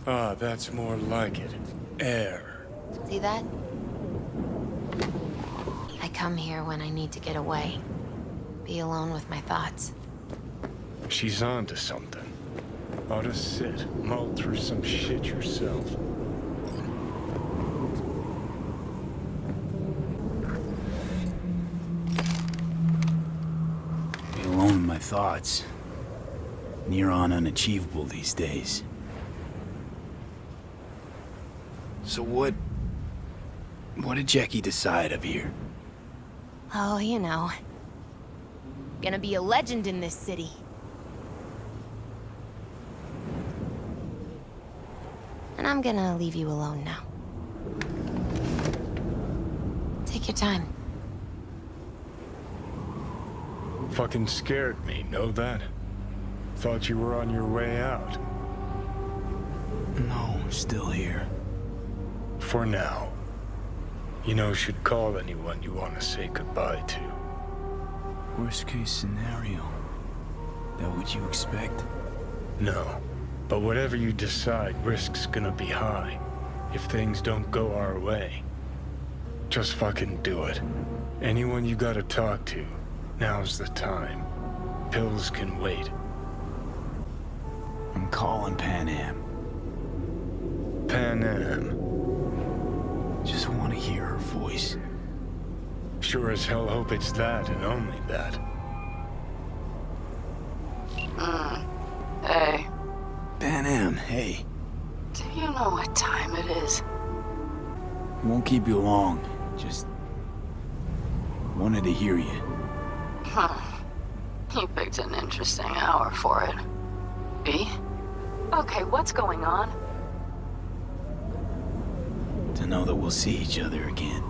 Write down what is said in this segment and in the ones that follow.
Ah, that's more like it. Air. See that? I come here when I need to get away. Be alone with my thoughts. She's onto something. Ought to sit, mull through some shit yourself. Be alone with my thoughts. Near on unachievable these days. So what did Jackie decide up here? Oh, you know. Gonna be a legend in this city. And I'm gonna leave you alone now. Take your time. Fucking scared me, know that? Thought you were on your way out. No, still here. For now. You know, should call anyone you want to say goodbye to. Worst case scenario. That what you expect? No. But whatever you decide, risk's gonna be high. If things don't go our way. Just fucking do it. Anyone you gotta talk to, now's the time. Pills can wait. I'm calling Pan Am. Pan Am. Just want to hear her voice. Sure as hell hope it's that and only that. Hey, Pan Am, hey. do you know what time it is? Won't keep you long. Just wanted to hear you. You picked an interesting hour for it. B? Okay, what's going on? To know that we'll see each other again.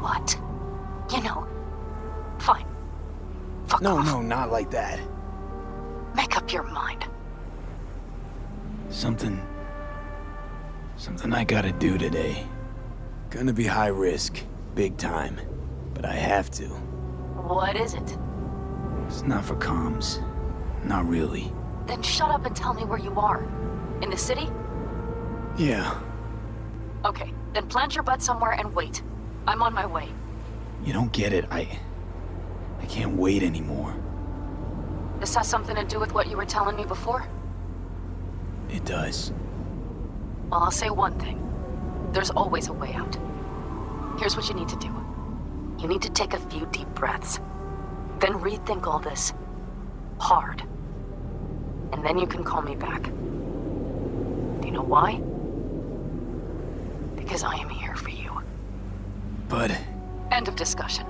What? You know, fine. Fuck No, off. no, not like that. Make up your mind. Something I gotta do today. Gonna be high risk, big time, but I have to. What is it? It's not for comms. Not really. Then shut up and tell me where you are. In the city? Yeah, Okay, then plant your butt somewhere and wait. I'm on my way. you don't get it. I can't wait anymore. This has something to do with what you were telling me before? It does. Well, I'll say one thing. There's always a way out. Here's what you need to do. You need to take a few deep breaths. Then rethink all this. Hard. And then you can call me back. Do you know why? Because I am here for you. But End of discussion.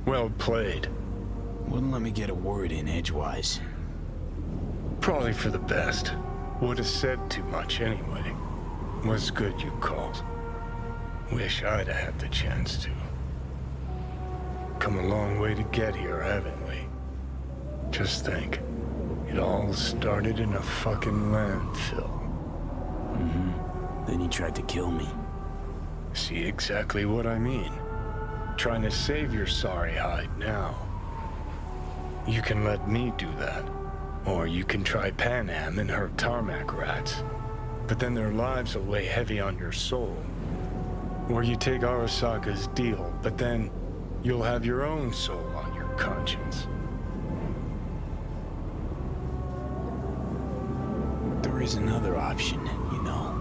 Well played. wouldn't let me get a word in edgewise. Probably for the best. Would've said too much anyway. Was good you called. Wish I'd have had the chance to. Come a long way to get here, haven't we? Just think. It all started in a fucking landfill. Then you tried to kill me. See exactly what I mean. Trying to save your sorry hide now. You can let me do that. Or you can try Pan Am and her tarmac rats. But then their lives will weigh heavy on your soul. Or you take Arasaka's deal, but then you'll have your own soul on your conscience. There is another option, you know.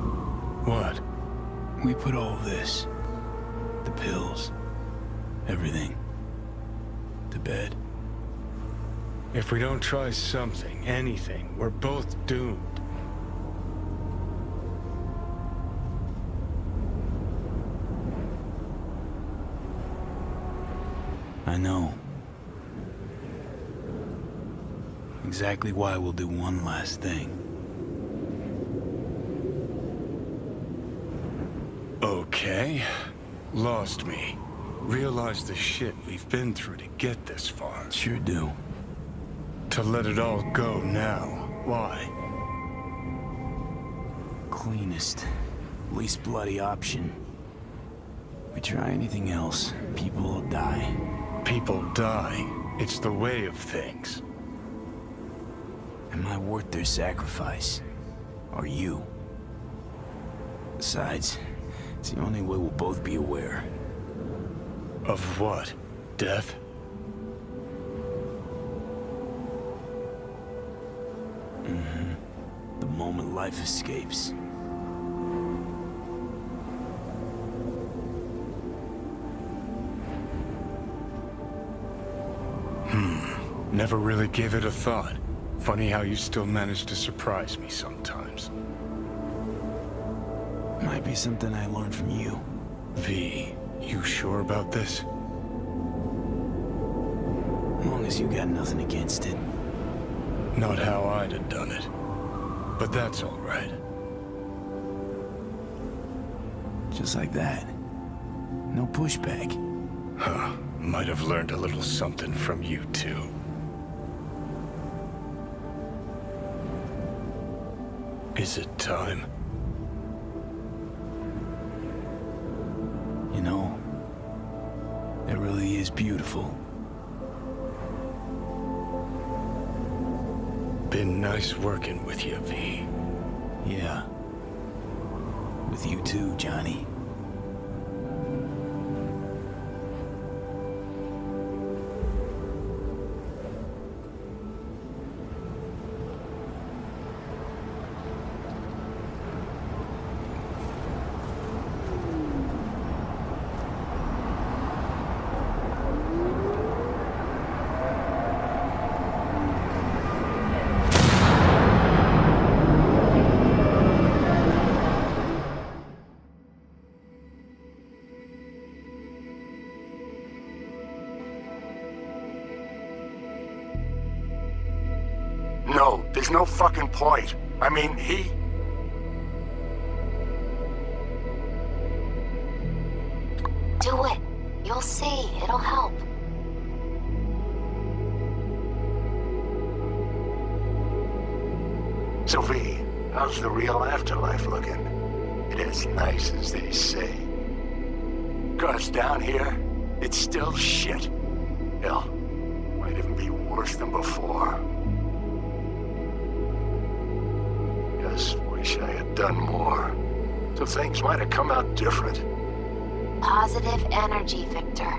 What? We put all this, the pills, everything, to bed. If we don't try something, anything, we're both doomed. I know. Exactly why we'll do one last thing. Okay. Lost me. Realized the shit we've been through to get this far. Sure do. To let it all go now. Why? Cleanest, least bloody option. We try anything else, people will die. People die. It's the way of things. Am I worth their sacrifice? Are you? Besides, it's the only way we'll both be aware. Of what? Death? The moment life escapes. Never really gave it a thought. Funny how you still manage to surprise me sometimes. Might be something I learned from you. V, you sure about this? As long as you got nothing against it. Not how I'd have done it. But that's all right. Just like that. No pushback. Huh. Might have learned a little something from you, too. Is it time? You know, it really is beautiful. Been nice working with you, V. Yeah. With you too, Johnny. No, there's no fucking point. I mean, he... Do it. You'll see. It'll help. Sophie, how's the real afterlife looking? It as nice as they say. 'Cause down here, it's still shit. Hell, might even be worse than before. Just wish I had done more. So things might have come out different. Positive energy, Victor.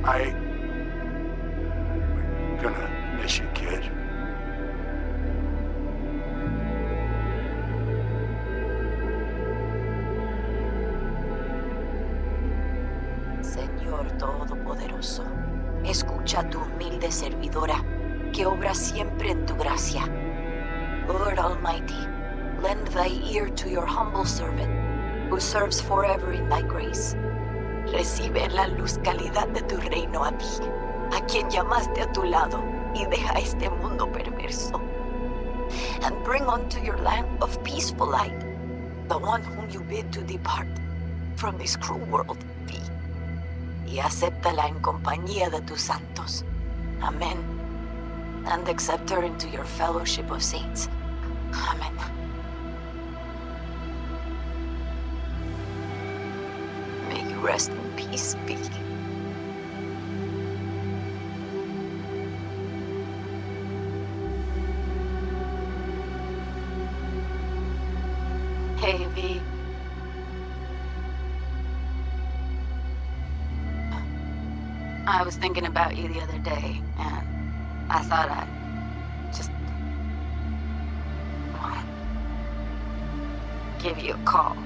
I'm gonna miss you, kid. Señor Todopoderoso, escucha a tu humilde servidora, que obra siempre en tu gracia. Lord Almighty, lend thy ear to your humble servant, who serves forever in thy grace. Recibe en la luz calidad de tu reino a ti, a quien llamaste a tu lado, y deja este mundo perverso. And bring unto your lamp of peaceful light, the one whom you bid to depart from this cruel world, thee. Y acéptala en compañía de tus santos. Amen. And accept her into your fellowship of saints. Amen. May you rest in peace, V. Hey, V. I was thinking about you the other day, and I thought I'd just give you a call.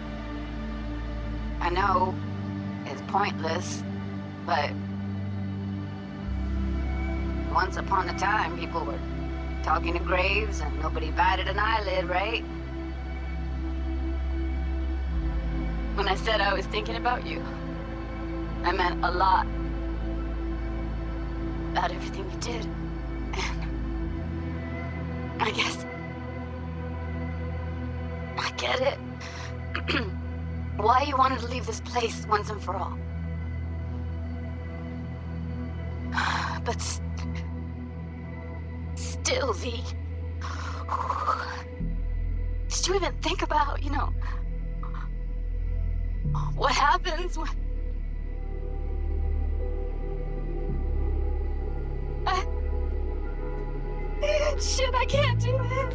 I know it's pointless, but once upon a time, people were talking to graves and nobody batted an eyelid, right? When I said I was thinking about you, I meant a lot. About everything you did. And I guess I get it. Why you wanted to leave this place once and for all. But still, V. Did you even think about, what happens Shit, I can't do this.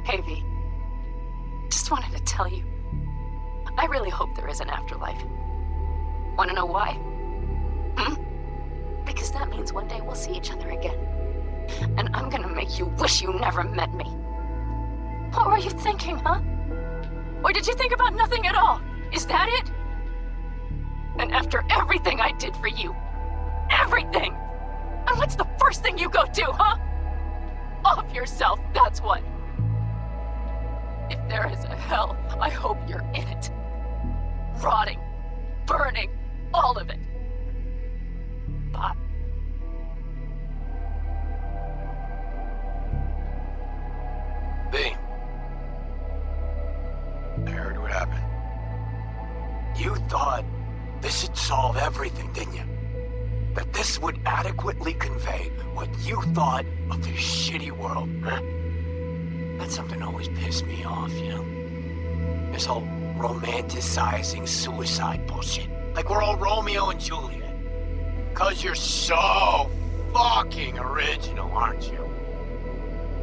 Hey, V. Just wanted to tell you. I really hope there is an afterlife. Want to know why? Because that means one day we'll see each other again. And I'm gonna make you wish you never met me. What were you thinking, huh? Or did you think about nothing at all? Is that it? And after everything I did for you, everything! And what's the first thing you go do, huh? Off yourself, that's what. If there is a hell, I hope you're in it. Rotting, burning, all of it. Bye. B. I heard what happened. You thought this would solve everything, didn't you? That this would adequately convey what you thought of this shitty world, huh? That's something that always pissed me off, you know? This whole romanticizing suicide bullshit. Like we're all Romeo and Juliet. 'Cause you're so fucking original, aren't you?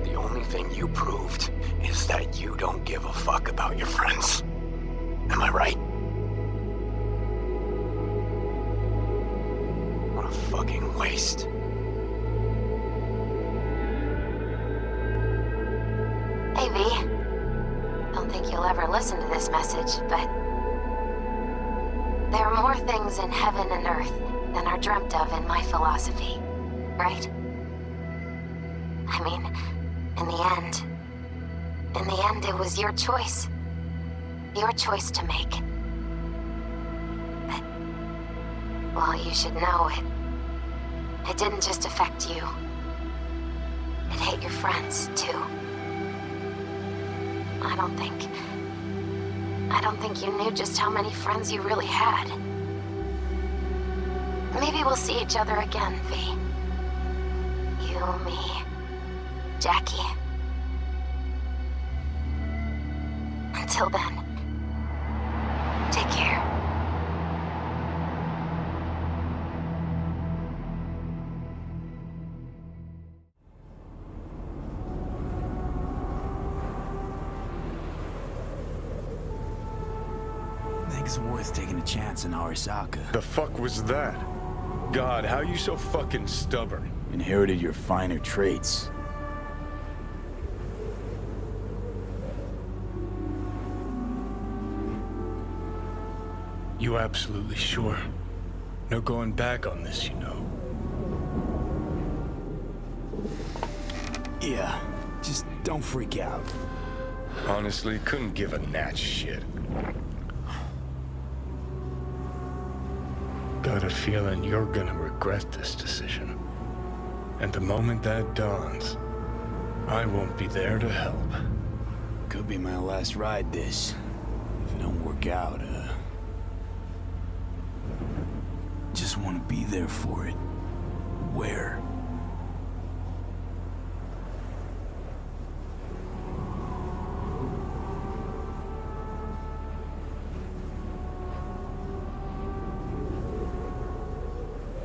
The only thing you proved is that you don't give a fuck about your friends. Am I right? What a fucking waste. Hey, V. Don't think you'll ever listen to this message, but there are more things in heaven and earth than are dreamt of in my philosophy, right? I mean, in the end, it was your choice. Your choice to make. But, well, you should know it didn't just affect you. It hit your friends, too. I don't think you knew just how many friends you really had. Maybe we'll see each other again, V. You, me, Jackie. Until then, take care. I think it's worth taking a chance in Arasaka. The fuck was that? God, how you so fucking stubborn? Inherited your finer traits. You absolutely sure? No going back on this, you know. Yeah, just don't freak out. Honestly, couldn't give a gnat's shit. Got a feeling you're gonna regret this decision. And the moment that dawns, I won't be there to help. Could be my last ride this. If it don't work out, just want to be there for it. Where?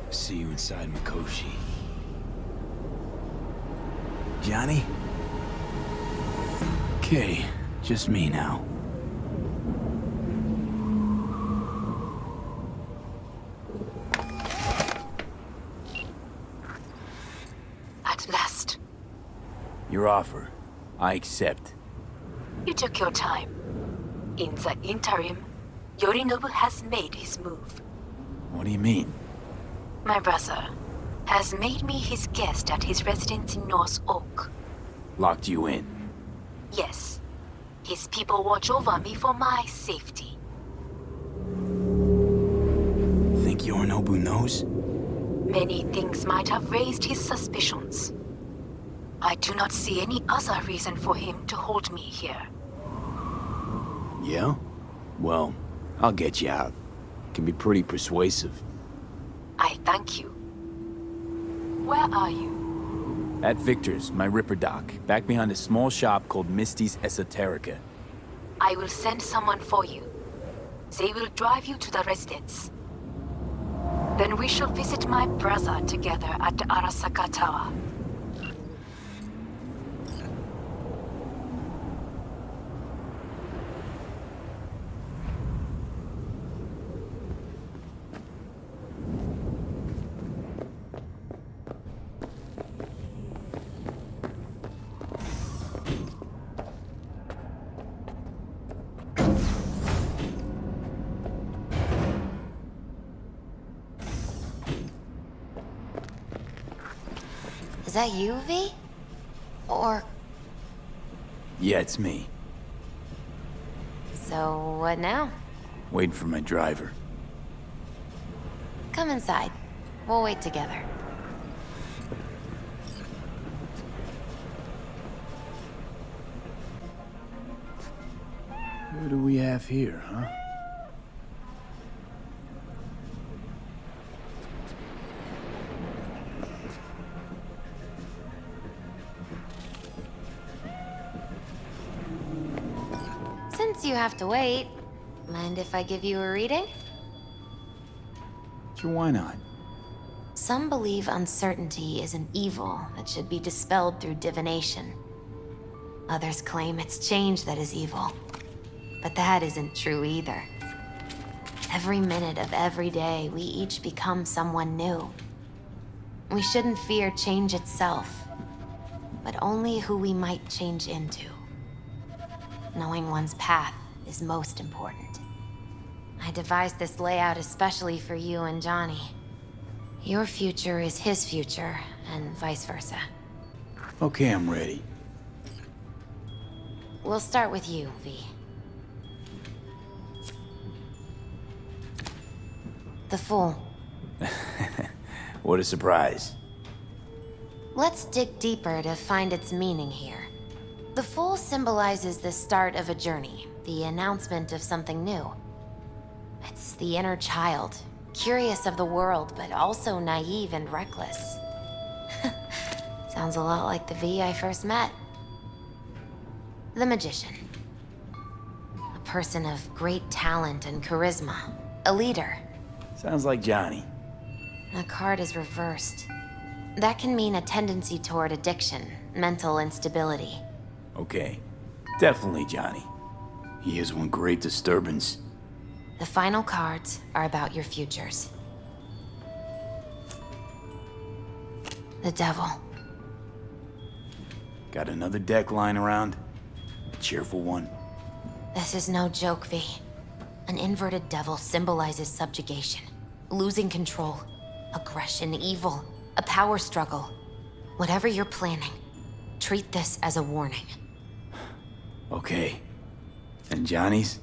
See you inside Mikoshi. Johnny? Okay, just me now. At last. Your offer. I accept. You took your time. In the interim, Yorinobu has made his move. What do you mean? My brother has made me his guest at his residence in North Oak. Locked you in. Yes. His people watch over me for my safety. Think Yorinobu knows? Many things might have raised his suspicions. I do not see any other reason for him to hold me here. Yeah? Well, I'll get you out. Can be pretty persuasive. I thank you. Where are you? At Victor's, my Ripper dock, back behind a small shop called Misty's Esoterica. I will send someone for you. They will drive you to the residence. Then we shall visit my brother together at the Arasaka Tower. Is that you, V? Or... Yeah, it's me. So, what now? Waiting for my driver. Come inside. We'll wait together. What do we have here, huh? Since you have to wait, mind if I give you a reading? Sure, why not? Some believe uncertainty is an evil that should be dispelled through divination. Others claim it's change that is evil. But that isn't true either. Every minute of every day, we each become someone new. We shouldn't fear change itself, but only who we might change into. Knowing one's path is most important. I devised this layout especially for you and Johnny. Your future is his future, and vice versa. Okay, I'm ready. We'll start with you, V. The Fool. What a surprise. Let's dig deeper to find its meaning here. The Fool symbolizes the start of a journey, the announcement of something new. It's the inner child, curious of the world, but also naive and reckless. Sounds a lot like the V I first met. The Magician. A person of great talent and charisma. A leader. Sounds like Johnny. The card is reversed. That can mean a tendency toward addiction, mental instability. Okay. Definitely Johnny. He is one great disturbance. The final cards are about your futures. The Devil. Got another deck lying around? A cheerful one. This is no joke, V. An inverted devil symbolizes subjugation, losing control, aggression, evil, a power struggle. Whatever you're planning, treat this as a warning. Okay. And Johnny's?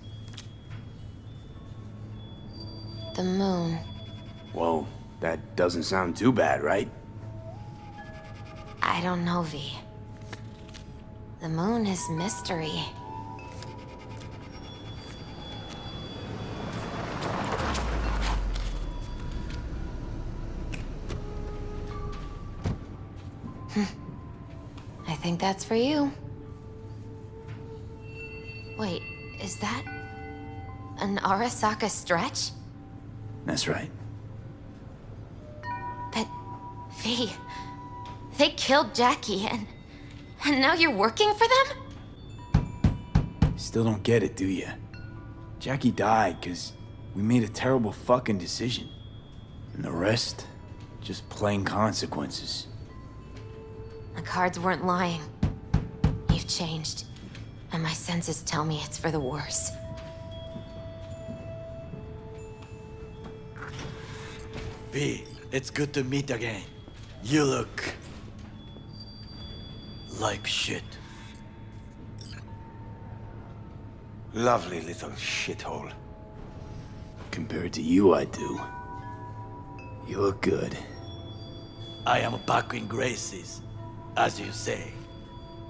The Moon. Whoa, that doesn't sound too bad, right? I don't know, V. The Moon is mystery. I think that's for you. Wait, is that an Arasaka stretch? That's right. But, V, they killed Jackie and now you're working for them? Still don't get it, do ya? Jackie died because we made a terrible fucking decision. And the rest, just plain consequences. The cards weren't lying. You've changed, and my senses tell me it's for the worse. V, it's good to meet again. You look... like shit. Lovely little shithole. Compared to you, I do. You look good. I am back in graces, as you say.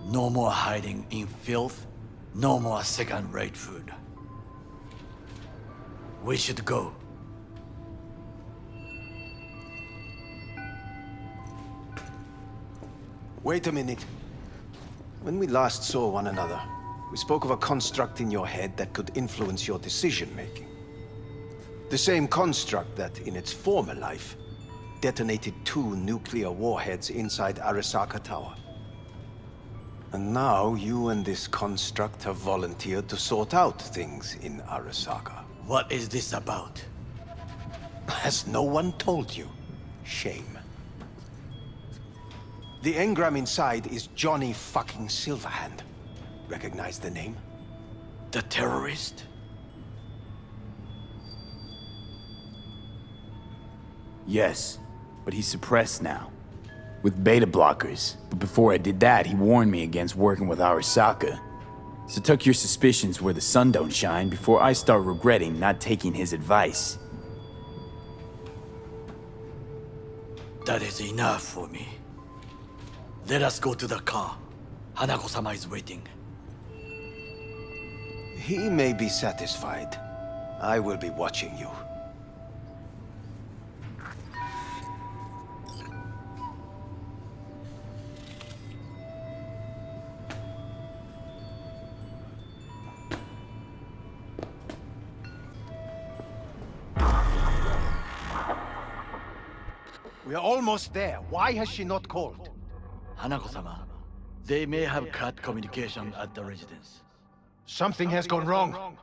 No more hiding in filth, no more second-rate food. We should go. Wait a minute. When we last saw one another, we spoke of a construct in your head that could influence your decision-making. The same construct that, in its former life, detonated 2 nuclear warheads inside Arasaka Tower. And now you and this construct have volunteered to sort out things in Arasaka. What is this about? Has no one told you? Shame. The engram inside is Johnny fucking Silverhand. Recognize the name? The terrorist? Yes, but he's suppressed now. With beta blockers. But before I did that, he warned me against working with Arasaka. So tuck your suspicions where the sun don't shine before I start regretting not taking his advice. That is enough for me. Let us go to the car. Hanako-sama is waiting. He may be satisfied. I will be watching you. We are almost there. Why has she not called? Hanako-sama, they may have cut communication at the residence. Something has gone wrong.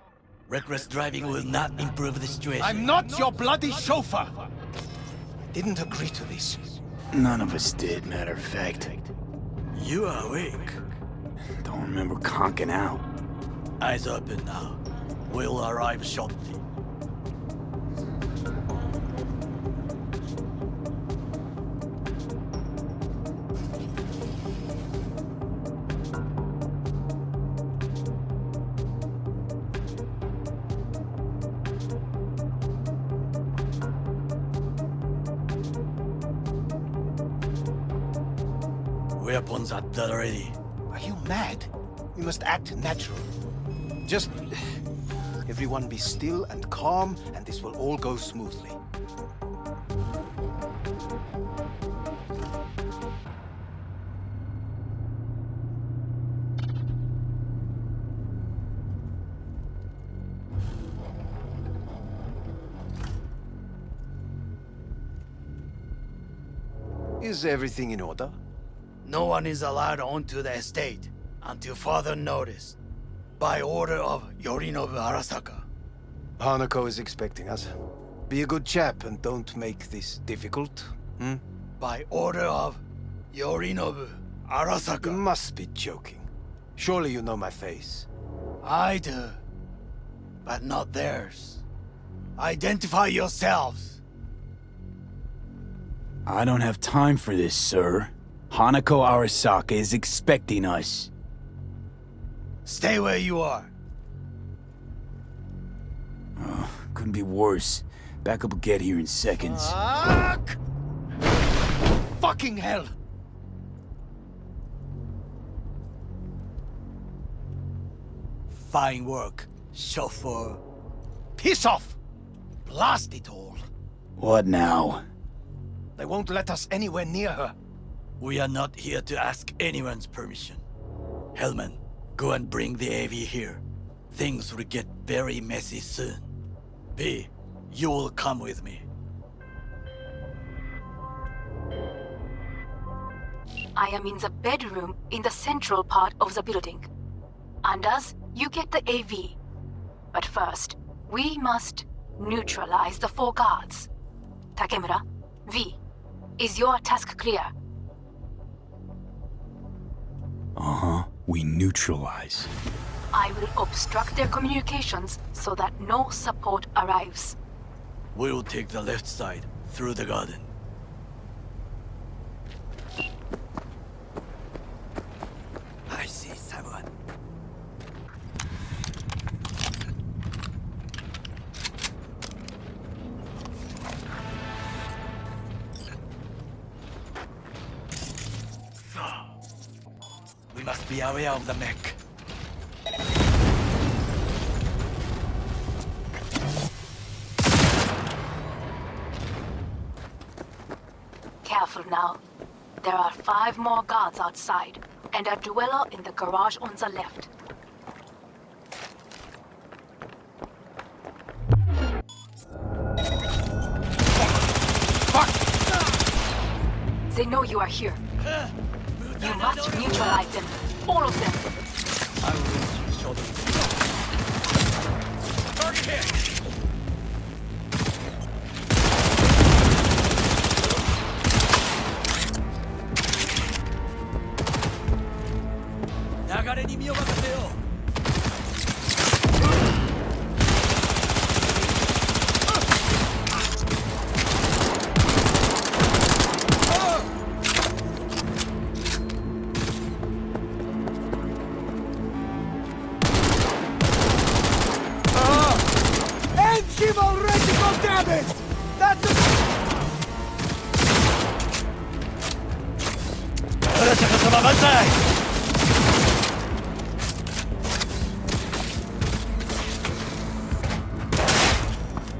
Reckless driving will not improve the situation. I'm not your bloody chauffeur! I didn't agree to this. None of us did, matter of fact. You are awake. Don't remember conking out. Eyes open now. We'll arrive shortly. Weapons at the ready. Are you mad? We must act natural. Just... everyone be still and calm, and this will all go smoothly. Is everything in order? No one is allowed onto the estate until further notice, by order of Yorinobu Arasaka. Hanako is expecting us. Be a good chap and don't make this difficult, hmm? By order of Yorinobu Arasaka. You must be joking. Surely you know my face. I do, but not theirs. Identify yourselves. I don't have time for this, sir. Hanako Arasaka is expecting us. Stay where you are. Couldn't be worse. Backup will get here in seconds. Fuck! Fucking hell! Fine work, chauffeur. Piss off! Blast it all! What now? They won't let us anywhere near her. We are not here to ask anyone's permission. Hellman, go and bring the AV here. Things will get very messy soon. B, you will come with me. I am in the bedroom in the central part of the building. Anders, you get the AV. But first, we must neutralize the 4 guards. Takemura, V, is your task clear? We neutralize. I will obstruct their communications so that no support arrives. We will take the left side, through the garden. I see someone. We must be aware of the mech. Careful now. There are 5 more guards outside, and a dweller in the garage on the left. you are here. You must neutralize them. All of them. I will reach you shortly. Target hit! 流れに身を任せよう。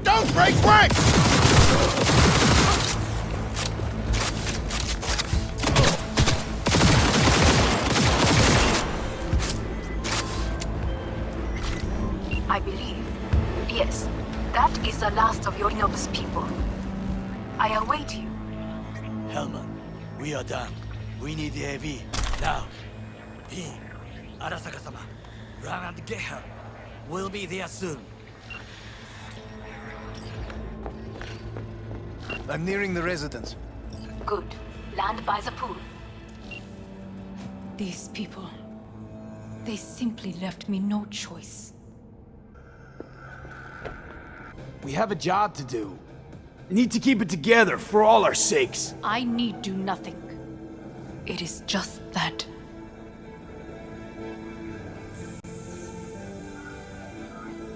Don't break ranks! I believe. Yes, that is the last of Yorinobu's people. I await you. Hellman, we are done. We need the AV. Now. V, Arasaka-sama, run and get her. We'll be there soon. I'm nearing the residence. Good. Land by the pool. These people... they simply left me no choice. We have a job to do. Need to keep it together for all our sakes. I need do nothing. It is just that.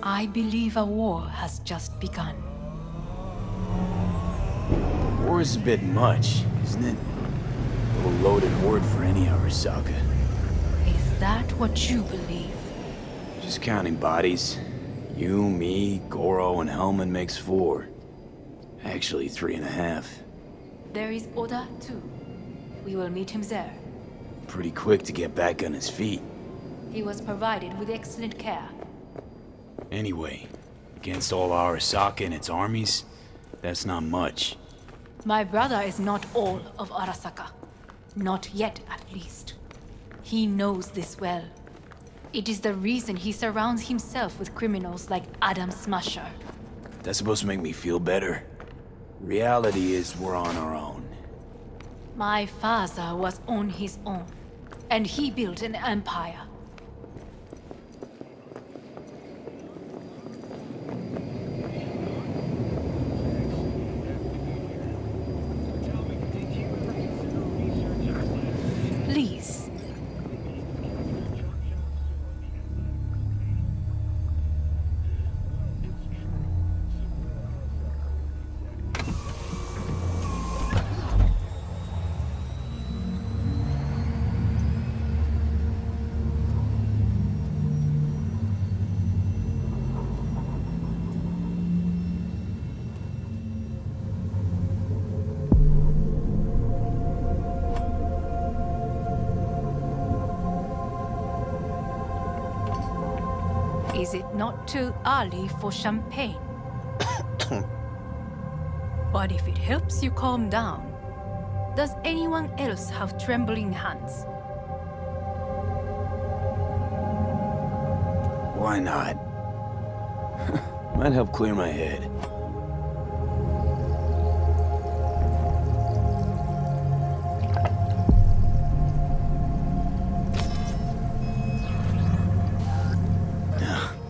I believe a war has just begun. War is a bit much, isn't it? A little loaded word for any Arasaka. Is that what you believe? Just counting bodies. You, me, Goro, and Hellman makes 4. Actually, 3.5. There is Oda, too. We will meet him there. Pretty quick to get back on his feet. He was provided with excellent care. Anyway, against all Arasaka and its armies, that's not much. My brother is not all of Arasaka. Not yet, at least. He knows this well. It is the reason he surrounds himself with criminals like Adam Smasher. That's supposed to make me feel better. Reality is we're on our own. My father was on his own, and he built an empire. Please. Is it not too early for champagne? But if it helps you calm down, does anyone else have trembling hands? Why not? Might help clear my head.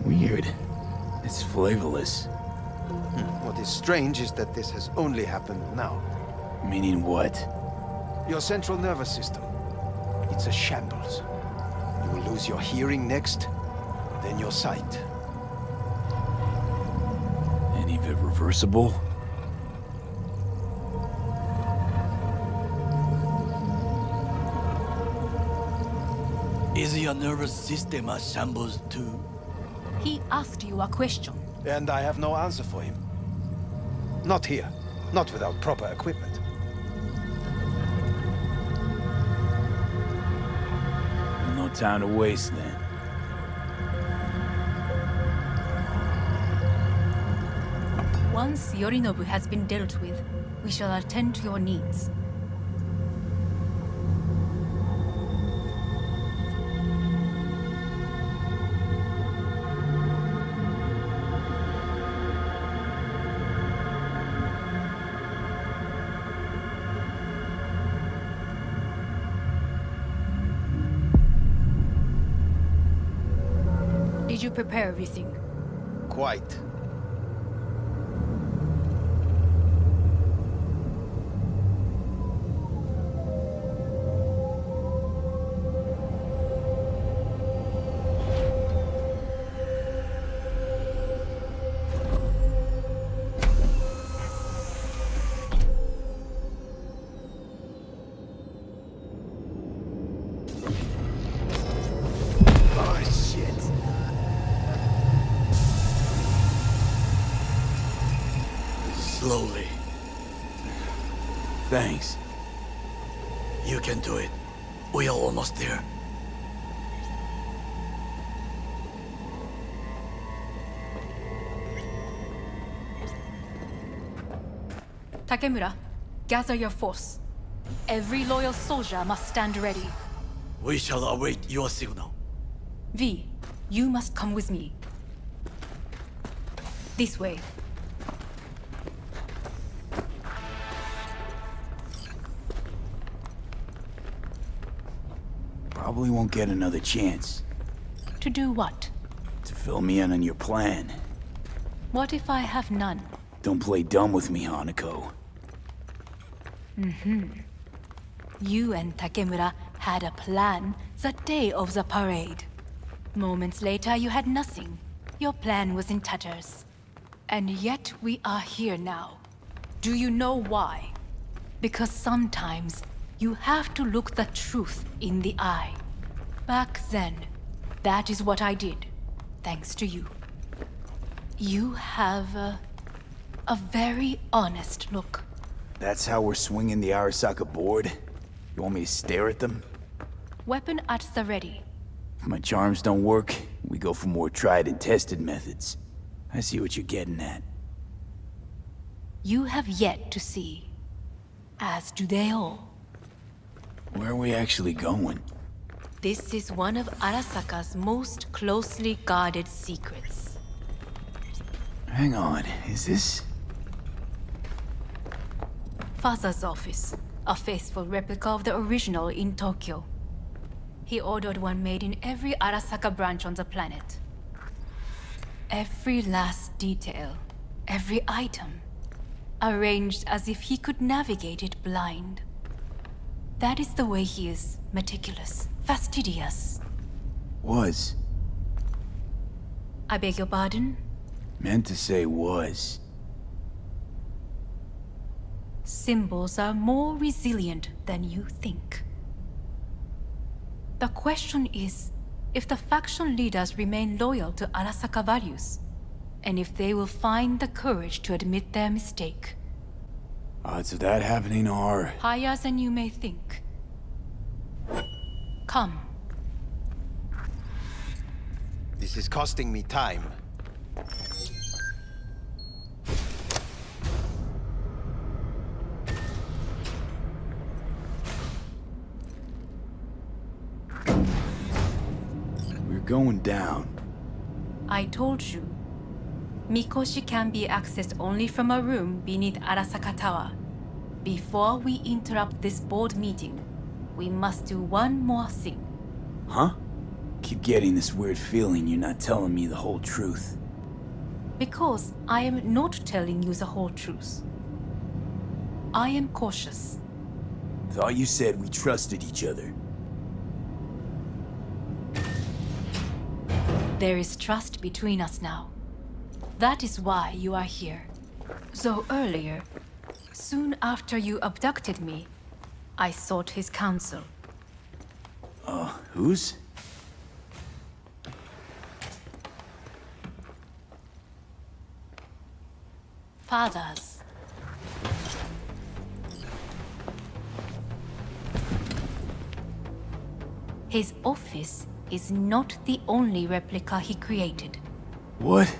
Weird. It's flavorless. What is strange is that this has only happened now. Meaning what? Your central nervous system. It's a shambles. You will lose your hearing next, then your sight. Any of it reversible? Is your nervous system a shambles too? He asked you a question. And I have no answer for him. Not here. Not without proper equipment. No time to waste then. Once Yorinobu has been dealt with, we shall attend to your needs. prepare everything? Quite. Slowly. Thanks. You can do it. We are almost there. Takemura, gather your force. Every loyal soldier must stand ready. We shall await your signal. V, you must come with me. This way. Probably won't get another chance. To do what? To fill me in on your plan. What if I have none? Don't play dumb with me, Hanako. You and Takemura had a plan the day of the parade. Moments later, you had nothing. Your plan was in tatters. And yet we are here now. Do you know why? Because sometimes you have to look the truth in the eye. Back then, that is what I did, thanks to you. You have a very honest look. That's how we're swinging the Arasaka board? You want me to stare at them? Weapon at the ready. If my charms don't work, we go for more tried and tested methods. I see what you're getting at. You have yet to see. As do they all. Where are we actually going? This is one of Arasaka's most closely guarded secrets. Hang on, is this... Father's office. A faithful replica of the original in Tokyo. He ordered one made in every Arasaka branch on the planet. Every last detail, every item, arranged as if he could navigate it blind. That is the way he is, meticulous, fastidious. Was. I beg your pardon? Meant to say was. Symbols are more resilient than you think. The question is, if the faction leaders remain loyal to Arasaka values, and if they will find the courage to admit their mistake. Odds of that happening are... higher than you may think. Come. This is costing me time. We're going down. I told you. Mikoshi can be accessed only from a room beneath Arasaka Tower. Before we interrupt this board meeting, we must do one more thing. Huh? Keep getting this weird feeling you're not telling me the whole truth. Because I am not telling you the whole truth. I am cautious. Thought you said we trusted each other. There is trust between us now. That is why you are here. So earlier, soon after you abducted me, I sought his counsel. Whose? Father's. His office is not the only replica he created. What?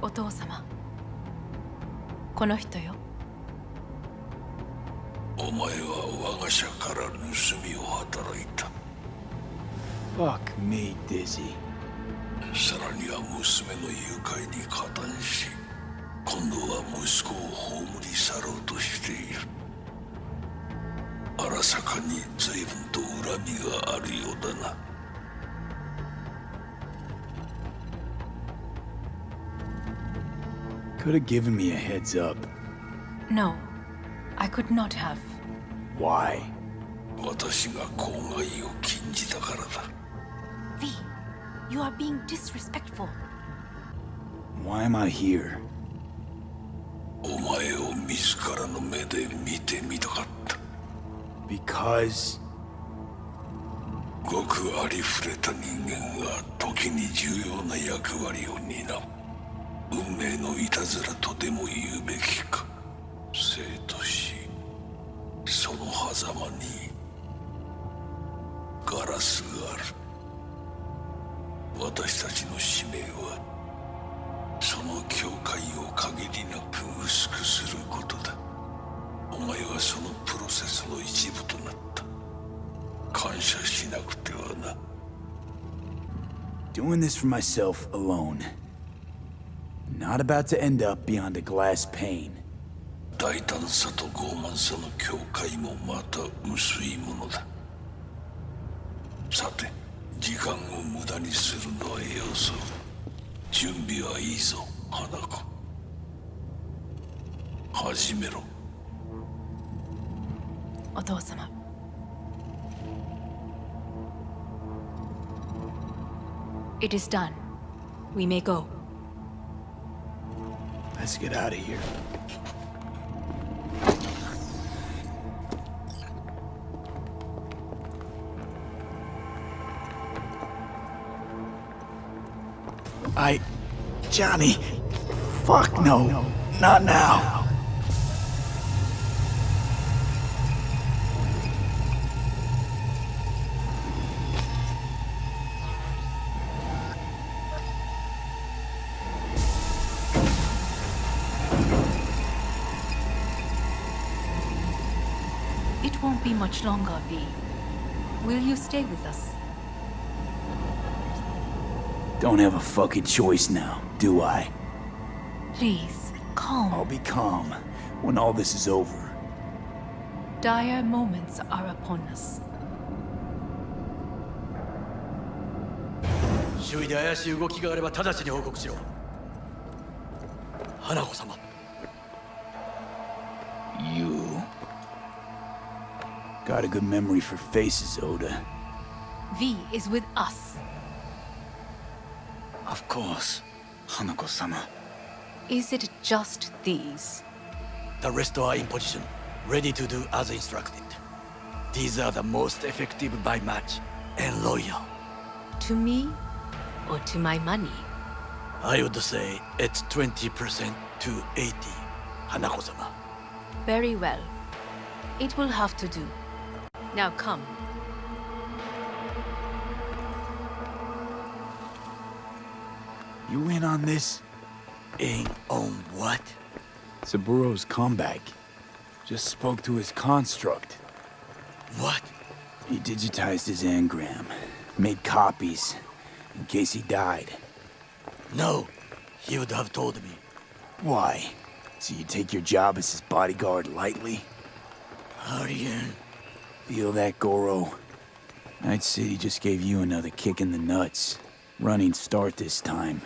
Otou-sama. この人よ。お前は我が社から盗みを働いた。Fuck me, Dizzy. さらには娘の誘拐に加担し、今度は息子を葬り去ろうとしている。荒坂に随分と恨みがあるようだな。Could have given me a heads up. No, I could not have. Why? 私が公害を禁じたからだ。V, you are being disrespectful. Why am I here? お前を自らの目で見てみたかった。Because... ごくありふれた人間が時に重要な役割を担う。運命のいたずらとでも言うべきか。生と死、その狭間にガラスがある。私たちの使命はその境界を限りなく薄くすることだ。お前はそのプロセスの一部となった。感謝しなくてはな。Doing this for myself alone. Not about to end up beyond a glass pane. 大胆さと傲慢さの境界もまた薄いものだ。さて、時間を無駄にするのはよそう。準備はいいぞ、花子。始めろ。お父様。It is done. We may go. Let's get out of here. Johnny! Fuck no! Not now! It won't be much longer, V. Will you stay with us? Don't have a fucking choice now, do I? Please, calm. I'll be calm when all this is over. Dire moments are upon us. 周囲で怪しい動きがあれば直ちに報告しろ。花子様。You... Got a good memory for faces, Oda. V is with us. Of course, Hanako-sama. Is it just these? The rest are in position, ready to do as instructed. These are the most effective by match and loyal. To me or to my money? I would say it's 20% to 80, Hanako-sama. Very well. It will have to do. Now come. You in on this? In on what? Saburo's comeback. Just spoke to his construct. What? He digitized his engram. Made copies. In case he died. No. He would have told me. Why? So you take your job as his bodyguard lightly? Aryan. Feel that, Goro? Night City just gave you another kick in the nuts. Running start this time.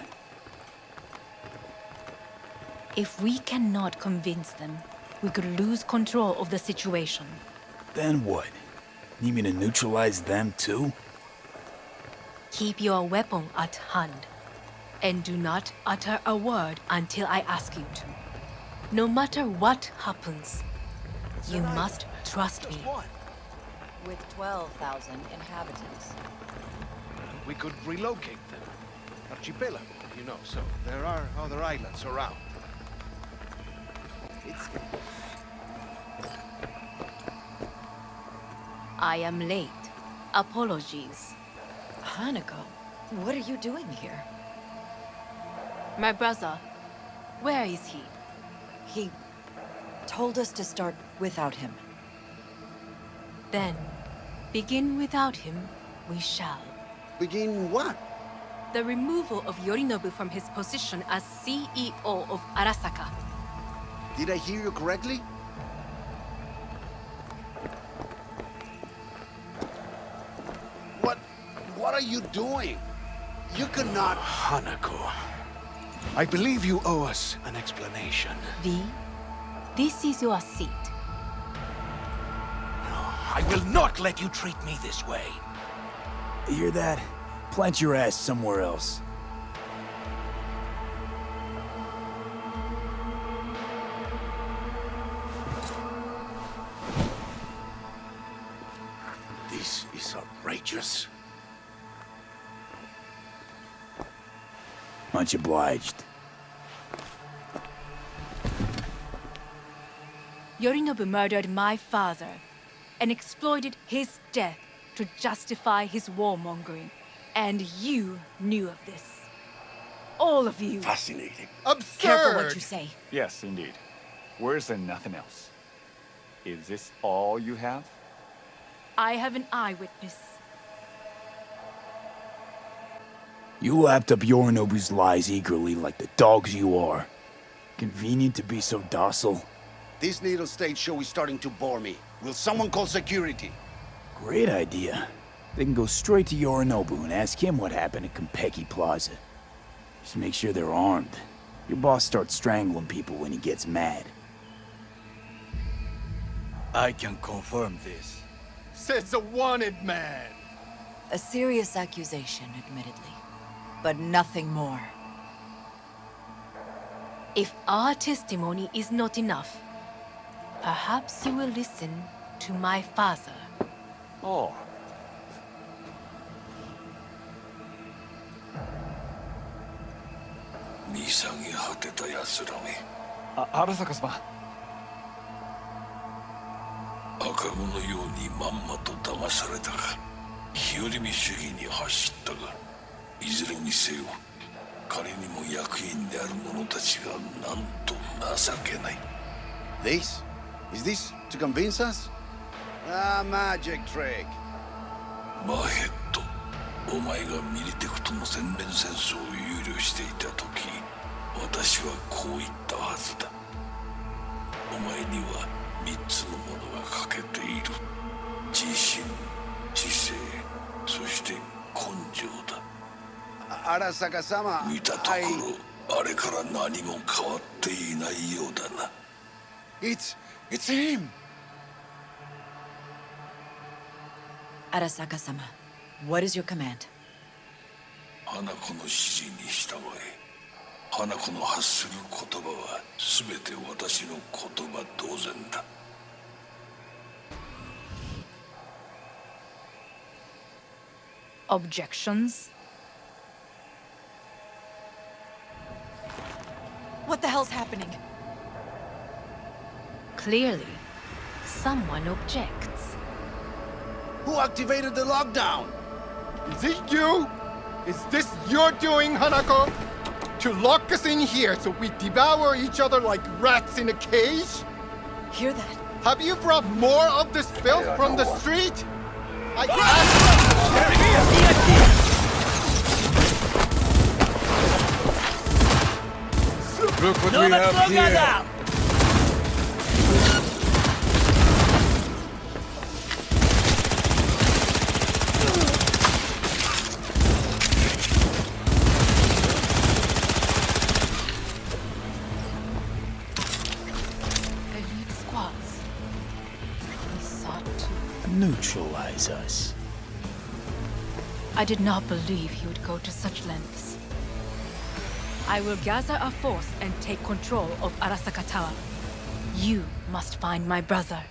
If we cannot convince them, we could lose control of the situation. Then what? Need me to neutralize them too? Keep your weapon at hand. And do not utter a word until I ask you to. No matter what happens, you must trust me. With 12,000 inhabitants. We could relocate them. Archipelago, you know, so there are other islands around. I am late. Apologies. Hanako, what are you doing here? My brother, where is he? He told us to start without him. Then, begin without him, we shall. Begin what? The removal of Yorinobu from his position as CEO of Arasaka. Did I hear you correctly? What are you doing? You cannot... Hanako, I believe you owe us an explanation. V, this is your seat. I will not let you treat me this way. You hear that? Plant your ass somewhere else. This is outrageous. Much obliged. Yorinobu murdered my father and exploited his death to justify his warmongering. And you knew of this. All of you. Fascinating. Absurd! Careful what you say. Yes, indeed. Worse than nothing else. Is this all you have? I have an eyewitness. You lapped up Yorinobu's lies eagerly like the dogs you are. Convenient to be so docile. This little stage show is starting to bore me. Will someone call security? Great idea. They can go straight to Yorinobu and ask him what happened at Konpeki Plaza. Just make sure they're armed. Your boss starts strangling people when he gets mad. I can confirm this. Says a wanted man. A serious accusation, admittedly. But nothing more. If our testimony is not enough, perhaps you will listen to my father. Oh. Arasaka-sama. 赤子のようにまんまと騙されたか、日和見主義に走ったが、いずれにせよ彼にも役員である者たちがなんと情けない。 This? Is this to convince us? Ah, magic trick. バヘッド、お前がミリテクとの全面戦争を憂慮していた時、私はこう言ったはずだ。お前には3つのものが欠けている。自信、知性、そして根性だ。Arasaka-sama, 見たところ、あれから何も変わっていないようだな。It's him! Arasaka-sama, what is your command? 花子の指示に従え。花子の発する言葉は全て私の言葉同然だ。Objections? What the hell's happening? Clearly, someone objects. Who activated the lockdown? Is it you? Is this your doing, Hanako? To lock us in here so we devour each other like rats in a cage? Hear that? Have you brought more of this filth from the street? I asked... Look what we have here! Elite squads. He sought to... Neutralize us. I did not believe he would go to such lengths. I will gather a force and take control of Arasaka Tower. You must find my brother.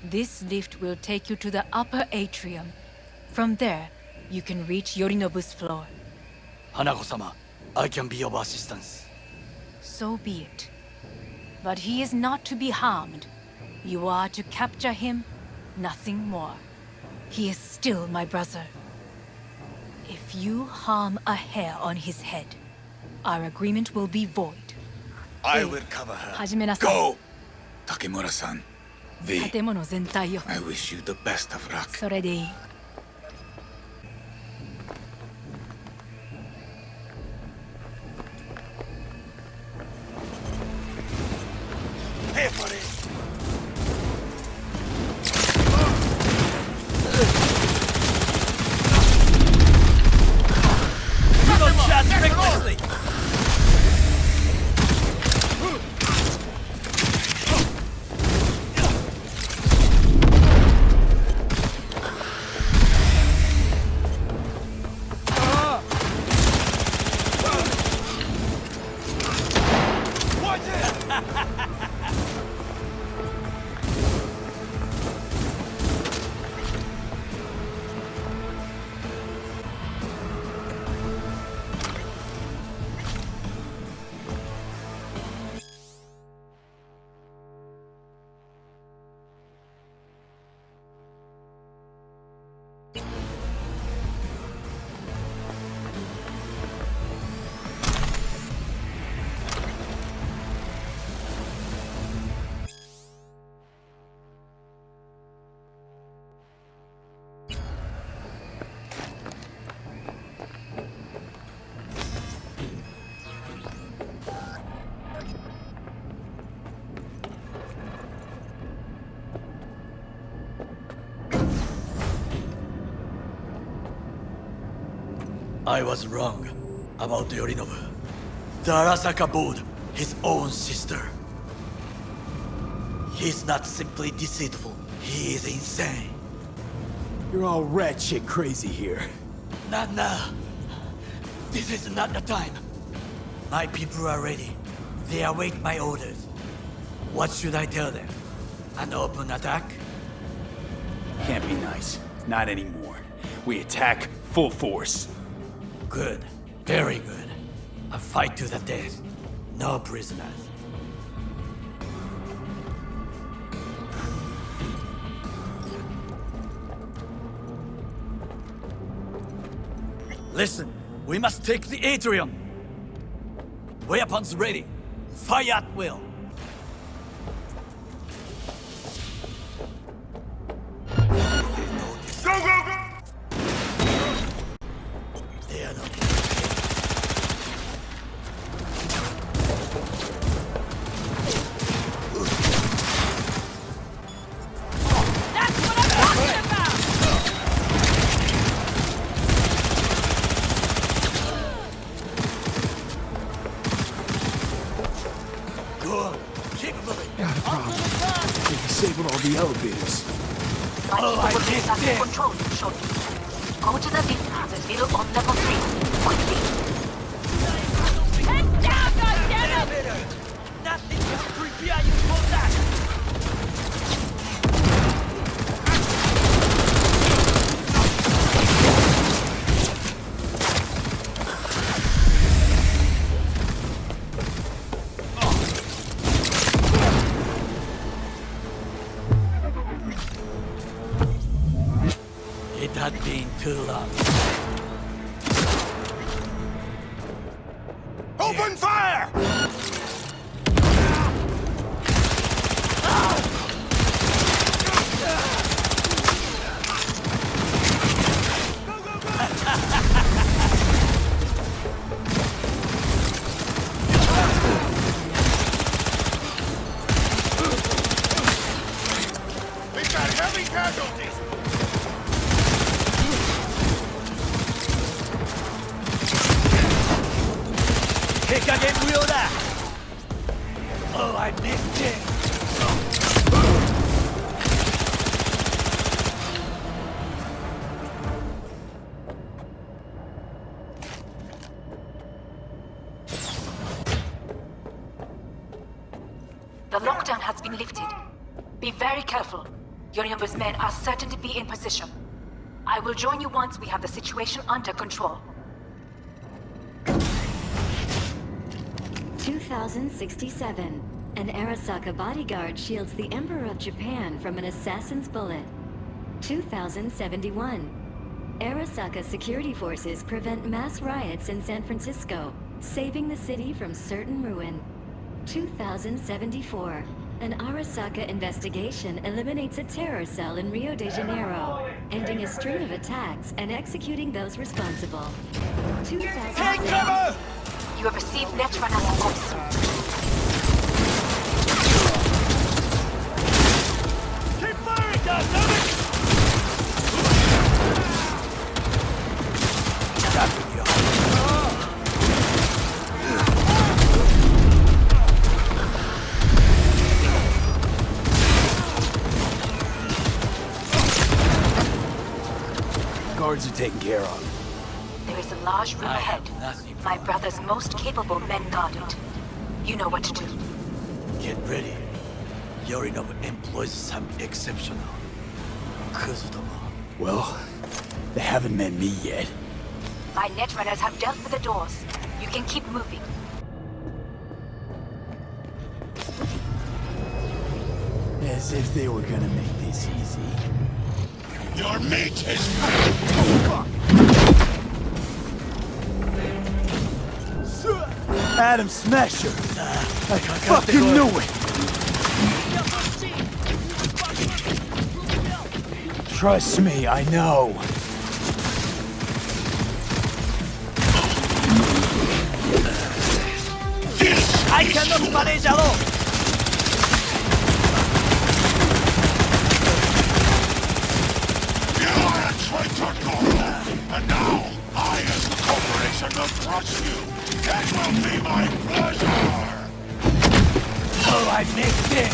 This lift will take you to the upper atrium. From there, you can reach Yorinobu's floor. Hanako-sama, I can be of assistance. So be it. But he is not to be harmed. You are to capture him, nothing more. He is still my brother. If you harm a hair on his head, our agreement will be void. I will cover her. 始めなさい。 Go! Takemura-san, V, 建物全体よ。 I wish you the best of luck. それでいい。pay for it! You don't chat recklessly! I was wrong about Yorinobu. The Arasaka bought his own sister. He's not simply deceitful, he is insane. You're all ratchet crazy here. Not now. This is not the time. My people are ready. They await my orders. What should I tell them? An open attack? Can't be nice. Not anymore. We attack full force. Good. Very good. A fight to the death. No prisoners. Listen, we must take the atrium. Weapons ready. Fire at will. Go, go, go! They are not. That's what I'm talking about! Go on. Keep moving. Got a problem. They disabled all the elevators. Oh, I missed it. Control you shortly. Go to the lift and build on level 3. Quickly. Head down, goddammit! Nothing can prepare you for that. It had been too long. Open fire! We've got heavy casualties! Oh, I missed it! The lockdown has been lifted. Be very careful. Yorinobu's men are certain to be in position. I will join you once we have the situation under control. 2067. An Arasaka bodyguard shields the Emperor of Japan from an assassin's bullet. 2071. Arasaka security forces prevent mass riots in San Francisco, saving the city from certain ruin. 2074. An Arasaka investigation eliminates a terror cell in Rio de Janeiro, ending a string of attacks and executing those responsible. 2000. Take cover! You have received Netrunner's ops. guards are taken care of. There is a large room ahead. My brother's most capable men guard it. You know what to do. Get ready. Yorinobu employs some exceptional. Well, they haven't met me yet. My netrunners have dealt with the doors. You can keep moving. As if they were gonna make this easy. Your mate is... Adam Smasher! I fucking knew it! Trust me, I know. I cannot manage alone! You are a traitor, Goro! And now, I as the corporation will crush you! That will be my pleasure! Oh, I missed it!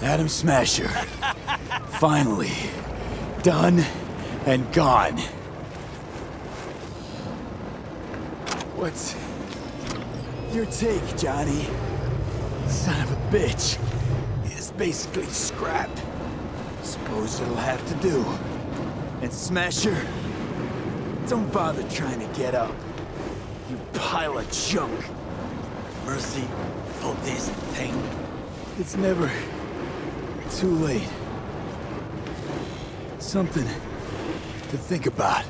Adam Smasher. Finally. Done and gone. What's your take, Johnny? Son of a bitch. He's basically scrapped. Suppose it'll have to do. And Smasher, don't bother trying to get up. You pile of junk. Mercy for this thing. It's never too late. Something to think about.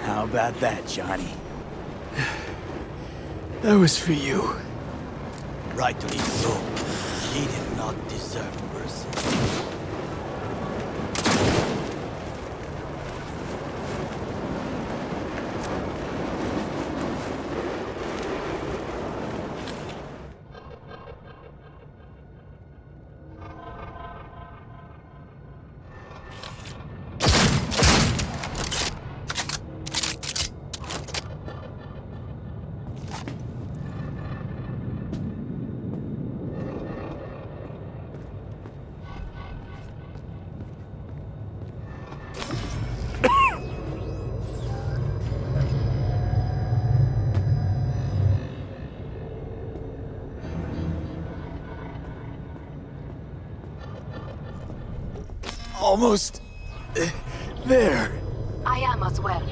How about that, Johnny? That was for you. Rightly so. He did not deserve mercy. Almost there. I am as well.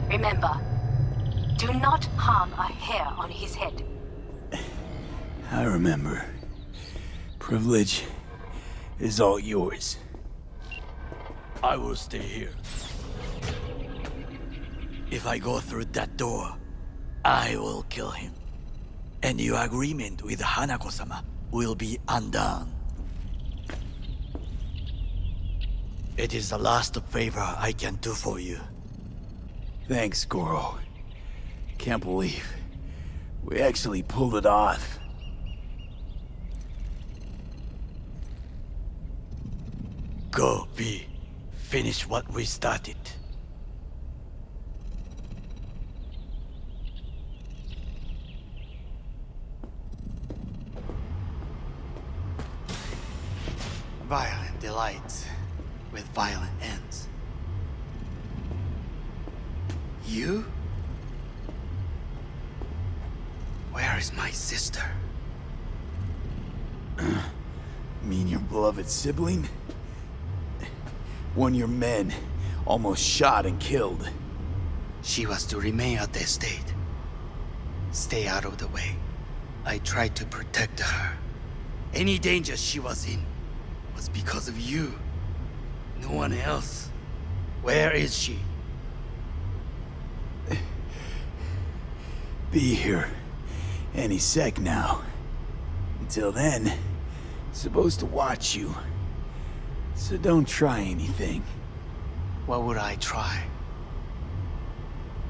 Remember, do not harm a hair on his head. I remember. Privilege is all yours. I will stay here. If I go through that door, I will kill him. And your agreement with Hanako-sama will be undone. It is the last favor I can do for you. Thanks, Goro. Can't believe we actually pulled it off. Go, V. Finish what we started. Violent delights with violent ends. You? Where is my sister? Mean your beloved sibling? One of your men almost shot and killed. She was to remain at the estate. Stay out of the way. I tried to protect her. Any danger she was in was because of you. No one else. Where is she? Be here any sec now. Until then, supposed to watch you. So don't try anything. What would I try?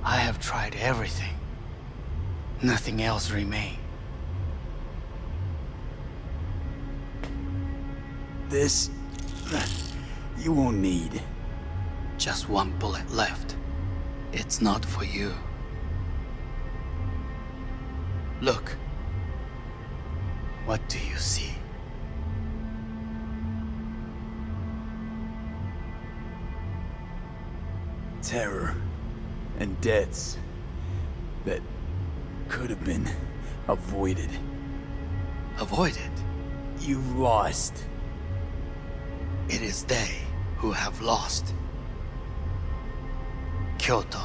I have tried everything. Nothing else remains. This... you won't need. Just one bullet left. It's not for you. Look. What do you see? Terror and deaths that could have been avoided. Avoided? You've lost. It is they who have lost. Kyoto.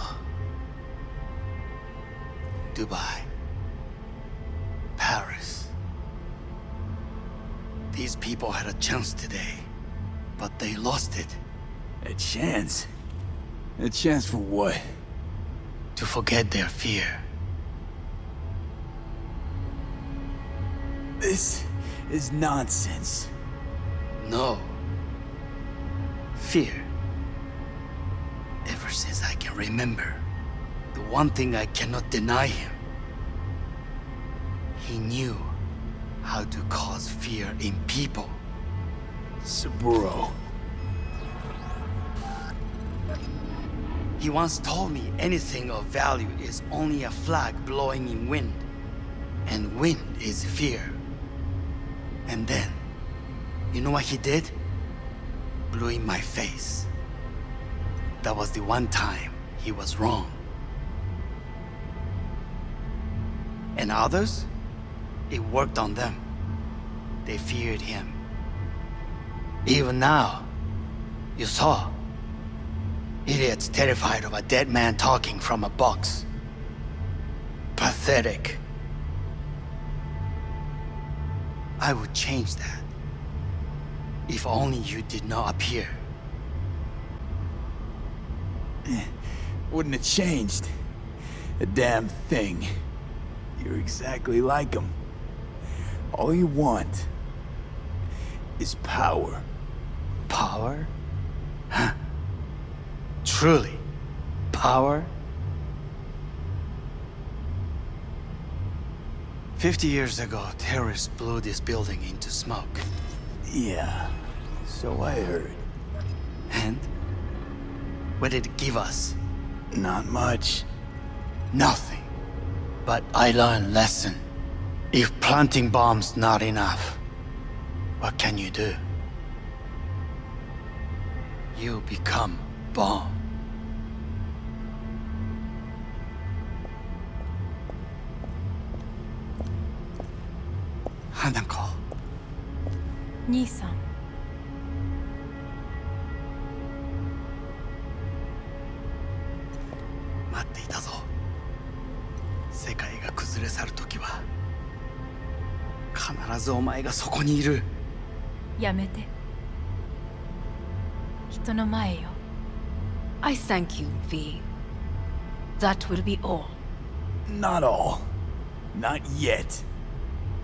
Dubai. Paris. These people had a chance today, but they lost it. A chance? A chance for what? To forget their fear. This is nonsense. No. Fear. Ever since I can remember, the one thing I cannot deny him. He knew how to cause fear in people. Saburo. He once told me anything of value is only a flag blowing in wind. And wind is fear. And then, you know what he did? Blew in my face. That was the one time he was wrong. And others? It worked on them. They feared him. Even now, you saw. Idiots terrified of a dead man talking from a box. Pathetic. I would change that. If only you did not appear. Wouldn't have changed a damn thing. You're exactly like him. All you want is power. Power? Huh. Truly, power? 50 years ago, terrorists blew this building into smoke. Yeah, so I heard. And? What did it give us? Not much. Nothing. But I learned lesson. If planting bombs not enough, what can you do? You become bomb. Hanako. 兄さん。待っていたぞ。世界が崩れ去る時は必ずお前がそこにいる。やめて。人の前よ。I thank you, V. That will be all. Not all. Not yet.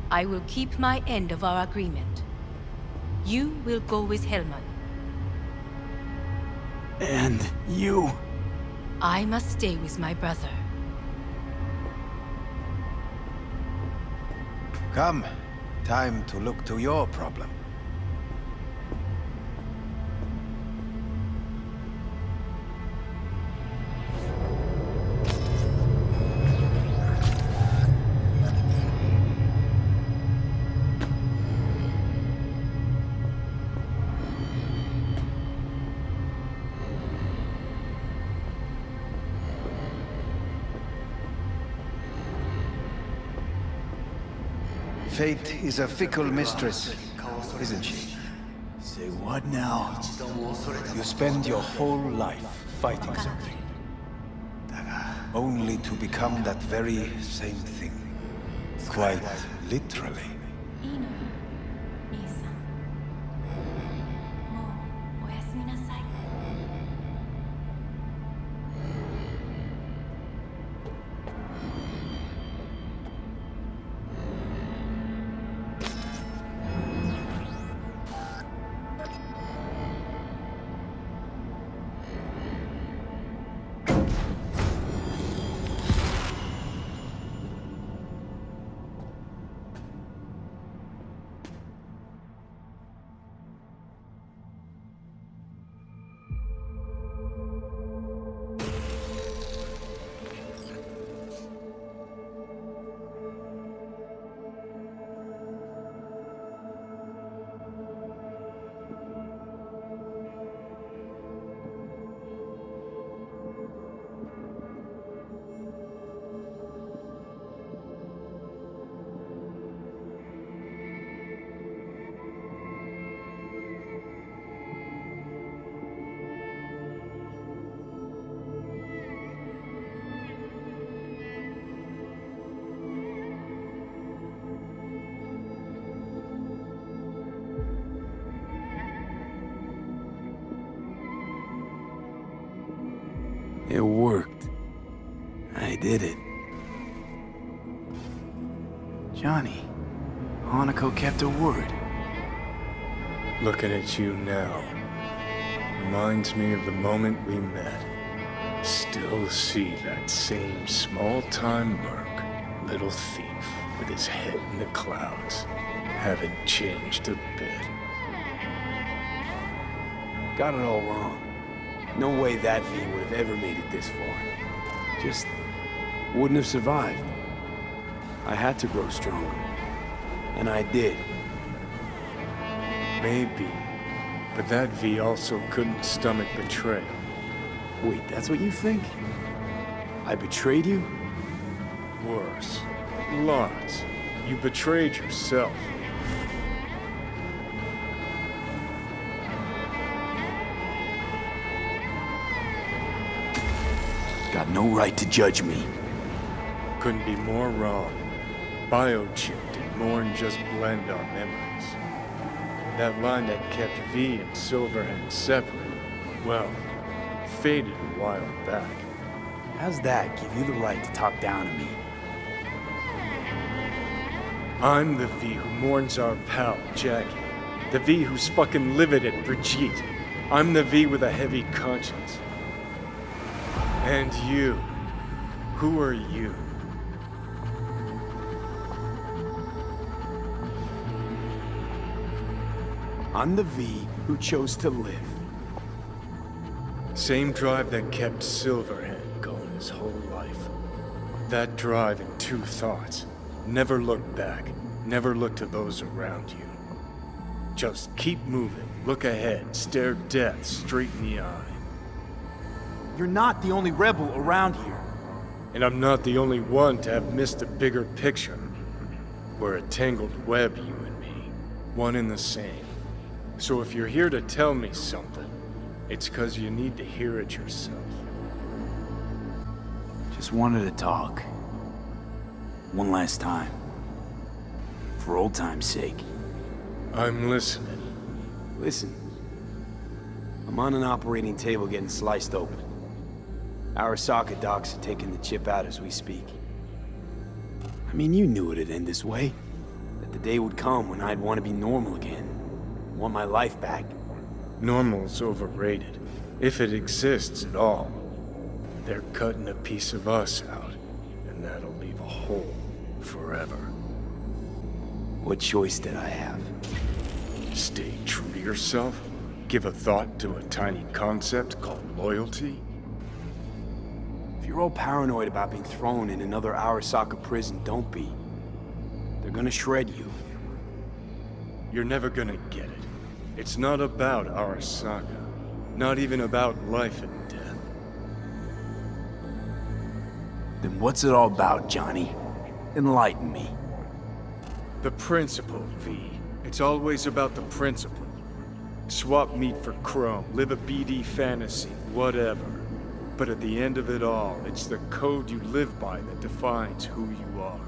I will keep my end of our agreement. You will go with Hellman. And you? I must stay with my brother. Come. Time to look to your problem. Fate is a fickle mistress, isn't she? Say what now? You spend your whole life fighting something, only to become that very same thing. Quite literally. It worked. I did it. Johnny, Hanako kept her word. Looking at you now reminds me of the moment we met. Still see that same small-time merc, little thief with his head in the clouds. Haven't changed a bit. Got it all wrong. No way that V would have ever made it this far. Just wouldn't have survived. I had to grow stronger. And I did. Maybe. But that V also couldn't stomach betrayal. Wait, that's what you think? I betrayed you? Worse. Lots. You betrayed yourself. Got no right to judge me. Couldn't be more wrong. Biochip did more than just blend our memories. That line that kept V and Silverhand separate, well, faded a while back. How's that give you the right to talk down to me? I'm the V who mourns our pal, Jackie. The V who's fucking livid at Brigitte. I'm the V with a heavy conscience. And you. Who are you? I'm the V who chose to live. Same drive that kept Silverhand going his whole life. That drive and two thoughts. Never look back. Never look to those around you. Just keep moving. Look ahead. Stare death straight in the eye. You're not the only rebel around here. And I'm not the only one to have missed a bigger picture. We're a tangled web, you and me. One and the same. So if you're here to tell me something, it's 'cause you need to hear it yourself. Just wanted to talk. One last time. For old time's sake. I'm listening. Listen. I'm on an operating table getting sliced open. Arasaka docks are taking the chip out as we speak. I mean, you knew it'd end this way. That the day would come when I'd want to be normal again. Want my life back. Normal's overrated. If it exists at all. They're cutting a piece of us out, and that'll leave a hole forever. What choice did I have? Stay true to yourself? Give a thought to a tiny concept called loyalty? If you're all paranoid about being thrown in another Arasaka prison, don't be. They're gonna shred you. You're never gonna get it. It's not about Arasaka. Not even about life and death. Then what's it all about, Johnny? Enlighten me. The principle, V. It's always about the principle. Swap meat for chrome, live a BD fantasy, whatever. But at the end of it all, it's the code you live by that defines who you are.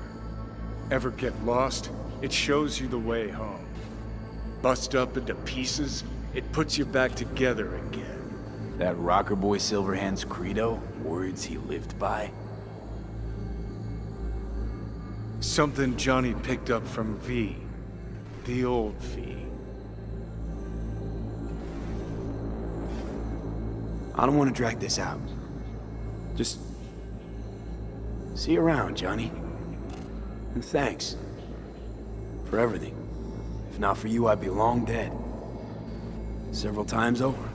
Ever get lost? It shows you the way home. Bust up into pieces, it puts you back together again. That rocker boy Silverhand's credo? Words he lived by? Something Johnny picked up from V. The old V. I don't want to drag this out. Just... see you around, Johnny. And thanks. For everything. If not for you, I'd be long dead. Several times over.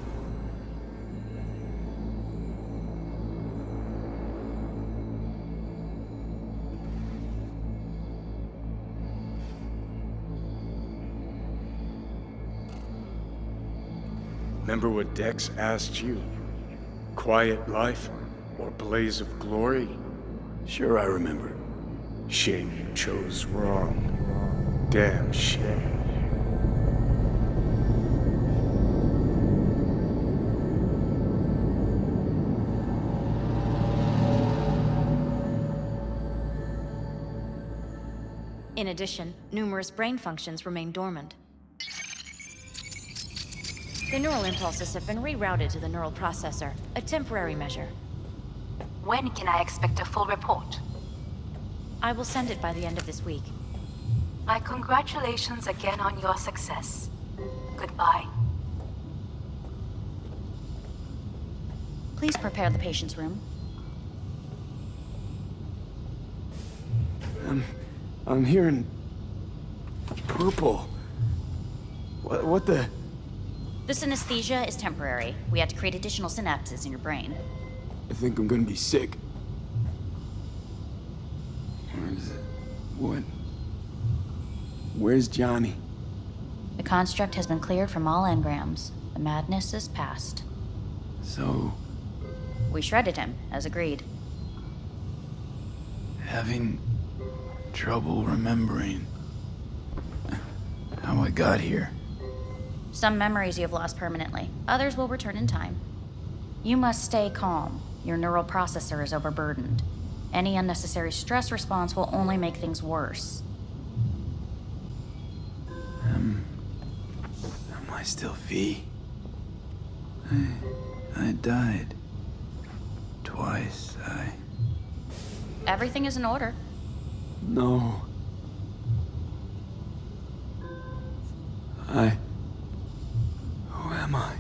Remember what Dex asked you? Quiet life or blaze of glory? Sure I remember. Shame you chose wrong. Damn shame. In addition, numerous brain functions remain dormant. The neural impulses have been rerouted to the neural processor, a temporary measure. When can I expect a full report? I will send it by the end of this week. My congratulations again on your success. Goodbye. Please prepare the patient's room. I'm hearing... purple. What the... This anesthesia is temporary. We had to create additional synapses in your brain. I think I'm gonna be sick. Where is it? What? Where's Johnny? The construct has been cleared from all engrams. The madness is past. So... we shredded him, as agreed. having trouble remembering how I got here. Some memories you have lost permanently. Others will return in time. You must stay calm. Your neural processor is overburdened. Any unnecessary stress response will only make things worse. Am I still V? I died. Twice, Everything is in order. No. Who am I?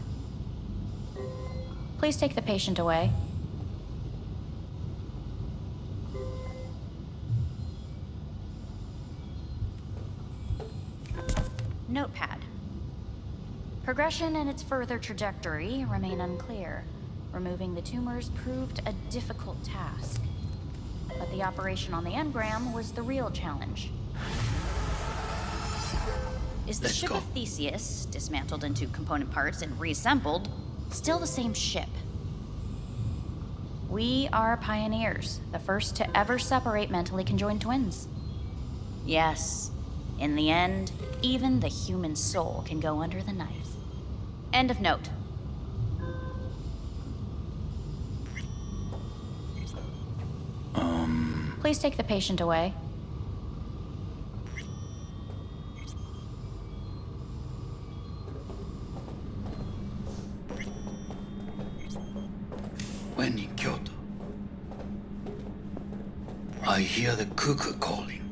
Please take the patient away. Notepad. Progression and its further trajectory remain unclear. Removing the tumors proved a difficult task. But the operation on the engram was the real challenge. Is the ship of Theseus, dismantled into component parts and reassembled, still the same ship? We are pioneers, the first to ever separate mentally conjoined twins. Yes, in the end, even the human soul can go under the knife. End of note. Please take the patient away. When in Kyoto, I hear the cuckoo calling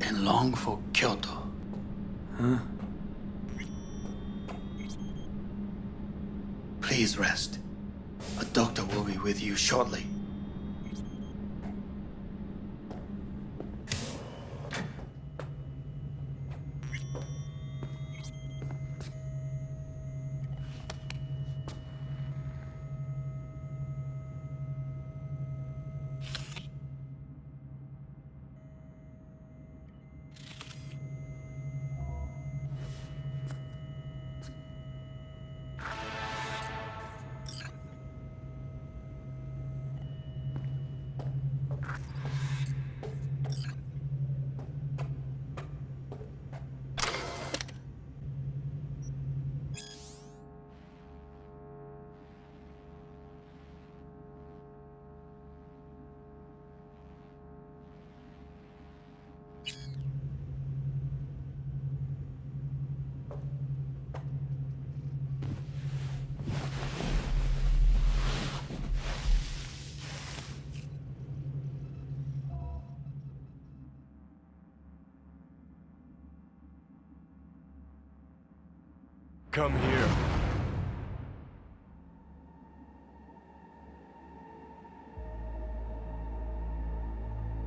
and long for Kyoto. Huh? Please rest. A doctor will be with you shortly. Come here.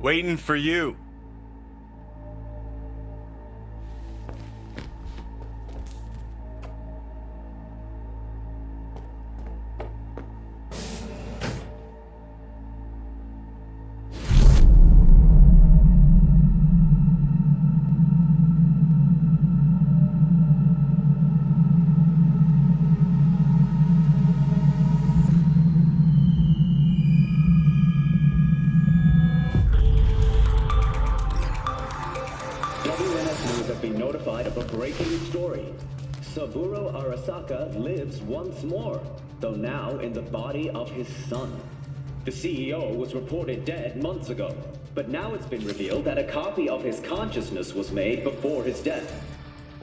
Waiting for you. Saburo Arasaka lives once more, though now in the body of his son. The CEO was reported dead months ago, but now it's been revealed that a copy of his consciousness was made before his death.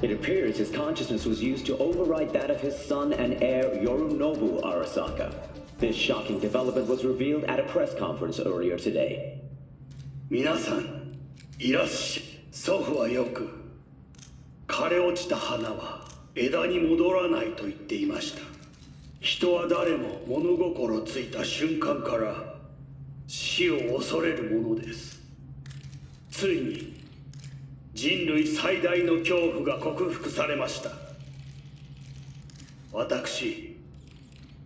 It appears his consciousness was used to override that of his son and heir Yorinobu Arasaka. This shocking development was revealed at a press conference earlier today. 皆さん、いらっしゃい。祖父はよく、枯れ落ちた花は枝に戻らないと言っていました。人は誰も物心ついた瞬間から死を恐れるものです。ついに人類最大の恐怖が克服されました。私、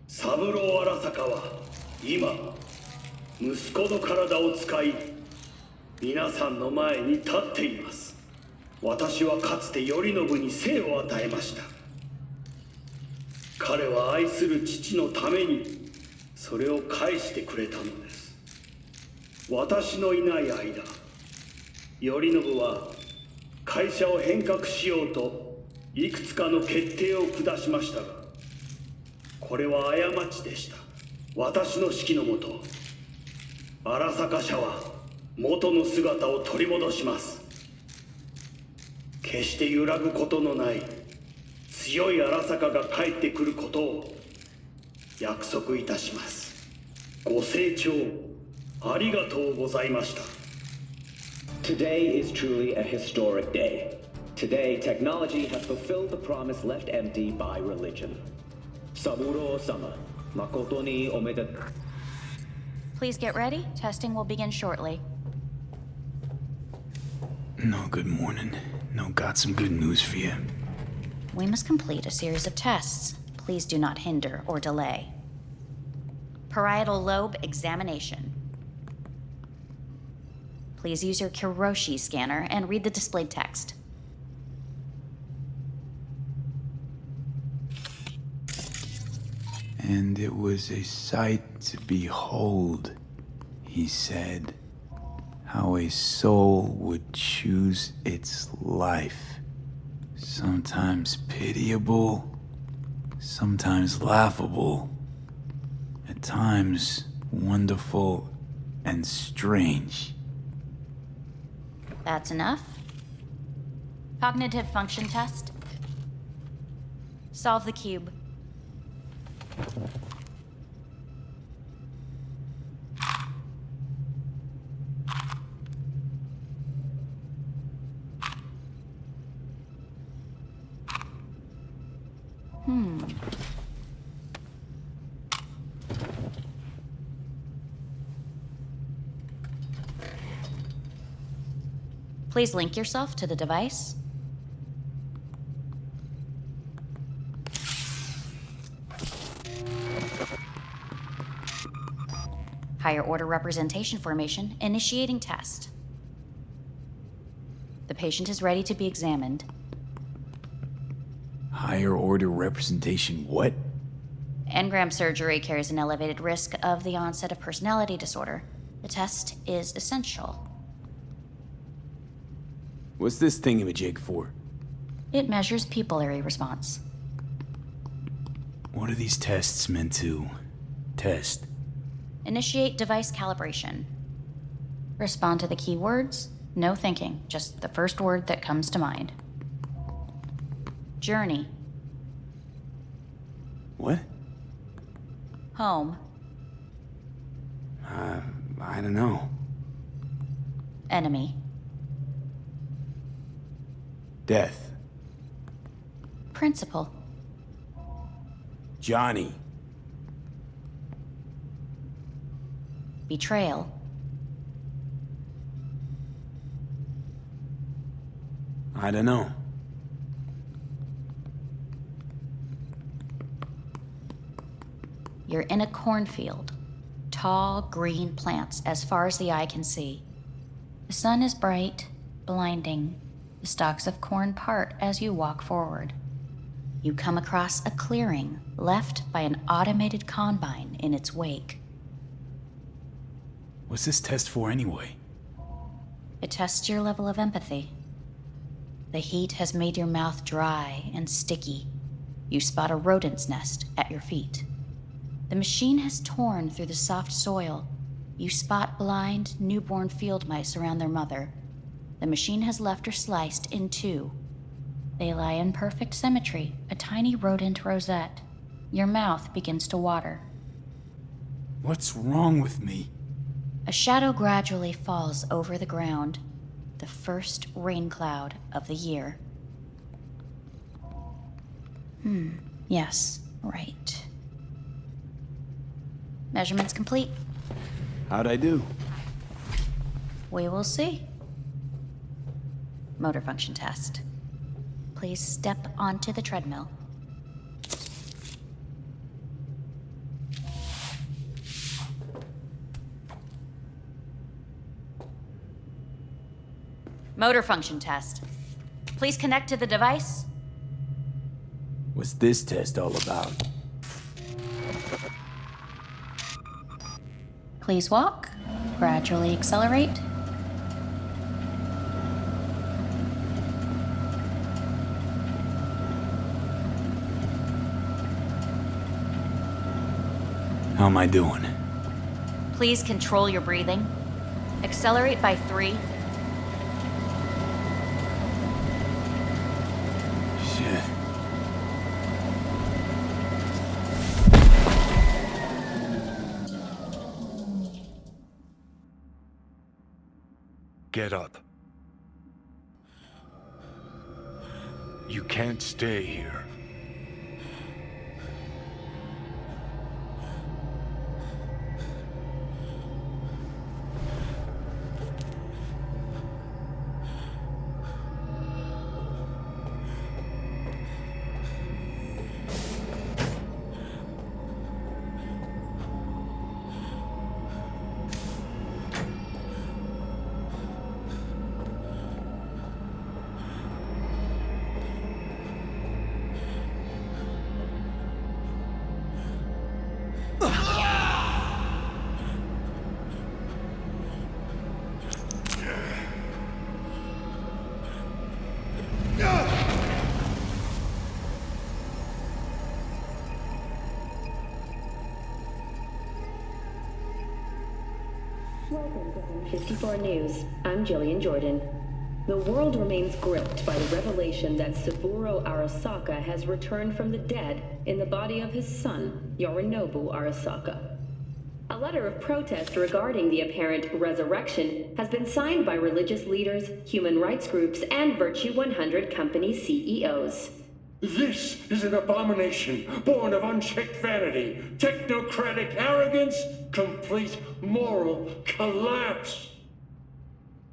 三郎荒坂は今、息子の体を使い、皆さんの前に立っています。私はかつて頼信に生を与えました。彼は愛する父のためにそれを返してくれたのです。私のいない間、頼信は会社を変革しようといくつかの決定を下しましたが、これは過ちでした。私の指揮のもと、荒坂社は元の姿を取り戻します。決して揺らぐことのない強い荒坂が帰ってくることを約束いたします。ご清聴ありがとうございました。 Today is truly a historic day. Today, technology has fulfilled the promise left empty by religion. Saburo-sama, makoto ni omedetou. Please get ready. Testing will begin shortly. No, good morning. No, got some good news for you. We must complete a series of tests. Please do not hinder or delay. Parietal lobe examination. Please use your Kiroshi scanner and read the displayed text. And it was a sight to behold, he said, how a soul would choose its life. Sometimes pitiable, sometimes laughable, at times wonderful and strange. That's enough. Cognitive function test. Solve the cube. Please link yourself to the device. Higher order representation formation, initiating test. The patient is ready to be examined. Higher order representation what? Engram surgery carries an elevated risk of the onset of personality disorder. The test is essential. What's this thingamajig for? It measures pupillary response. What are these tests meant to test? Initiate device calibration. Respond to the keywords. No thinking, just the first word that comes to mind. Journey. What? Home. I don't know. Enemy. Death. Principal. Johnny. Betrayal. I don't know. You're in a cornfield. Tall, green plants as far as the eye can see. The sun is bright, blinding. The stalks of corn part as you walk forward. You come across a clearing left by an automated combine in its wake. What's this test for anyway? It tests your level of empathy. The heat has made your mouth dry and sticky. You spot a rodent's nest at your feet. The machine has torn through the soft soil. You spot blind, newborn field mice around their mother. The machine has left her sliced in two. They lie in perfect symmetry, a tiny rodent rosette. Your mouth begins to water. What's wrong with me? A shadow gradually falls over the ground, the first rain cloud of the year. Yes, right. Measurements complete. How'd I do? We will see. Motor function test. Please step onto the treadmill. Motor function test. Please connect to the device. What's this test all about? Please walk. Gradually accelerate. How am I doing? Please control your breathing. Accelerate by 3. Shit. Get up. You can't stay here. Welcome to 54 News. I'm Jillian Jordan. The world remains gripped by the revelation that Saburo Arasaka has returned from the dead in the body of his son, Yorinobu Arasaka. A letter of protest regarding the apparent resurrection has been signed by religious leaders, human rights groups, and Virtue 100 company CEOs. This is an abomination born of unchecked vanity, technocratic arrogance, complete moral collapse.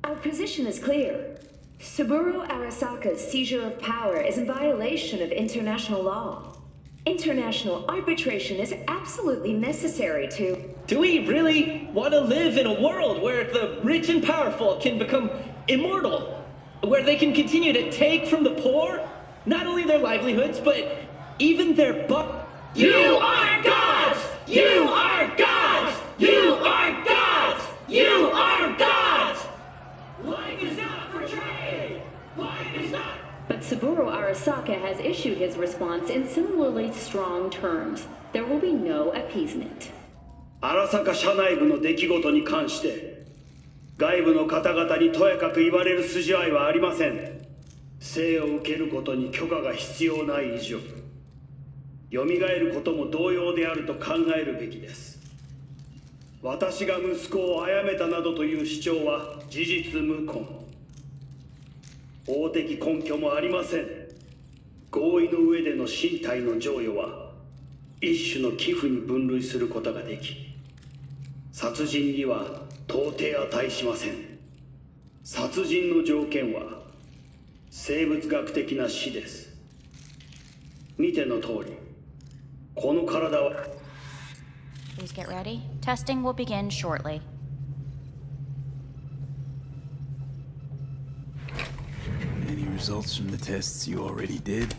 Our position is clear. Saburo Arasaka's seizure of power is in violation of international law. International arbitration is absolutely necessary to... Do we really want to live in a world where the rich and powerful can become immortal? Where they can continue to take from the poor? Not only their livelihoods, but even their You are gods! You are gods! You are gods! You are gods! Life is not for trade! Life is not... But Saburo Arasaka has issued his response in similarly strong terms. There will be no appeasement. 荒坂社内部の出来事に関して外部の方々にとやかく言われる筋合いはありません。生を受けることに許可が必要ない以上、蘇ることも同様であると考えるべきです。私が息子を殺めたなどという主張は事実無根。法的根拠もありません。合意の上での身体の贈与は一種の寄付に分類することができ、殺人には到底値しません。殺人の条件は生物学的な死です。見ての通り、この体は Please get ready. Testing will begin shortly. Any results from the tests you already did?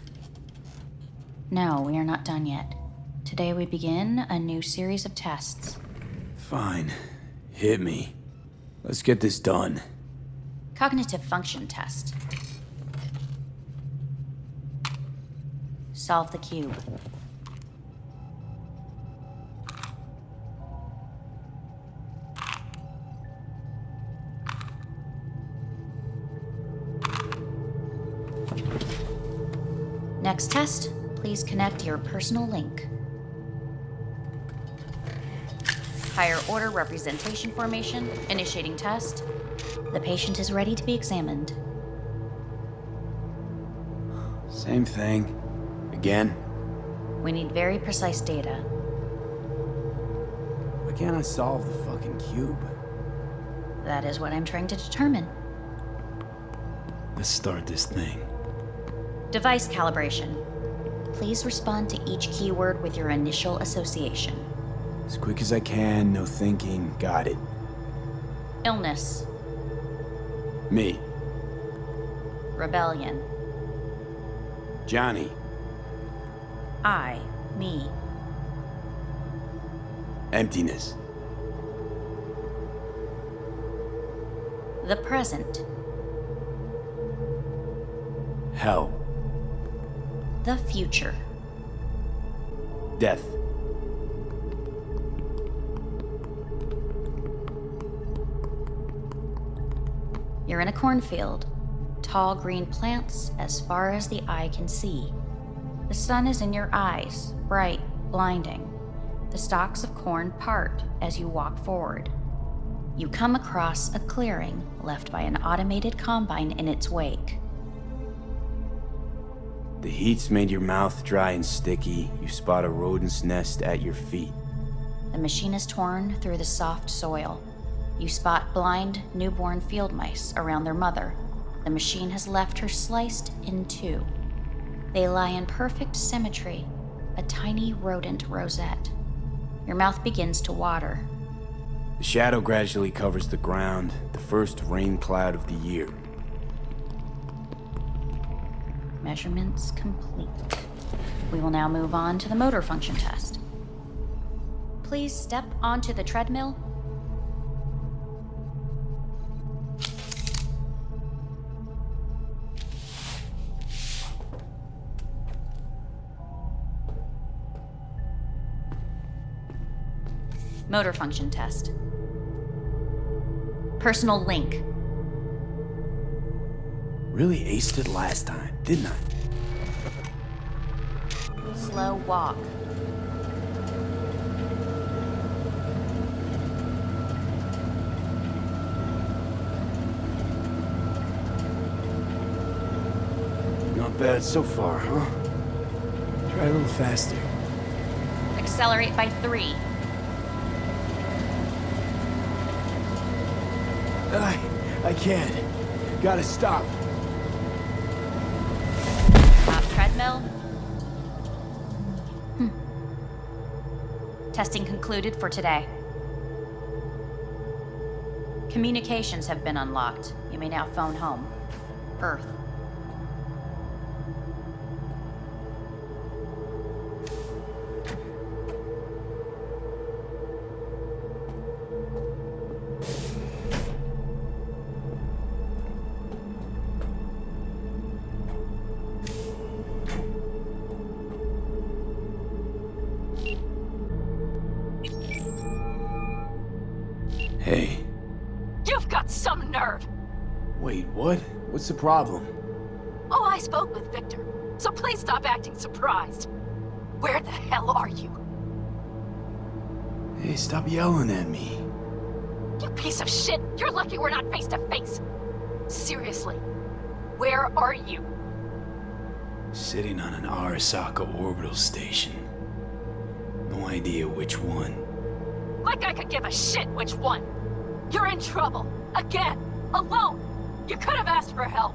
No, we are not done yet. Today we begin a new series of tests. Fine. Hit me. Let's get this done. Cognitive function test. Solve the cube. Next test, please connect your personal link. Higher order representation formation, initiating test. The patient is ready to be examined. Same thing. Again? We need very precise data. Why can't I solve the fucking cube? That is what I'm trying to determine. Let's start this thing. Device calibration. Please respond to each keyword with your initial association. As quick as I can, no thinking. Got it. Illness. Me. Rebellion. Johnny. I. Me. Emptiness. The present. Hell. The future. Death. You're in a cornfield. Tall green plants as far as the eye can see. The sun is in your eyes, bright, blinding. The stalks of corn part as you walk forward. You come across a clearing left by an automated combine in its wake. The heat's made your mouth dry and sticky. You spot a rodent's nest at your feet. The machine is torn through the soft soil. You spot blind, newborn field mice around their mother. The machine has left her sliced in two. They lie in perfect symmetry, a tiny rodent rosette. Your mouth begins to water. The shadow gradually covers the ground, the first rain cloud of the year. Measurements complete. We will now move on to the motor function test. Please step onto the treadmill. Motor function test. Personal link. Really aced it last time, didn't I? Slow walk. Not bad so far, huh? Try a little faster. Accelerate by 3. I can't. Gotta stop. Off treadmill. Testing concluded for today. Communications have been unlocked. You may now phone home. Earth. Hey. You've got some nerve! Wait, what? What's the problem? Oh, I spoke with Victor, so please stop acting surprised. Where the hell are you? Hey, stop yelling at me. You piece of shit! You're lucky we're not face to face! Seriously, where are you? Sitting on an Arasaka orbital station. No idea which one. Like I could give a shit which one! You're in trouble! Again! Alone! You could have asked for help!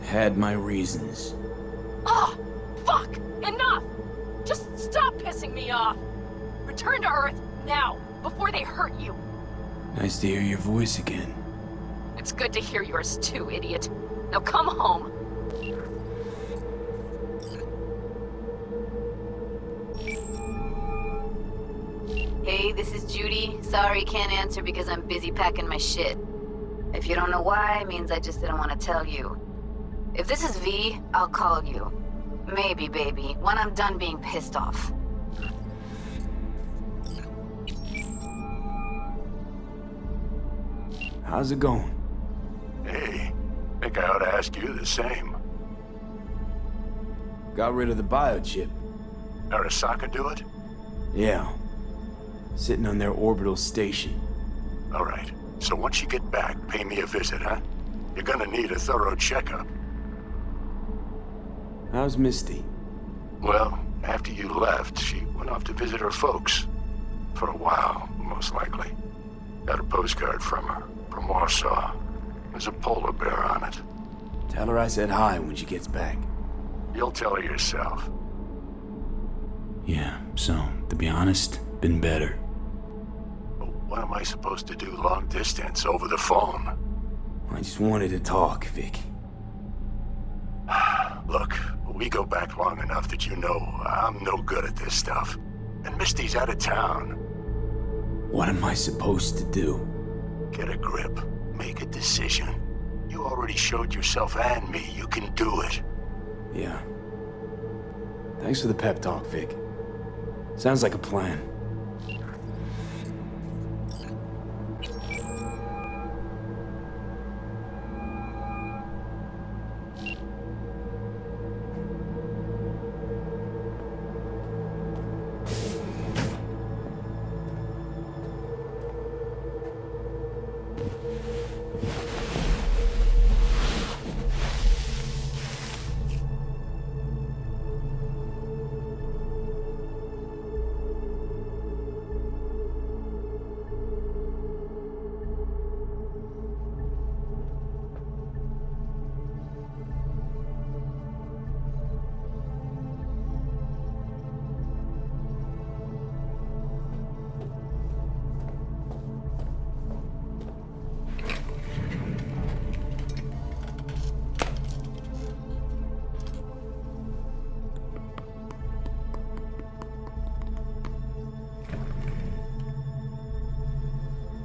Had my reasons. Ah! Fuck! Enough! Just stop pissing me off! Return to Earth, now, before they hurt you! Nice to hear your voice again. It's good to hear yours too, idiot. Now come home. Hey, this is Judy. Sorry, can't answer because I'm busy packing my shit. If you don't know why, it means I just didn't want to tell you. If this is V, I'll call you. Maybe, baby, when I'm done being pissed off. How's it going? Hey, think I ought to ask you the same. Got rid of the biochip. Arasaka do it? Yeah. Sitting on their orbital station. All right. So once you get back, pay me a visit, huh? You're gonna need a thorough checkup. How's Misty? Well, after you left, she went off to visit her folks. For a while, most likely. Got a postcard from her, from Warsaw. There's a polar bear on it. Tell her I said hi when she gets back. You'll tell her yourself. Yeah, so, to be honest, been better. What am I supposed to do long distance over the phone? I just wanted to talk, Vic. Look, we go back long enough that you know I'm no good at this stuff. And Misty's out of town. What am I supposed to do? Get a grip. Make a decision. You already showed yourself and me you can do it. Yeah. Thanks for the pep talk, Vic. Sounds like a plan.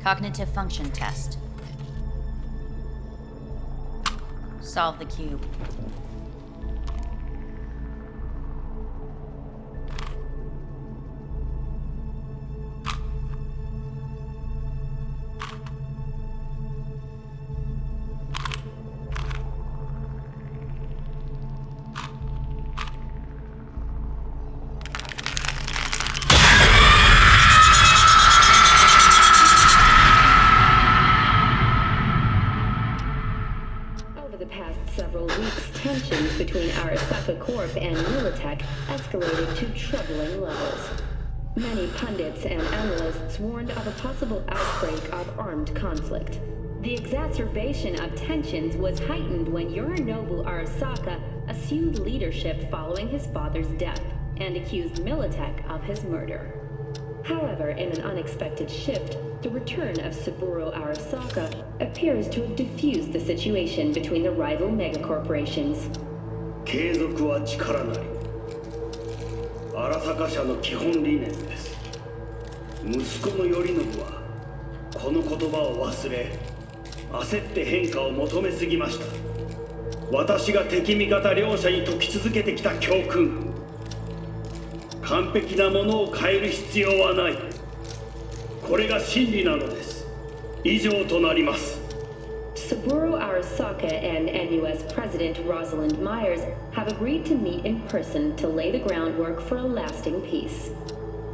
Cognitive function test. Solve the cube. between Arasaka Corp and Militech escalated to troubling levels. Many pundits and analysts warned of a possible outbreak of armed conflict. The exacerbation of tensions was heightened when Yorinobu Arasaka assumed leadership following his father's death and accused Militech of his murder. However, in an unexpected shift, the return of Saburo Arasaka appears to have diffused the situation between the rival megacorporations. 継続は力なり。荒坂社の基本理念です。息子の頼信はこの言葉を忘れ、焦って変化を求めすぎました。私が敵味方両者に説き続けてきた教訓。完璧なものを変える必要はない。これが真理なのです。以上となります。Saburo Arasaka and NUS President Rosalind Myers have agreed to meet in person to lay the groundwork for a lasting peace.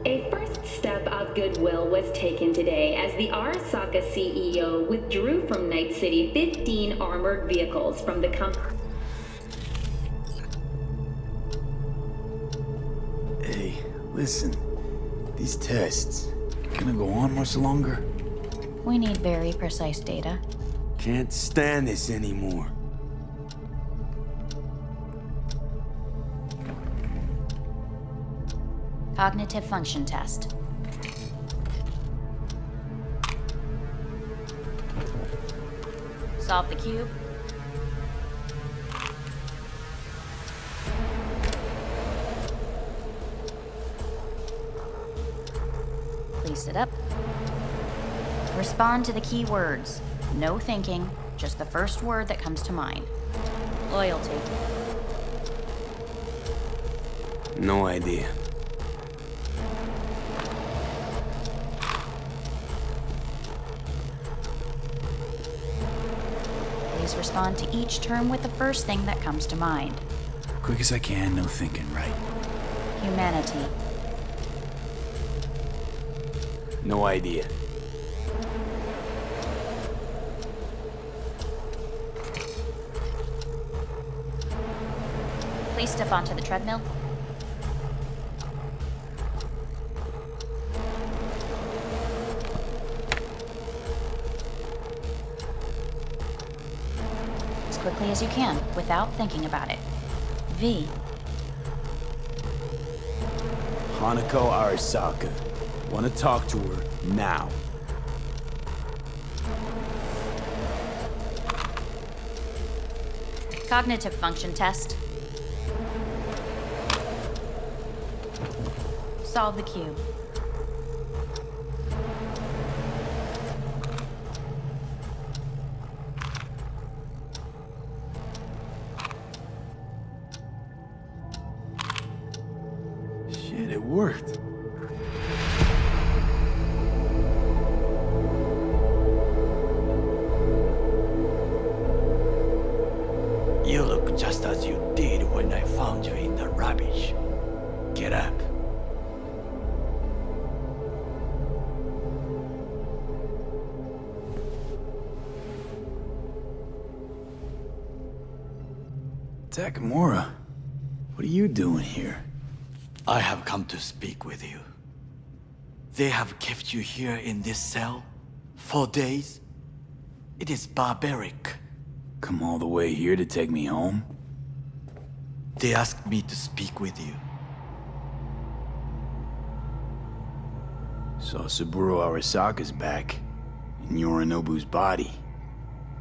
A first step of goodwill was taken today as the Arasaka CEO withdrew from Night City 15 armored vehicles from the company. Hey, listen. These tests gonna go on much longer? We need very precise data. Can't stand this anymore. Cognitive function test. Solve the cube. Please sit up. Respond to the key words. No thinking, just the first word that comes to mind. Loyalty. No idea. Please respond to each term with the first thing that comes to mind. Quick as I can, no thinking, right? Humanity. No idea. Please step onto the treadmill. As quickly as you can, without thinking about it. V. Hanako Arasaka. Want to talk to her now. Cognitive function test. Solve the cube. Shit, it worked. You look just as you did when I found you in the rubbish. Get up. Takamura, what are you doing here? I have come to speak with you. They have kept you here in this cell for days. It is barbaric. Come all the way here to take me home? They asked me to speak with you. So Saburo Arasaka's back, in Yorinobu's body.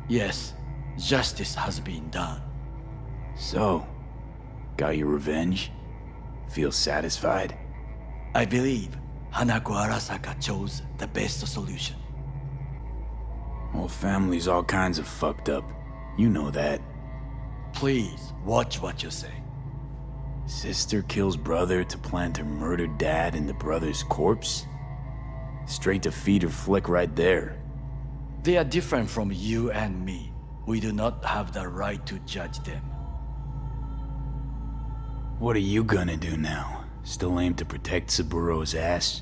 Yes, justice has been done. So, got your revenge? Feel satisfied? I believe Hanako Arasaka chose the best solution. Whole family's all kinds of fucked up. You know that. Please, watch what you say. Sister kills brother to plant her murdered dad in the brother's corpse? Straight to feed her flick right there. They are different from you and me. We do not have the right to judge them. What are you gonna do now? Still aim to protect Saburo's ass?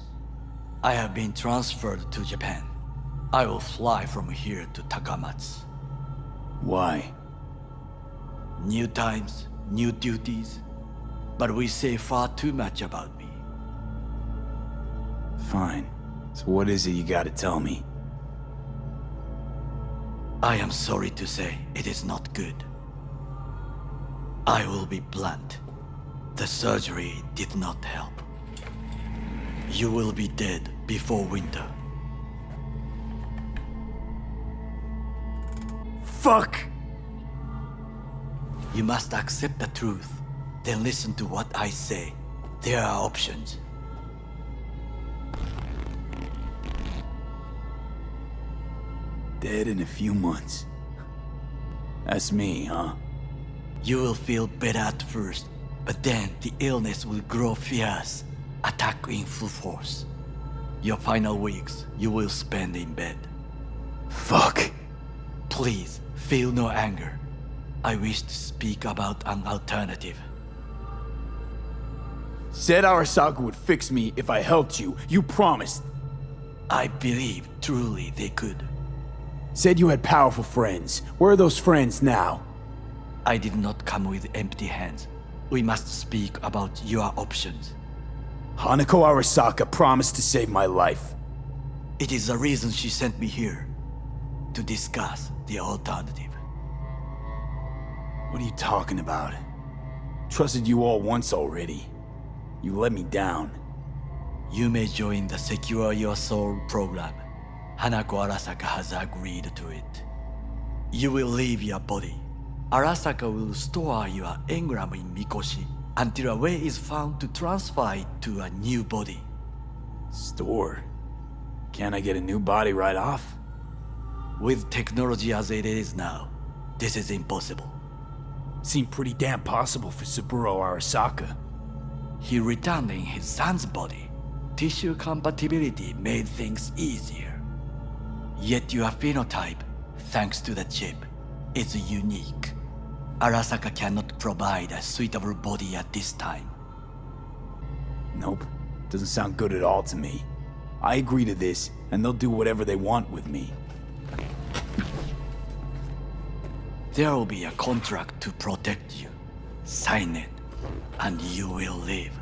I have been transferred to Japan. I will fly from here to Takamatsu. Why? New times, new duties, but we say far too much about me. Fine. So what is it you gotta tell me? I am sorry to say it is not good. I will be blunt. The surgery did not help. You will be dead before winter. Fuck! You must accept the truth, then listen to what I say. There are options. Dead in a few months. That's me, huh? You will feel better at first, but then the illness will grow fierce, attack in full force. Your final weeks you will spend in bed. Fuck. Please, feel no anger. I wish to speak about an alternative. Said Arasaka would fix me if I helped you. You promised. I believe truly they could. Said you had powerful friends. Where are those friends now? I did not come with empty hands. We must speak about your options. Hanako Arasaka promised to save my life. It is the reason she sent me here. To discuss the alternative. What are you talking about? Trusted you all once already. You let me down. You may join the Secure Your Soul program. Hanako Arasaka has agreed to it. You will leave your body. Arasaka will store your engram in Mikoshi until a way is found to transfer it to a new body. Store? Can't I get a new body right off? With technology as it is now, this is impossible. Seemed pretty damn possible for Saburo Arasaka. He returned in his son's body. Tissue compatibility made things easier. Yet your phenotype, thanks to the chip, is unique. Arasaka cannot provide a suitable body at this time. Nope. Doesn't sound good at all to me. I agree to this, and they'll do whatever they want with me. There will be a contract to protect you. Sign it, and you will live.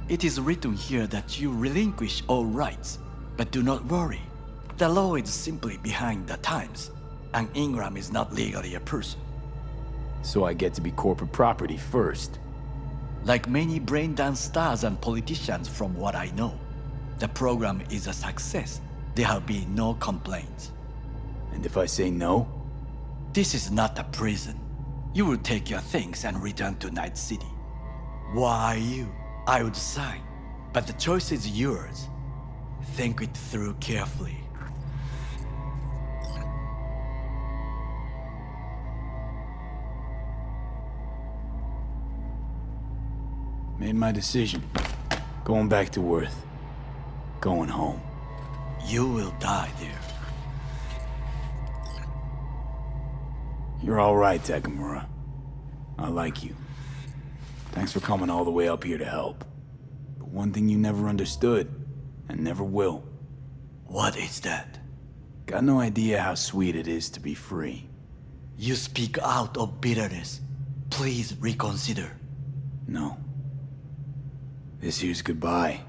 It is written here that you relinquish all rights, but do not worry. The law is simply behind the times. An engram is not legally a person. So I get to be corporate property first. Like many brain dance stars and politicians from what I know, the program is a success. There have been no complaints. And if I say no? This is not a prison. You will take your things and return to Night City. Why you? I would sign, but the choice is yours. Think it through carefully. Made my decision. Going back to Earth. Going home. You will die there. You're all right, Takamura. I like you. Thanks for coming all the way up here to help. But one thing you never understood, and never will. What is that? Got no idea how sweet it is to be free. You speak out of bitterness. Please reconsider. No. This here's goodbye.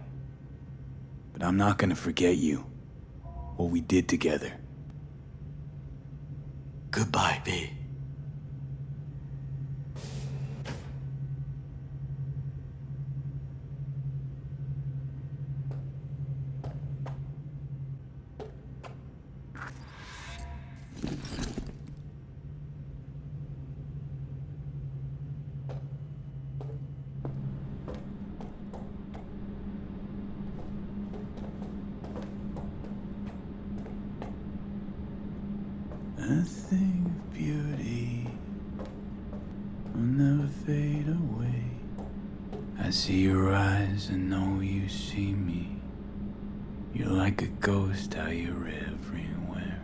But I'm not gonna forget you. What we did together. Goodbye, V. A thing of beauty will never fade away. I see your eyes and know you see me. You're like a ghost, how you're everywhere.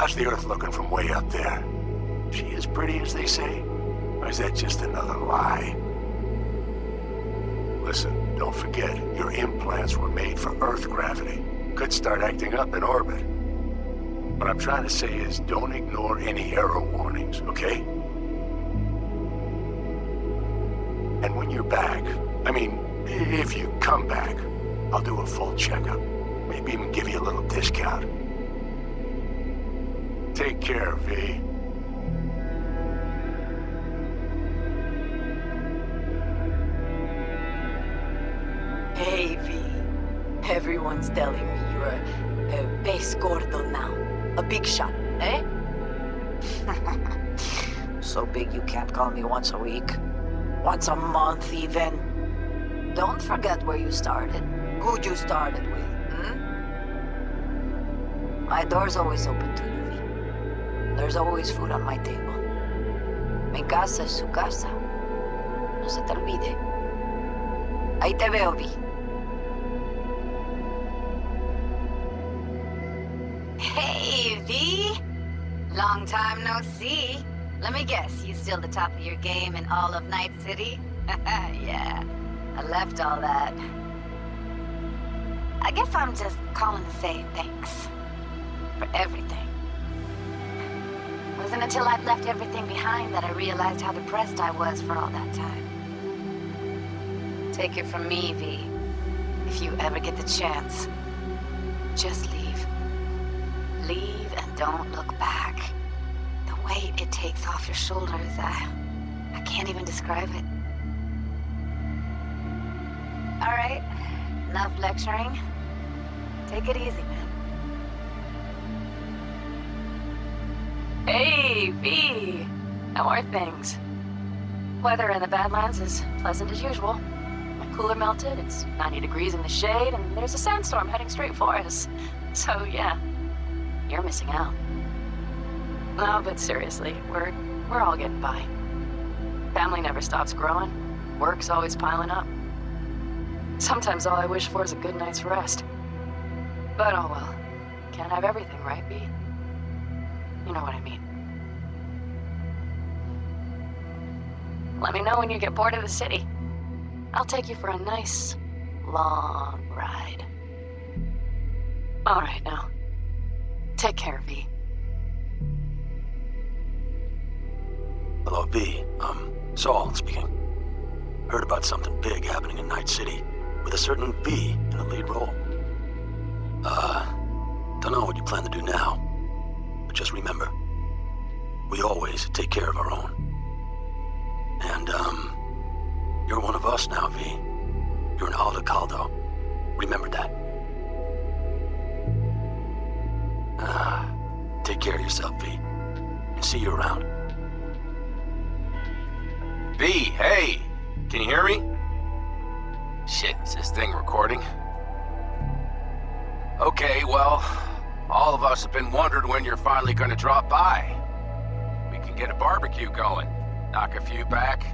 How's the Earth looking from way up there? She as pretty as they say? Or is that just another lie? Listen, don't forget, your implants were made for Earth gravity. Could start acting up in orbit. What I'm trying to say is don't ignore any error warnings, okay? And when you're back, I mean, if you come back, I'll do a full checkup. Maybe even give you a little discount. Take care, V. Hey, V. Everyone's telling me you're a base gordo now. A big shot, eh? So big you can't call me once a week. Once a month, even. Don't forget where you started. Who you started with, My door's always open to you, V. There's always food on my table. Mi casa es su casa. No se te olvide. Ahí te veo, V. Hey, V! Long time no see. Let me guess, you still the top of your game in all of Night City? Yeah, I left all that. I guess I'm just calling to say thanks. For everything. It wasn't until I'd left everything behind that I realized how depressed I was for all that time. Take it from me, V. If you ever get the chance, just leave. Leave and don't look back. The weight it takes off your shoulders, I can't even describe it. All right, enough lecturing. Take it easy, man. Hey, V! How are things? Weather in the Badlands is pleasant as usual. My cooler melted, it's 90 degrees in the shade, and there's a sandstorm heading straight for us. So, yeah, you're missing out. No, but seriously, we're all getting by. Family never stops growing. Work's always piling up. Sometimes all I wish for is a good night's rest. But oh well. Can't have everything, right, V? You know what I mean. Let me know when you get bored of the city. I'll take you for a nice, long ride. All right, now. Take care, V. Hello, V. Saul speaking. Heard about something big happening in Night City, with a certain V in the lead role. Don't know what you plan to do now, but just remember, we always take care of our own. And, you're one of us now, V. You're an Aldecaldo. Remember that. Take care of yourself, V. And see you around. V, hey! Can you hear me? Shit, is this thing recording? Okay, well, all of us have been wondering when you're finally gonna drop by. We can get a barbecue going, knock a few back,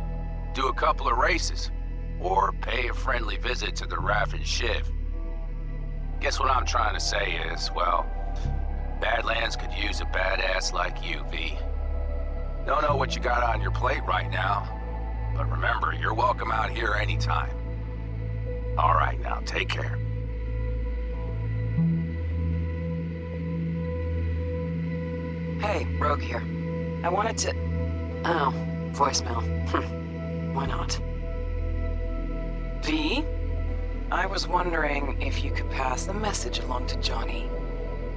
do a couple of races, or pay a friendly visit to the Raff and Shiv. Guess what I'm trying to say is, well, Badlands could use a badass like you, V. Don't know what you got on your plate right now, but remember, you're welcome out here anytime. All right, now, take care. Hey, Rogue here. I wanted to... Oh, voicemail. Why not? V? I was wondering if you could pass the message along to Johnny.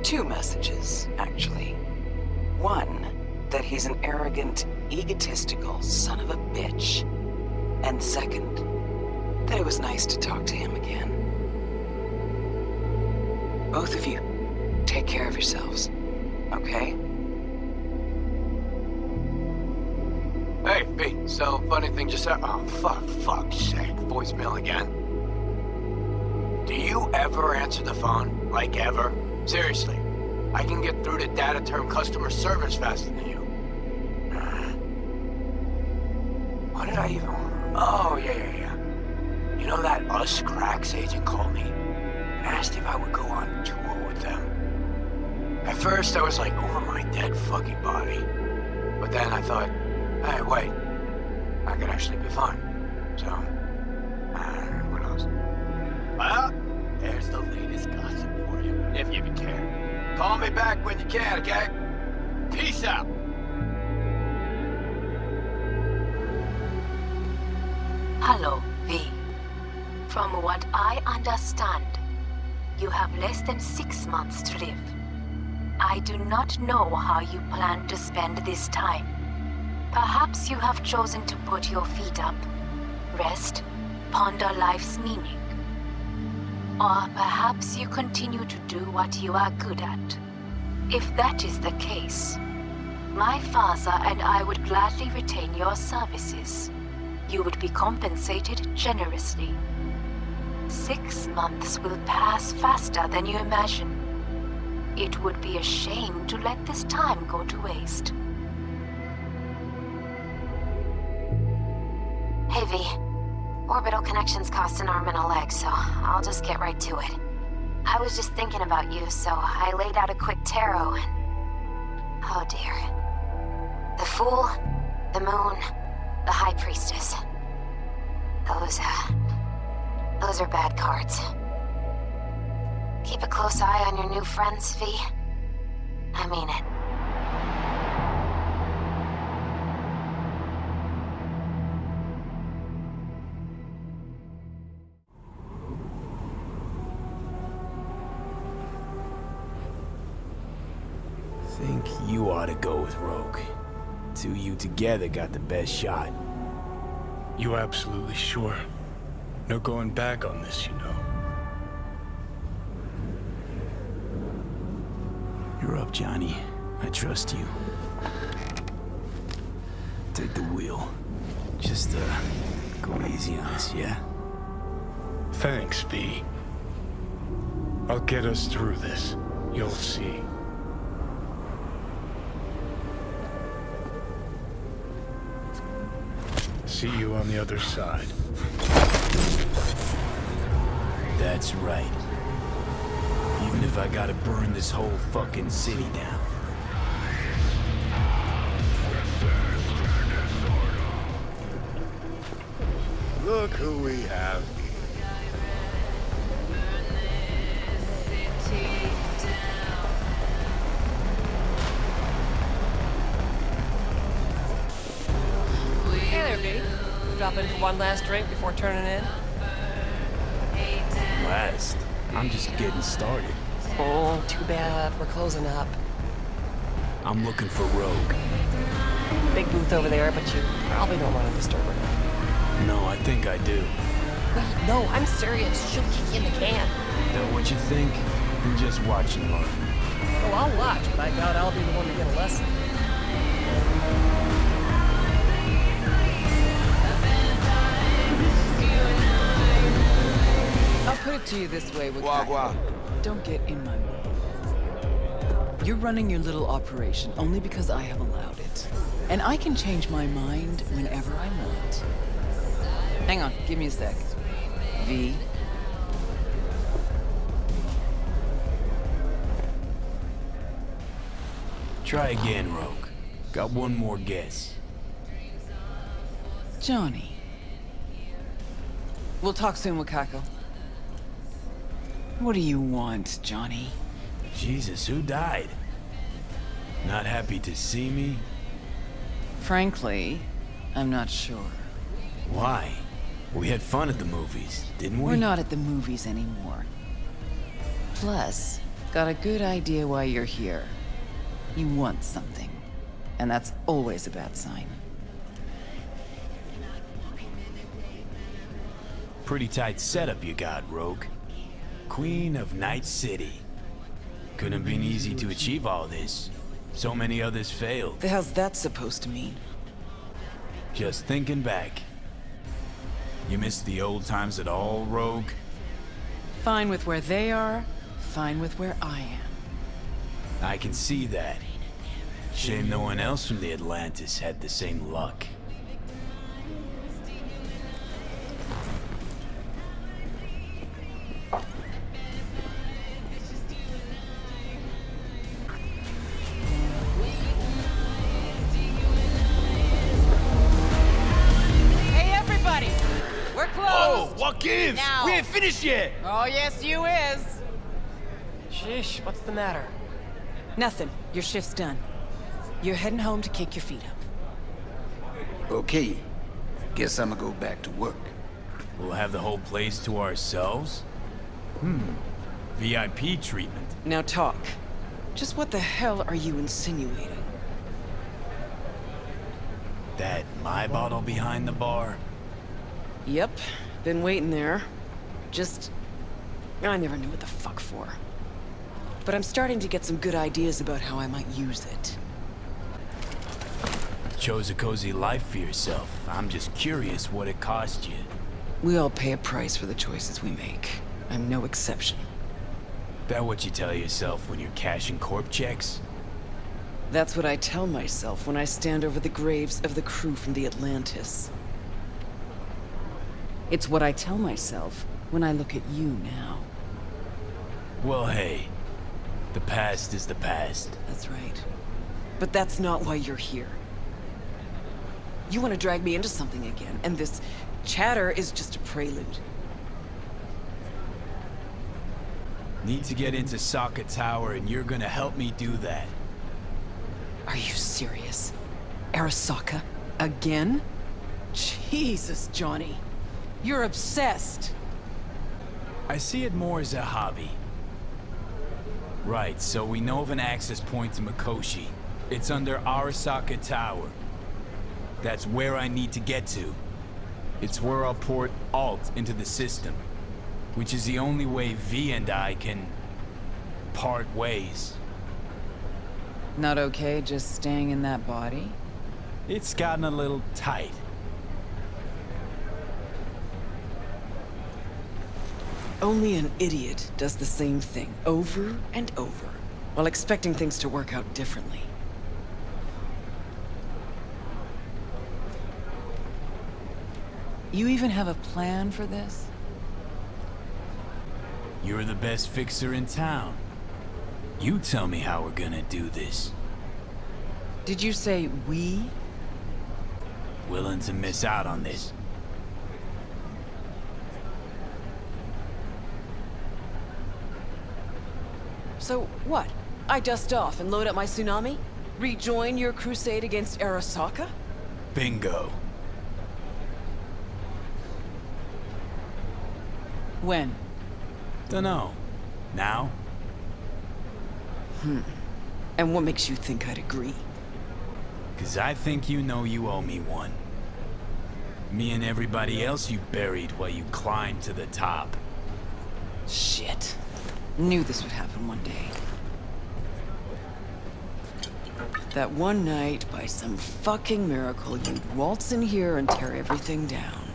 2 messages, actually. One, that he's an arrogant, egotistical son of a bitch. And second, that it was nice to talk to him again. Both of you, take care of yourselves, okay? Hey, V, so funny thing just happened. Oh, fuck's sake, voicemail again. Do you ever answer the phone? Like ever? Seriously, I can get through to data term customer service faster than you. What did I even... Oh, yeah. You know that Us Cracks agent called me and asked if I would go on tour with them. At first, I was like, over my dead fucking body. But then I thought, hey, wait. I could actually be fine. So, what else? Well, there's the latest gossip for you, if you even care. Call me back when you can, okay? Peace out. Hello, V. From what I understand, you have less than 6 months to live. I do not know how you plan to spend this time. Perhaps you have chosen to put your feet up, rest, ponder life's meaning. Or perhaps you continue to do what you are good at. If that is the case, my father and I would gladly retain your services. You would be compensated generously. 6 months will pass faster than you imagine. It would be a shame to let this time go to waste. Hey, V. Orbital connections cost an arm and a leg, so I'll just get right to it. I was just thinking about you, so I laid out a quick tarot and... oh dear. The Fool, the Moon, the High Priestess. Those are bad cards. Keep a close eye on your new friends, V. I mean it. Think you ought to go with Rogue. Two you together got the best shot. You absolutely sure? No going back on this, you know. You're up, Johnny. I trust you. Take the wheel. Just, go easy on us, yeah? Thanks, V. I'll get us through this. You'll see. See you on the other side. That's right. Even if I gotta burn this whole fucking city down. Look who we have. Hey there, V. Drop in for one last drink before turning in? Last? I'm just getting started. Oh, too bad. We're closing up. I'm looking for Rogue. Big booth over there, but you probably don't want to disturb her. No, I think I do. Wait, no, I'm serious. She'll kick you in the can. Know what you think? Then just watch and learn. Oh, I'll watch, but I doubt I'll be the one to get a lesson. I'll put it to you this way, Wakako. Don't get in my way. You're running your little operation only because I have allowed it. And I can change my mind whenever I want. Hang on, give me a sec. V. Try again, Rogue. Got one more guess. Johnny. We'll talk soon, Wakako. What do you want, Johnny? Jesus, who died? Not happy to see me? Frankly, I'm not sure. Why? We had fun at the movies, didn't we? We're not at the movies anymore. Plus, got a good idea why you're here. You want something. And that's always a bad sign. Pretty tight setup you got, Rogue. Queen of Night City. Couldn't have been easy to achieve all this. So many others failed. The hell's that supposed to mean? Just thinking back. You miss the old times at all, Rogue? Fine with where they are, fine with where I am. I can see that. Shame no one else from the Atlantis had the same luck. Whoa, what gives? Now. We ain't finished yet. Oh, yes, you is. Sheesh, what's the matter? Nothing. Your shift's done. You're heading home to kick your feet up. Okay. Guess I'ma go back to work. We'll have the whole place to ourselves? VIP treatment. Now talk. Just what the hell are you insinuating? That my bottle behind the bar? Yep. Been waiting there. I never knew what the fuck for. But I'm starting to get some good ideas about how I might use it. Chose a cozy life for yourself. I'm just curious what it cost you. We all pay a price for the choices we make. I'm no exception. That what you tell yourself when you're cashing corp checks? That's what I tell myself when I stand over the graves of the crew from the Atlantis. It's what I tell myself when I look at you now. Well, hey. The past is the past. That's right. But that's not why you're here. You want to drag me into something again, and this chatter is just a prelude. Need to get into Arasaka Tower, and you're gonna help me do that. Are you serious? Arasaka? Again? Jesus, Johnny. You're obsessed. I see it more as a hobby. Right, so we know of an access point to Mikoshi. It's under Arasaka Tower. That's where I need to get to. It's where I'll port Alt into the system, which is the only way V and I can part ways. Not okay just staying in that body? It's gotten a little tight. Only an idiot does the same thing over and over, while expecting things to work out differently. You even have a plan for this? You're the best fixer in town. You tell me how we're gonna do this. Did you say we? Willing to miss out on this. So what? I dust off and load up my tsunami? Rejoin your crusade against Arasaka? Bingo. When? Dunno. Now? And what makes you think I'd agree? 'Cause I think you know you owe me one. Me and everybody else you buried while you climbed to the top. Shit. Knew this would happen one day. That one night, by some fucking miracle, you'd waltz in here and tear everything down.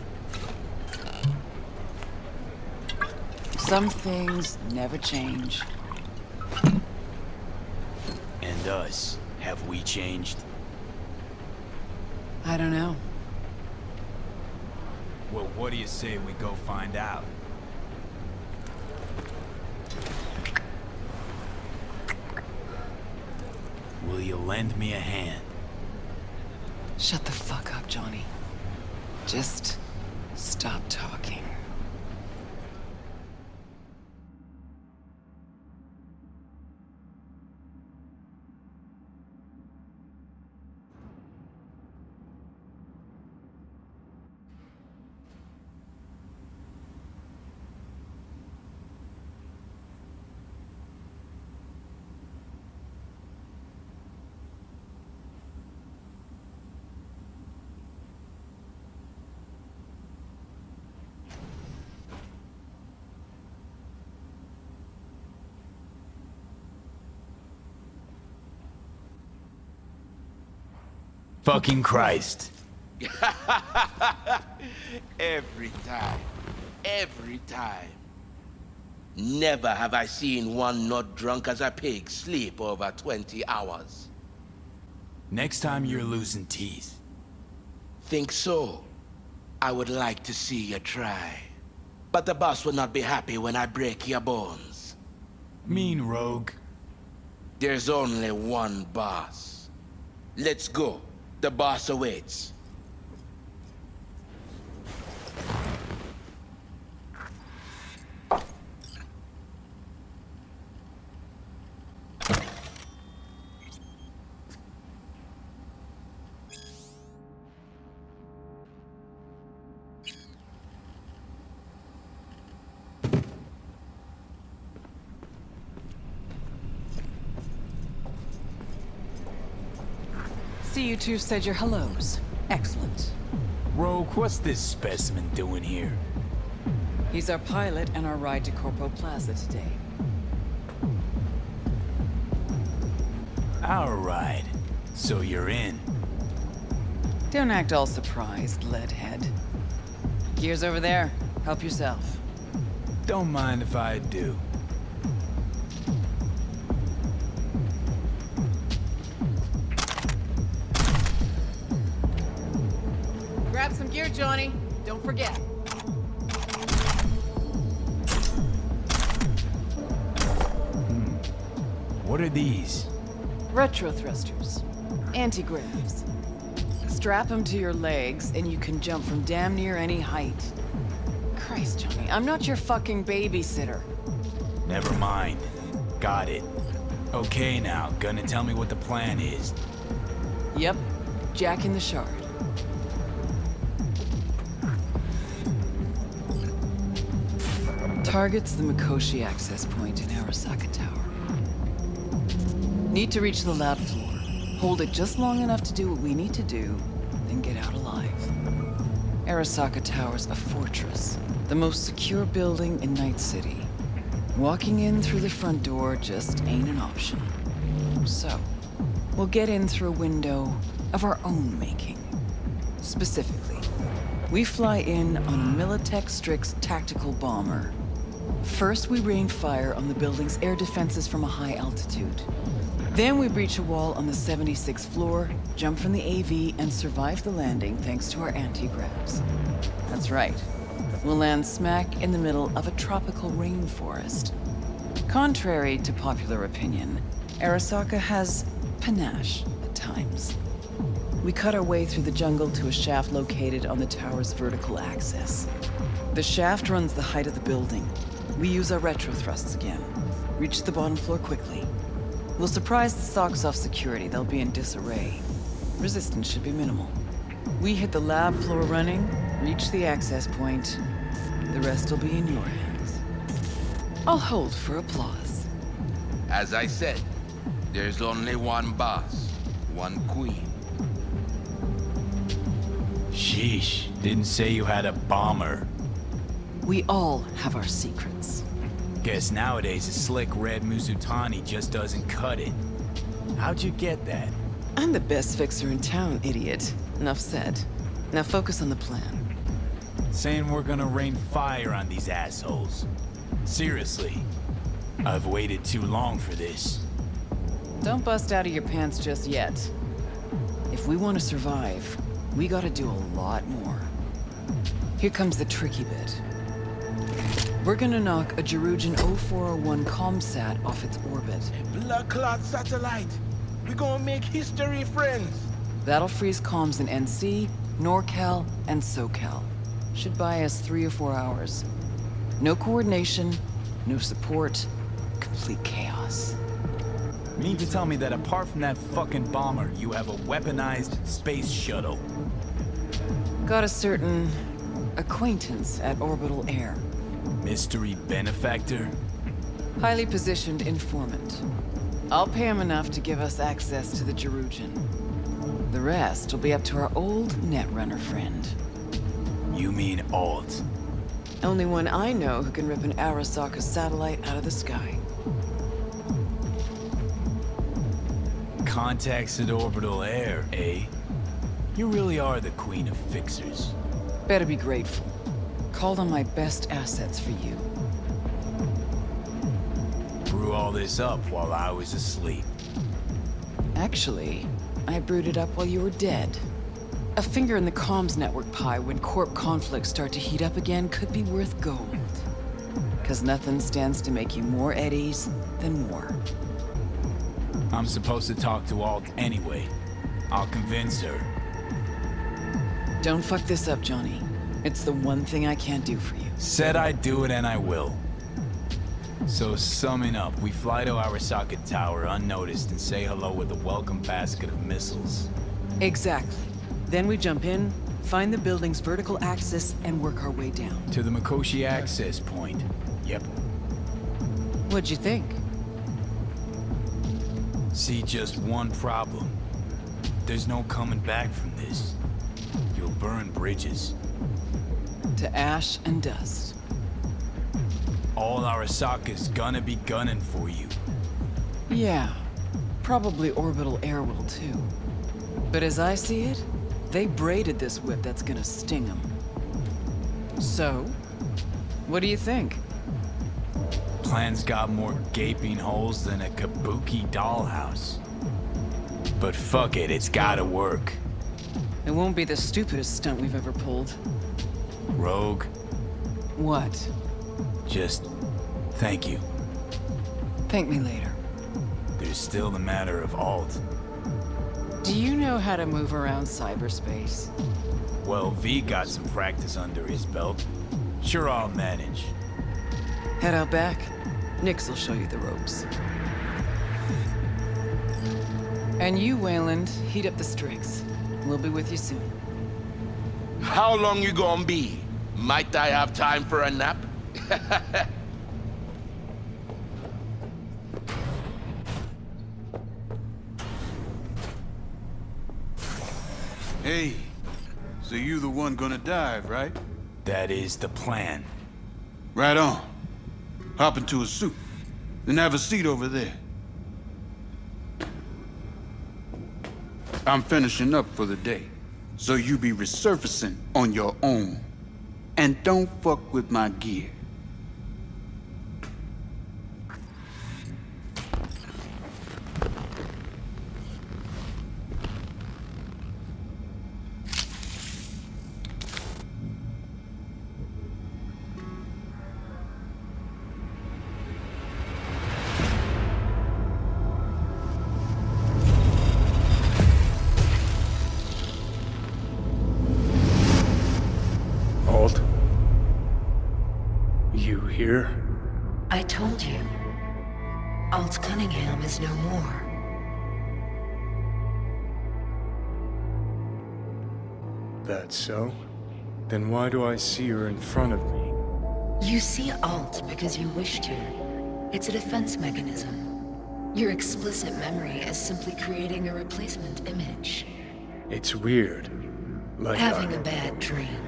Some things never change. And us, have we changed? I don't know. Well, what do you say we go find out? Will you lend me a hand? Shut the fuck up, Johnny. Just stop talking. Fucking Christ. Every time. Every time. Never have I seen one not drunk as a pig sleep over 20 hours. Next time you're losing teeth. Think so? I would like to see you try. But the boss will not be happy when I break your bones. Mean rogue. There's only one boss. Let's go. The boss awaits. see you two said your hellos. Excellent. Rogue, what's this specimen doing here? He's our pilot and our ride to Corpo Plaza today. Our ride. So you're in. Don't act all surprised, leadhead. Gear's over there. Help yourself. Don't mind if I do. Grab some gear, Johnny. Don't forget. What are these? Retro thrusters. Anti-gravs. Strap them to your legs and you can jump from damn near any height. Christ, Johnny, I'm not your fucking babysitter. Never mind. Got it. Okay now, gonna tell me what the plan is. Yep. Jack in the Shard. Target's the Mikoshi access point in Arasaka Tower. Need to reach the lab floor. Hold it just long enough to do what we need to do, then get out alive. Arasaka Tower's a fortress, the most secure building in Night City. Walking in through the front door just ain't an option. So, we'll get in through a window of our own making. Specifically, we fly in on a Militech Strix tactical bomber. First, we rain fire on the building's air defenses from a high altitude. Then we breach a wall on the 76th floor, jump from the AV, and survive the landing thanks to our anti-gravs. That's right. We'll land smack in the middle of a tropical rainforest. Contrary to popular opinion, Arasaka has panache at times. We cut our way through the jungle to a shaft located on the tower's vertical axis. The shaft runs the height of the building. We use our retro thrusts again. Reach the bottom floor quickly. We'll surprise the socks off security. They'll be in disarray. Resistance should be minimal. We hit the lab floor running, reach the access point. The rest will be in your hands. I'll hold for applause. As I said, there's only one boss, one queen. Sheesh, didn't say you had a bomber. We all have our secrets. Guess nowadays a slick red Musutani just doesn't cut it. How'd you get that? I'm the best fixer in town, idiot. Enough said. Now focus on the plan. Saying we're gonna rain fire on these assholes. Seriously. I've waited too long for this. Don't bust out of your pants just yet. If we want to survive, we gotta do a lot more. Here comes the tricky bit. We're gonna knock a Jerujan 0401 comsat off its orbit. Blood clot satellite. We gonna make history, friends. That'll freeze comms in NC, NorCal, and SoCal. Should buy us 3 or 4 hours. No coordination, no support, complete chaos. You mean to tell me that apart from that fucking bomber, you have a weaponized space shuttle? Got a certain acquaintance at Orbital Air. Mystery benefactor? Highly positioned informant. I'll pay him enough to give us access to the Jerujan. The rest will be up to our old netrunner friend. You mean Alt? Only one I know who can rip an Arasaka satellite out of the sky. Contacts at Orbital Air, eh? You really are the queen of fixers. Better be grateful. Called on my best assets for you. Brew all this up while I was asleep. Actually, I brewed it up while you were dead. A finger in the comms network pie when corp conflicts start to heat up again could be worth gold. 'Cause nothing stands to make you more eddies than war. I'm supposed to talk to Alt anyway. I'll convince her. Don't fuck this up, Johnny. It's the one thing I can't do for you. Said I'd do it and I will. So summing up, we fly to Arasaka Tower unnoticed and say hello with a welcome basket of missiles. Exactly. Then we jump in, find the building's vertical axis, and work our way down. To the Mikoshi access point. Yep. What'd you think? See just one problem. There's no coming back from this. You'll burn bridges. To ash and dust. All Arasaka's gonna be gunning for you. Yeah. Probably orbital air will too. But as I see it, they braided this whip that's gonna sting them. So, what do you think? Plan's got more gaping holes than a kabuki dollhouse. But fuck it, it's gotta work. It won't be the stupidest stunt we've ever pulled. Rogue, What? just thank you. Thank me later. There's still the matter of Alt. Do you know how to move around cyberspace? Well, V got some practice under his belt. Sure, I'll manage. Head out back. Nix will show you the ropes. And you, Wayland, heat up the strings. We'll be with you soon. How long you gonna be? Might I have time for a nap? Hey, so you the one gonna dive, right? That is the plan. Right on. Hop into a suit, then have a seat over there. I'm finishing up for the day, so you be resurfacing on your own. And don't fuck with my gear. Alt? You here? I told you. Alt Cunningham is no more. That's so? Then why do I see her in front of me? You see Alt because you wish to. It's a defense mechanism. Your explicit memory is simply creating a replacement image. It's weird. Like Having a bad dream.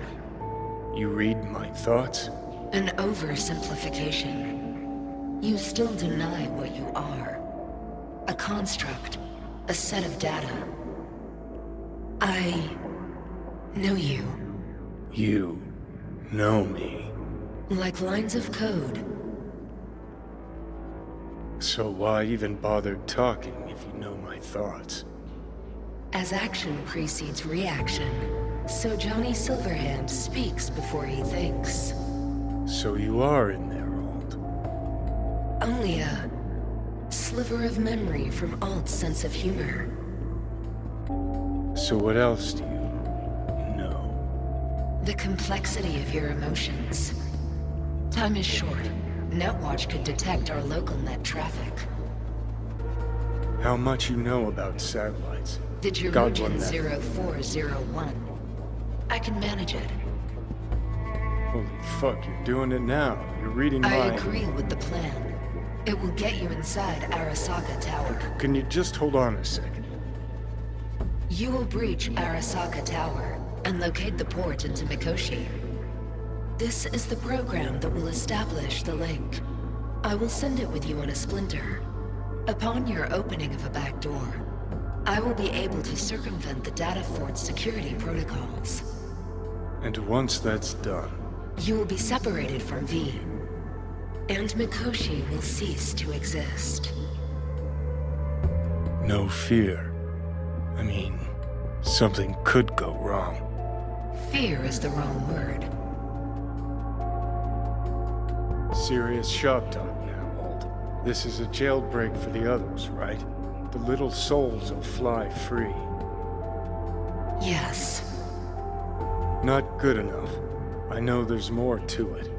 You read my thoughts? An oversimplification. You still deny what you are. A construct. A set of data. I know you. You know me. Like lines of code. So why even bother talking if you know my thoughts? As action precedes reaction, so Johnny Silverhand speaks before he thinks. So you are in there, Alt. Only a sliver of memory from Alt's sense of humor. So what else do you know? The complexity of your emotions. Time is short. Netwatch could detect our local net traffic. How much you know about satellites? The Got one Georgian that- 0401. I can manage it. Holy fuck, you're doing it now. You're reading I my... agree with the plan. It will get you inside Arasaka Tower. Can you just hold on a second? You will breach Arasaka Tower and locate the port into Mikoshi. This is the program that will establish the link. I will send it with you on a splinter. Upon your opening of a back door, I will be able to circumvent the data fort's security protocols. And once that's done, You will be separated from V, and Mikoshi will cease to exist. no fear. I mean, something could go wrong. Fear is the wrong word. Serious shop talk now, Alt. This is a jailbreak for the others, right? The little souls will fly free. Yes. Not good enough. I know there's more to it.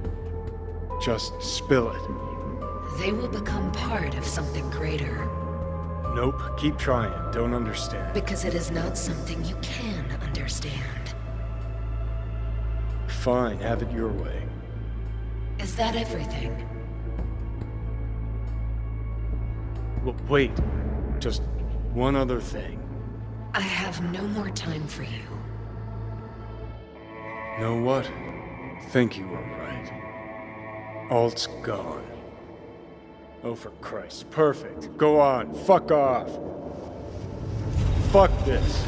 Just spill it. They will become part of something greater, Nope, keep trying. Don't understand. because it is not something you can understand. Fine, have it your way. Is that everything? Wait, just one other thing. I have no more time for you. Know what? Think you were right. Alt's gone. Oh, for Christ. Perfect. Go on. Fuck off. Fuck this.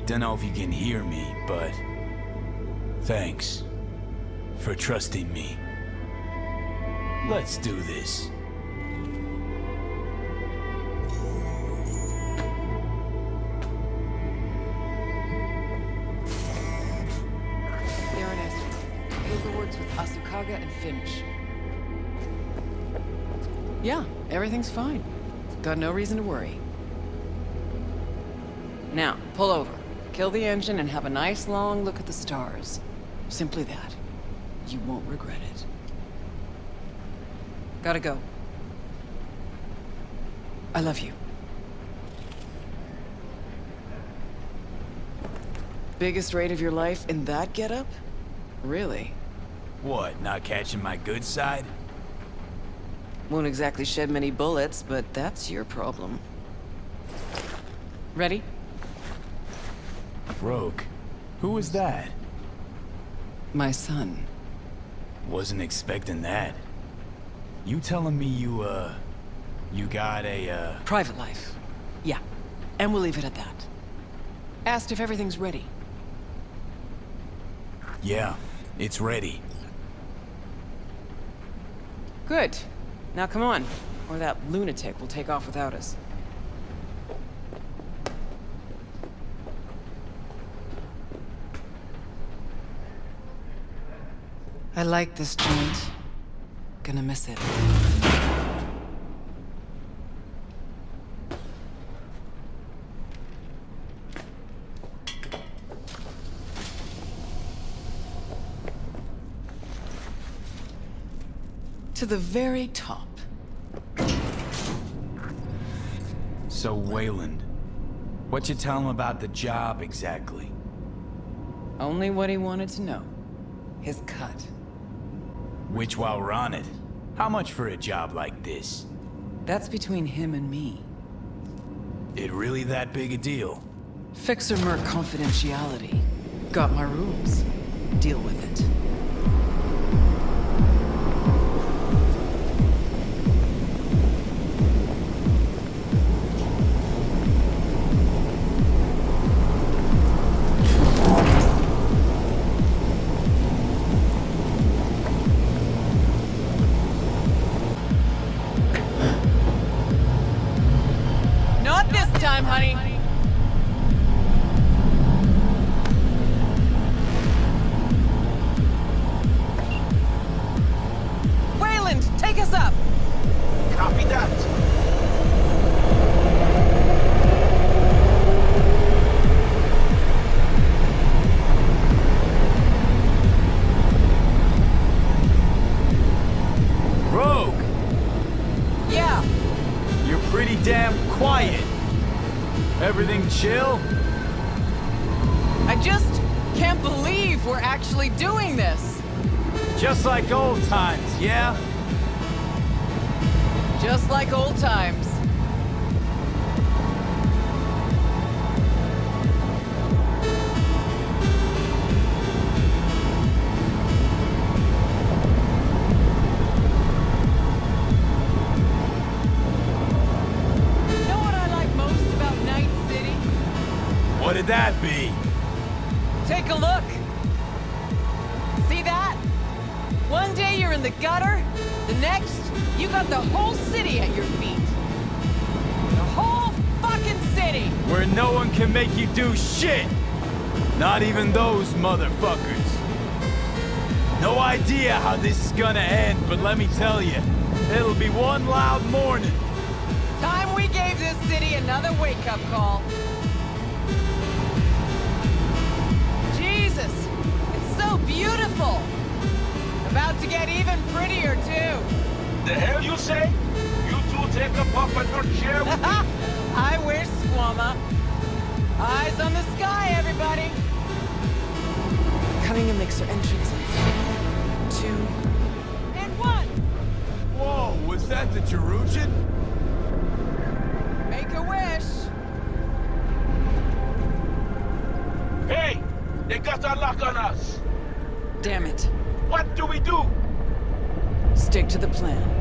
Don't know if you can hear me, but thanks for trusting me. Let's do this. Baroness, Hilda works with Arasaka and Finch. Yeah, everything's fine. Got no reason to worry. Now, pull over. Kill the engine and have a nice long look at the stars. Simply that. You won't regret it. Gotta go. I love you. Biggest raid of your life in that getup? Really? What, not catching my good side? Won't exactly shed many bullets, but that's your problem. Ready? Rogue, who was that? My son. Wasn't expecting that. You telling me you got a, Private life. Yeah. And we'll leave it at that. Asked if everything's ready. Yeah, it's ready. Good. Now come on, or that lunatic will take off without us. I like this joint. Gonna miss it. To the very top. So, Wayland, what you tell him about the job exactly? Only what he wanted to know. His cut. Which, while we're on it, how much for a job like this? That's between him and me. It really that big a deal? Fixer Merc confidentiality. Got my rules. Deal with it. Honey. Wayland, take us up! Copy that. Rogue! Yeah? You're pretty damn quiet. Everything chill? I just can't believe we're actually doing this. Just like old times, yeah? Just like old times. What did that be? Take a look. See that? One day you're in the gutter, the next, you got the whole city at your feet. The whole fucking city! Where no one can make you do shit! Not even those motherfuckers. No idea how this is gonna end, but let me tell you, it'll be one loud morning. Time we gave this this city another wake-up call. Jesus, it's so beautiful. About to get even prettier, too. The hell you say? You two take a puff and not share with me? I wish, Squama. Eyes on the sky, everybody. Cutting a mixer entrance. 2. And 1. Whoa, was that the Jerusalem? Make a wish. Hey! They got a lock on us! Damn it. What do we do? Stick to the plan.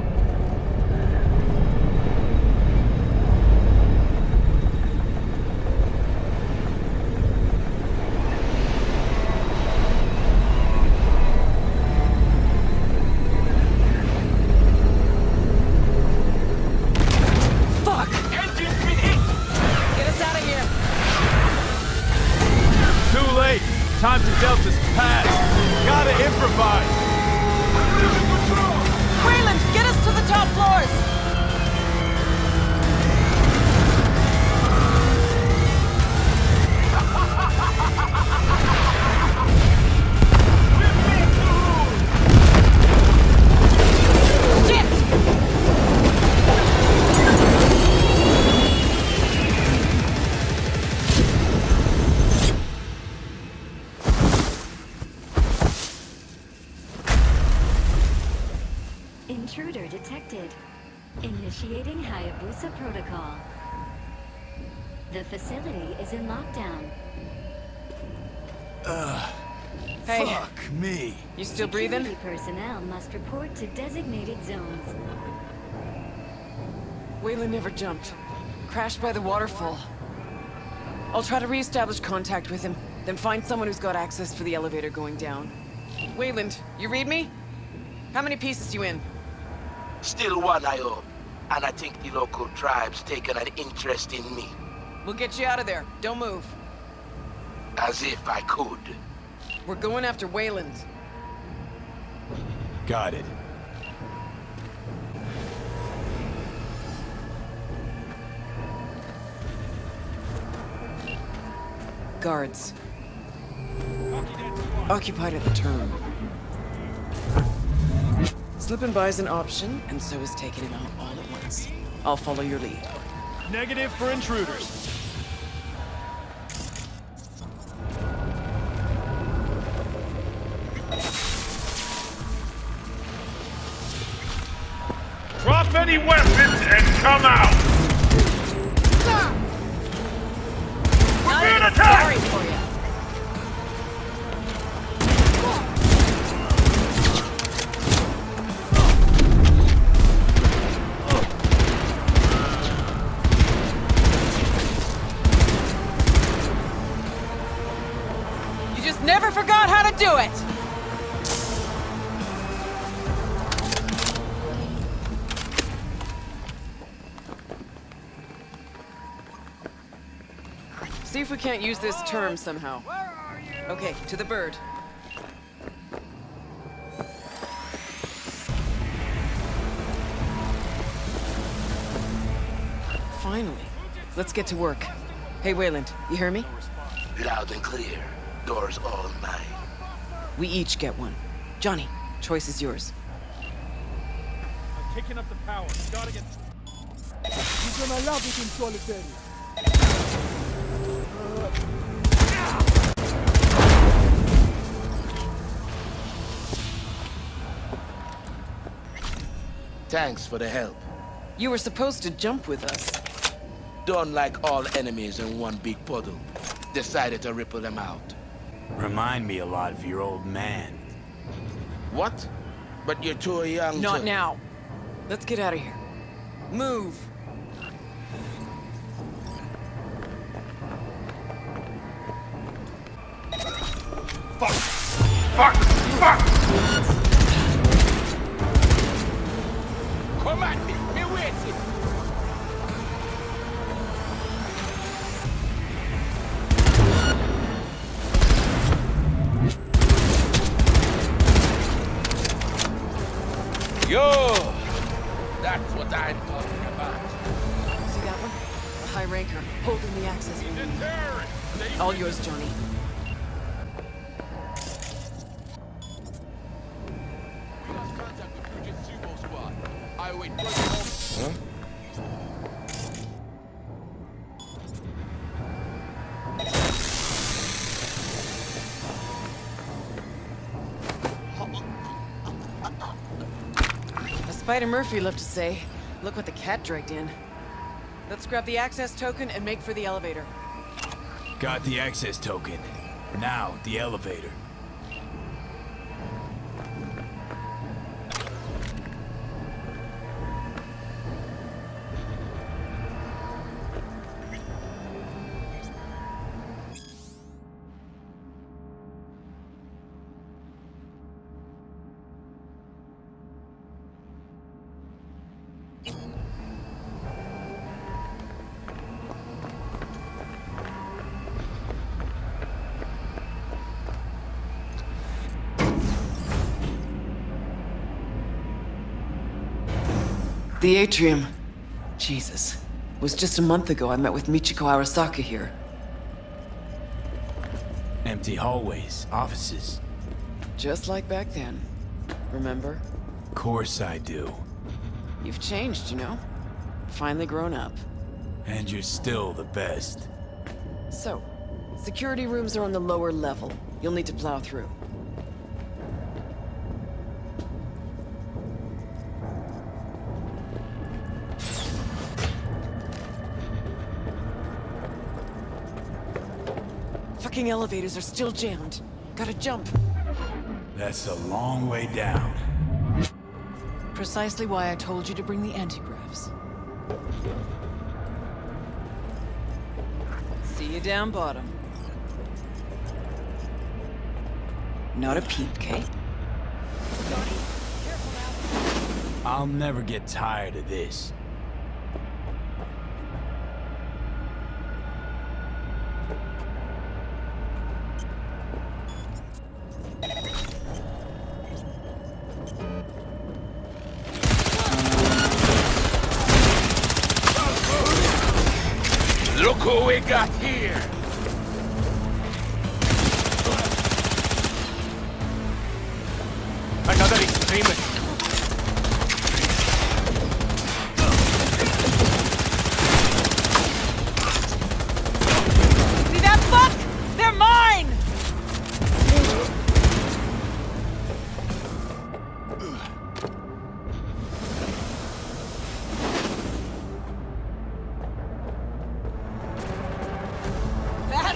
Time to Delta's past. Gotta improvise. Wayland, get us to the top floors! Intruder detected. Initiating Hayabusa protocol. The facility is in lockdown. Hey. Fuck me. You still breathing? Security personnel must report to designated zones. Wayland never jumped. Crashed by the waterfall. I'll try to re-establish contact with him, then find someone who's got access for the elevator going down. Wayland, you read me? How many pieces you in? Still one, I hope. And I think the local tribe's taken an interest in me. We'll get you out of there. Don't move. As if I could. We're going after Wayland. Got it. Guards. Occupied at the turn. Slipping by is an option, and so is taking him out all at once. I'll follow your lead. Negative for intruders. Drop any weapons and come out! We're being attacked! For you. You just never forgot how to do it! See if we can't use this term somehow. Okay, to the bird. Finally. Let's get to work. Hey, Wayland, you hear me? Loud and clear. Doors all mine. We each get one. Johnny, choice is yours. I'm kicking up the power. Gotta get... You're gonna love it in solitary. Thanks for the help. You were supposed to jump with us. Don't like all enemies in one big puddle. Decided to ripple them out. Remind me a lot of your old man. What? But you're too young Not to... now. Let's get out of here. Move! Fuck! Fuck! Fuck! Come at me! Me waiting! Yo! That's what I'm talking about. See that one? high ranker, holding the access. All yours, Johnny. Huh? As Spider Murphy loved to say, look what the cat dragged in. Let's grab the access token and make for the elevator. Got the access token. Now, the elevator. The atrium. Jesus. It was just a month ago I met with Michiko Arasaka here. Empty hallways, offices. Just like back then. Remember? Course I do. You've changed, you know? Finally grown up. And you're still the best. So, security rooms are on the lower level. You'll need to plow through. Fucking elevators are still jammed. Gotta jump. That's a long way down. Precisely why I told you to bring the antigraphs. See you down bottom. Not a peep, Kate. I'll never get tired of this. Look who we got here! Another extremist! See that fuck? They're mine!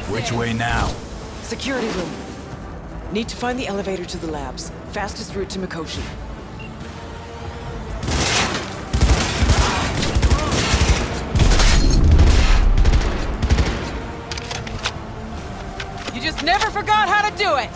Which way now? Security room. Need to find the elevator to the labs. Fastest route to Mikoshi. You just never forgot how to do it!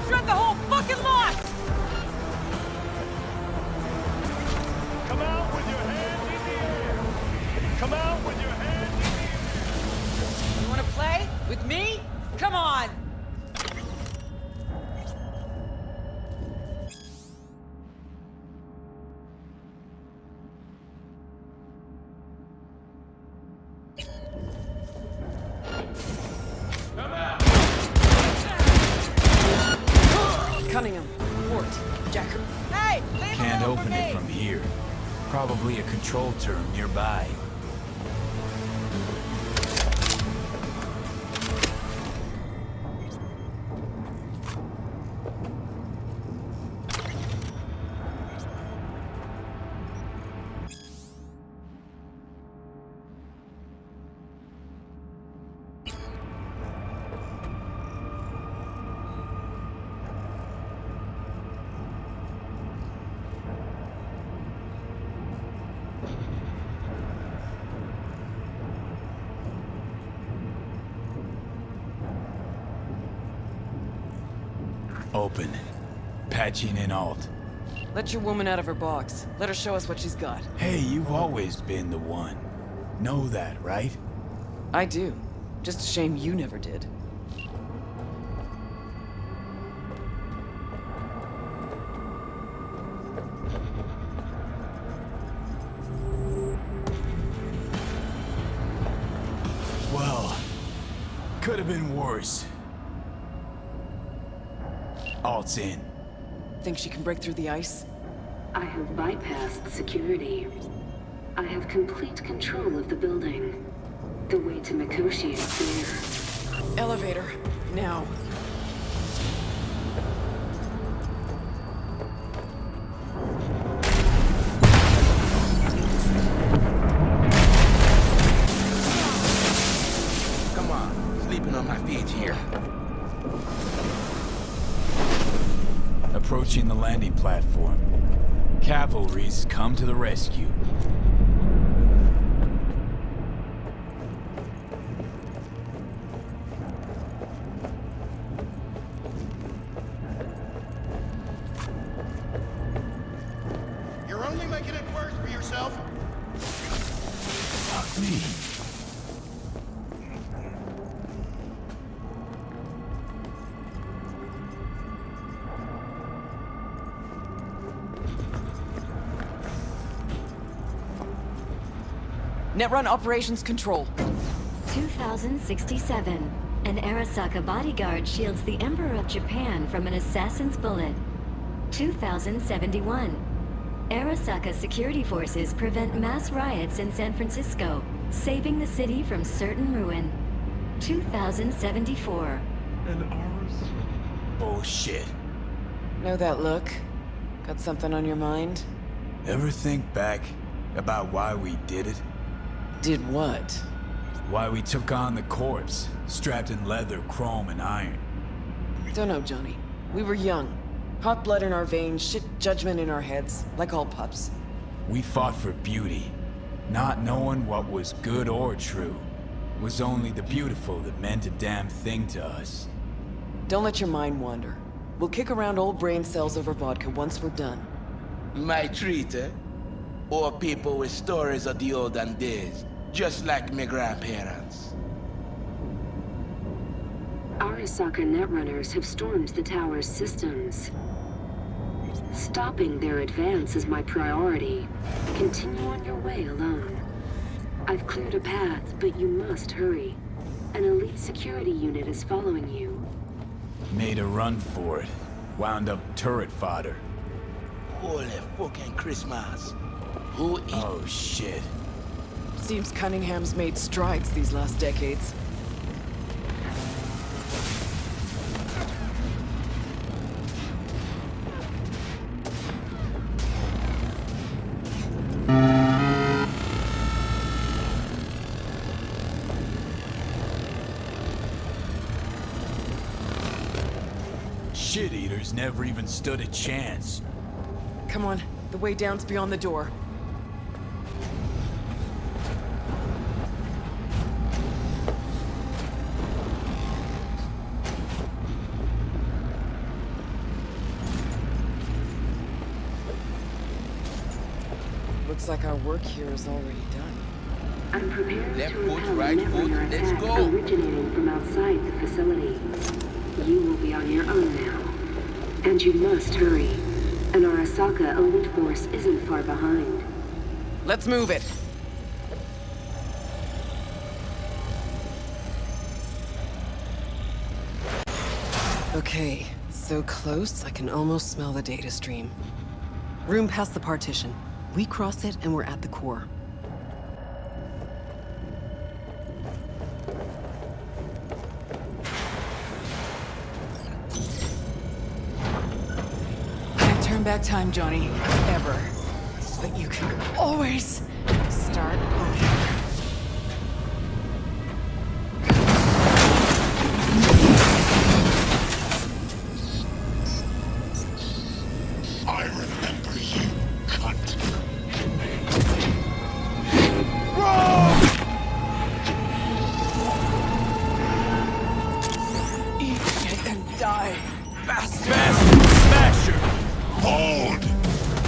Shred the whole fucking lot! Come out with your hands in the air! Come out with your hands in the air! You wanna play? With me? Come on! Cunningham, Port, Jacker. Hey! Can't open it from here. Probably a control term nearby. Open. Patching in alt. Let your woman out of her box. Let her show us what she's got. Hey, you've always been the one. Know that, right? I do. Just a shame you never did. Well, could have been worse. Alt's in. Think she can break through the ice? I have bypassed security. I have complete control of the building. The way to Mikoshi is clear. Elevator, now. Come on, sleeping on my feet here. Approaching the landing platform. Cavalry's come to the rescue. You're only making it worse for yourself. Fuck me. Netrun Operations Control. 2067. An Arasaka bodyguard shields the Emperor of Japan from an assassin's bullet. 2071. Arasaka security forces prevent mass riots in San Francisco, saving the city from certain ruin. 2074. Bullshit. Know that look? Got something on your mind? Ever think back about why we did it? Did what? Why we took on the corpse, strapped in leather, chrome, and iron. Don't know, Johnny. We were young. Hot blood in our veins, shit judgment in our heads, like all pups. We fought for beauty, not knowing what was good or true. It was only the beautiful that meant a damn thing to us. Don't let your mind wander. We'll kick around old brain cells over vodka once we're done. My treat, eh? Or people with stories of the olden days, just like my grandparents. Arasaka netrunners have stormed the tower's systems. Stopping their advance is my priority. Continue on your way alone. I've cleared a path, but you must hurry. An elite security unit is following you. Made a run for it. Wound up turret fodder. Holy fucking Christmas. Who is... Oh, shit. Seems Cunningham's made strides these last decades. Shit-eaters never even stood a chance. Come on, the way down's beyond the door. Looks like our work here is already done. I'm prepared Left to foot, repel right a foot, netrunner let's attack go. originating from outside the facility. You will be on your own now. And you must hurry. An Arasaka elite force isn't far behind. Let's move it. Okay, so close I can almost smell the data stream. Room past the partition. We cross it and we're at the core. Can't turn back time, Johnny. Ever. But you can always start over. I remember you, cunt. Eat shit and die. Bastard! Smasher! Hold!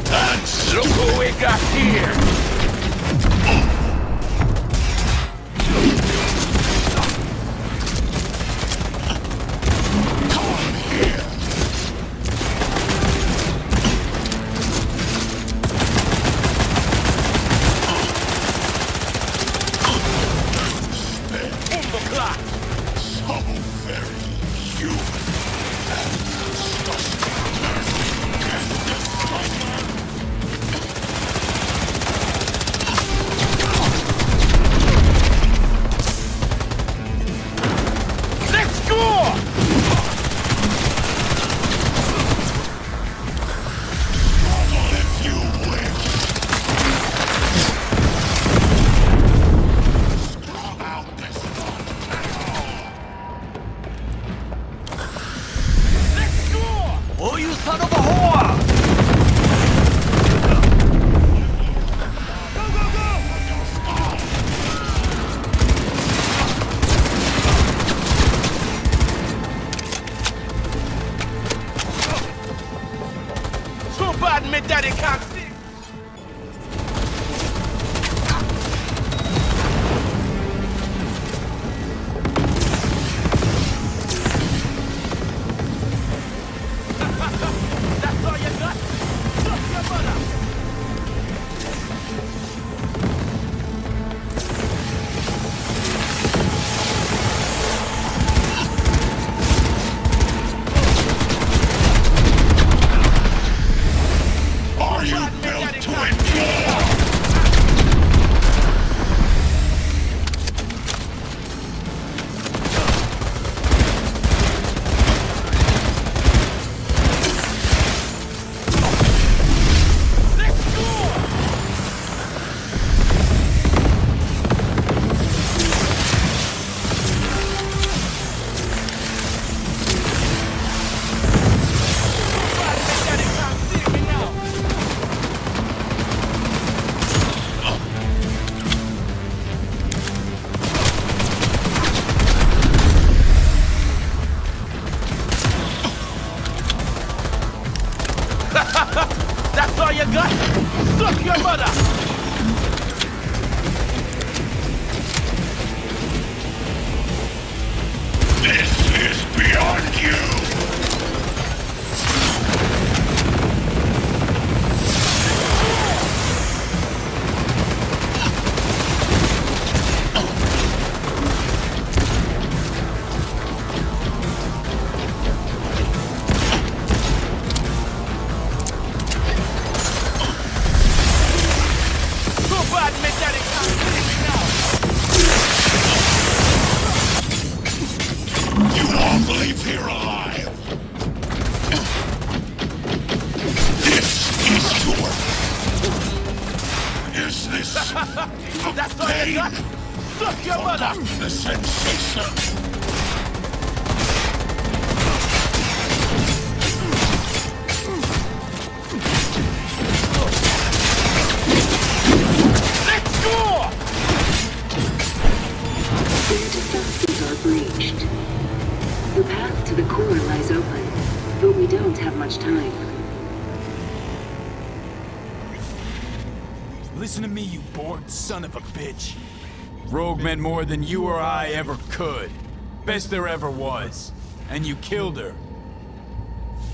And look who we got here! That's all you got? Suck your mother! This is beyond you! That's all you got? Suck your mother! The sensation! Let's go! The defenses are breached. The path to the core lies open, but we don't have much time. Listen to me, you bored son of a bitch. Rogue meant more than you or I ever could. Best there ever was. And you killed her.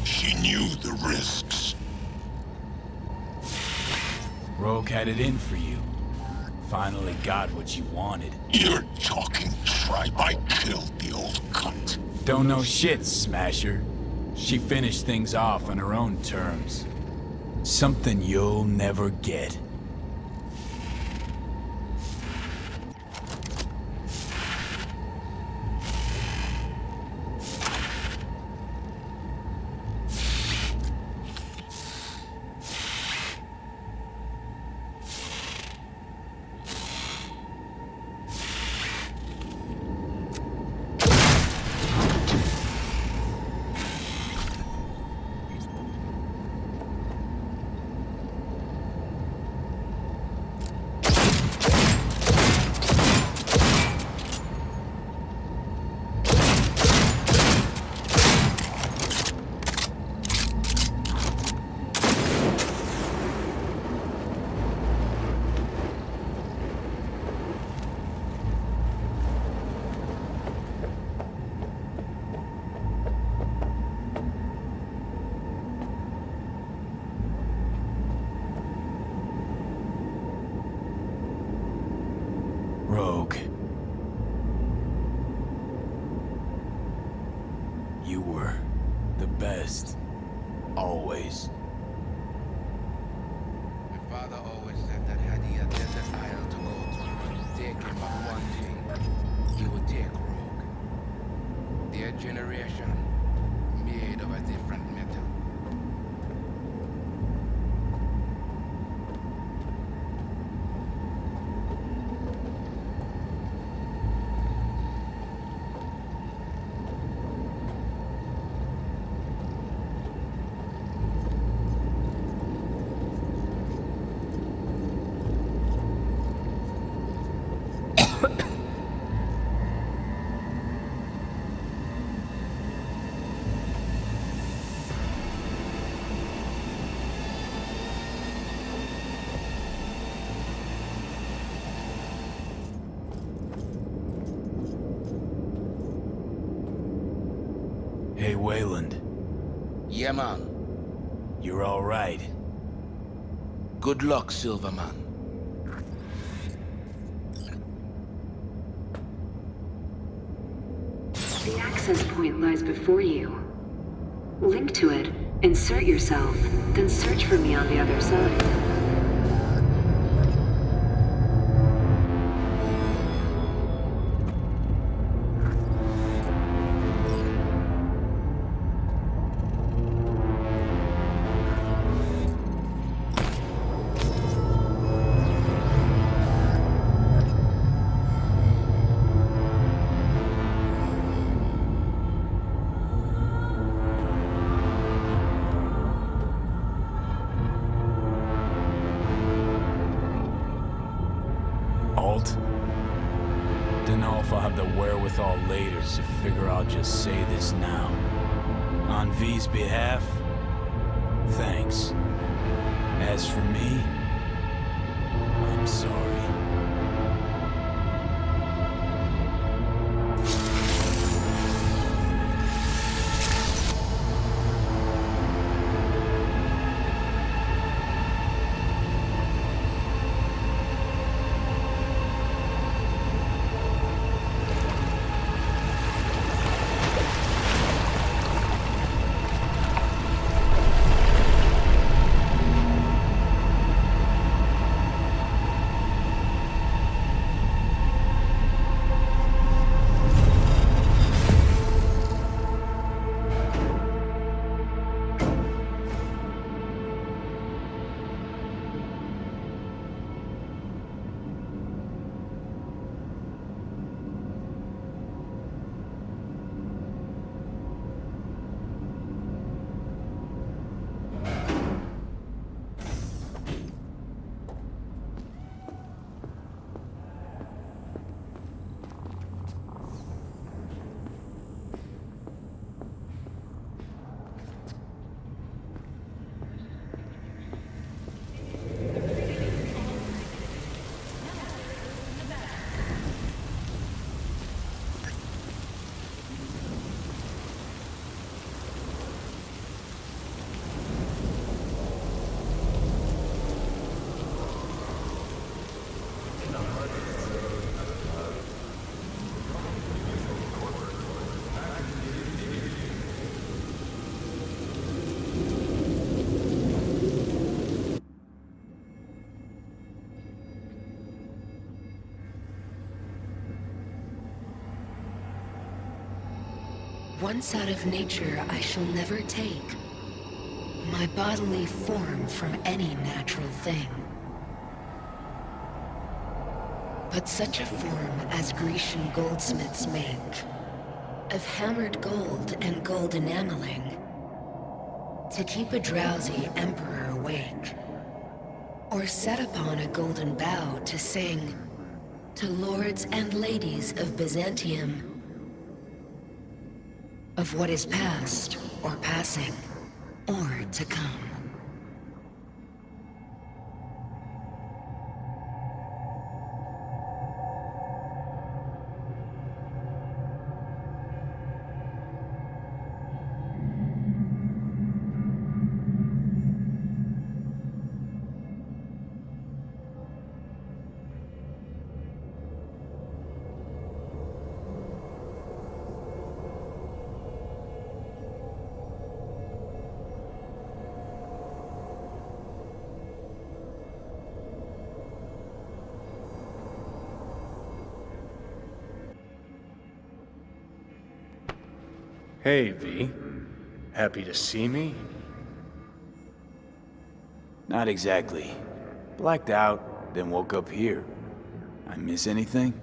She knew the risks. Rogue had it in for you. Finally got what you wanted. You're talking tripe. I killed the old cunt. Don't know shit, Smasher. She finished things off on her own terms. Something you'll never get. were the best. Always. My father always said that had he a desert isle to go to, take him but one thing, he would take Rogue. Their generation, made of a different metal. Hey, Wayland. Yeah, man. You're all right. Good luck, Silverman. The access point lies before you. Link to it, insert yourself, then search for me on the other side. Dunno if I'll have the wherewithal later, so figure I'll just say this now. On V's behalf, thanks. As for me, I'm sorry. Once out of nature, I shall never take my bodily form from any natural thing. But such a form as Grecian goldsmiths make, of hammered gold and gold enameling, to keep a drowsy emperor awake, or set upon a golden bough to sing to lords and ladies of Byzantium of what is past or passing or to come. Hey, V. Happy to see me? Not exactly. Blacked out, then woke up here. I miss anything?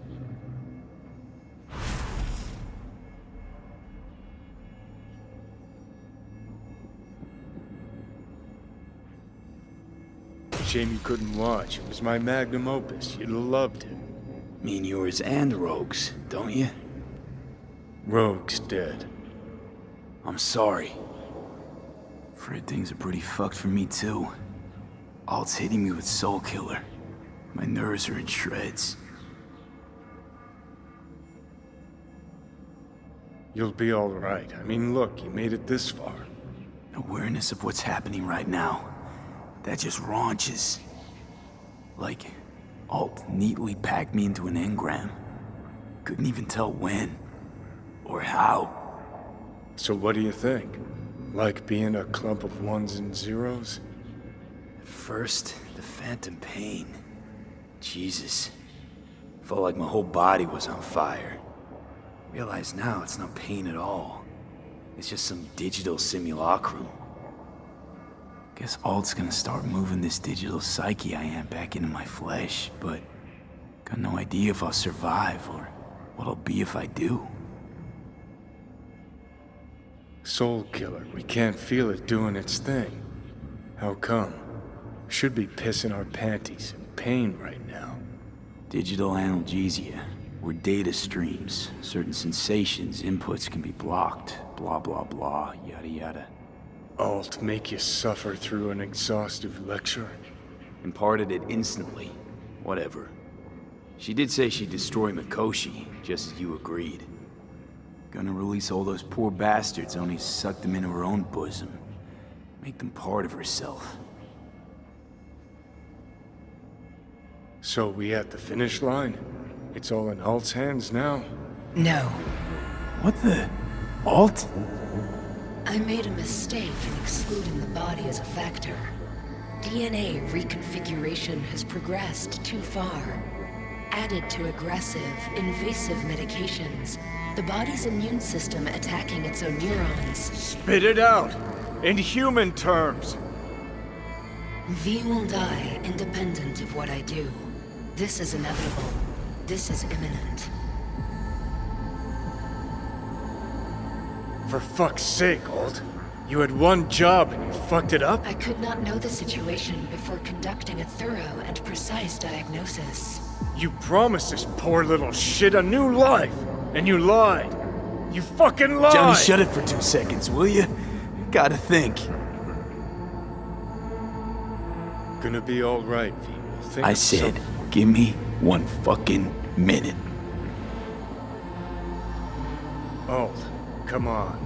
Shame you couldn't watch. It was my magnum opus. You'd have loved it. Mean yours and Rogue's, don't you? Rogue's dead. I'm sorry. Afraid things are pretty fucked for me too. Alt's hitting me with Soul Killer. My nerves are in shreds. You'll be all right. I mean, look, you made it this far. Awareness of what's happening right now. That just raunches. Like, Alt neatly packed me into an engram. Couldn't even tell when. Or how. So what do you think? Like being a clump of ones and zeros? First, the phantom pain. Jesus. Felt like my whole body was on fire. Realize now it's not pain at all. It's just some digital simulacrum. Guess Alt's gonna start moving this digital psyche I am back into my flesh, but got no idea if I'll survive or what I'll be if I do. Soul Killer, we can't feel it doing its thing. How come? Should be pissing our panties in pain right now. Digital analgesia, or data streams. Certain sensations, inputs can be blocked. Blah, blah, blah, yada, yada. Alt make you suffer through an exhaustive lecture? Imparted it instantly. Whatever. She did say she'd destroy Mikoshi, just as you agreed. Gonna release all those poor bastards, only suck them into her own bosom. Make them part of herself. So we at the finish line? It's all in Alt's hands now? No. What the? Alt? I made a mistake in excluding the body as a factor. DNA reconfiguration has progressed too far. Added to aggressive, invasive medications, the body's immune system attacking its own neurons. Spit it out! In human terms! V will die independent of what I do. This is inevitable. This is imminent. For fuck's sake, Alt. You had one job and you fucked it up? I could not know the situation before conducting a thorough and precise diagnosis. You promised this poor little shit a new life, and you lied. You fucking lied! Johnny, shut it for 2 seconds, will you? Gotta think. Gonna be all right, V. We'll think I of said, something. give me 1 fucking minute. Alt, come on.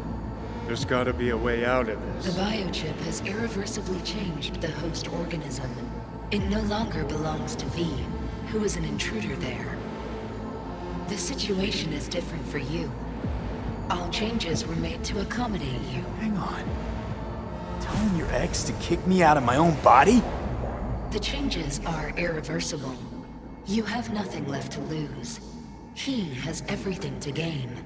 There's gotta be a way out of this. The biochip has irreversibly changed the host organism. It no longer belongs to V, who is an intruder there. The situation is different for you. All changes were made to accommodate you. Hang on. Telling your ex to kick me out of my own body? The changes are irreversible. You have nothing left to lose. He has everything to gain.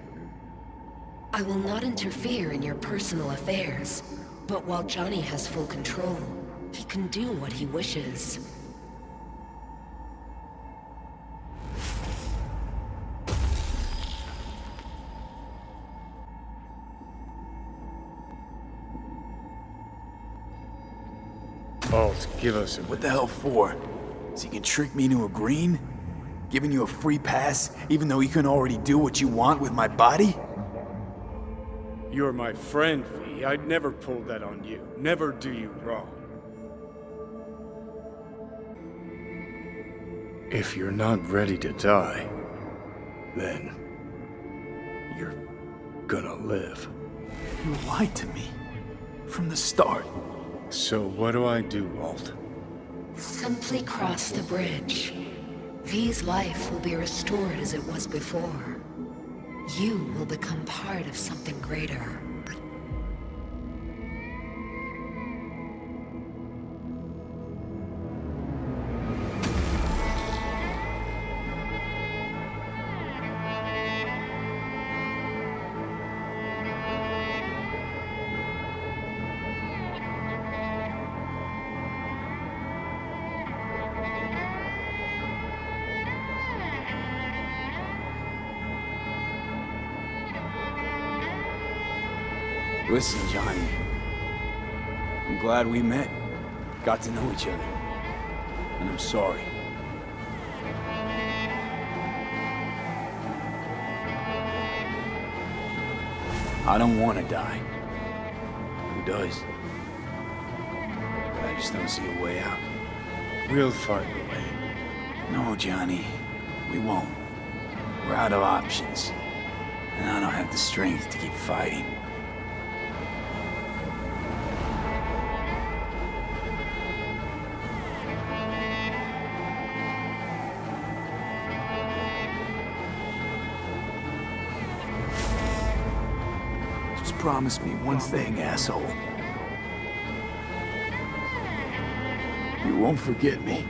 I will not interfere in your personal affairs, but while Johnny has full control, he can do what he wishes. Alt, give us a What the hell for? So you can trick me into agreeing? Giving you a free pass, even though you can already do what you want with my body? You're my friend, V. I'd never pull that on you. Never do you wrong. If you're not ready to die, then you're gonna live. You lied to me. From the start. So what do I do, Alt? Simply cross the bridge. V's life will be restored as it was before. You will become part of something greater. Listen, Johnny. I'm glad we met. Got to know each other. And I'm sorry. I don't want to die. Who does? But I just don't see a way out. We'll find a way. No, Johnny. We won't. We're out of options. And I don't have the strength to keep fighting. Just promise me one thing, asshole. You won't forget me.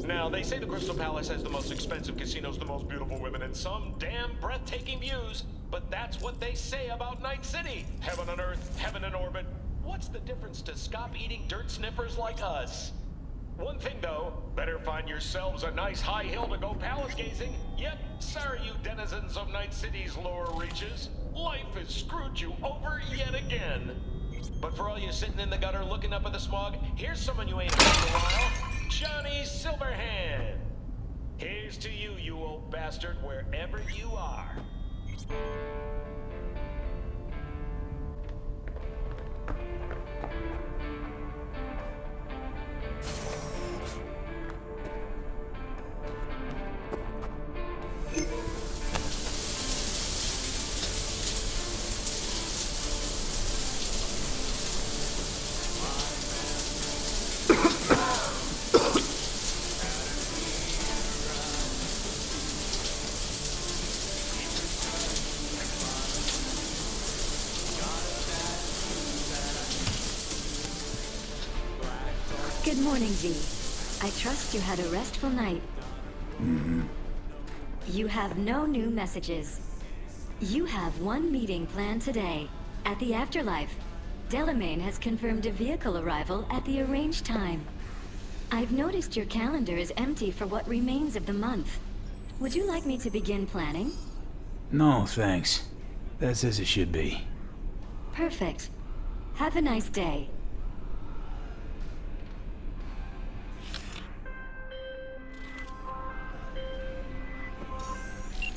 Now, they say the Crystal Palace has the most expensive casinos, the most beautiful women, and some damn breathtaking views. But that's what they say about Night City. Heaven on earth, heaven in orbit. What's the difference to scop-eating dirt sniffers like us? One thing, though, better find yourselves a nice high hill to go palace gazing. Yep, sorry you denizens of Night City's lower reaches. Life has screwed you over yet again. But for all you sitting in the gutter looking up at the smog, here's someone you ain't heard in a while. Johnny Silverhand. Here's to you, you old bastard, wherever you are. Good morning, G. I trust you had a restful night. Mm-hmm. You have no new messages. You have one meeting planned today, at the Afterlife. Delamain has confirmed a vehicle arrival at the arranged time. I've noticed your calendar is empty for what remains of the month. Would you like me to begin planning? No, thanks. That's as it should be. Perfect. Have a nice day.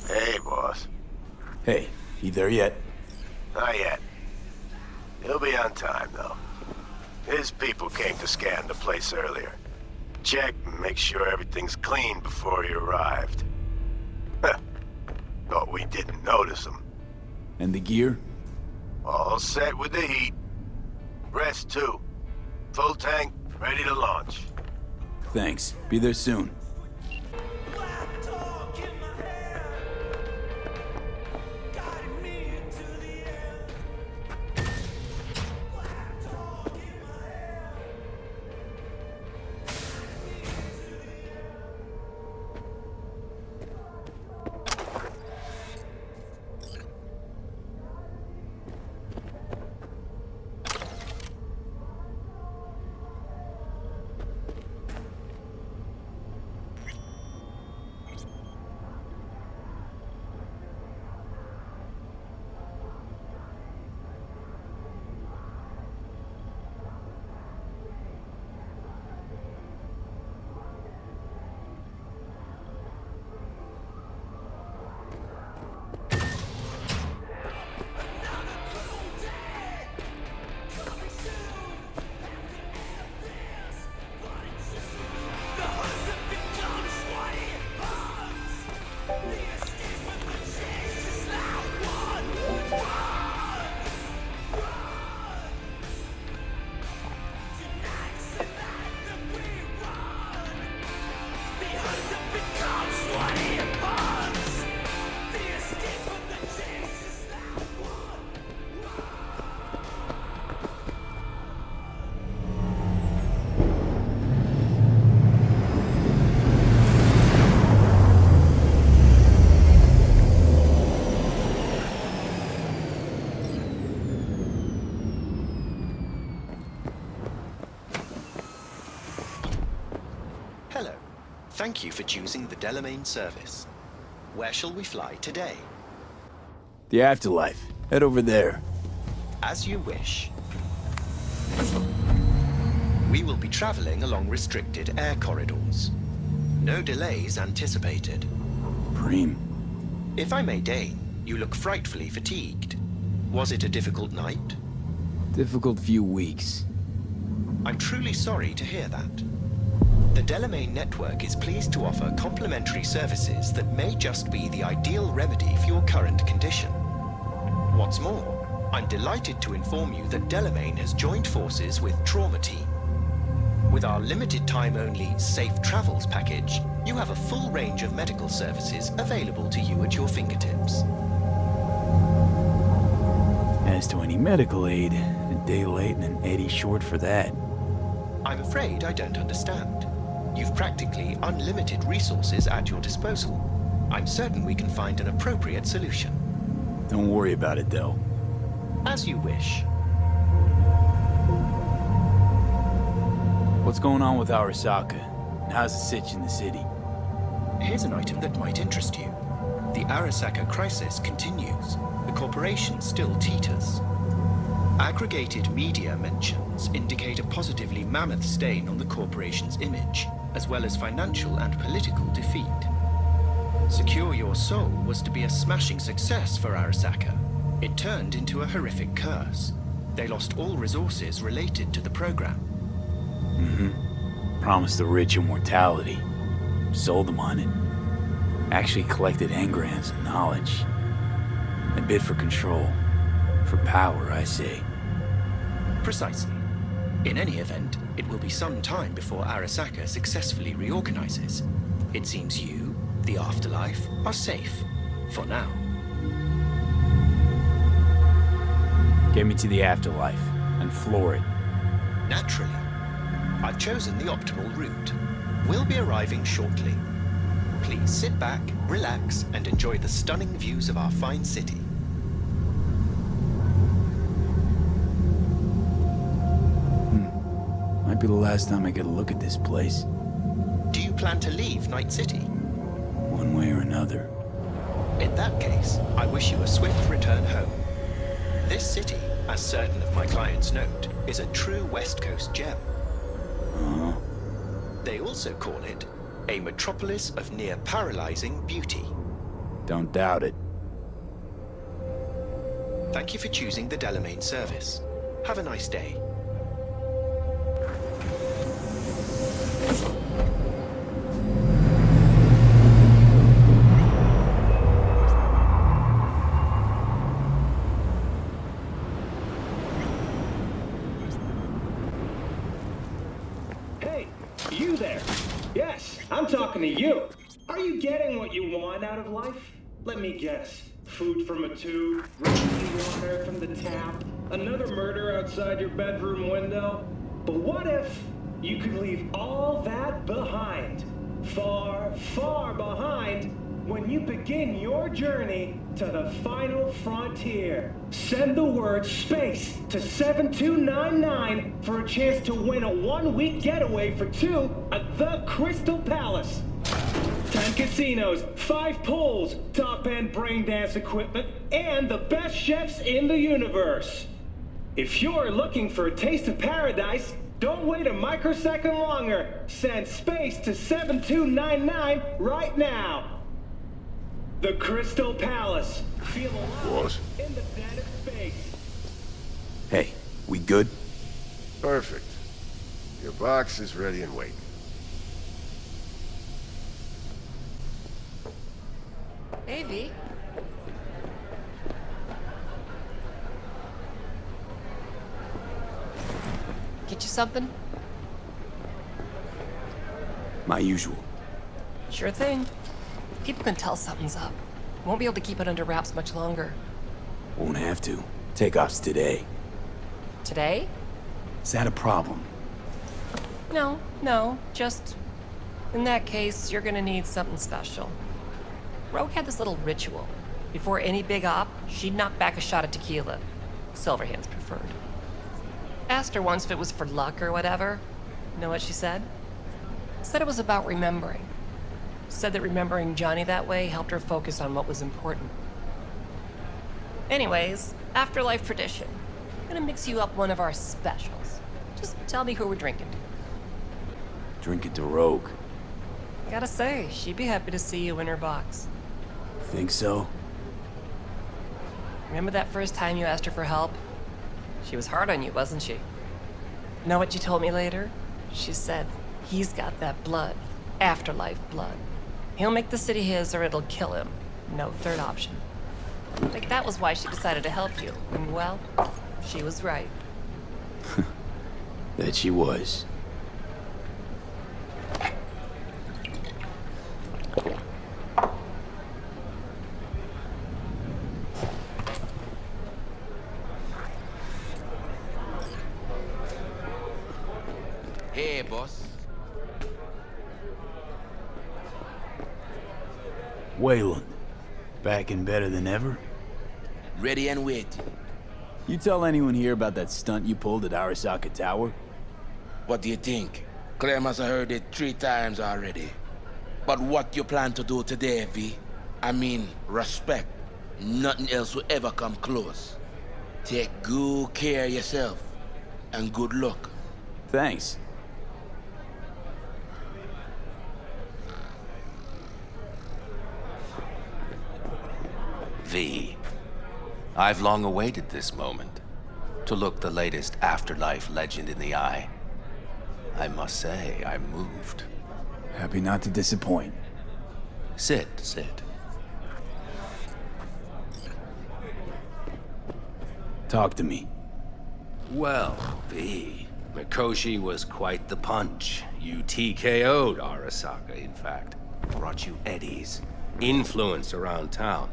Hey, boss. Hey, you there yet? Not yet. He'll be on time, though. His people came to scan the place earlier. Check and make sure everything's clean before he arrived. Thought we didn't notice him. And the gear? All set with the heat. Rest, too. Full tank, ready to launch. Thanks. Be there soon. Thank you for choosing the Delamain service. Where shall we fly today? The afterlife. Head over there. As you wish. We will be traveling along restricted air corridors. No delays anticipated. Preem. If I may deign, you look frightfully fatigued. Was it a difficult night? Difficult few weeks. I'm truly sorry to hear that. The Delamain network is pleased to offer complimentary services that may just be the ideal remedy for your current condition. What's more, I'm delighted to inform you that Delamain has joined forces with Trauma Team. With our limited time-only Safe Travels package, you have a full range of medical services available to you at your fingertips. As to any medical aid, a day late and an Eddie short for that. I'm afraid I don't understand. You've practically unlimited resources at your disposal. I'm certain we can find an appropriate solution. Don't worry about it, though. As you wish. What's going on with Arasaka? And how's the sitch in the city? Here's an item that might interest you. The Arasaka crisis continues. The corporation still teeters. Aggregated media mentions indicate a positively mammoth stain on the corporation's image, as well as financial and political defeat. Secure Your Soul was to be a smashing success for Arasaka. It turned into a horrific curse. They lost all resources related to the program. Promised the rich immortality. Sold them on it. Actually collected engrams and knowledge. A bid for control. For power, I say. Precisely. In any event, it will be some time before Arasaka successfully reorganizes. It seems you, the afterlife, are safe. For now. Get me to the afterlife, and floor it. Naturally. I've chosen the optimal route. We'll be arriving shortly. Please sit back, relax, and enjoy the stunning views of our fine city. Might be the last time I get a look at this place. Do you plan to leave Night City? One way or another. In that case, I wish you a swift return home. This city, as certain of my clients note, is a true West Coast gem. They also call it a metropolis of near-paralyzing beauty. Don't doubt it. Thank you for choosing the Delamain service. Have a nice day. You there? Yes, I'm talking to you. Are you getting what you want out of life? Let me guess. Food from a tube, drinking water from the tap, another murder outside your bedroom window. But what if you could leave all that behind? Far, far behind when you begin your journey to the final frontier. Send the word SPACE to 7299 for a chance to win a one-week getaway for two at the Crystal Palace. 10 casinos, 5 pools, top-end brain dance equipment, and the best chefs in the universe. If you're looking for a taste of paradise, don't wait a microsecond longer. Send SPACE to 7299 right now. The Crystal Palace. Feel alive in the dead of space. Hey, we good? Perfect. Your box is ready and waiting. Hey, V. Get you something? My usual. Sure thing. People can tell something's up. Won't be able to keep it under wraps much longer. Won't have to. Takeoff's today. Today? Is that a problem? No. Just... in that case, you're gonna need something special. Rogue had this little ritual. Before any big op, she'd knock back a shot of tequila. Silverhand's preferred. Asked her once if it was for luck or whatever. Know what she said? Said it was about remembering. Said that remembering Johnny that way helped her focus on what was important. Anyways, afterlife tradition. I'm gonna mix you up one of our specials. Just tell me who we're drinking to. Drinking to Rogue. I gotta say, she'd be happy to see you in her box. Think so? Remember that first time you asked her for help? She was hard on you, wasn't she? Know what she told me later? She said, he's got that blood. Afterlife blood. He'll make the city his or it'll kill him. No third option. Like that was why she decided to help you. And well, she was right. That she was. Hey, boss. Wayland. Back and better than ever? Ready and waiting. You tell anyone here about that stunt you pulled at Arasaka Tower? What do you think? Claire must have heard it 3 times already. But what you plan to do today, V? I mean, respect. Nothing else will ever come close. Take good care of yourself. And good luck. Thanks. V. I've long awaited this moment, to look the latest afterlife legend in the eye. I must say, I'm moved. Happy not to disappoint. Sit. Talk to me. Well, V. Mikoshi was quite the punch. You TKO'd Arasaka, in fact. Brought you eddies, influence around town.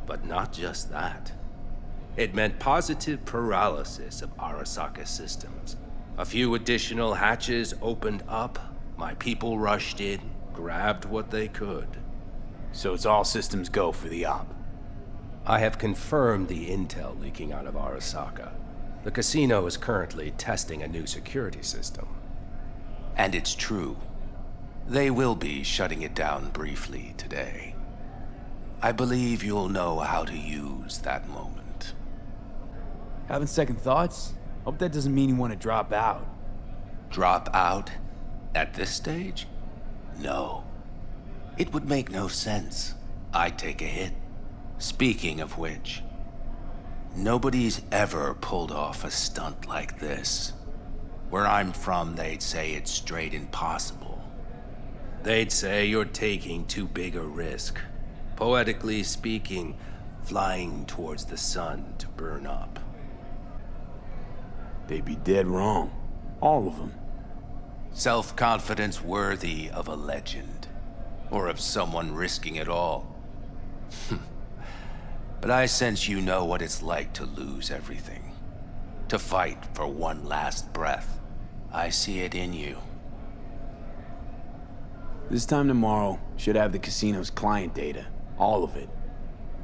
But not just that. It meant positive paralysis of Arasaka systems. A few additional hatches opened up, my people rushed in, grabbed what they could. So it's all systems go for the op. I have confirmed the intel leaking out of Arasaka. The casino is currently testing a new security system. And it's true. They will be shutting it down briefly today. I believe you'll know how to use that moment. Having second thoughts? Hope that doesn't mean you want to drop out. Drop out? At this stage? No. It would make no sense. I'd take a hit. Speaking of which, nobody's ever pulled off a stunt like this. Where I'm from, they'd say it's straight impossible. They'd say you're taking too big a risk. Poetically speaking, flying towards the sun to burn up. They'd be dead wrong. All of them. Self-confidence worthy of a legend. Or of someone risking it all. But I sense you know what it's like to lose everything. To fight for one last breath. I see it in you. This time tomorrow, should have the casino's client data. All of it.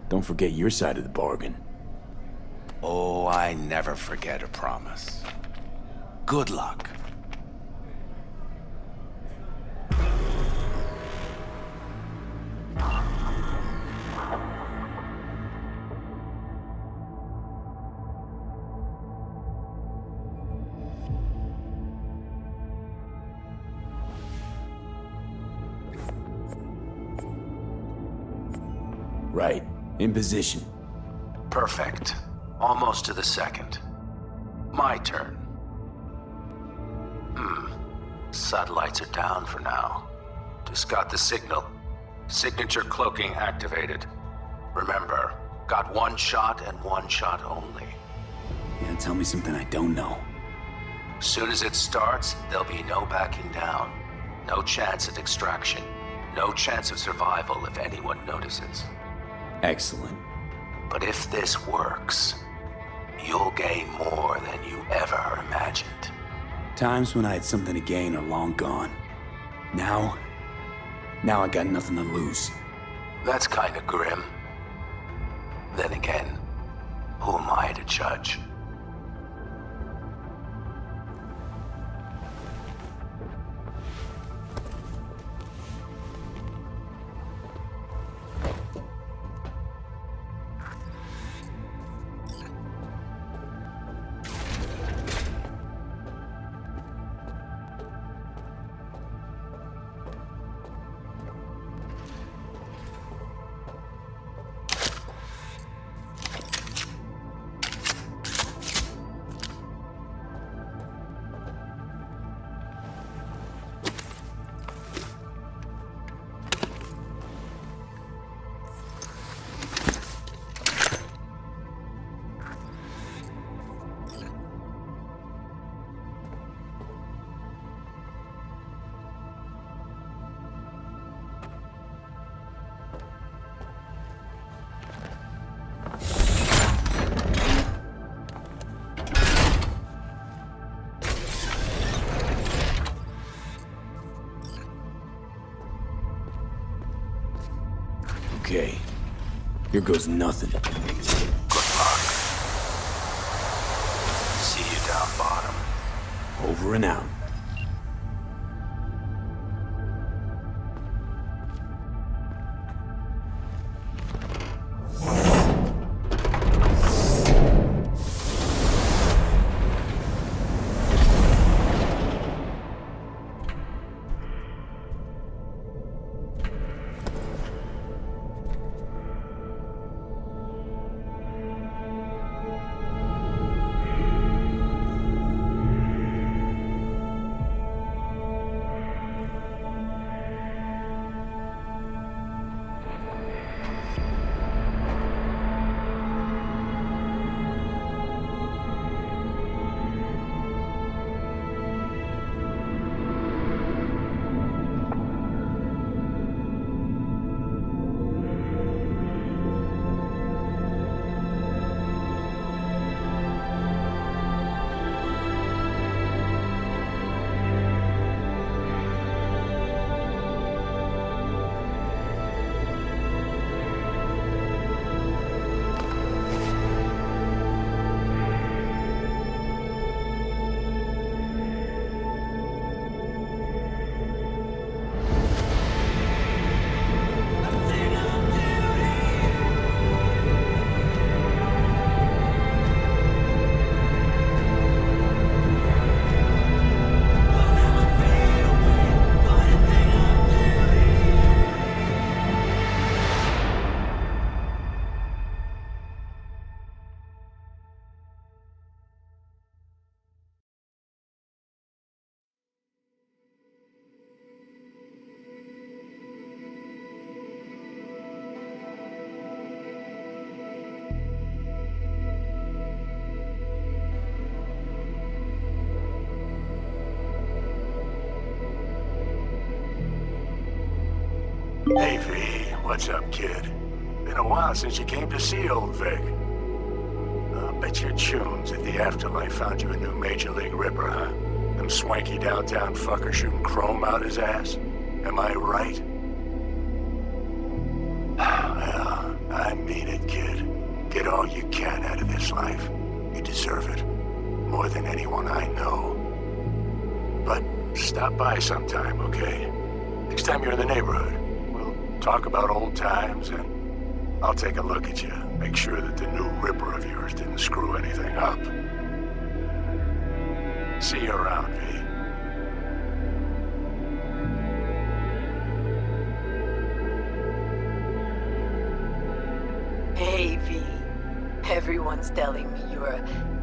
Don't forget your side of the bargain. Oh, I never forget a promise. Good luck. Right. In position. Perfect. Almost to the second. My turn. Satellites are down for now. Just got the signal. Signature cloaking activated. Remember, got one shot and one shot only. Yeah, tell me something I don't know. Soon as it starts, there'll be no backing down. No chance at extraction. No chance of survival if anyone notices. Excellent. But if this works, you'll gain more than you ever imagined. Times when I had something to gain are long gone. Now I got nothing to lose. That's kinda grim. Then again, who am I to judge? Here goes nothing. See you down bottom. Over and out. Hey, V. What's up, kid? Been a while since you came to see old Vic. I'll bet your tunes at the Afterlife found you a new Major League Ripper, huh? Them swanky downtown fucker shooting chrome out his ass. Am I right? Well, I mean it, kid. Get all you can out of this life. You deserve it. More than anyone I know. But stop by sometime, okay? Next time you're in the neighborhood. Talk about old times, and I'll take a look at you. Make sure that the new Ripper of yours didn't screw anything up. See you around, V. Hey, V. Everyone's telling me you're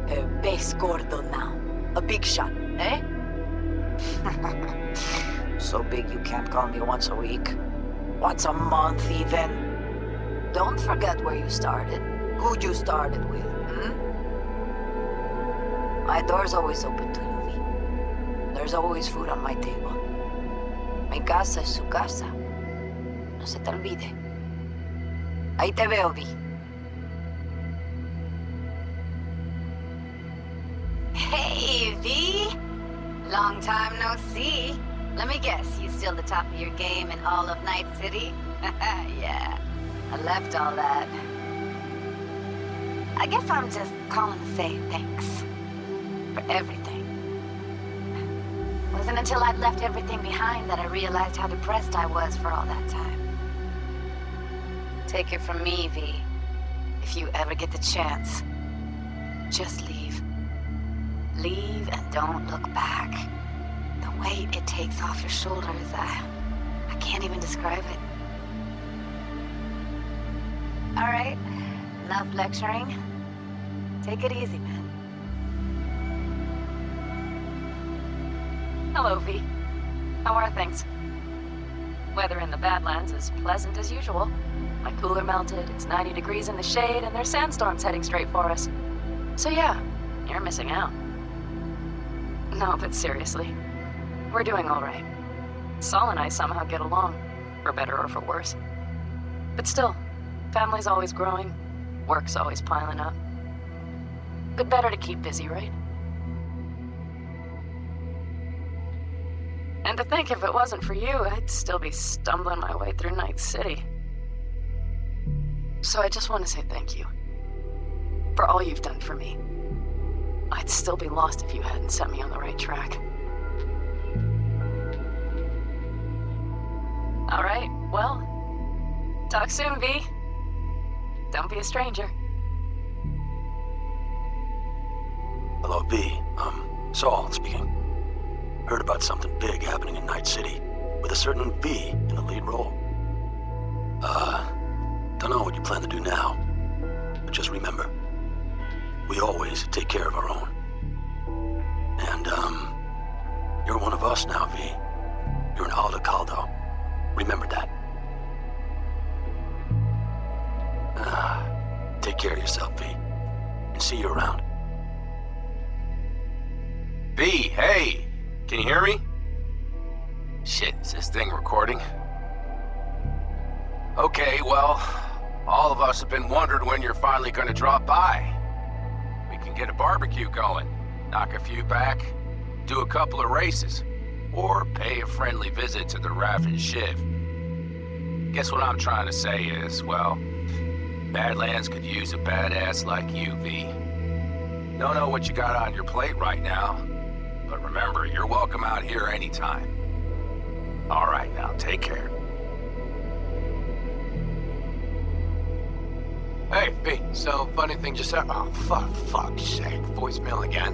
a base gordo now. A big shot, eh? So big you can't call me once a week. Once a month, even. Don't forget where you started. Who you started with, My door's always open to you, V. There's always food on my table. Mi casa es su casa. No se te olvide. Ahí te veo, V. Hey, V! Long time no see. Let me guess, you still the top of your game in all of Night City? Yeah, I left all that. I guess I'm just calling to say thanks. For everything. Wasn't until I'd left everything behind that I realized how depressed I was for all that time. Take it from me, V. If you ever get the chance, just leave. Leave and don't look back. The weight it takes off your shoulders, I can't even describe it. All right, enough lecturing. Take it easy, man. Hello, V. How are things? Weather in the Badlands is pleasant as usual. My cooler melted, it's 90 degrees in the shade, and there's sandstorms heading straight for us. So yeah, you're missing out. No, but seriously, we're doing all right. Saul and I somehow get along, for better or for worse. But still, family's always growing, work's always piling up. But better to keep busy, right? And to think if it wasn't for you, I'd still be stumbling my way through Night City. So I just want to say thank you. For all you've done for me. I'd still be lost if you hadn't set me on the right track. Alright, well, talk soon, V. Don't be a stranger. Hello, V. Saul speaking. Heard about something big happening in Night City, with a certain V in the lead role. Don't know what you plan to do now, but just remember, we always take care of our own. And, you're one of us now, V. You're an Aldecaldo. Remember that. Take care of yourself, V. And see you around. V, hey! Can you hear me? Shit, is this thing recording? Okay, well, all of us have been wondering when you're finally gonna drop by. We can get a barbecue going, knock a few back, do a couple of races, or pay a friendly visit to the Raff and Shiv. Guess what I'm trying to say is, well, Badlands could use a badass like you, V. Don't know what you got on your plate right now, but remember, you're welcome out here anytime. All right, now, take care. Hey, V, so funny thing just happened. Oh, fuck's sake, voicemail again.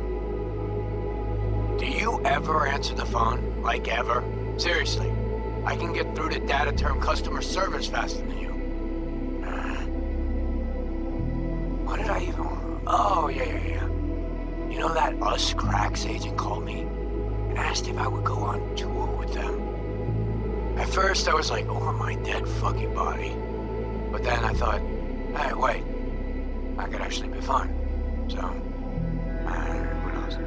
Do you ever answer the phone? Like ever? Seriously, I can get through to data term customer service faster than you. What did I even... Oh, yeah. You know that Us Cracks agent called me and asked if I would go on tour with them. At first, I was like, over my dead fucking body. But then I thought, hey, wait, I could actually be fun. So, who knows?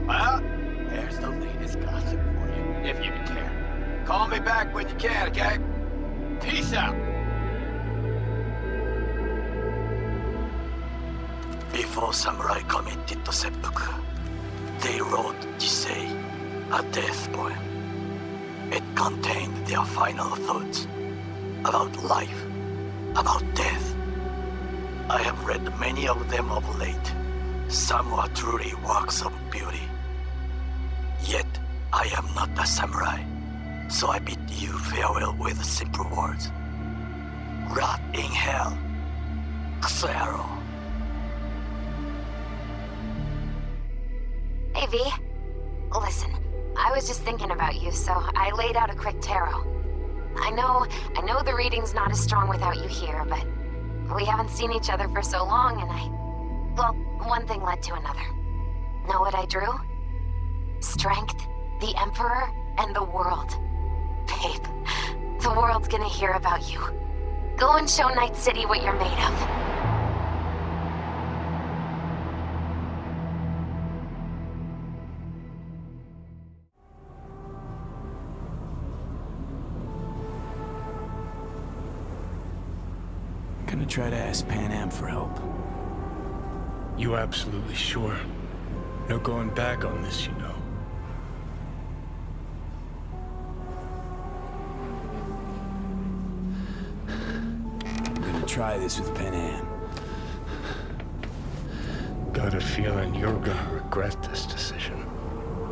Well, there's the latest gossip for you, if you care. Call me back when you can, okay? Peace out. Before samurai committed to seppuku, they wrote Jisei, a death poem. It contained their final thoughts about life, about death. I have read many of them of late. Some are truly works of beauty. Yet, I am not a samurai, so I bid you farewell with simple words. Rot in hell, Xero. Hey, V. Listen, I was just thinking about you, so I laid out a quick tarot. I know the reading's not as strong without you here, but we haven't seen each other for so long, and well, one thing led to another. Know what I drew? Strength, the Emperor, and the world. Babe, the world's gonna hear about you. Go and show Night City what you're made of. Gonna try to ask Pan Am for help. You absolutely sure? No going back on this, you know. I'm gonna try this with Pan Am. Got a feeling you're gonna regret this decision.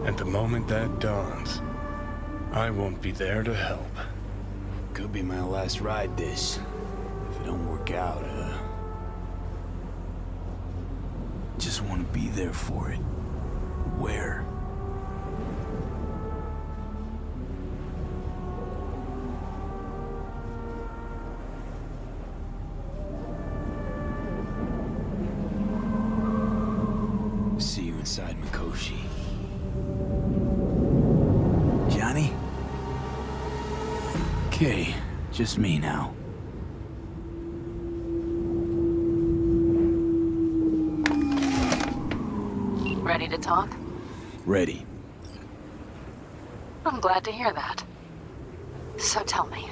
And the moment that dawns, I won't be there to help. Could be my last ride this. If it don't work out, just want to be there for it. Where? See you inside Mikoshi. Johnny? Okay, just me now. Ready to talk? Ready. I'm glad to hear that. So tell me.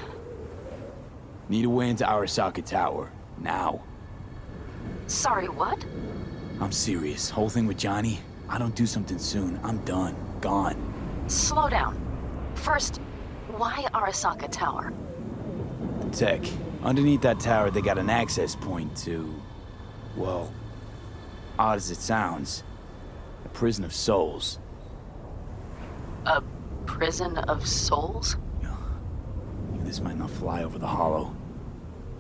Need a way into Arasaka Tower. Now. Sorry, what? I'm serious. Whole thing with Johnny, I don't do something soon, I'm done. Gone. Slow down. First, why Arasaka Tower? Tech. Underneath that tower, they got an access point to... well, odd as it sounds, a prison of souls. A prison of souls? This might not fly over the hollow.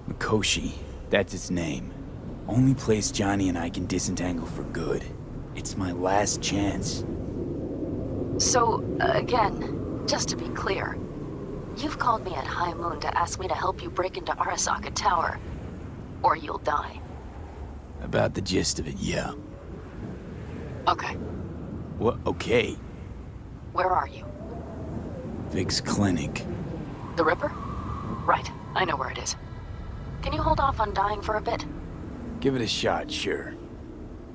Mikoshi, that's its name. Only place Johnny and I can disentangle for good. It's my last chance. So, again, just to be clear, you've called me at high moon to ask me to help you break into Arasaka Tower, or you'll die. About the gist of it, yeah. Okay. What? Okay. Where are you? Vic's clinic. The Ripper? Right, I know where it is. Can you hold off on dying for a bit? Give it a shot, sure.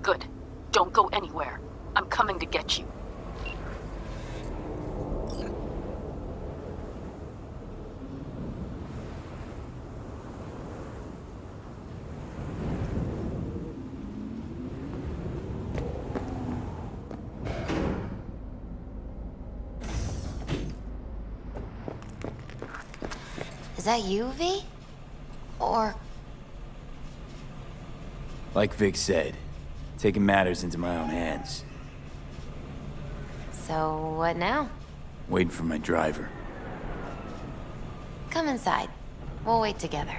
Good. Don't go anywhere. I'm coming to get you. Is that you, V? Or... Like Vic said, taking matters into my own hands. So, what now? Waiting for my driver. Come inside. We'll wait together.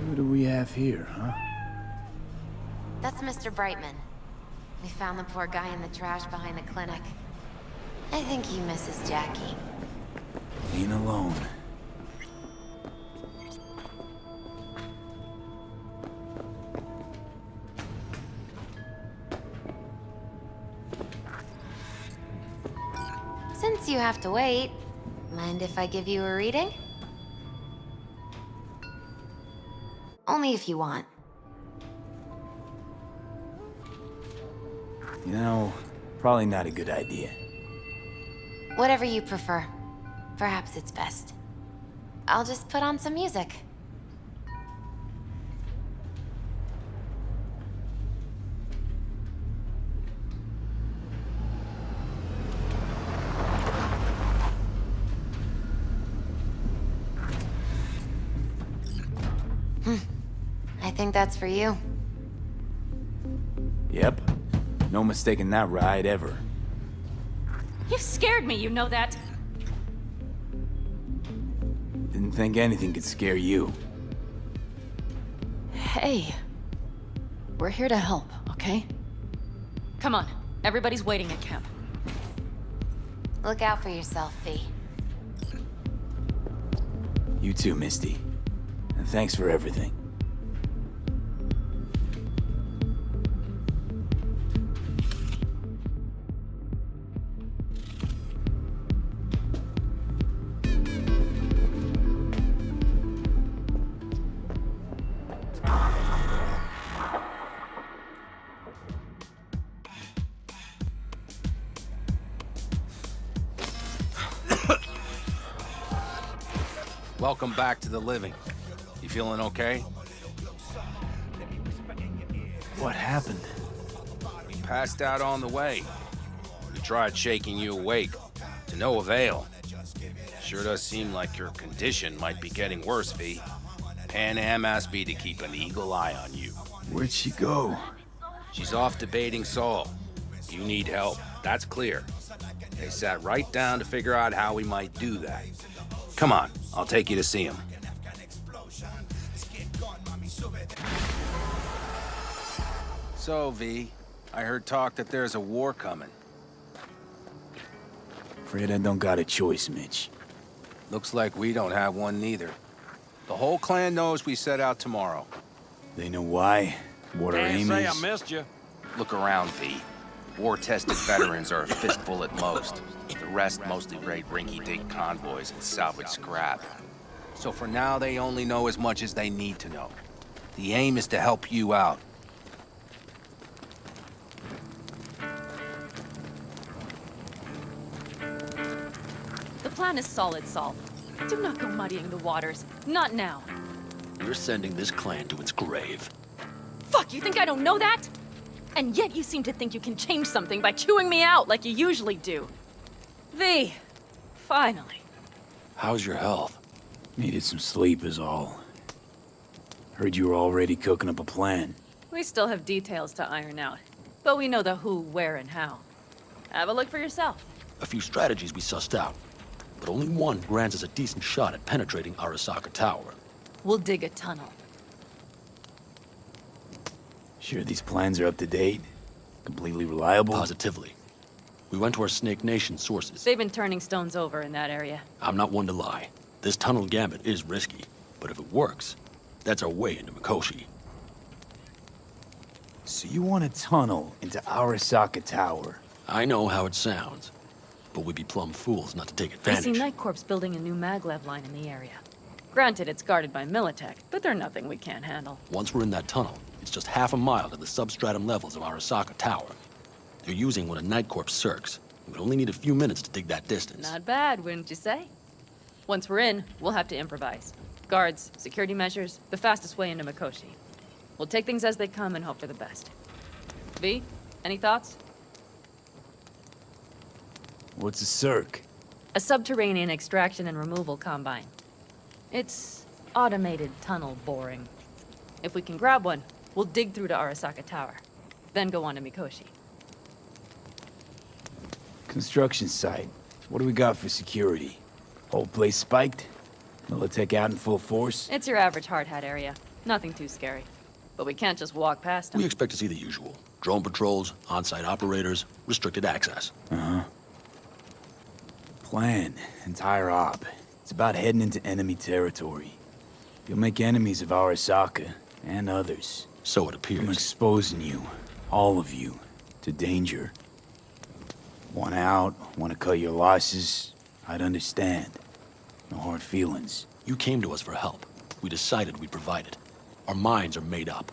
Who do we have here, huh? That's Mr. Brightman. We found the poor guy in the trash behind the clinic. I think he misses Jackie. Being alone. Since you have to wait, mind if I give you a reading? Only if you want. You know, probably not a good idea. Whatever you prefer. Perhaps it's best. I'll just put on some music. I think that's for you. Yep. No mistaking that ride ever. You've scared me, you know that. Didn't think anything could scare you. Hey. We're here to help, okay? Come on. Everybody's waiting at camp. Look out for yourself, V. You too, Misty. And thanks for everything. Welcome back to the living. You feeling okay? What happened? We passed out on the way. We tried shaking you awake. To no avail. Sure does seem like your condition might be getting worse, V. Pan Am asked me to keep an eagle eye on you. Where'd she go? She's off debating Saul. You need help. That's clear. They sat right down to figure out how we might do that. Come on, I'll take you to see him. So, V, I heard talk that there's a war coming. Afraid I don't got a choice, Mitch. Looks like we don't have one neither. The whole clan knows we set out tomorrow. They know why? What our aim Can't is? say I missed you. Look around, V. War-tested veterans are a fistful at most. The rest mostly raid rinky-dink convoys and salvage scrap. So for now, they only know as much as they need to know. The aim is to help you out. The plan is solid, Saul. Do not go muddying the waters. Not now. You're sending this clan to its grave. Fuck, you think I don't know that? And yet you seem to think you can change something by chewing me out like you usually do. V, Finally. How's your health? Needed some sleep is all. Heard you were already cooking up a plan. We still have details to iron out, but we know the who, where, and how. Have a look for yourself. A few strategies we sussed out, but only one grants us a decent shot at penetrating Arasaka Tower. We'll dig a tunnel. Sure these plans are up to date? Completely reliable? Positively. We went to our Snake Nation sources. They've been turning stones over in that area. I'm not one to lie. This tunnel gambit is risky, but if it works, that's our way into Mikoshi. So you want a tunnel into Arasaka Tower? I know how it sounds, but we'd be plumb fools not to take I advantage. see Night Corps building a new maglev line in the area. Granted, it's guarded by Militech, but they're nothing we can't handle. Once we're in that tunnel, it's just half a mile to the substratum levels of Arasaka Tower. They're using one of Night Corps circs. We would only need a few minutes to dig that distance. Not bad, wouldn't you say? Once we're in, we'll have to improvise. Guards, security measures, the fastest way into Mikoshi. We'll take things as they come and hope for the best. V, any thoughts? What's a circ? A subterranean extraction and removal combine. It's automated tunnel boring. If we can grab one, we'll dig through to Arasaka Tower, then go on to Mikoshi. Construction site. What do we got for security? Whole place spiked? Militech out in full force? It's your average hard hat area. Nothing too scary. But we can't just walk past them. We expect to see the usual. Drone patrols, on-site operators, restricted access. Uh-huh. Plan. Entire op. It's about heading into enemy territory. You'll make enemies of Arasaka, and others. So it appears. I'm exposing you, all of you, to danger. Want out, want to cut your losses, I'd understand. No hard feelings. You came to us for help. We decided we'd provide it. Our minds are made up.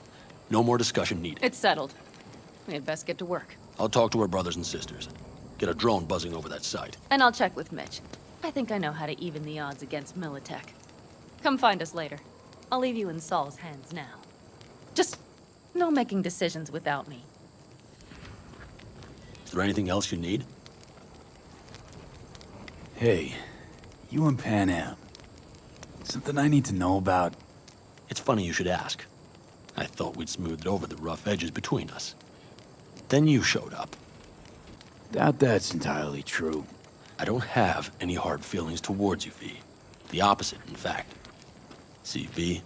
No more discussion needed. It's settled. We had best get to work. I'll talk to our brothers and sisters. Get a drone buzzing over that site. And I'll check with Mitch. I think I know how to even the odds against Militech. Come find us later. I'll leave you in Saul's hands now. Just no making decisions without me. Is there anything else you need? Hey, you and Pan Am. Something I need to know about? It's funny you should ask. I thought we'd smoothed over the rough edges between us. Then you showed up. Doubt that's entirely true. I don't have any hard feelings towards you, V. The opposite, in fact. See, V,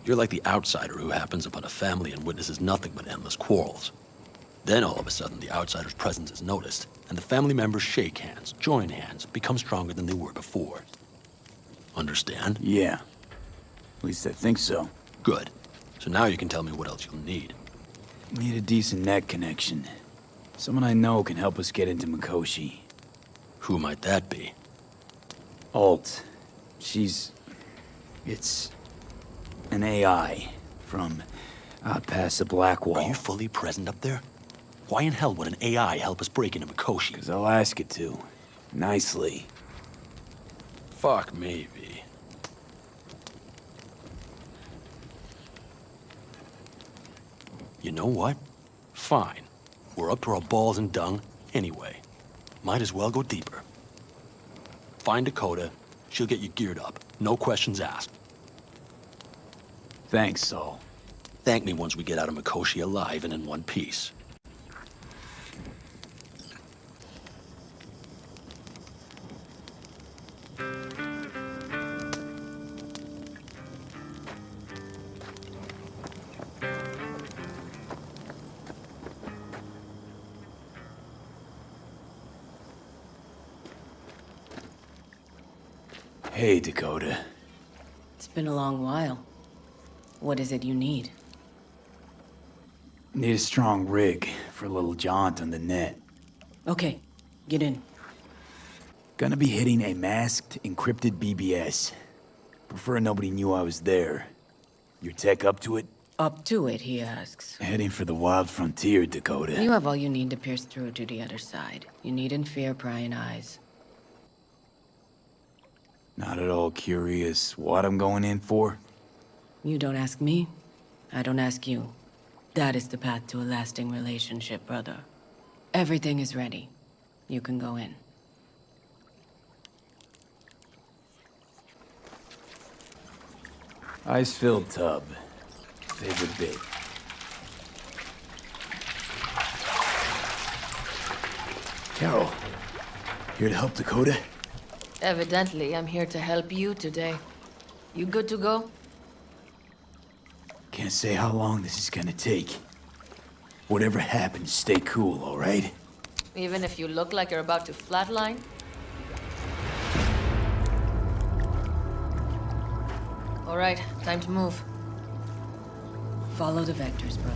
you're like the outsider who happens upon a family and witnesses nothing but endless quarrels. Then all of a sudden, the outsider's presence is noticed, and the family members shake hands, join hands, become stronger than they were before. Understand? Yeah. At least I think so. Good. So now you can tell me what else you'll need. Need a decent net connection. Someone I know can help us get into Mikoshi. Who might that be? Alt. It's an AI from past the Black Wall. Are you fully present up there? Why in hell would an AI help us break into Mikoshi? 'Cause I'll ask it to. Nicely. Fuck me, V. You know what? Fine. We're up to our balls in dung anyway. Might as well go deeper. Find Dakota. She'll get you geared up. No questions asked. Thanks, Saul. Thank me once we get out of Mikoshi alive and in one piece. Hey, Dakota. It's been a long while. What is it you need? Need a strong rig for a little jaunt on the net. Okay, get in. Gonna be hitting a masked, encrypted BBS. Prefer nobody knew I was there. Your tech up to it? Up to it, he asks. Heading for the wild frontier, Dakota. You have all you need to pierce through to the other side. You needn't fear prying eyes. Not at all curious what I'm going in for? You don't ask me, I don't ask you. That is the path to a lasting relationship, brother. Everything is ready. You can go in. Ice-filled tub. Favorite bit. Carol, here to help Dakota? Evidently, I'm here to help you today. You good to go? Can't say how long this is gonna take. Whatever happens, stay cool, all right? Even if you look like you're about to flatline? All right, time to move. Follow the vectors, brother.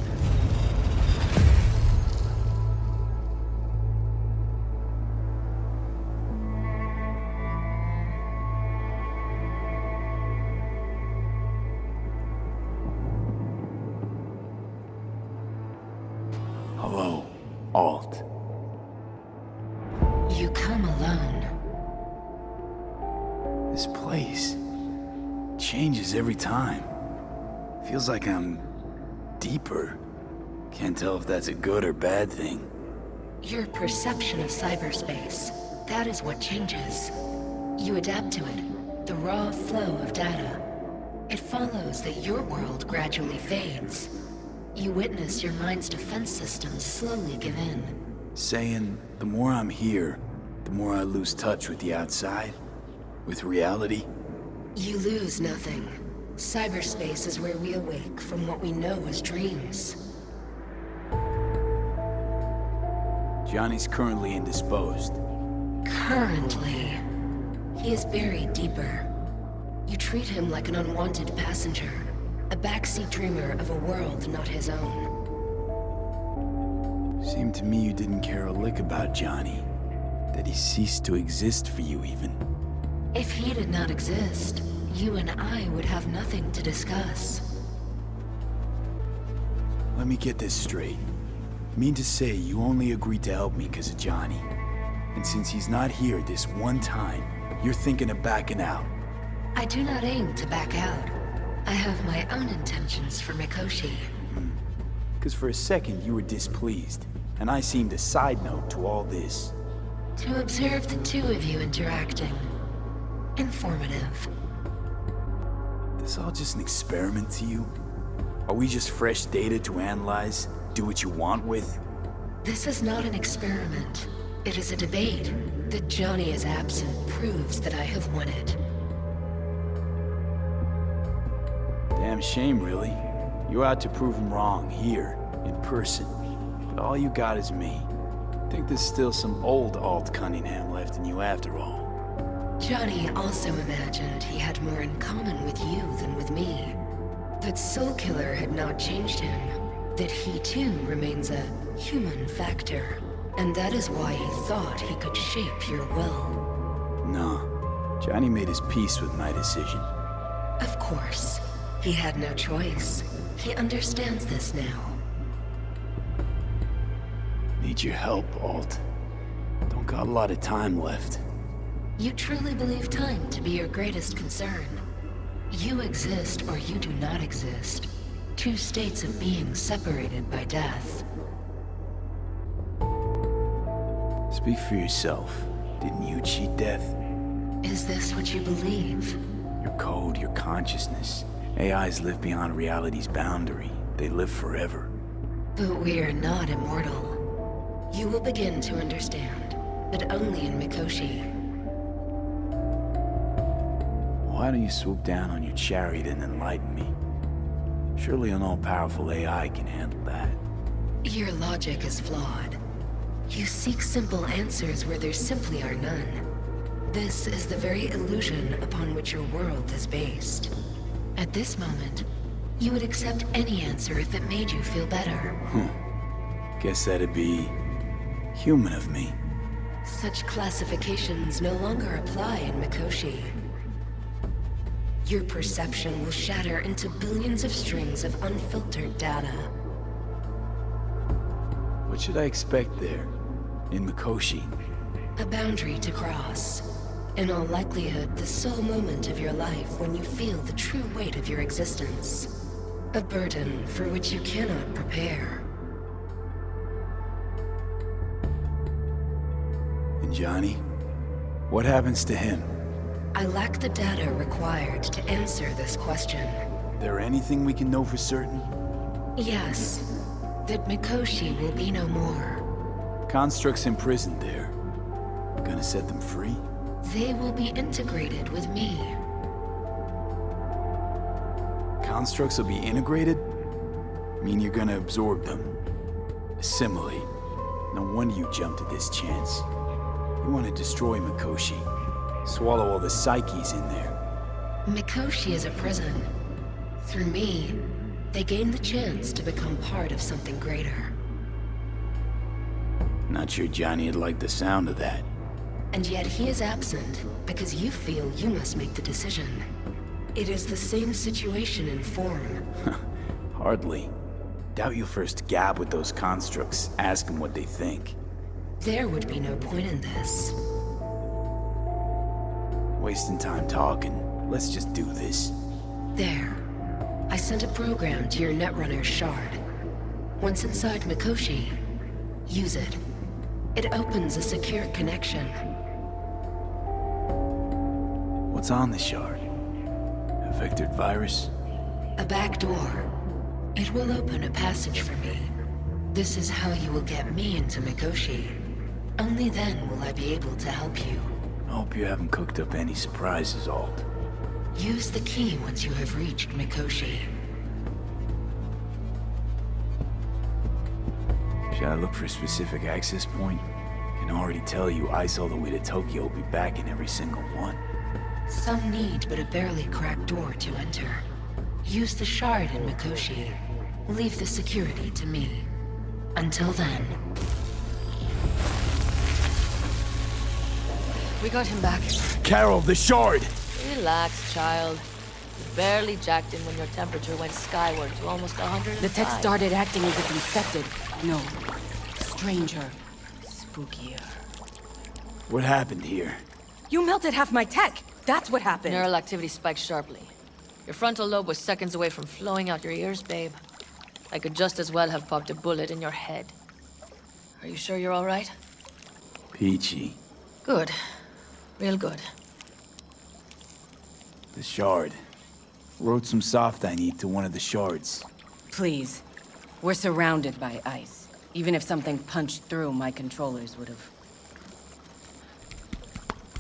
Hello, Alt. You come alone. This place changes every time. Feels like I'm deeper. Can't tell if that's a good or bad thing. Your perception of cyberspace, that is what changes. You adapt to it, the raw flow of data. It follows that your world gradually fades. You witness your mind's defense systems slowly give in. Saying, the more I'm here, the more I lose touch with the outside, with reality. You lose nothing. Cyberspace is where we awake from what we know as dreams. Johnny's currently indisposed. Currently. He is buried deeper. You treat him like an unwanted passenger, a backseat dreamer of a world not his own. Seemed to me you didn't care a lick about Johnny. That he ceased to exist for you, even. If he did not exist, you and I would have nothing to discuss. Let me get this straight. Mean to say you only agreed to help me because of Johnny. And since he's not here this one time, you're thinking of backing out. I do not aim to back out. I have my own intentions for Mikoshi. Because for a second you were displeased, and I seemed a side note to all this. To observe the two of you interacting. Informative. This all just an experiment to you? Are we just fresh data to analyze, do what you want with? This is not an experiment. It is a debate. That Johnny is absent proves that I have won it. Damn shame, really. You're out to prove him wrong, here, in person. But all you got is me. Think there's still some old Alt Cunningham left in you after all. Johnny also imagined he had more in common with you than with me. That Soulkiller had not changed him. That he too remains a human factor. And that is why he thought he could shape your will. No. Johnny made his peace with my decision. Of course. He had no choice. He understands this now. Need your help, Alt. Don't got a lot of time left. You truly believe time to be your greatest concern. You exist or you do not exist. Two states of being separated by death. Speak for yourself. Didn't you cheat death? Is this what you believe? Your code, your consciousness. AIs live beyond reality's boundary. They live forever. But we are not immortal. You will begin to understand, but only in Mikoshi. Why don't you swoop down on your chariot and enlighten me? Surely an all-powerful AI can handle that. Your logic is flawed. You seek simple answers where there simply are none. This is the very illusion upon which your world is based. At this moment, you would accept any answer if it made you feel better. Guess that'd be human of me. Such classifications no longer apply in Mikoshi. Your perception will shatter into billions of strings of unfiltered data. What should I expect there, in Mikoshi? A boundary to cross. In all likelihood, the sole moment of your life when you feel the true weight of your existence. A burden for which you cannot prepare. And Johnny? What happens to him? I lack the data required to answer this question. there anything we can know for certain? Yes. That Mikoshi will be no more. Constructs imprisoned there. Gonna set them free? They will be integrated with me. Constructs will be integrated? Mean you're gonna absorb them? Assimilate? No wonder you jumped at this chance. You want to destroy Mikoshi. Swallow all the psyches in there. Mikoshi is a prison. Through me, they gain the chance to become part of something greater. Not sure Johnny'd like the sound of that. And yet he is absent because you feel you must make the decision. It is the same situation in form. Hardly. Doubt you'll first gab with those constructs, ask them what they think. There would be no point in this. Wasting time talking. Let's just do this. There. I sent a program to your Netrunner's shard. Once inside Mikoshi, use it. It opens a secure connection. What's on the shard? A vectored virus? A back door. It will open a passage for me. This is how you will get me into Mikoshi. Only then will I be able to help you. I hope you haven't cooked up any surprises, Alt. Use the key once you have reached Mikoshi. Should I look for a specific access point? I can already tell you ice all the way to Tokyo will be back in every single one. Some need but a barely cracked door to enter. Use the shard in Mikoshi. Leave the security to me. Until then... We got him back. Carol, the shard! Relax, child. You barely jacked in when your temperature went skyward to almost 105. The tech started acting as if infected. No. Stranger. Spookier. What happened here? You melted half my tech! That's what happened! Neural activity spiked sharply. Your frontal lobe was seconds away from flowing out your ears, babe. I could just as well have popped a bullet in your head. Are you sure you're all right? Peachy. Good. Real good. The shard. Wrote some soft I need to one of the shards. Please. We're surrounded by ice. Even if something punched through, my controllers would have...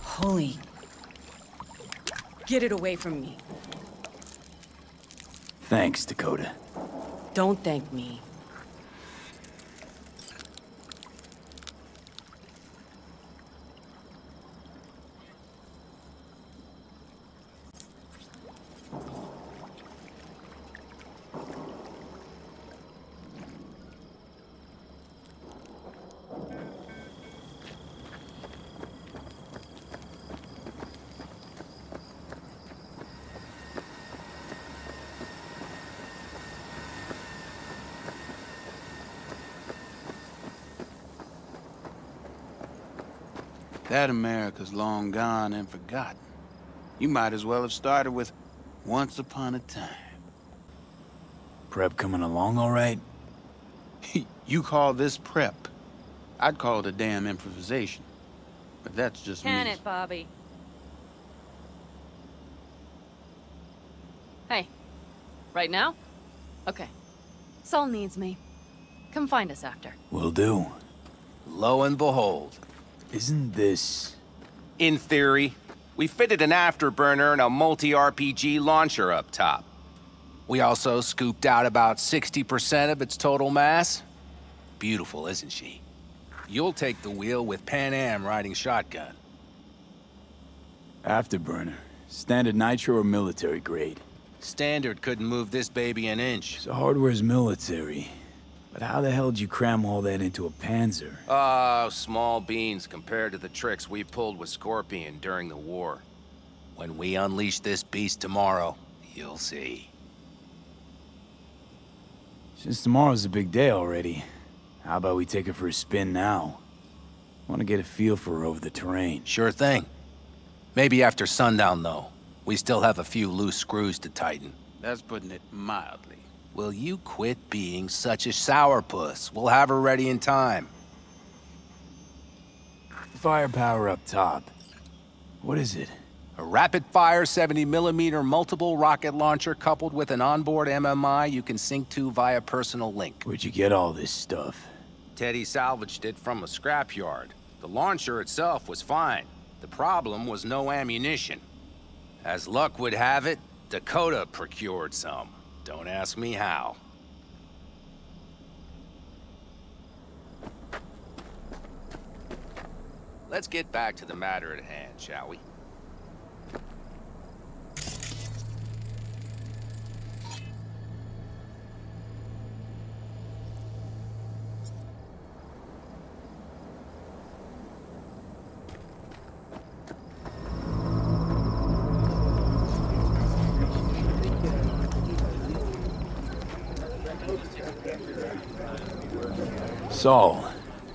Holy... Get it away from me. Thanks, Dakota. Don't thank me. That America's long gone and forgotten. You might as well have started with Once Upon a Time. Prep coming along all right? You call this prep? I'd call it a damn improvisation. But that's just Can me. it, Bobby? Hey. Right now? Okay. Saul needs me. Come find us after. Will do. Lo and behold. Isn't this... In theory, we fitted an afterburner and a multi-RPG launcher up top. We also scooped out about 60% of its total mass. Beautiful, isn't she? You'll take the wheel with Pan Am riding shotgun. Afterburner. Standard nitro or military grade? Standard couldn't move this baby an inch. So hardware's military. But how the hell did you cram all that into a Panzer? Oh, small beans compared to the tricks we pulled with Scorpion during the war. When we unleash this beast tomorrow, you'll see. Since tomorrow's a big day already, how about we take her for a spin now? Want to get a feel for her over the terrain. Sure thing. Maybe after sundown, though. We still have a few loose screws to tighten. That's putting it mildly. Will you quit being such a sourpuss? We'll have her ready in time. Firepower up top. What is it? A rapid-fire 70mm multiple rocket launcher coupled with an onboard MMI you can sync to via personal link. Where'd you get all this stuff? Teddy salvaged it from a scrapyard. The launcher itself was fine. The problem was no ammunition. As luck would have it, Dakota procured some. Don't ask me how. Let's get back to the matter at hand, shall we? Saul,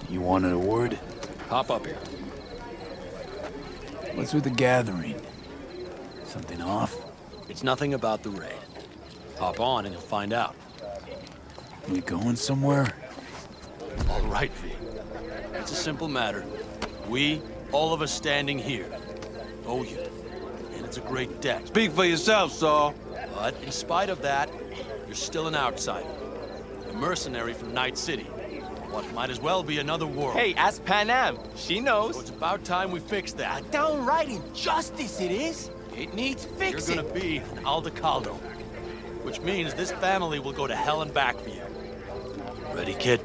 you wanted a word? Hop up here. What's with the gathering? Something off? It's nothing about the raid. Hop on and you'll find out. You going somewhere? All right, V. It's a simple matter. We, all of us standing here, owe you. And it's a great debt. Speak for yourself, Saul. But in spite of that, you're still an outsider. A mercenary from Night City. What might as well be another world. Hey, ask Panam. She knows. So it's about time we fix that. A downright injustice it is. It needs fixing. You're gonna be an Aldecaldo. Which means this family will go to hell and back for you. Ready, kid?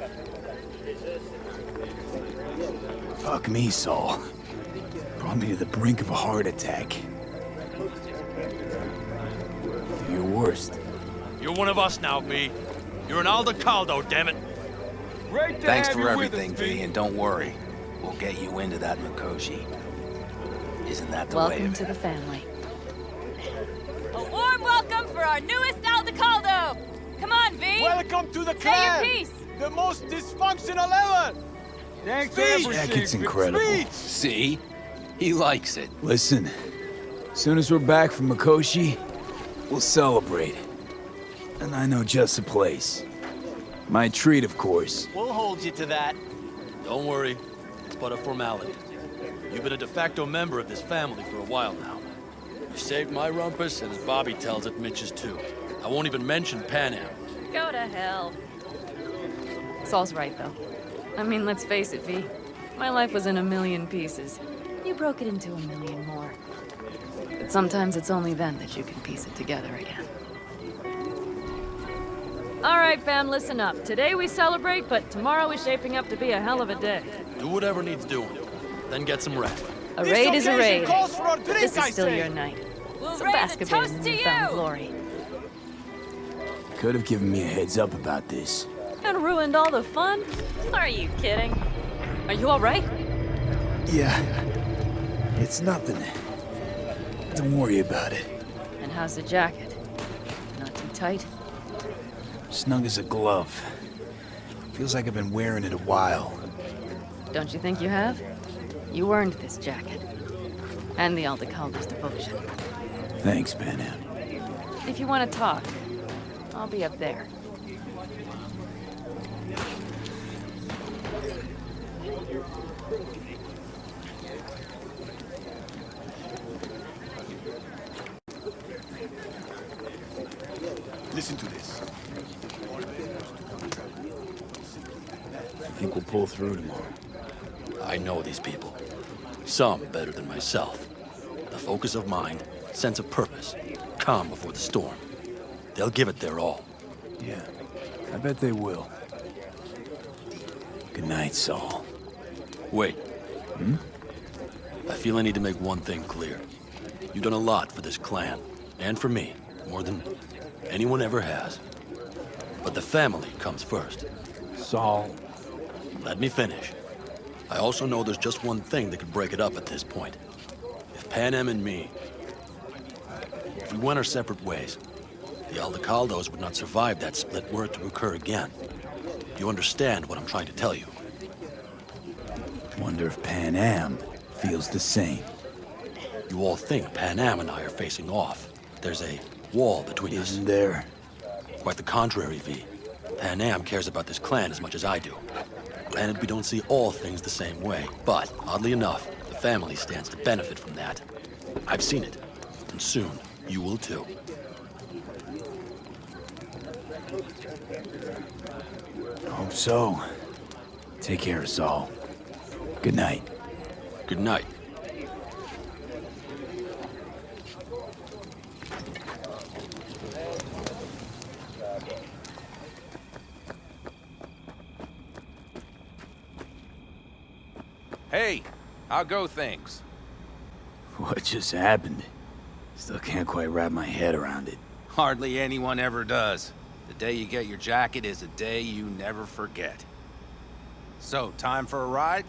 Fuck me, Saul. Brought me to the brink of a heart attack. Do your worst. You're one of us now, V. You're an Aldecaldo, damn it. Thanks for everything, V, and don't worry. We'll get you into that Mikoshi. Isn't that the way Welcome of to it? the family. A warm welcome for our newest Aldecaldo! Come on, V! Welcome to the Say clan! your piece! The most dysfunctional ever! Thanks for everything. Jacket's incredible. See? He likes it. Listen, as soon as we're back from Mikoshi, we'll celebrate. And I know just the place. My treat, of course. We'll hold you to that. Don't worry. It's but a formality. You've been a de facto member of this family for a while now. You saved my rumpus, and as Bobby tells it, Mitch's too. I won't even mention Panam. Go to hell. Saul's right, though. I mean, let's face it, V. My life was in a million pieces. You broke it into a million more. But sometimes it's only then that you can piece it together again. All right, fam, listen up. Today we celebrate, but tomorrow is shaping up to be a hell of a day. Do whatever needs doing. Then get some rest. A raid is a raid. But This is still your night. We'll So raise bask a a bit in toast to newfound you! glory. Could have given me a heads up about this. And ruined all the fun? Are you kidding? Are you all right? Yeah. It's nothing. Don't worry about it. And how's the jacket? Not too tight? Snug as a glove. Feels like I've been wearing it a while. Don't you think you have? You earned this jacket. And the Aldecaldos' devotion. Thanks, Panam. If you want to talk, I'll be up there. Listen to this. I think we'll pull through tomorrow. I know these people. Some better than myself. The focus of mind, sense of purpose, calm before the storm. They'll give it their all. Yeah, I bet they will. Good night, Saul. Wait. I feel I need to make one thing clear. You've done a lot for this clan, and for me, more than anyone ever has. But the family comes first. Saul. Let me finish. I also know there's just one thing that could break it up at this point. If Panam and me, if we went our separate ways, the Aldecaldos would not survive that split were it to occur again. Do you understand what I'm trying to tell you? Wonder if Panam feels the same. You all think Panam and I are facing off. There's a wall between us. Isn't there? Quite the contrary, V. Panam cares about this clan as much as I do. Granted, we don't see all things the same way, but oddly enough, the family stands to benefit from that. I've seen it, and soon you will too. Hope so. Take care, Saul. Good night. Good night. Hey, how go things? What just happened? Still can't quite wrap my head around it. Hardly anyone ever does. The day you get your jacket is a day you never forget. So, time for a ride?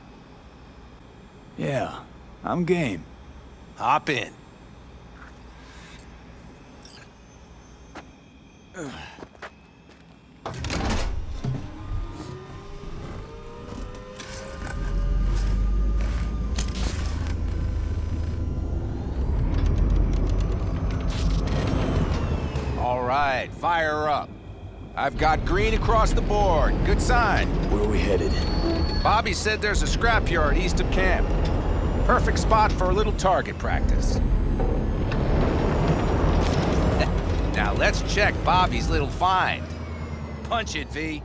Yeah, I'm game. Hop in. All right, fire up. I've got green across the board. Good sign. Where are we headed? Bobby said there's a scrapyard east of camp. Perfect spot for a little target practice. Now let's check Bobby's little find. Punch it, V.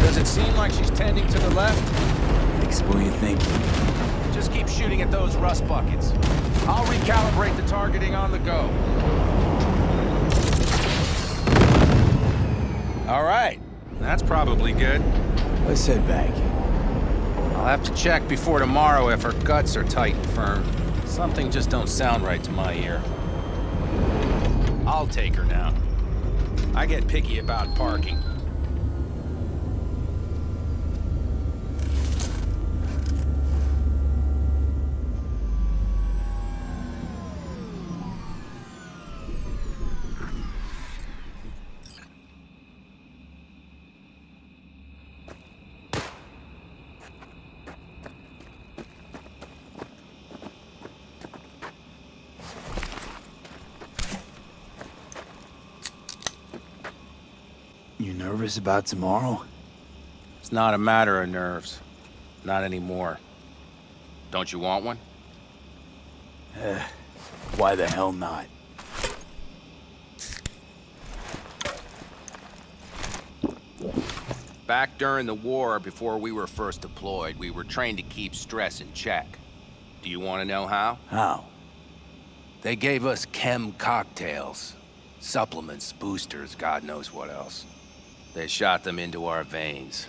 Does it seem like she's tending to the left? What are you thinking? Just keep shooting at those rust buckets. I'll recalibrate the targeting on the go. All right, that's probably good. Let's head back. I'll have to check before tomorrow if her guts are tight and firm. Something just don't sound right to my ear. I'll take her now. I get picky about parking. You nervous about tomorrow? It's not a matter of nerves. Not anymore. Don't you want one? Why the hell not? Back during the war, before we were first deployed, we were trained to keep stress in check. Do you want to know how? How? They gave us chem cocktails. Supplements, boosters, God knows what else. They shot them into our veins.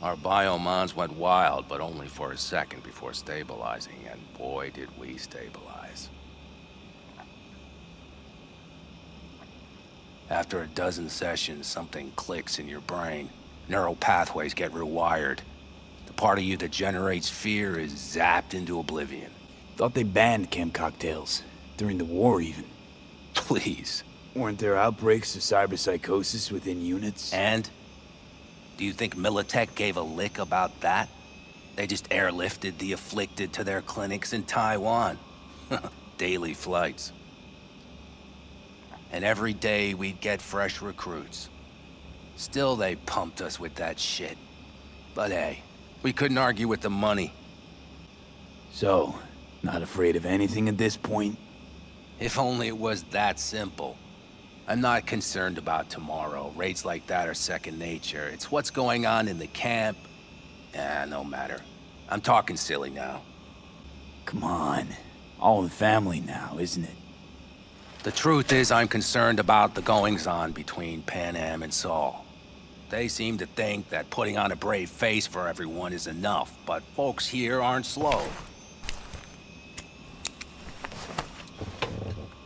Our biomons went wild, but only for a second before stabilizing, and boy did we stabilize. After a dozen sessions, something clicks in your brain. Neural pathways get rewired. The part of you that generates fear is zapped into oblivion. Thought they banned chem cocktails. During the war, even. Please. Weren't there outbreaks of cyberpsychosis within units? And? Do you think Militech gave a lick about that? They just airlifted the afflicted to their clinics in Taiwan. Daily flights. And every day we'd get fresh recruits. Still they pumped us with that shit. But hey, we couldn't argue with the money. So, not afraid of anything at this point? If only it was that simple. I'm not concerned about tomorrow. Raids like that are second nature. It's what's going on in the camp. No matter. I'm talking silly now. Come on. All in the family now, isn't it? The truth is I'm concerned about the goings-on between Pan Am and Saul. They seem to think that putting on a brave face for everyone is enough, but folks here aren't slow.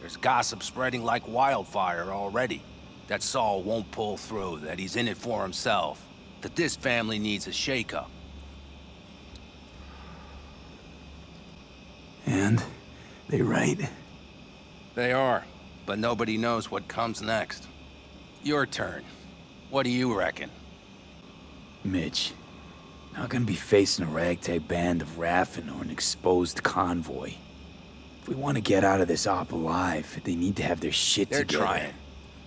There's gossip spreading like wildfire already. That Saul won't pull through, that he's in it for himself, that this family needs a shake-up. And? They right? They are, but nobody knows what comes next. Your turn. What do you reckon? Mitch, not gonna be facing a ragtag band of Raffin or an exposed convoy. If we want to get out of this op alive, they need to have their shit They're together. trying.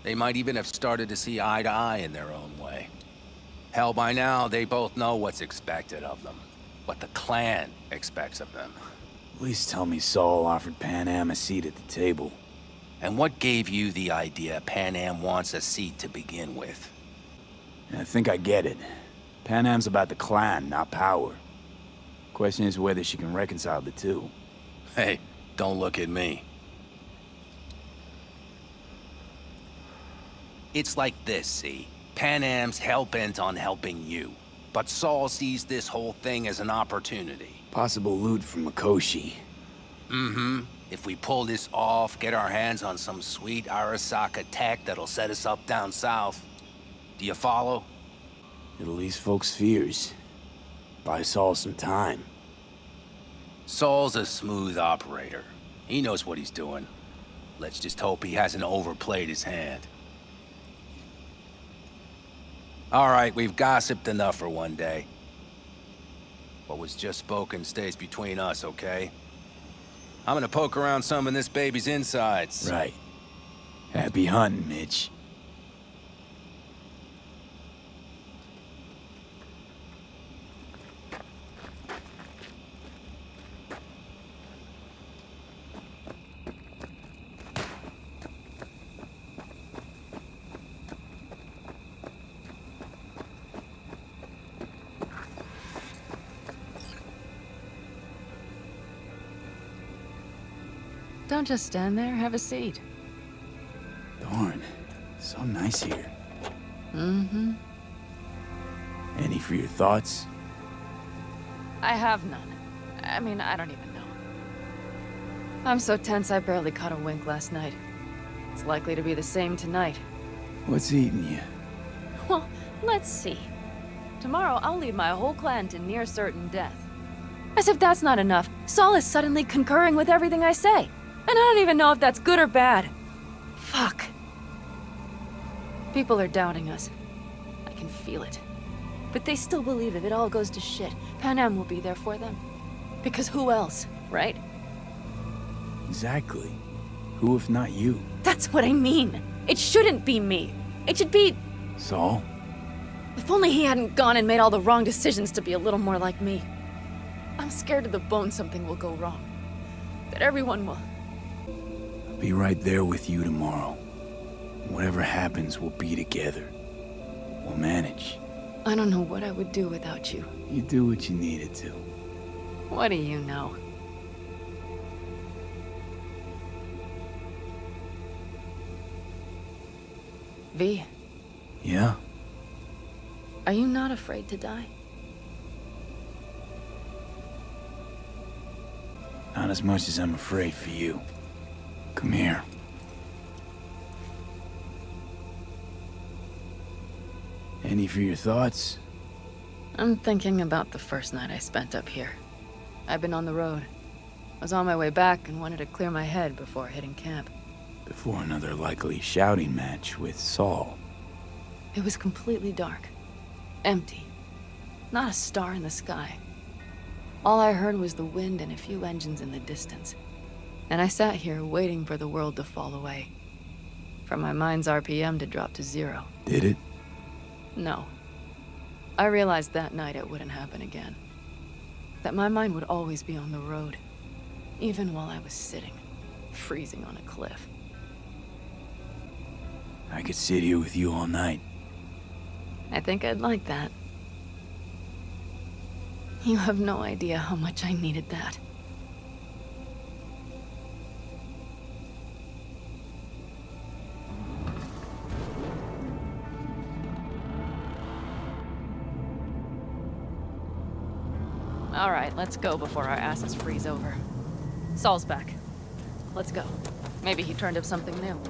They might even have started to see eye to eye in their own way. Hell, by now, they both know what's expected of them. What the clan expects of them. Please tell me Saul offered Pan Am a seat at the table. And what gave you the idea Pan Am wants a seat to begin with? I think I get it. Pan Am's about the clan, not power. Question is whether she can reconcile the two. Hey, don't look at me. It's like this, see? Pan Am's hell-bent on helping you. But Saul sees this whole thing as an opportunity. Possible loot from Mikoshi. Mm-hmm. If we pull this off, get our hands on some sweet Arasaka tech that'll set us up down south. Do you follow? It'll ease folks' fears. Buy Saul some time. Saul's a smooth operator. He knows what he's doing. Let's just hope he hasn't overplayed his hand. All right, we've gossiped enough for one day. What was just spoken stays between us, okay? I'm gonna poke around some of this baby's insides. Right. Happy hunting, Mitch. Don't just stand there, have a seat. Darn, so nice here. Mm-hmm. Any for your thoughts? I have none. I mean, I don't even know. I'm so tense I barely caught a wink last night. It's likely to be the same tonight. What's eating you? Well, let's see. Tomorrow I'll lead my whole clan to near certain death. As if that's not enough, Saul is suddenly concurring with everything I say. And I don't even know if that's good or bad. Fuck. People are doubting us. I can feel it. But they still believe if it all goes to shit, Pan Am will be there for them. Because who else, right? Exactly. Who if not you? That's what I mean. It shouldn't be me. It should be... Saul? If only he hadn't gone and made all the wrong decisions to be a little more like me. I'm scared to the bone something will go wrong. That everyone will... I'll be right there with you tomorrow. Whatever happens, we'll be together. We'll manage. I don't know what I would do without you. You do what you needed to. What do you know? V? Yeah? Are you not afraid to die? Not as much as I'm afraid for you. Come here. Any for your thoughts? I'm thinking about the first night I spent up here. I've been on the road. I was on my way back and wanted to clear my head before hitting camp. Before another likely shouting match with Saul. It was completely dark. Empty. Not a star in the sky. All I heard was the wind and a few engines in the distance. And I sat here waiting for the world to fall away. For my mind's RPM to drop to 0. Did it? No. I realized that night it wouldn't happen again. That my mind would always be on the road. Even while I was sitting, freezing on a cliff. I could sit here with you all night. I think I'd like that. You have no idea how much I needed that. All right, let's go before our asses freeze over. Saul's back. Let's go. Maybe he turned up something new.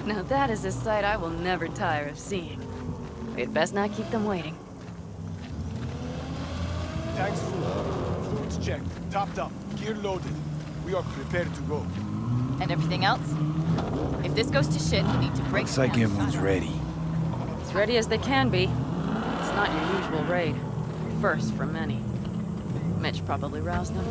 Now that is a sight I will never tire of seeing. We'd best not keep them waiting. Tanks full. Fluids checked. Topped up. Gear loaded. We are prepared to go. And everything else? If this goes to shit, we need to break Looks like down. everyone's ready. As ready as they can be. It's not your usual raid. First for many. Mitch probably roused them.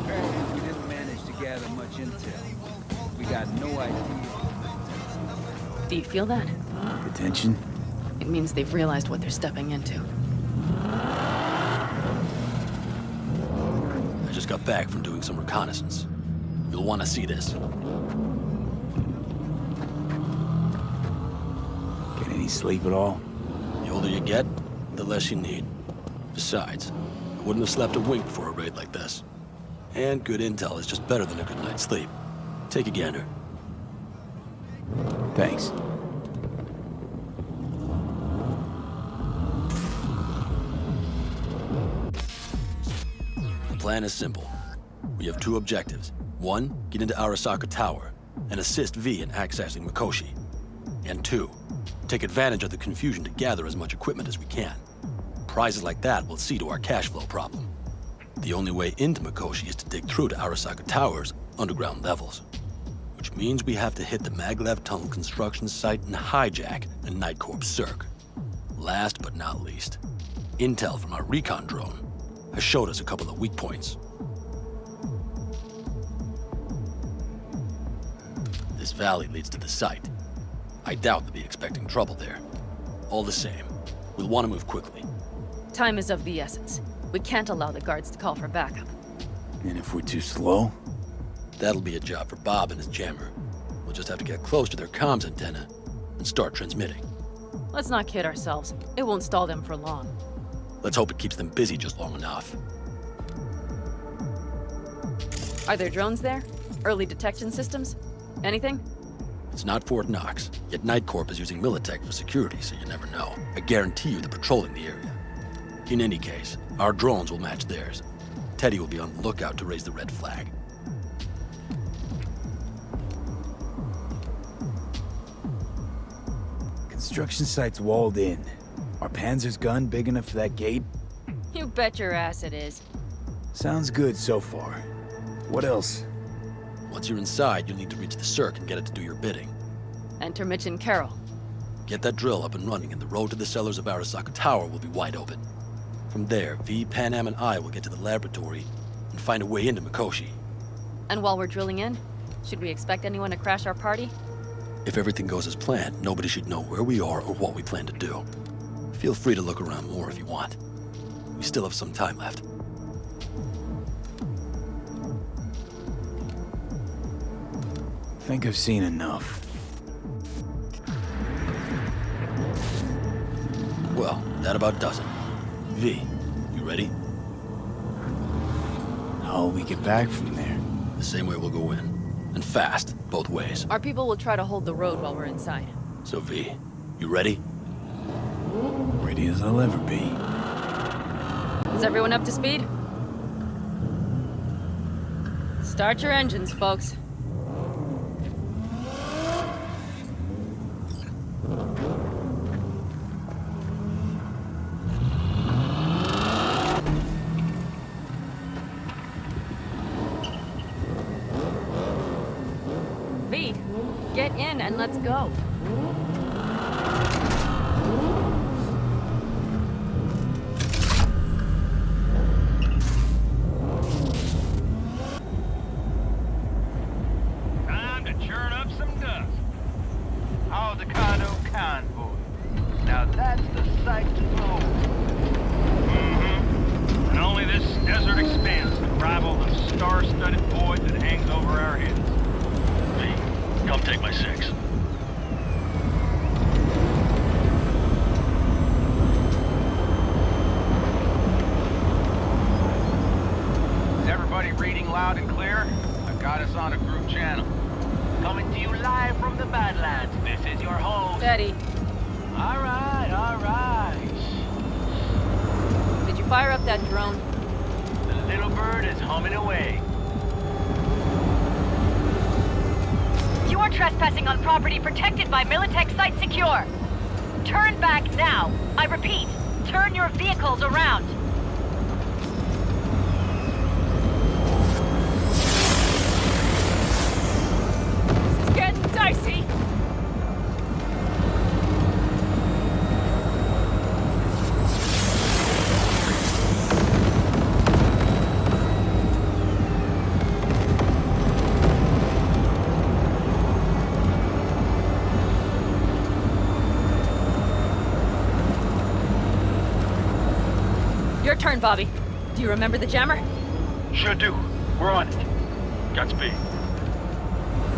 Apparently we didn't manage to gather much intel. We got no idea. Do you feel that? The tension? It means they've realized what they're stepping into. I just got back from doing some reconnaissance. You'll want to see this. Get any sleep at all? The older you get, the less you need. Besides, I wouldn't have slept a wink before a raid like this. And good intel is just better than a good night's sleep. Take a gander. Thanks. The plan is simple. We have two objectives. One, get into Arasaka Tower and assist V in accessing Mikoshi. And two, take advantage of the confusion to gather as much equipment as we can. Prizes like that will see to our cash flow problem. The only way into Mikoshi is to dig through to Arasaka Tower's underground levels. Which means we have to hit the Maglev Tunnel construction site and hijack a Night Corps Cirque. Last but not least, intel from our recon drone has showed us a couple of weak points. This valley leads to the site. I doubt they'll be expecting trouble there. All the same, we'll want to move quickly. Time is of the essence. We can't allow the guards to call for backup. And if we're too slow? That'll be a job for Bob and his jammer. We'll just have to get close to their comms antenna and start transmitting. Let's not kid ourselves. It won't stall them for long. Let's hope it keeps them busy just long enough. Are there drones there? Early detection systems? Anything? It's not Fort Knox, yet Night Corp is using Militech for security, so you never know. I guarantee you they're patrolling the area. In any case, our drones will match theirs. Teddy will be on the lookout to raise the red flag. Construction site's walled in. Are Panzer's gun big enough for that gate? You bet your ass it is. Sounds good so far. What else? Once you're inside, you'll need to reach the Cirque and get it to do your bidding. Enter Mitch and Carol. Get that drill up and running, and the road to the cellars of Arasaka Tower will be wide open. From there, V, Panam, and I will get to the laboratory and find a way into Mikoshi. And while we're drilling in, should we expect anyone to crash our party? If everything goes as planned, nobody should know where we are or what we plan to do. Feel free to look around more if you want. We still have some time left. Think I've seen enough. Well, that about does it. V, you ready? How'll we get back from there? The same way we'll go in. And fast, both ways. Our people will try to hold the road while we're inside. So V, you ready? Ready as I'll ever be. Is everyone up to speed? Start your engines, folks. V, get in and let's go. Time to churn up some dust. Aldecaldos convoy. Now that's the sight to behold. And only this desert expanse can rival the star-studded void that hangs over our heads. V, come take my 6. Is everybody reading loud and clear? I've got us on a group channel. Coming to you live from the Badlands. This is your host. Teddy. All right, all right. Did you fire up that drone? Songbird is humming away. You are trespassing on property protected by Militech Site Secure. Turn back now. I repeat, turn your vehicles around. This is getting dicey. Your turn, Bobby. Do you remember the jammer? Sure do. We're on it. Godspeed.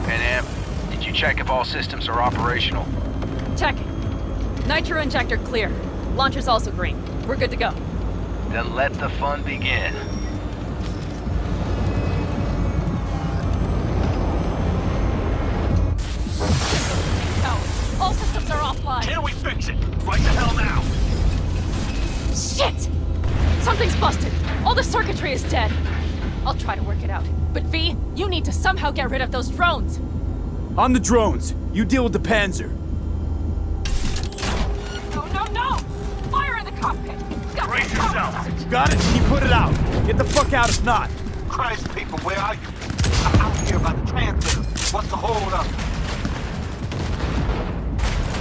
Pan Am, did you check if all systems are operational? Checking. Nitro injector clear. Launcher's also green. We're good to go. Then let the fun begin. No, all systems are offline. Can we fix it? Right the hell now! Shit! Something's busted. All the circuitry is dead. I'll try to work it out. But V, you need to somehow get rid of those drones. On the drones. You deal with the Panzer. No, no, no! Fire in the cockpit! Brace yourself! Got it? Can you put it out? Get the fuck out if not. Christ, people, where are you? I'm out here by the transmitter. What's the hold up?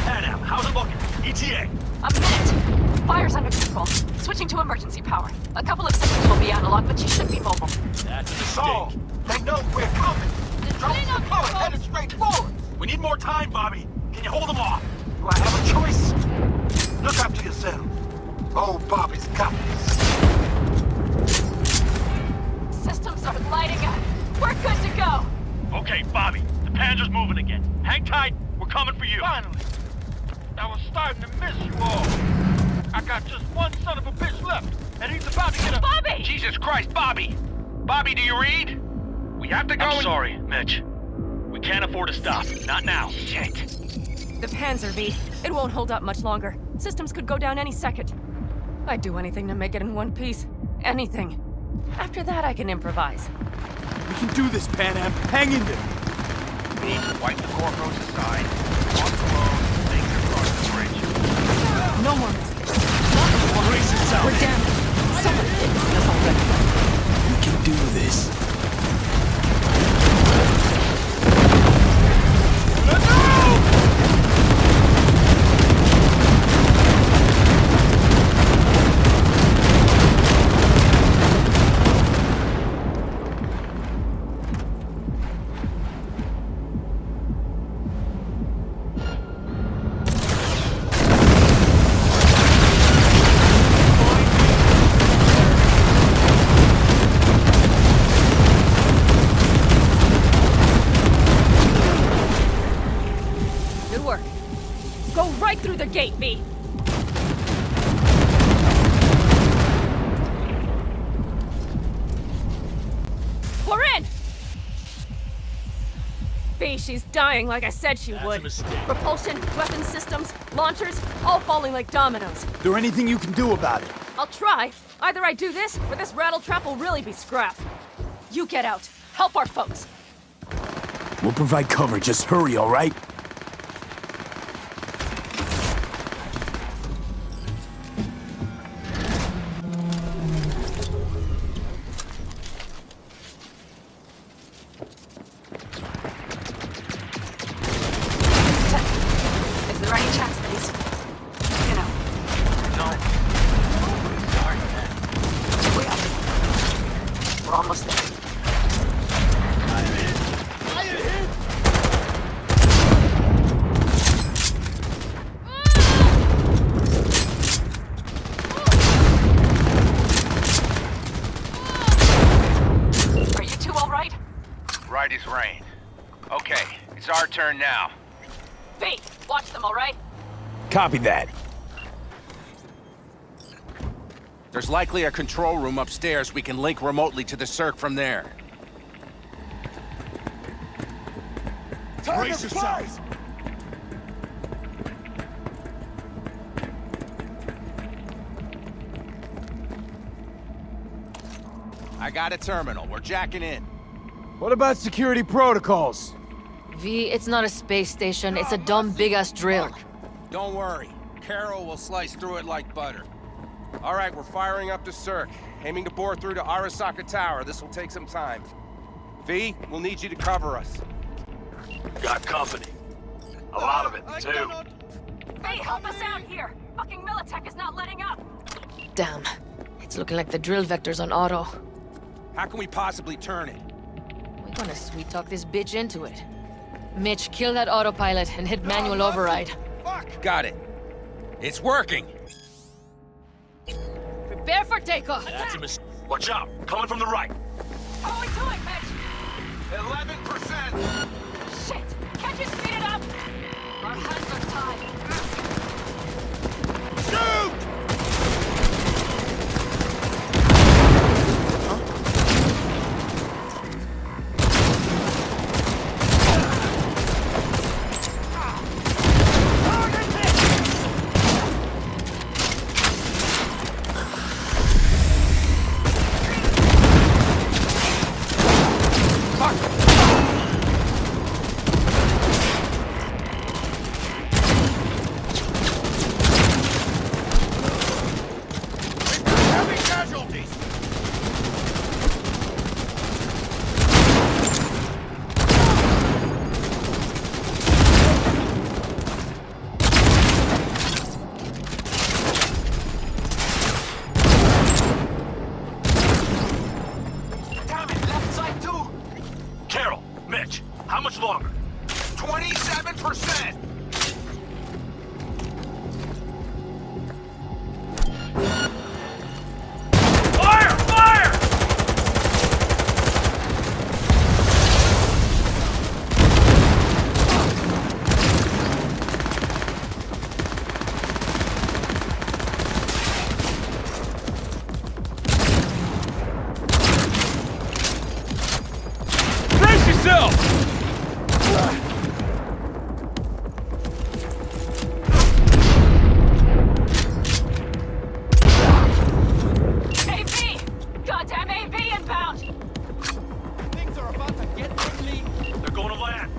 Pan Am, how's it looking? ETA! A minute! Fire's under control. Switching to emergency power. A couple of systems will be analog, but you should be mobile. That's a So, mistake. they know we're coming. Drones are coming, headed straight forward. We need more time, Bobby. Can you hold them off? Do I have a choice? Look after yourself. Oh, Bobby's got this. Systems are lighting up. We're good to go. Okay, Bobby. The Panzer's moving again. Hang tight. We're coming for you. Finally. I was starting to miss you all. I got just one son of a bitch left, and he's about to get a— Bobby! Jesus Christ, Bobby! Bobby, do you read? We have to go. I'm sorry, Mitch. We can't afford to stop. Not now. Shit. The Panzer, V. It won't hold up much longer. Systems could go down any second. I'd do anything to make it in one piece. Anything. After that, I can improvise. We can do this, Pan Am. Hang in there. We need to wipe the corpos aside, walk the road, make it across the bridge. No more mistakes. Brace yourself. We're damaged. Someone fixed this already. We can do this. Good work. Go right through the gate, V. We're in! V, she's dying like I said she That's a would. mistake. Propulsion, weapon systems, launchers, all falling like dominoes. Is there anything you can do about it? I'll try. Either I do this, or this rattletrap will really be scrapped. You get out. Help our folks. We'll provide cover. Just hurry, all right? Is there any chance that he's... you know... No. Sorry, man. We are. We're almost there. Are you two all right? Right as rain. Okay, it's our turn now. V, watch them, all right? Copy that. There's likely a control room upstairs. We can link remotely to the circ from there. Brace yourself. I got a terminal. We're jacking in. What about security protocols? V, it's not a space station. It's a dumb big-ass drill. Don't worry. Carol will slice through it like butter. All right, we're firing up the circ. Aiming to bore through to Arasaka Tower. This will take some time. V, we'll need you to cover us. Got company. A lot of it, too. Hey, help us out here! Fucking Militech is not letting up! Damn. It's looking like the drill vector's on auto. How can we possibly turn it? We're gonna sweet-talk this bitch into it. Mitch, kill that autopilot and hit manual override. Fuck! Got it. It's working! Prepare for takeoff! That's a mistake. Watch out! Coming from the right. How are we doing, Mitch? 11%! Shit! Can't you speed it up? Our hands are tied. Shoot! longer. 27%! Fire! Fire! Brace yourself! AV! Goddamn AV inbound! Things are about to get ugly. They're going to land.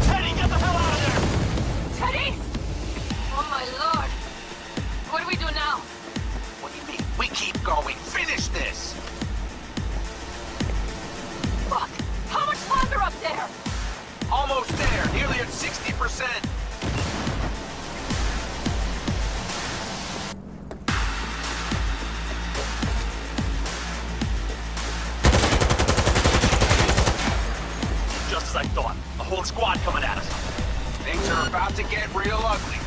Teddy, get the hell out of there! Teddy! Oh my lord! What do we do now? What do you mean? We keep going. Finish this! Fuck! How much longer up there? Almost there. Nearly at 60%. Just as I thought. A whole squad coming at us. Things are about to get real ugly.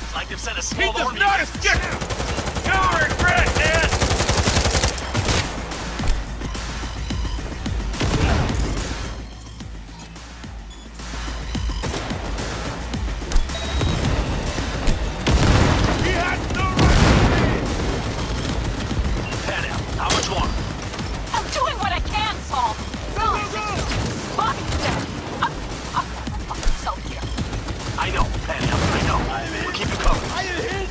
It's like they've sent a small He does army. not escape! You'll regret this! He has no right Head out. How much longer? I'm doing what I can, Saul! Fuck them! I'm fucking self here. I know, Penny. I know. We'll keep you covered. I am hit!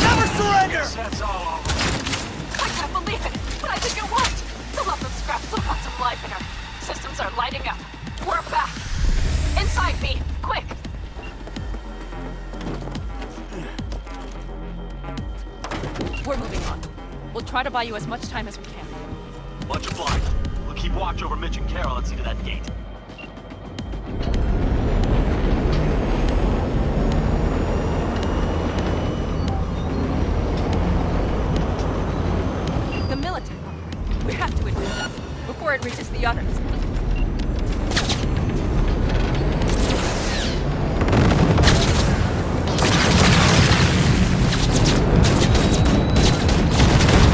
Never surrender! That's all over. I can't believe it, but I think it worked! The lump of scrap still got some life in her. Systems are lighting up. We're back. Inside me, quick! We're moving on. We'll try to buy you as much time as we can. Much obliged. We'll keep watch over Mitch and Carol and see to that gate. The military. We have to admit that before it reaches the others.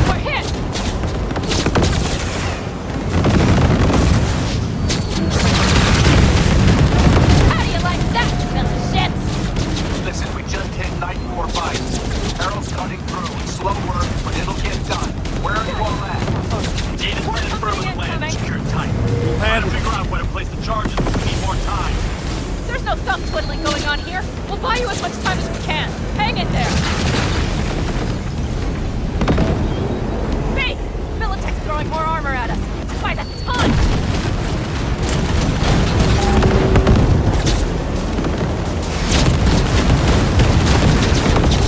We're hit! How do you like that, you little shits? Listen, we just hit night 4 bites. Carol's cutting through. It's slow work, but it'll get done. Where are you all at? Gate is ready for the land. Secure it tight. We'll thumb twiddling going on here. We'll buy you as much time as we can. Hang in there. Hey! Militech's throwing more armor at us. By the ton!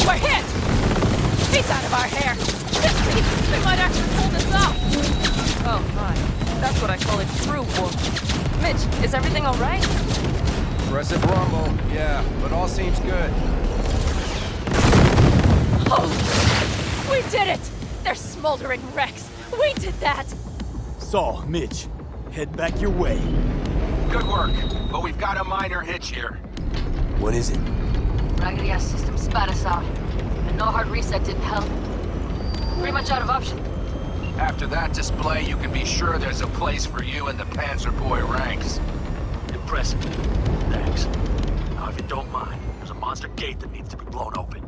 We're hit! He's out of our hair. They might actually pull this off. Oh my. That's what I call a true war. Mitch, is everything all right? Aggressive rumble, yeah, but all seems good. Oh! We did it! They're smoldering wrecks. We did that! Saul, Mitch, head back your way. Good work, but we've got a minor hitch here. What is it? Raggedy ass system spat us out. And no hard reset didn't help. Pretty much out of option. After that display, you can be sure there's a place for you in the Panzer Boy ranks. Impressive. Thanks. Now, if you don't mind, there's a monster gate that needs to be blown open.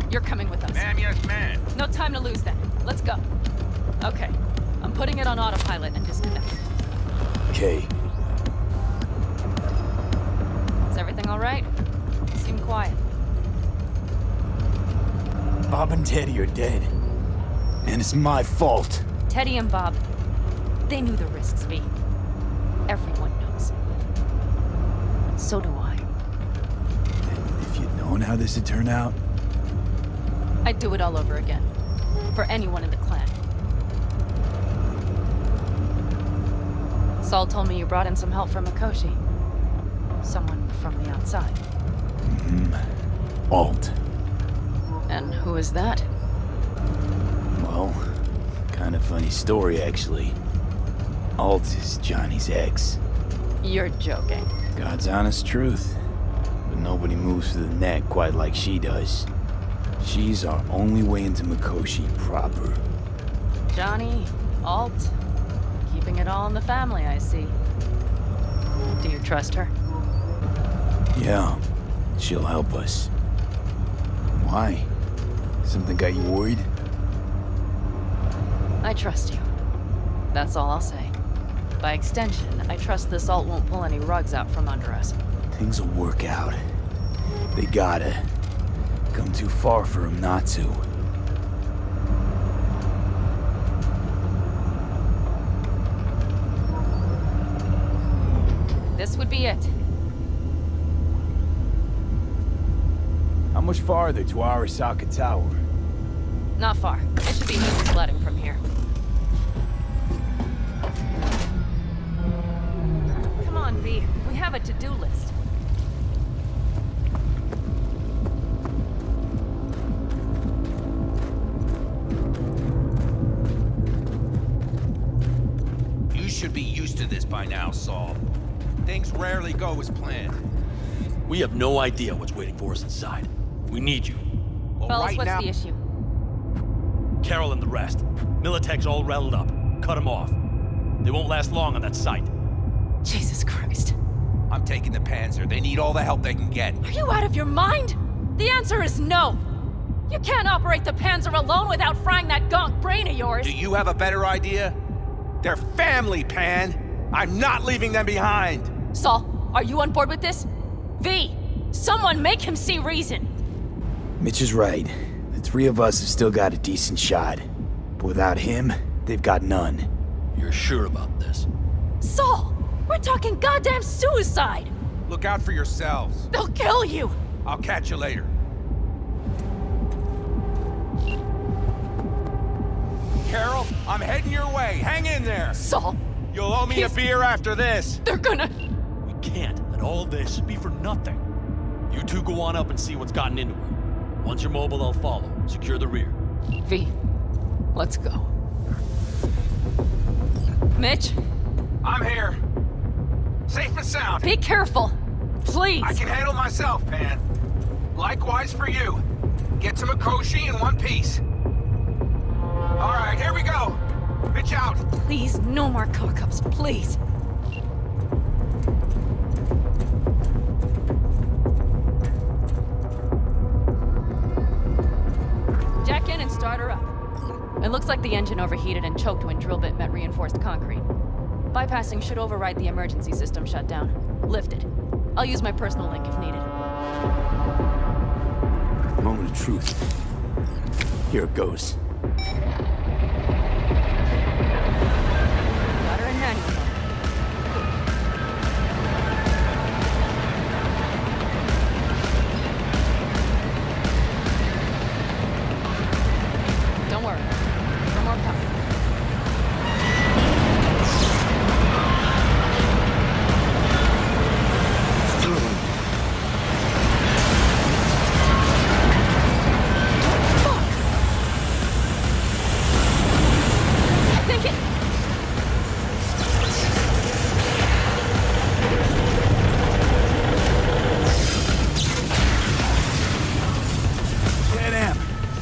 You're coming with us. Ma'am, yes, ma'am. No time to lose then. Let's go. Okay. I'm putting it on autopilot and disconnecting. Okay. Is everything all right? You seem quiet. Bob and Teddy are dead. And it's my fault. Teddy and Bob, they knew the risks, V. Everyone knows. So do I. And if you'd known how this would turn out, I'd do it all over again. For anyone in the clan. Saul told me you brought in some help from Mikoshi. Someone from the outside. Alt. And who is that? Well, kind of funny story, actually. Alt is Johnny's ex. You're joking. God's honest truth. But nobody moves to the neck quite like she does. She's our only way into Mikoshi proper. Johnny, Alt, keeping it all in the family, I see. Do you trust her? Yeah, she'll help us. Why? Something got you worried? I trust you. That's all I'll say. By extension, I trust this Alt won't pull any rugs out from under us. Things will work out. They gotta. Come too far for him not to. This would be it. How much farther to Arasaka Tower? Not far. It should be easy sledding from here. Come on, V. We have a to-do list. You should be used to this by now, Saul. Things rarely go as planned. We have no idea what's waiting for us inside. We need you. Well, Fellas, right what's now... the issue? Carol and the rest. Militech's all rattled up. Cut them off. They won't last long on that site. Jesus Christ. I'm taking the Panzer. They need all the help they can get. Are you out of your mind? The answer is no. You can't operate the Panzer alone without frying that gonk brain of yours. Do you have a better idea? They're family, Pan. I'm not leaving them behind. Saul, are you on board with this? V, someone make him see reason. Mitch is right. The three of us have still got a decent shot. But without him, they've got none. You're sure about this? Saul, we're talking goddamn suicide. Look out for yourselves. They'll kill you. I'll catch you later. Carol, I'm heading your way. Hang in there. Saul. You'll owe me a beer after this. They're gonna... We can't let all this be for nothing. You two go on up and see what's gotten into her. Once you're mobile, I'll follow. Secure the rear. V, let's go. Mitch? I'm here. Safe and sound. Be careful. Please. I can handle myself, Pan. Likewise for you. Get to Mikoshi in one piece. All right, here we go. Pitch out. Please, no more cock-ups, please. Jack in and start her up. It looks like the engine overheated and choked when drill bit met reinforced concrete. Bypassing should override the emergency system shutdown. Lift it. I'll use my personal link if needed. Moment of truth. Here it goes. Got her in manual mode. Don't worry. For more power.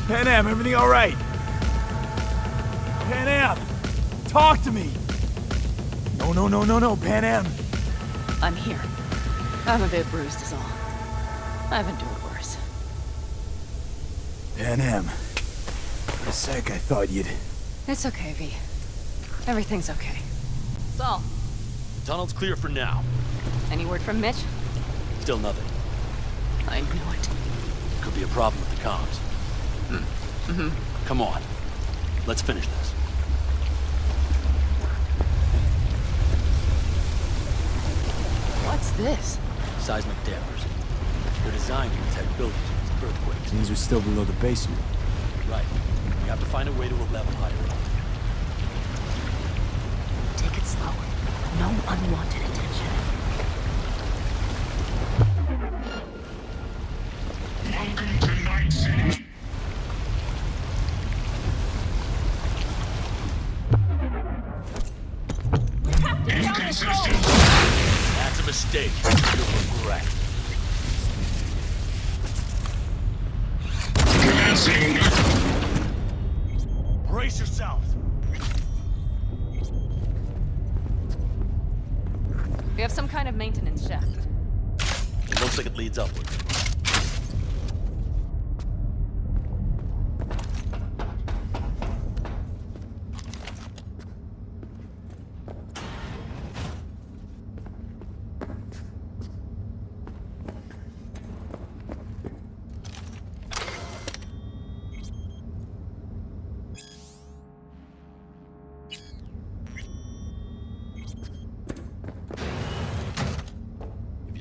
Panam, everything all right? Panam, talk to me. No, Panam. I'm here. I'm a bit bruised is all. I've endured worse. Panam, for a sec I thought you'd... It's okay, V. Everything's okay. Saul, Tunnel's clear for now. any word from Mitch? Still nothing. I knew it. Could be a problem with the comms. Come on. Let's finish this. What's this? Seismic dampers. They're designed to detect buildings with earthquakes. These are still below the basement. Right. We have to find a way to a level higher up. Take it slow. No unwanted attention. Welcome to Night City. Inconsistent. That's a mistake. You'll regret. Commencing. Brace yourselves. We have some kind of maintenance shaft. It looks like it leads upward.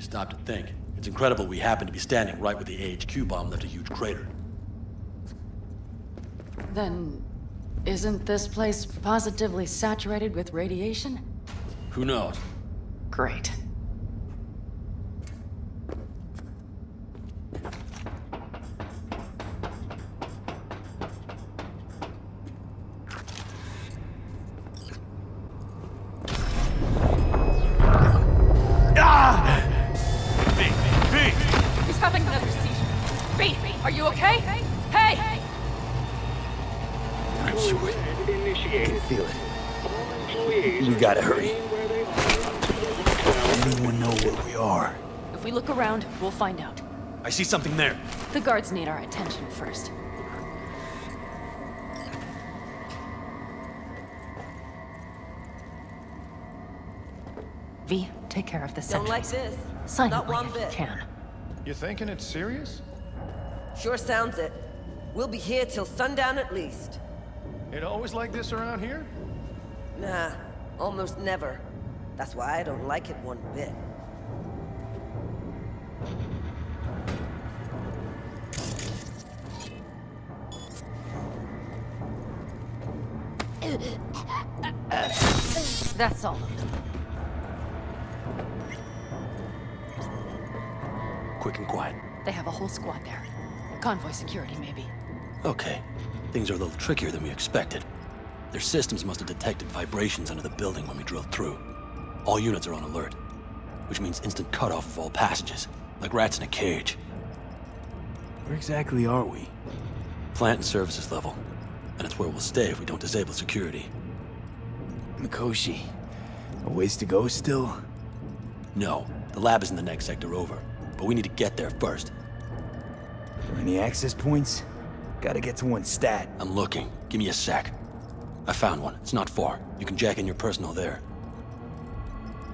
Stop to think. It's incredible we happen to be standing right where the AHQ bomb left a huge crater. Then, isn't this place positively saturated with radiation? Who knows? Great. Are you okay? Hey! I'm sure. I can feel it. We gotta hurry. Anyone know where we are? If we look around, we'll find out. I see something there. The guards need our attention first. V, take care of the sentries. Don't like this. Silently Not one if you bit. can. You thinking it's serious? Sure sounds it. We'll be here till sundown at least. It always like this around here? Nah, almost never. That's why I don't like it one bit. That's all of them. Quick and quiet. They have a whole squad there. Convoy security, maybe. Okay. Things are a little trickier than we expected. Their systems must have detected vibrations under the building when we drilled through. All units are on alert, which means instant cutoff of all passages, like rats in a cage. Where exactly are we? Plant and services level. And it's where we'll stay if we don't disable security. Mikoshi. A ways to go still? No, the lab is in the next sector over. But we need to get there first. Any access points? Gotta get to one stat. I'm looking. Give me a sec. I found one. It's not far. You can jack in your personal there.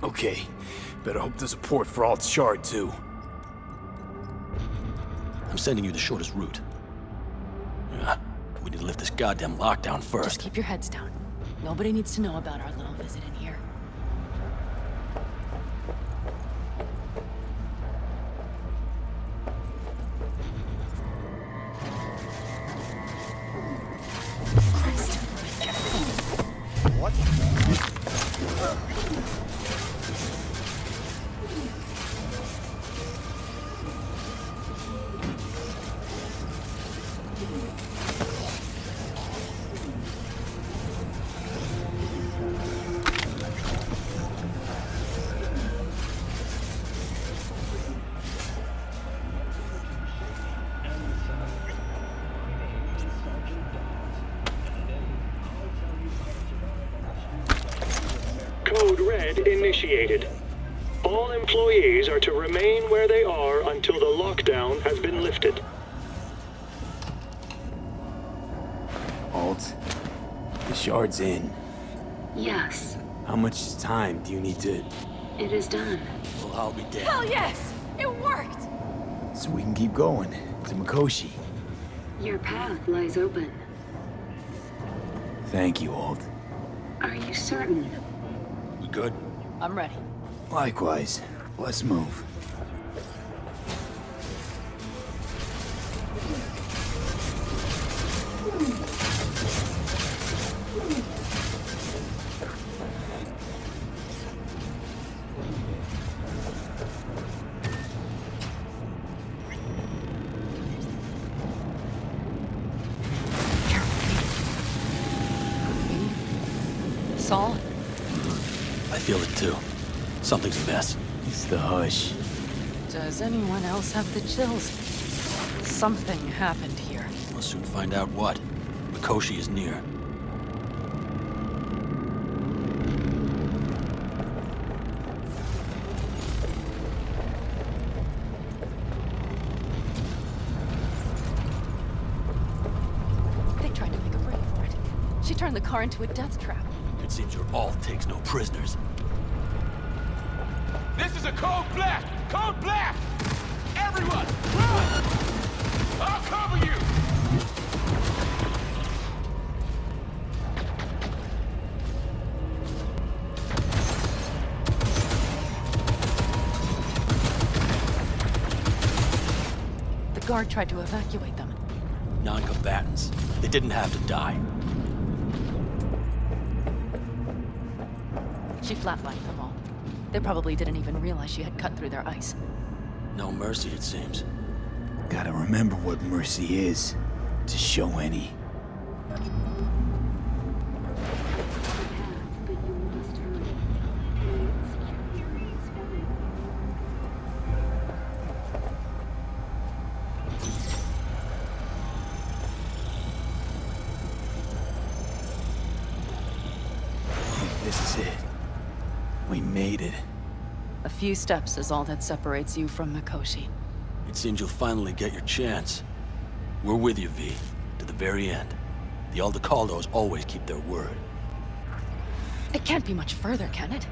Okay. Better hope there's a port for Alt's shard, too. I'm sending you the shortest route. We need to lift this goddamn lockdown first. Just keep your heads down. Nobody needs to know about our little visit in here. What? Code Red initiated. All employees are to remain where they are until the lockdown has been lifted. Alt, the shard's in. Yes, How much time do you need to... it is done. Well, I'll be dead. Hell yes! It worked! So we can keep going to Mikoshi. Your path lies open. Thank you, Alt. Are you certain? We good? I'm ready. Likewise. Let's move. Saul? I feel it too. Something's amiss. It's the hush. Does anyone else have the chills? Something happened here. We'll soon find out what. Mikoshi is near. They tried to make a break for it. She turned the car into a death trap. It seems your alt takes no prisoners. This is a code black! Code black! Everyone, run! I'll cover you! The guard tried to evacuate them. Non-combatants. They didn't have to die. She flatlined them all. They probably didn't even realize she had cut through their ice. No mercy, it seems. Gotta remember what mercy is, to show any. This is it. We made it. A few steps is all that separates you from Mikoshi. It seems you'll finally get your chance. We're with you, V, to the very end. The Aldecaldos always keep their word. It can't be much further, can it?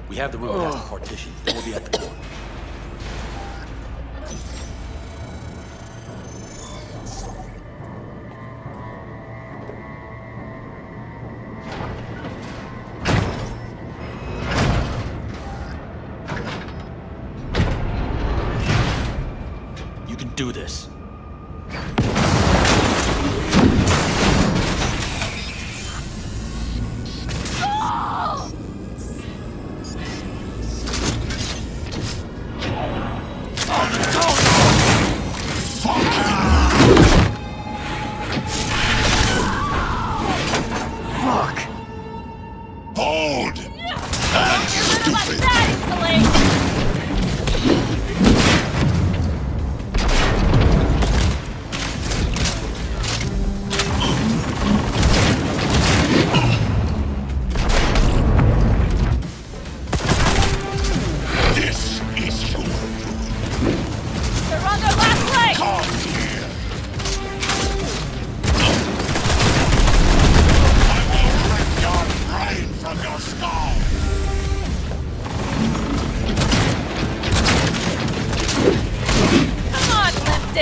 We have the room past the partition, then we'll be at the door. You can do this. Fuck! Bold and stupid.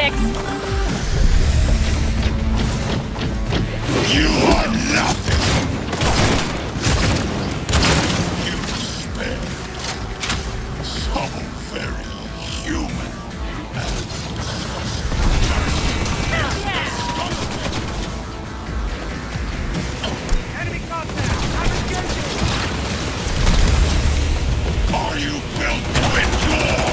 sticks! You are nothing! You despair. So very human. Hell yeah! Enemy contact! I'm engaging! Are you built to endure?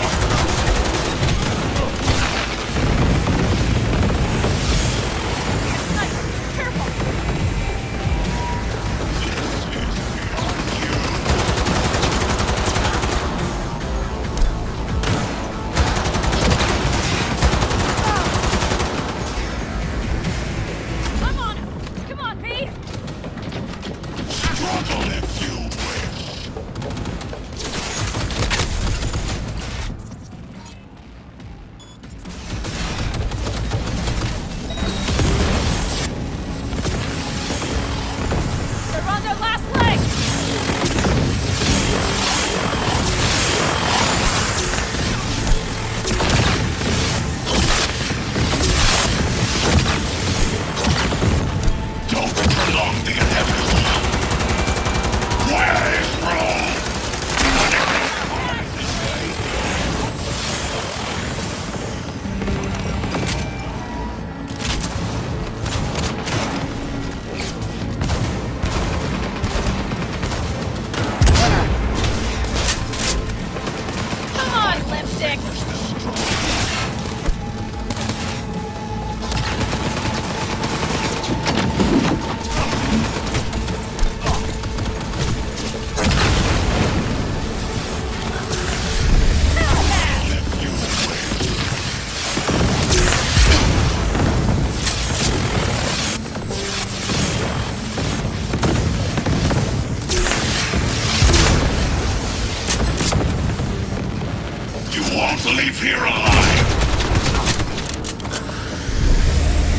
Leave here alive!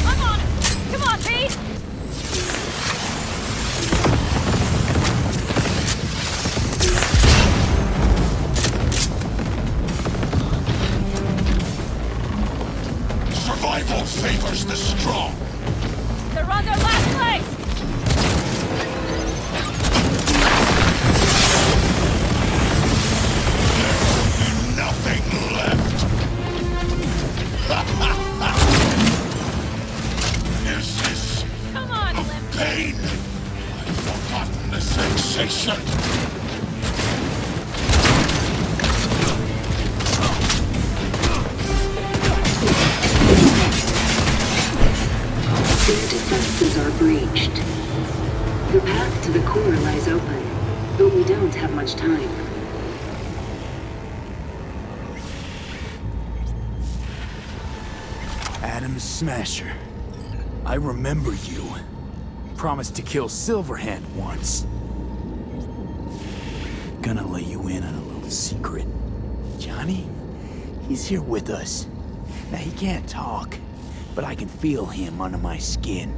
I'm on it! Come on, Pete! Survival favors the strong! They're on their last legs! Nothing left! Is this Come on, Limp! pain? I've forgotten the sensation. Their defenses are breached. The path to the core lies open, but we don't have much time. Adam Smasher. I remember you. Promised to kill Silverhand once. Gonna let you in on a little secret. Johnny? He's here with us. Now, he can't talk, but I can feel him under my skin.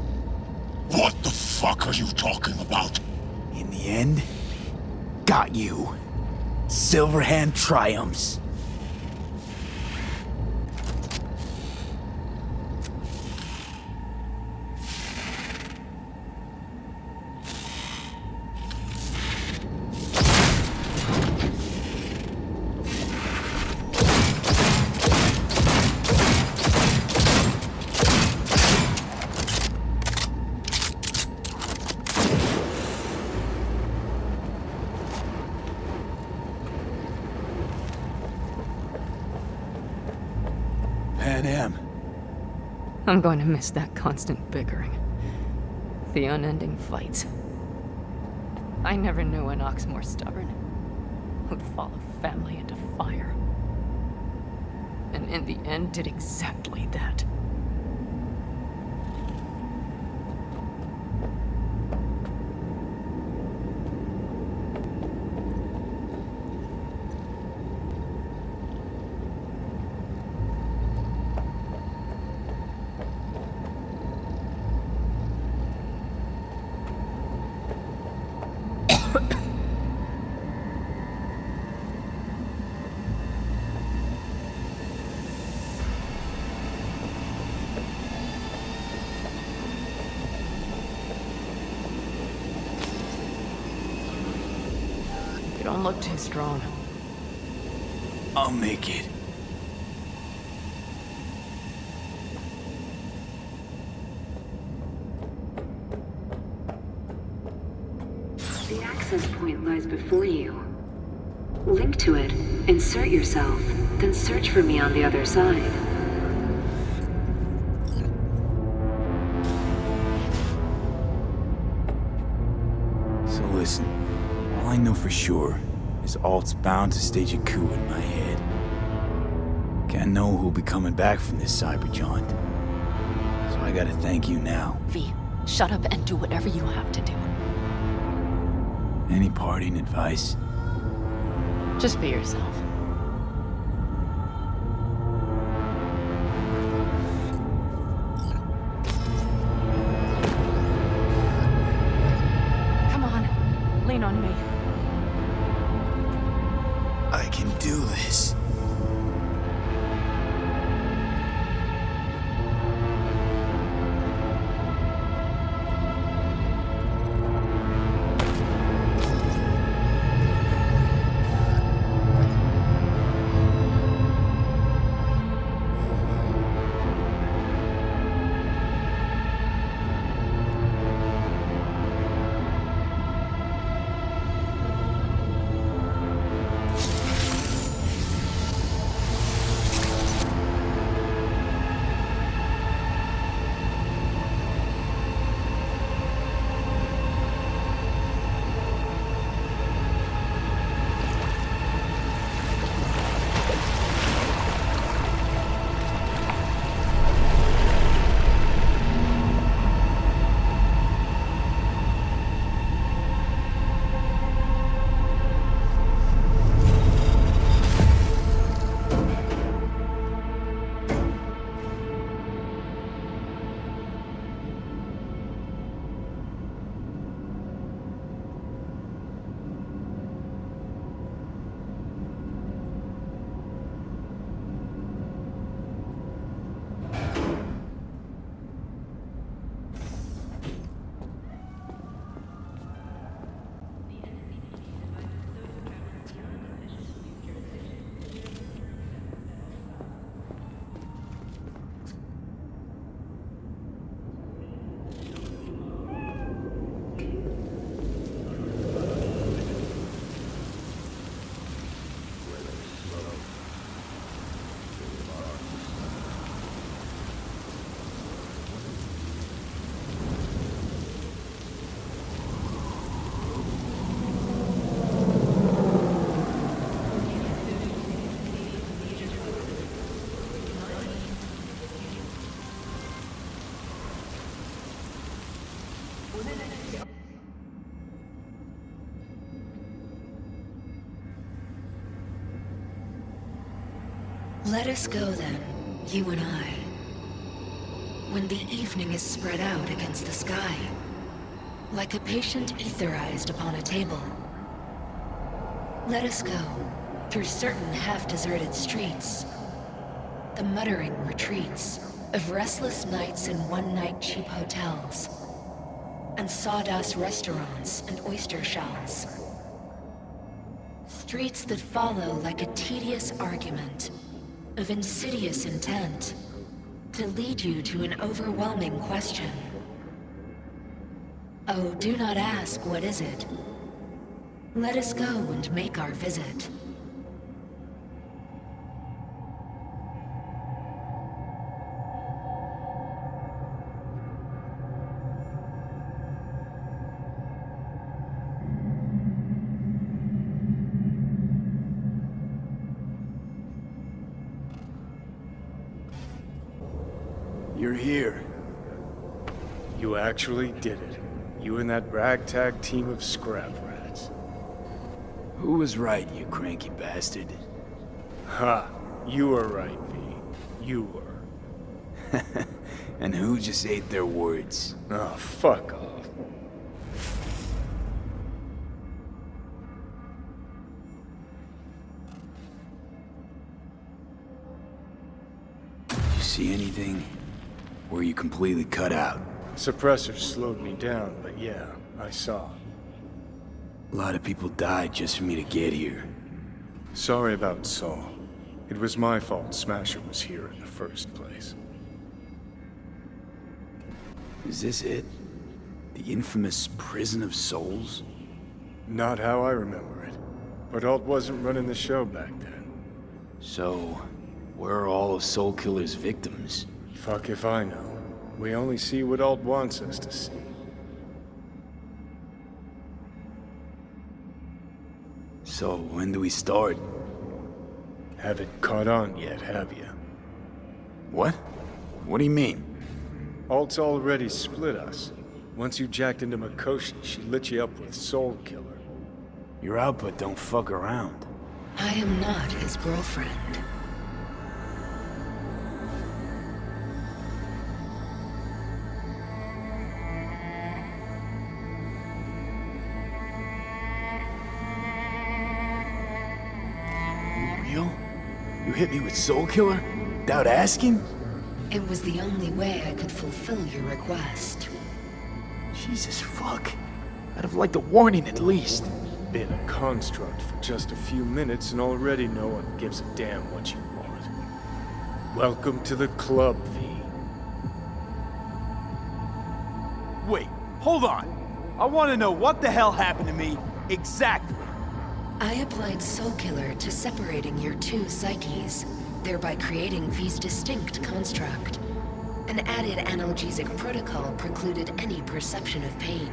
What the fuck are you talking about? In the end, got you. Silverhand triumphs. I'm going to miss that constant bickering. The unending fights. I never knew an ox more stubborn. Would follow family into fire. And in the end did exactly that. Don't look too strong. I'll make it. The access point lies before you. Link to it, insert yourself, then search for me on the other side. So listen, all I know for sure is Alt's bound to stage a coup in my head. Can't know who'll be coming back from this cyber jaunt. So I gotta thank you now. V, shut up and do whatever you have to do. Any parting advice? Just be yourself. Come on, lean on me. I can do this. Let us go then, you and I. When the evening is spread out against the sky, like a patient etherized upon a table. Let us go through certain half-deserted streets, the muttering retreats of restless nights in one-night cheap hotels, and sawdust restaurants and oyster shells. Streets that follow like a tedious argument of insidious intent to lead you to an overwhelming question. Oh, do not ask, what is it? Let us go and make our visit. You're here. You actually did it. You and that ragtag team of scrap rats. Who was right, you cranky bastard? Ha! You were right, V. You were. And who just ate their words? Oh, fuck off. You see anything? Were you completely cut out? Suppressors slowed me down, but yeah, I saw. A lot of people died just for me to get here. Sorry about Saul. It was my fault Smasher was here in the first place. Is this it? The infamous Prison of Souls? Not how I remember it. But Alt wasn't running the show back then. So, where are all of Soul Killer's victims? Fuck if I know. We only see what Alt wants us to see. So, when do we start? Haven't caught on yet, have you? What? What do you mean? Alt's already split us. Once you jacked into Mikoshi, she lit you up with Soul Killer. Your output don't fuck around. I am not his girlfriend. Real? You hit me with Soul Killer? Without asking? It was the only way I could fulfill your request. Jesus fuck. I'd have liked a warning at least. Been a construct for just a few minutes and already no one gives a damn what you want. Welcome to the club, V. Wait, hold on. I want to know what the hell happened to me exactly. I applied Soul Killer to separating your two psyches, thereby creating V's distinct construct. An added analgesic protocol precluded any perception of pain.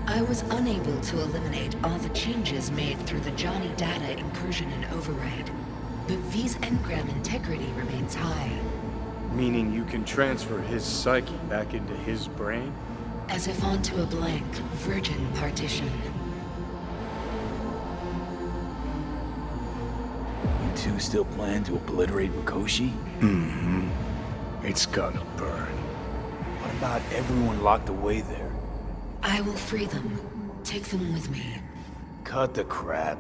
I was unable to eliminate all the changes made through the Johnny data incursion and override, but V's engram integrity remains high. Meaning you can transfer his psyche back into his brain? As if onto a blank, virgin partition. You two still plan to obliterate Mikoshi? Mm-hmm. It's gonna burn. What about everyone locked away there? I will free them. Take them with me. Cut the crap.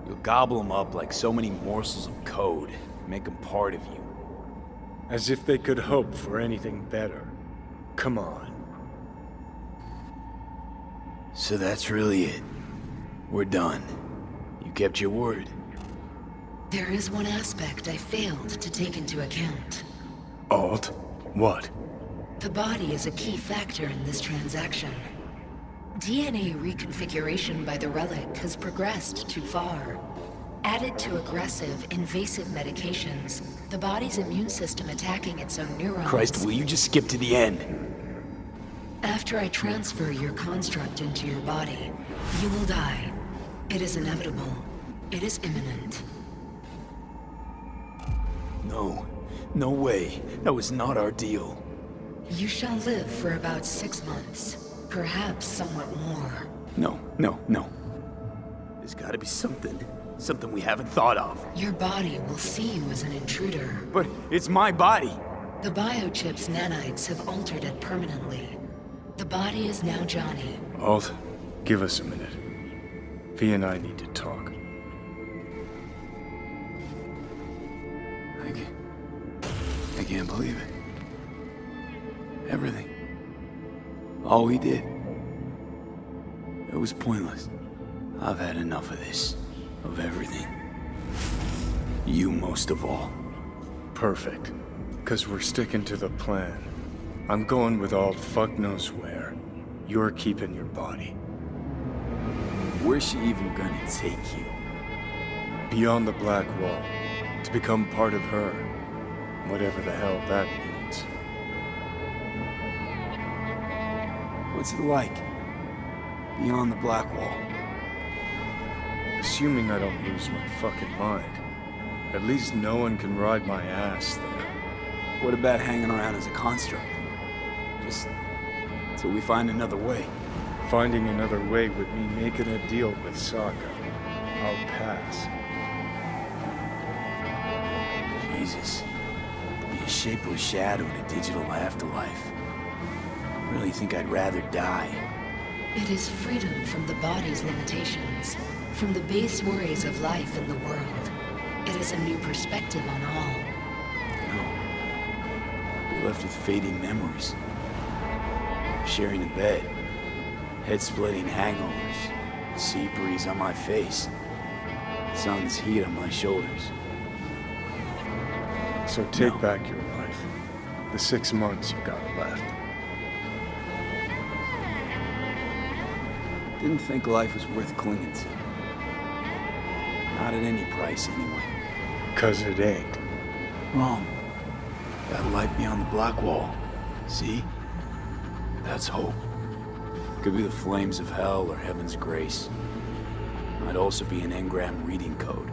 You'll gobble them up like so many morsels of code. Make them part of you. As if they could hope for anything better. Come on. So that's really it. We're done. You kept your word. There is one aspect I failed to take into account. Alt? What? The body is a key factor in this transaction. DNA reconfiguration by the relic has progressed too far. Added to aggressive, invasive medications, the body's immune system attacking its own neurons. Christ, will you just skip to the end? After I transfer your construct into your body, you will die. It is inevitable. It is imminent. No. No way. That was not our deal. You shall live for about 6 months. Perhaps somewhat more. No. There's gotta be something. Something we haven't thought of. Your body will see you as an intruder. But it's my body. The biochip's nanites have altered it permanently. The body is now Johnny. Alt, give us a minute. V and I need to talk. I can't believe it. Everything. All we did. It was pointless. I've had enough of this. Of everything. You most of all. Perfect. 'Cause we're sticking to the plan. I'm going with Alt fuck knows where. You're keeping your body. Where's she even gonna take you? Beyond the Black Wall. To become part of her. Whatever the hell that means. What's it like? Beyond the Black Wall? Assuming I don't lose my fucking mind. At least no one can ride my ass there. What about hanging around as a construct? Just till we find another way. Finding another way would mean making a deal with Sokka. I'll pass. Jesus. Be a shapeless shadow in a digital afterlife. I really think I'd rather die. It is freedom from the body's limitations, from the base worries of life in the world. It is a new perspective on all. No. We're left with fading memories. Sharing a bed. Head-splitting hangovers. Sea breeze on my face. Sun's heat on my shoulders. So take back your life. The 6 months you got left. Didn't think life was worth clinging to. Not at any price, anyway. 'Cause it ain't. Wrong. That light beyond the black wall. See? That's hope. Could be the flames of hell or heaven's grace. Might also be an engram reading code.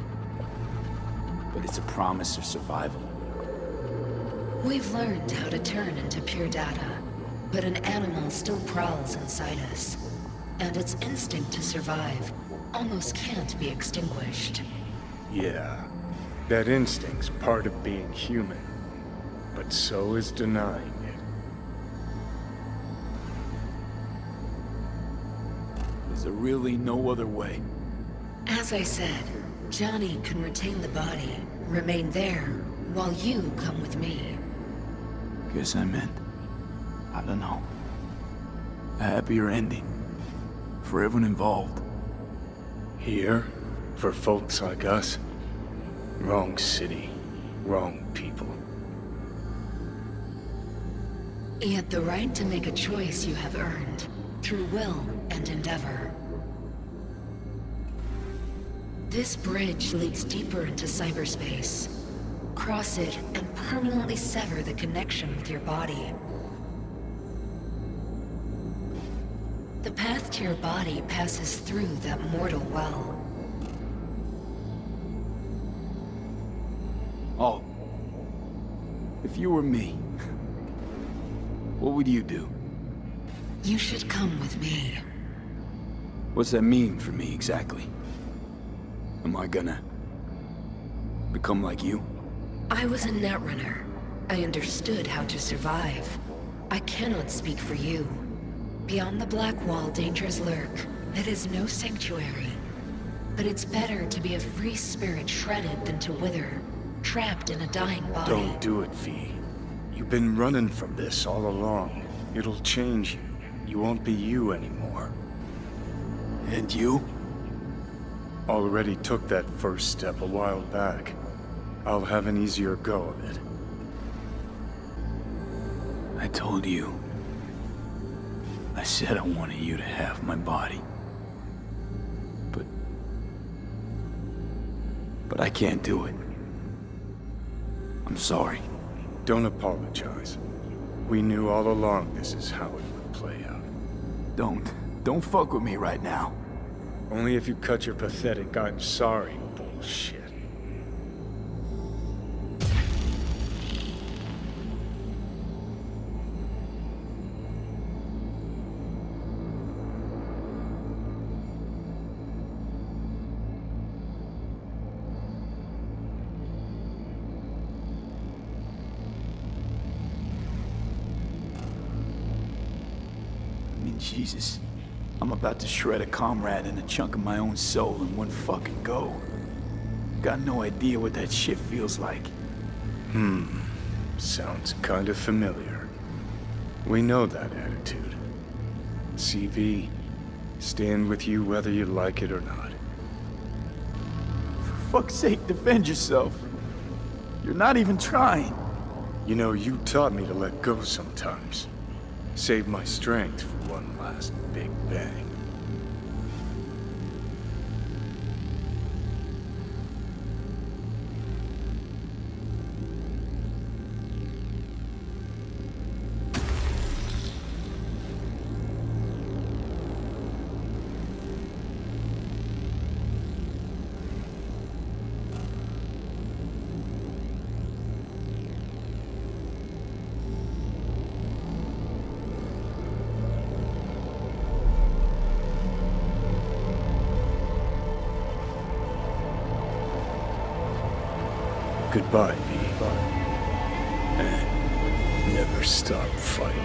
But it's a promise of survival. We've learned how to turn into pure data, but an animal still prowls inside us. And its instinct to survive almost can't be extinguished. Yeah. That instinct's part of being human. But so is denying it. Is there really no other way? As I said, Johnny can retain the body, remain there, while you come with me. Guess I meant, I don't know, a happier ending for everyone involved. Here, for folks like us, wrong city, wrong people. Yet the right to make a choice you have earned, through will and endeavor. This bridge leads deeper into cyberspace. Cross it and permanently sever the connection with your body. The path to your body passes through that mortal well. Oh. If you were me, what would you do? You should come with me. What's that mean for me, exactly? Am I gonna become like you? I was a netrunner. I understood how to survive. I cannot speak for you. Beyond the Black Wall, dangers lurk. It is no sanctuary. But it's better to be a free spirit shredded than to wither, trapped in a dying body. Don't do it, V. You've been running from this all along. It'll change you. You won't be you anymore. And you? Already took that first step a while back. I'll have an easier go of it. I told you. I said I wanted you to have my body. But I can't do it. I'm sorry. Don't apologize. We knew all along this is how it would play out. Don't fuck with me right now. Only if you cut your pathetic "I'm sorry" bullshit. Jesus. I'm about to shred a comrade and a chunk of my own soul in one fucking go. Got no idea what that shit feels like. Sounds kind of familiar. We know that attitude. CV, stand with you whether you like it or not. For fuck's sake, defend yourself. You're not even trying. You know, you taught me to let go sometimes. Save my strength for one last big bang. Goodbye, V. And never stop fighting.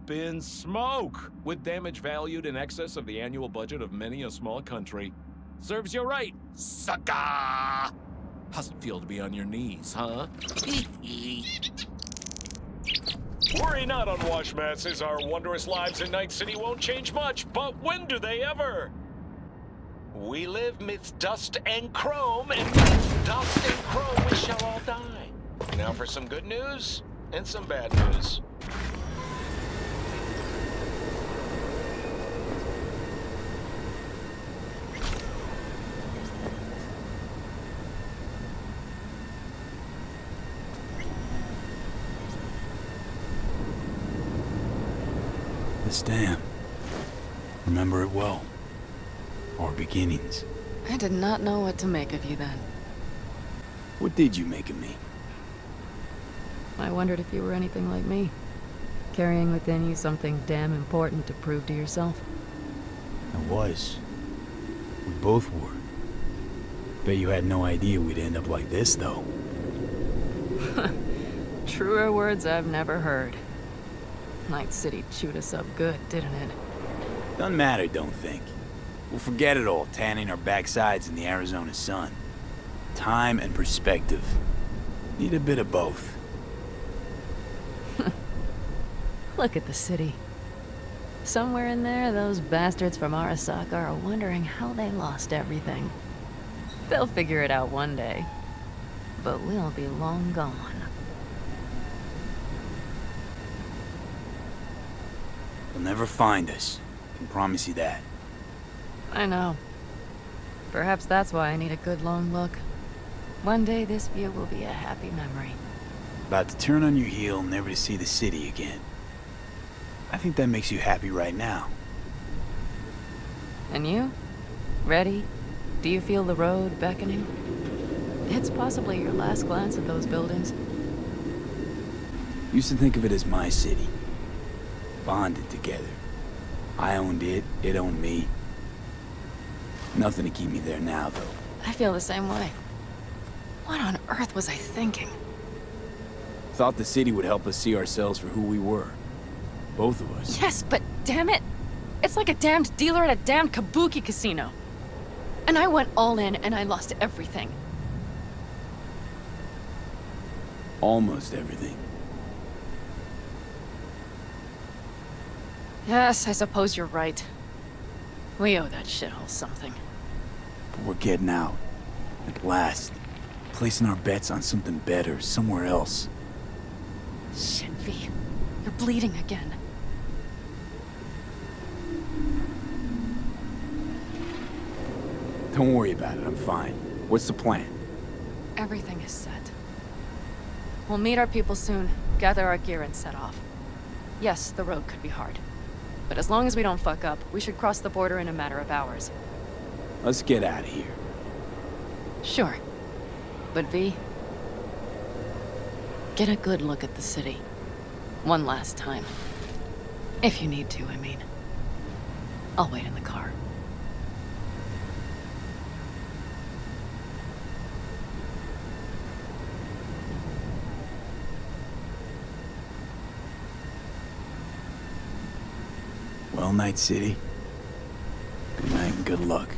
up in smoke, with damage valued in excess of the annual budget of many a small country. Serves you right, sucker! How's it feel to be on your knees, huh? Worry not, unwashed masses. Our wondrous lives in Night City won't change much, but when do they ever? We live midst dust and chrome, and midst dust and chrome we shall all die. Now for some good news and some bad news. This dam. Remember it well. Our beginnings. I did not know what to make of you then. What did you make of me? I wondered if you were anything like me. Carrying within you something damn important to prove to yourself. I was. We both were. Bet you had no idea we'd end up like this, though. Truer words I've never heard. Night City chewed us up good, didn't it? Doesn't matter, don't think. We'll forget it all, tanning our backsides in the Arizona sun. Time and perspective. Need a bit of both. Look at the city. Somewhere in there, those bastards from Arasaka are wondering how they lost everything. They'll figure it out one day. But we'll be long gone. They'll never find us. I can promise you that. I know. Perhaps that's why I need a good long look. One day this view will be a happy memory. About to turn on your heel, never to see the city again. I think that makes you happy right now. And you? Ready? Do you feel the road beckoning? It's possibly your last glance at those buildings. Used to think of it as my city. Bonded together. I owned it, it owned me. Nothing to keep me there now, though. I feel the same way. What on earth was I thinking? Thought the city would help us see ourselves for who we were. Both of us. Yes, but damn it! It's like a damned dealer at a damned kabuki casino. And I went all in and I lost everything. Almost everything. Yes, I suppose you're right. We owe that shithole something. But we're getting out. At last. Placing our bets on something better, somewhere else. Shit, V. You're bleeding again. Don't worry about it, I'm fine. What's the plan? Everything is set. We'll meet our people soon, gather our gear and set off. Yes, the road could be hard. But as long as we don't fuck up, we should cross the border in a matter of hours. Let's get out of here. Sure. But V, get a good look at the city. One last time. If you need to, I mean. I'll wait in the car. Well, Night City. Good night and good luck.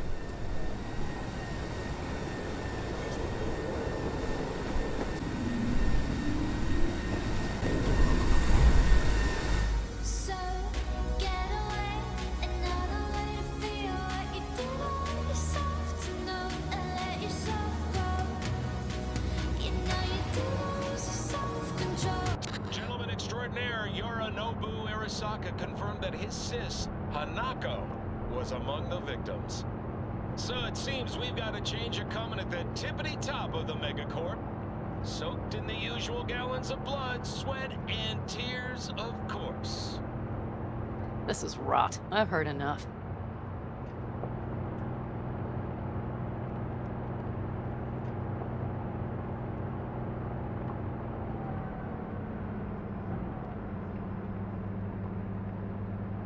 Gentleman extraordinaire Yorinobu Arasaka confirmed that his sis, Hanako, was among the victims. So it seems we've got a changer coming at the tippity top of the megacorp. Soaked in the usual gallons of blood, sweat, and tears, of course. This is rot. I've heard enough.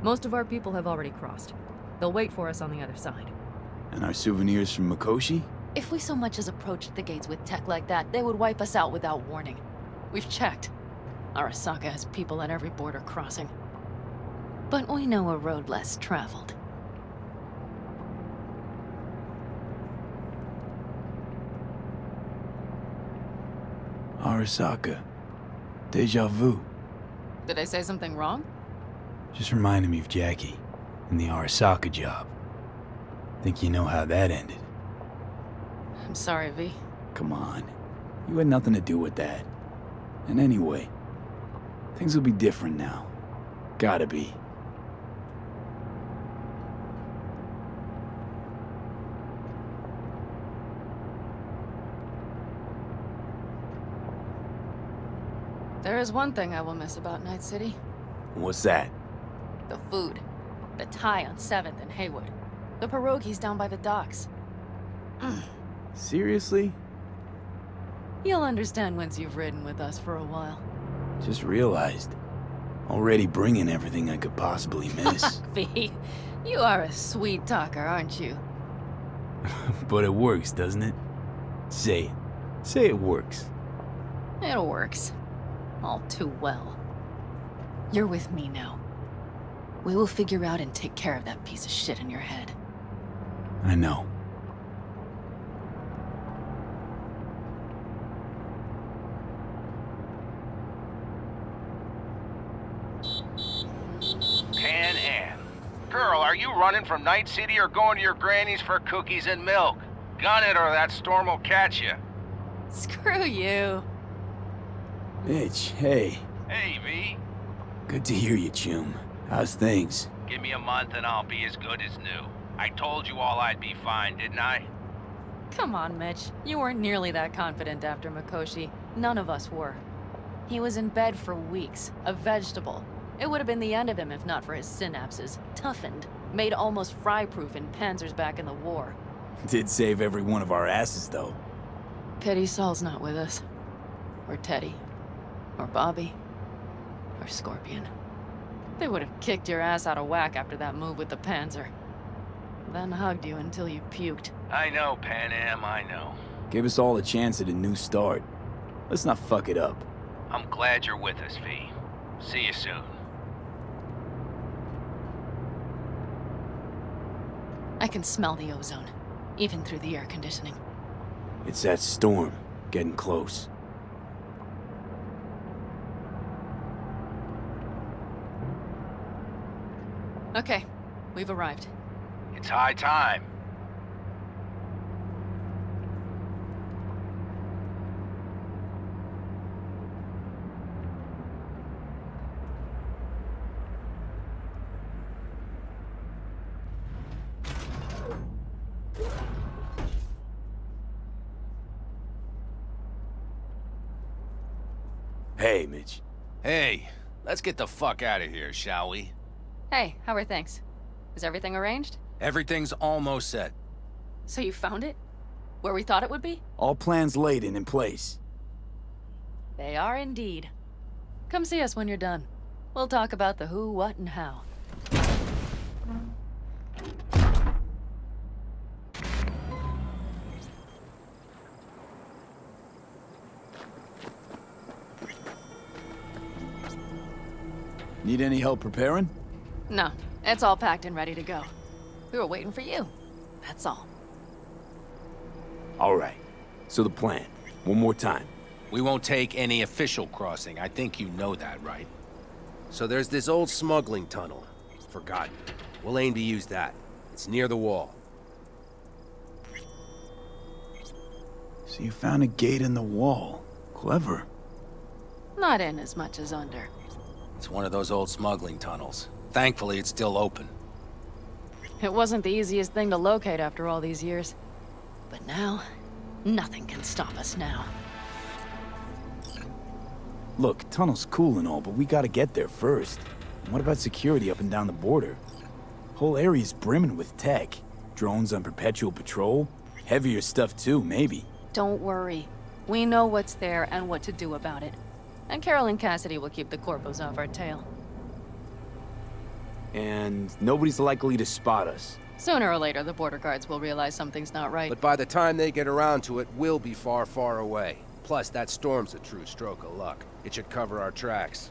Most of our people have already crossed. They'll wait for us on the other side. And our souvenirs from Mikoshi? If we so much as approached the gates with tech like that, they would wipe us out without warning. We've checked. Arasaka has people at every border crossing. But we know a road less traveled. Arasaka. Deja vu. Did I say something wrong? Just reminded me of Jackie and the Arasaka job. Think you know how that ended. I'm sorry, V. Come on. You had nothing to do with that. And anyway, things will be different now. Gotta be. There is one thing I will miss about Night City. What's that? The food. The Thai on 7th and Haywood. The pierogies down by the docks. Seriously? You'll understand once you've ridden with us for a while. Just realized. Already bringing everything I could possibly miss. V, you are a sweet talker, aren't you? But it works, doesn't it? Say it. Say it works. It works. All too well. You're with me now. We will figure out and take care of that piece of shit in your head. I know. Pan Am. Girl, are you running from Night City or going to your granny's for cookies and milk? Gun it or that storm will catch you. Screw you. Mitch, hey. Hey, V. Good to hear you, Chum. How's things? Give me a month and I'll be as good as new. I told you all I'd be fine, didn't I? Come on, Mitch. You weren't nearly that confident after Mikoshi. None of us were. He was in bed for weeks, a vegetable. It would have been the end of him if not for his synapses. Toughened, made almost fry-proof in panzers back in the war. Did save every one of our asses, though. Pity Saul's not with us. Or Teddy. Or Bobby. Or Scorpion. They would have kicked your ass out of whack after that move with the Panzer. Then hugged you until you puked. I know, Pan Am, I know. Give us all a chance at a new start. Let's not fuck it up. I'm glad you're with us, V. See you soon. I can smell the ozone, even through the air conditioning. It's that storm, getting close. Okay, we've arrived. It's high time. Hey, Mitch. Hey, let's get the fuck out of here, shall we? Hey, how are things? Is everything arranged? Everything's almost set. So you found it? Where we thought it would be? All plans laid and in place. They are indeed. Come see us when you're done. We'll talk about the who, what, and how. Need any help preparing? No, it's all packed and ready to go. We were waiting for you. That's all. All right. So the plan. One more time. We won't take any official crossing. I think you know that, right? So there's this old smuggling tunnel. Forgotten. We'll aim to use that. It's near the wall. So you found a gate in the wall. Clever. Not in as much as under. It's one of those old smuggling tunnels. Thankfully, it's still open. It wasn't the easiest thing to locate after all these years. But now, nothing can stop us now. Look, tunnel's cool and all, but we gotta get there first. And what about security up and down the border? Whole area's brimming with tech. Drones on perpetual patrol. Heavier stuff too, maybe. Don't worry. We know what's there and what to do about it. And Carol and Cassidy will keep the corpos off our tail. And nobody's likely to spot us. Sooner or later, the border guards will realize something's not right. But by the time they get around to it, we'll be far, far away. Plus, that storm's a true stroke of luck. It should cover our tracks.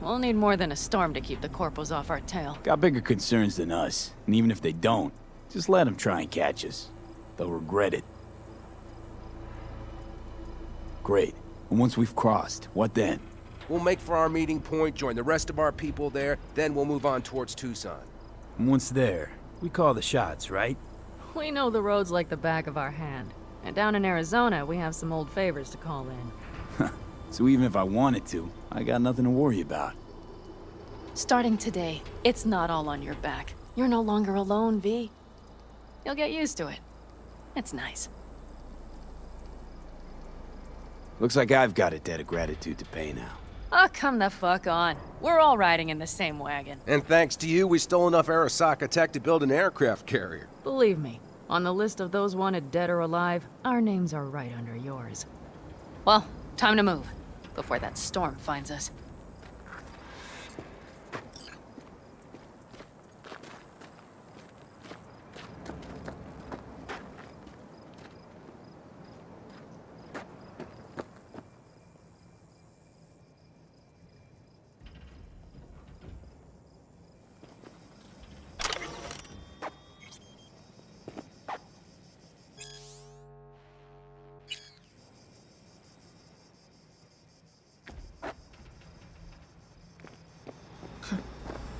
We'll need more than a storm to keep the corpos off our tail. Got bigger concerns than us. And even if they don't, just let them try and catch us. They'll regret it. Great. And once we've crossed, what then? We'll make for our meeting point, join the rest of our people there, then we'll move on towards Tucson. And once there, we call the shots, right? We know the roads like the back of our hand. And down in Arizona, we have some old favors to call in. So even if I wanted to, I got nothing to worry about. Starting today, it's not all on your back. You're no longer alone, V. You'll get used to it. It's nice. Looks like I've got a debt of gratitude to pay now. Oh, come the fuck on. We're all riding in the same wagon. And thanks to you, we stole enough Arasaka tech to build an aircraft carrier. Believe me, on the list of those wanted dead or alive, our names are right under yours. Well, time to move, before that storm finds us.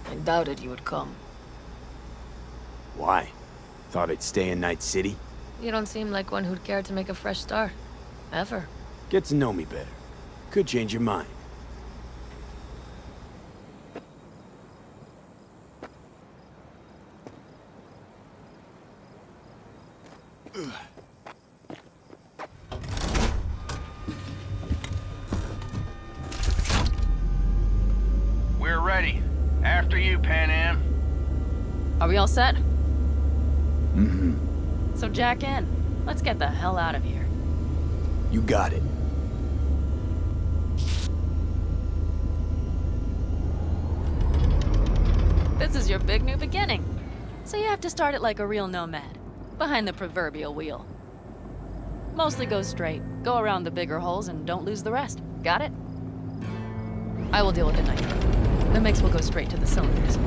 I doubted you would come. Why? Thought I'd stay in Night City? You don't seem like one who'd care to make a fresh start. Ever. Get to know me better. Could change your mind. We're ready. After you, Pan Am. Are we all set? Mm-hmm. So jack in. Let's get the hell out of here. You got it. This is your big new beginning. So you have to start it like a real nomad. Behind the proverbial wheel. Mostly go straight. Go around the bigger holes and don't lose the rest. Got it? I will deal with the nitro. The mix will go straight to the cylinders.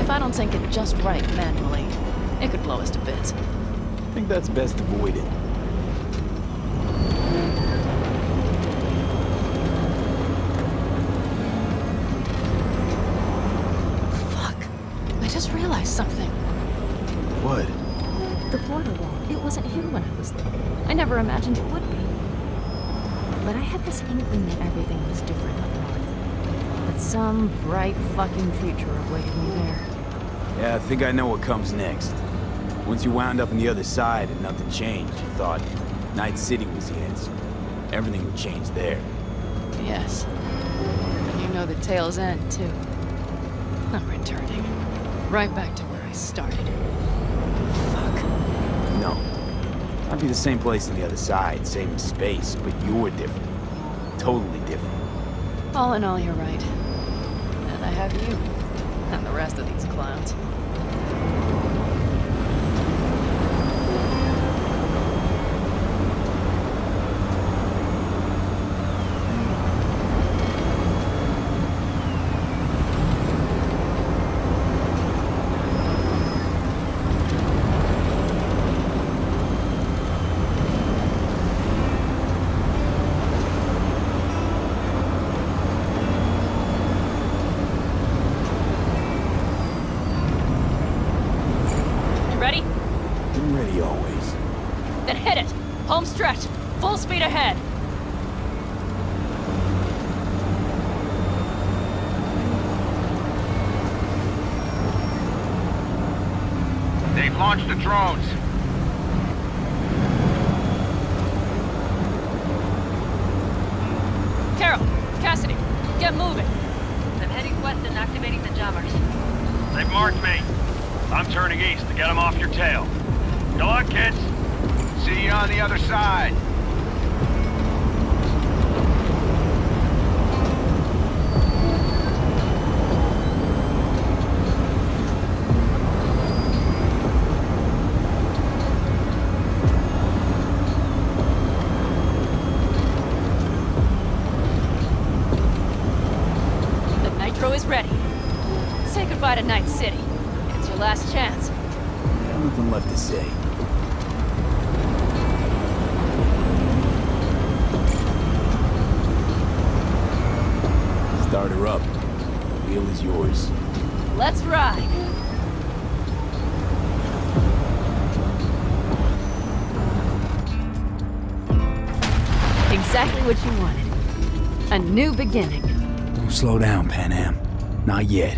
If I don't sync it just right manually, it could blow us to bits. I think that's best avoided. Fuck. I just realized something. What? The border wall. It wasn't here when I was little. I never imagined it would be. But I had this inkling that everything was different up north. That some bright fucking future awaited me there. Yeah, I think I know what comes next. Once you wound up on the other side and nothing changed, you thought Night City was the answer. Everything would change there. Yes. You know the tale's end, too. I'm returning. Right back to where I started. No. Might be the same place on the other side, same space, but you're different. Totally different. All in all, you're right. And I have you. And the rest of these clowns. Home stretch. Full speed ahead. They've launched the drones. Carol, Cassidy, get moving. I'm heading west and activating the jammers. They've marked me. I'm turning east to get them off your tail. Good luck, kids. See you on the other side. out of Night City. It's your last chance. I have nothing left to say. Start her up. The wheel is yours. Let's ride. Exactly what you wanted. A new beginning. Don't slow down, Pan Am. Not yet.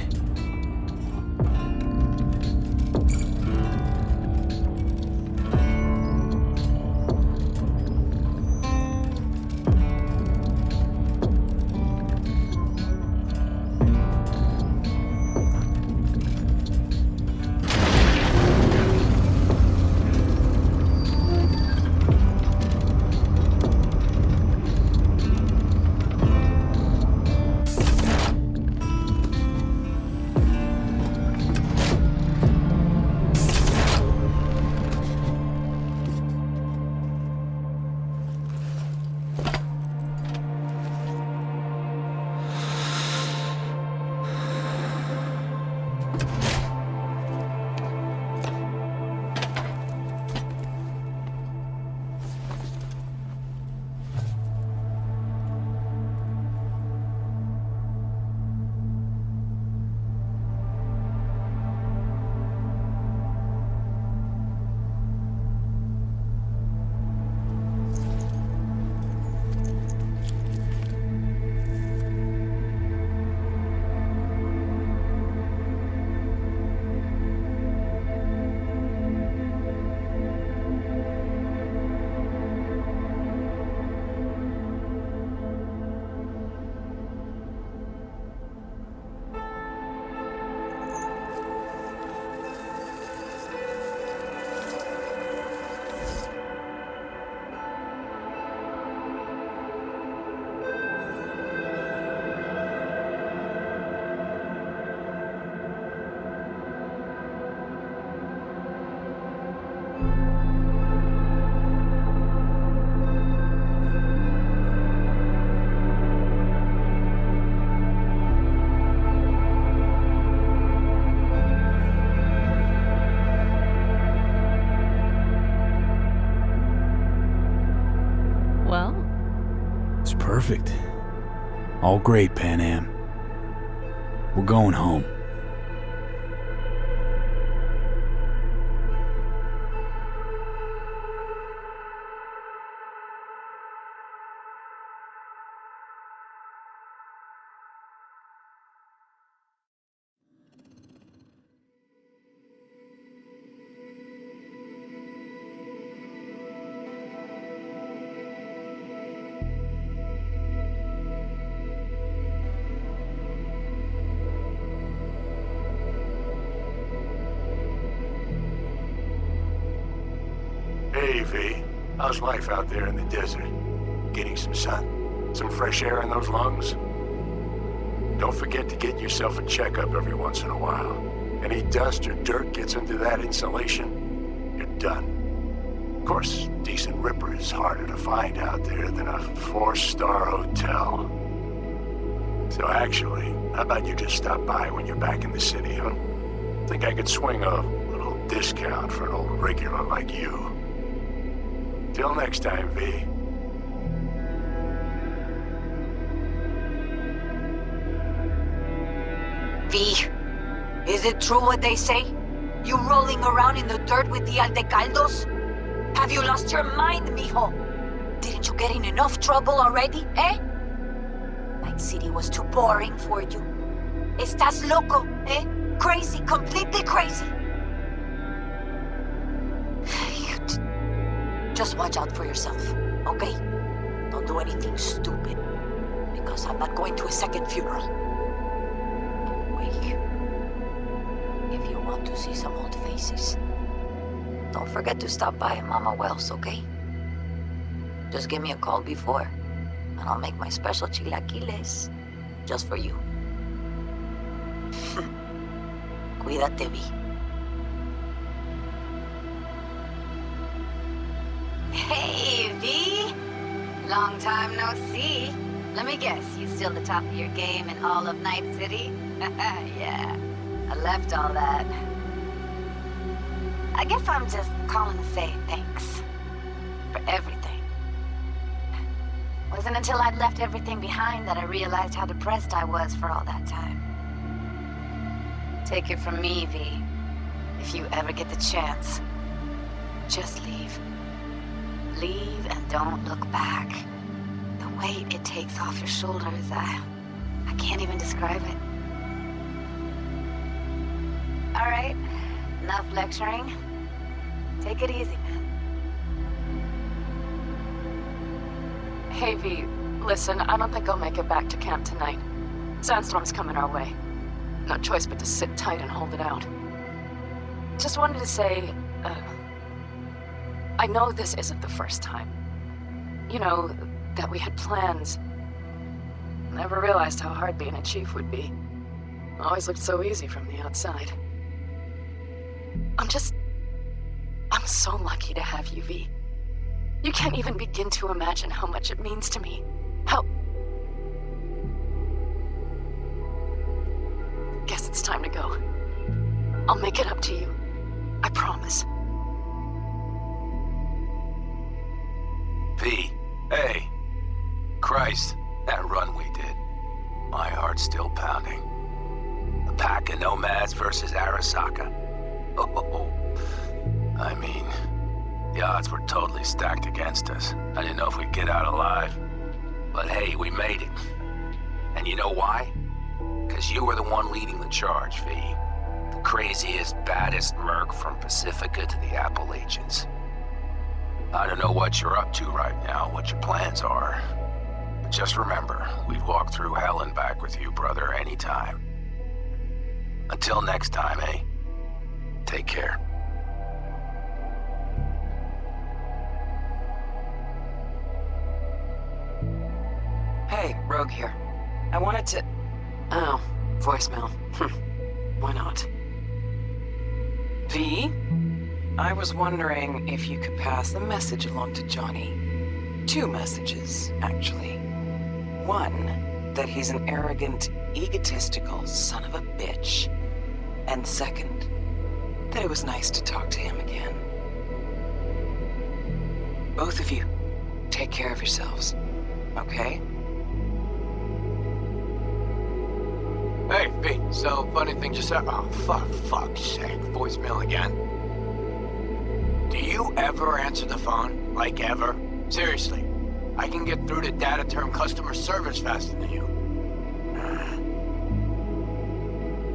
Perfect. All great, Pan Am. We're going home. Hey, V. How's life out there in the desert? Getting some sun? Some fresh air in those lungs? Don't forget to get yourself a checkup every once in a while. Any dust or dirt gets into that insulation, you're done. Of course, decent ripper is harder to find out there than a 4-star hotel. So actually, how about you just stop by when you're back in the city, huh? Think I could swing a little discount for an old regular like you. Till next time, V. V, is it true what they say? You rolling around in the dirt with the Aldecaldos? Have you lost your mind, mijo? Didn't you get in enough trouble already, eh? Night City was too boring for you. Estás loco, eh? Crazy, completely crazy. Just watch out for yourself, okay? Don't do anything stupid, because I'm not going to a second funeral. Wait. If you want to see some old faces, don't forget to stop by Mama Wells, okay? Just give me a call before, and I'll make my special chilaquiles just for you. Cuídate, Vi. Hey, V! Long time no see. Let me guess, you still the top of your game in all of Night City? Yeah. I left all that. I guess I'm just calling to say thanks. For everything. Wasn't until I'd left everything behind that I realized how depressed I was for all that time. Take it from me, V. If you ever get the chance, just leave. Leave and don't look back. The weight it takes off your shoulders, I can't even describe it. All right, enough lecturing. Take it easy, man. Hey, V, listen, I don't think I'll make it back to camp tonight. Sandstorm's coming our way. No choice but to sit tight and hold it out. Just wanted to say, I know this isn't the first time. You know, that we had plans. Never realized how hard being a chief would be. Always looked so easy from the outside. I'm so lucky to have you, V. You can't even begin to imagine how much it means to me. How... Guess it's time to go. I'll make it up to you. I promise. V, hey. Christ, that run we did. My heart's still pounding. A pack of nomads versus Arasaka. Oh, I mean, the odds were totally stacked against us. I didn't know if we'd get out alive. But hey, we made it. And you know why? Because you were the one leading the charge, V. The craziest, baddest merc from Pacifica to the Appalachians. I don't know what you're up to right now, what your plans are. But just remember, we'd walk through hell and back with you, brother, anytime. Until next time, eh? Take care. Hey, Rogue here. I wanted to... Oh, voicemail. Why not? V? I was wondering if you could pass the message along to Johnny. 2 messages, actually. One, that he's an arrogant, egotistical son of a bitch. And second, that it was nice to talk to him again. Both of you, take care of yourselves, okay? Hey, V, so funny thing just happened. Oh, fuck's sake, voicemail again. Do you ever answer the phone? Like, ever? Seriously. I can get through to data term customer service faster than you.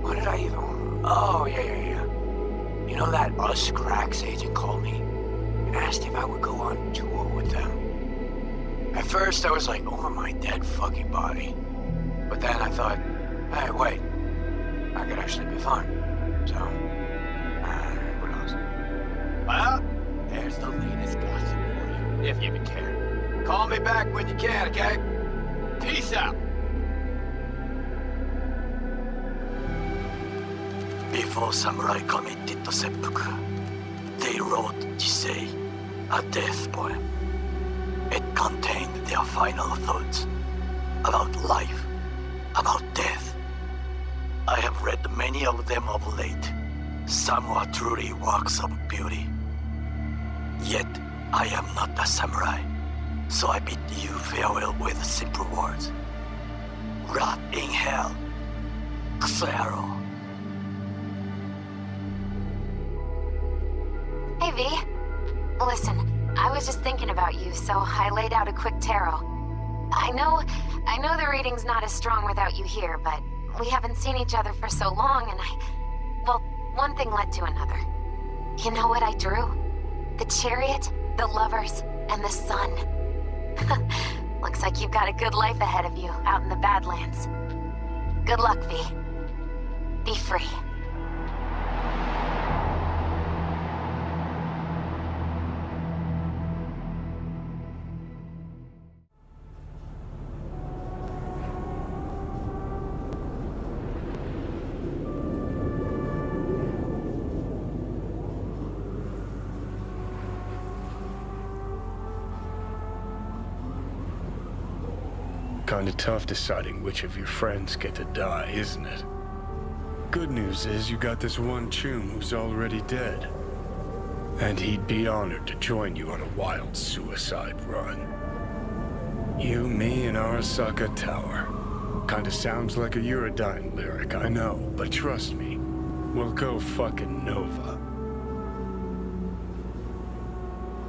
What did I even... Oh, yeah. You know that Us Cracks agent called me and asked if I would go on tour with them? At first, I was like, over my dead fucking body. But then I thought, hey, wait. I could actually be fine. So, who knows? Well, there's the latest gossip for you, if you even care. Call me back when you can, okay? Peace out. Before samurai committed to seppuku, they wrote Jisei, a death poem. It contained their final thoughts about life, about death. I have read many of them of late. Some are truly works of beauty. Yet, I am not a samurai, so I bid you farewell with simple words. Rot in hell. Xero. Hey, V. Listen, I was just thinking about you, so I laid out a quick tarot. I know the reading's not as strong without you here, but we haven't seen each other for so long, and well, one thing led to another. You know what I drew? The chariot, the lovers, and the sun. Looks like you've got a good life ahead of you out in the Badlands. Good luck, V. Be free. Kinda tough deciding which of your friends get to die, isn't it? good news is you got this one chum who's already dead. And he'd be honored to join you on a wild suicide run. You, me, and Arasaka Tower. Kinda sounds like a Eurodyne lyric, I know, but trust me, we'll go fucking Nova.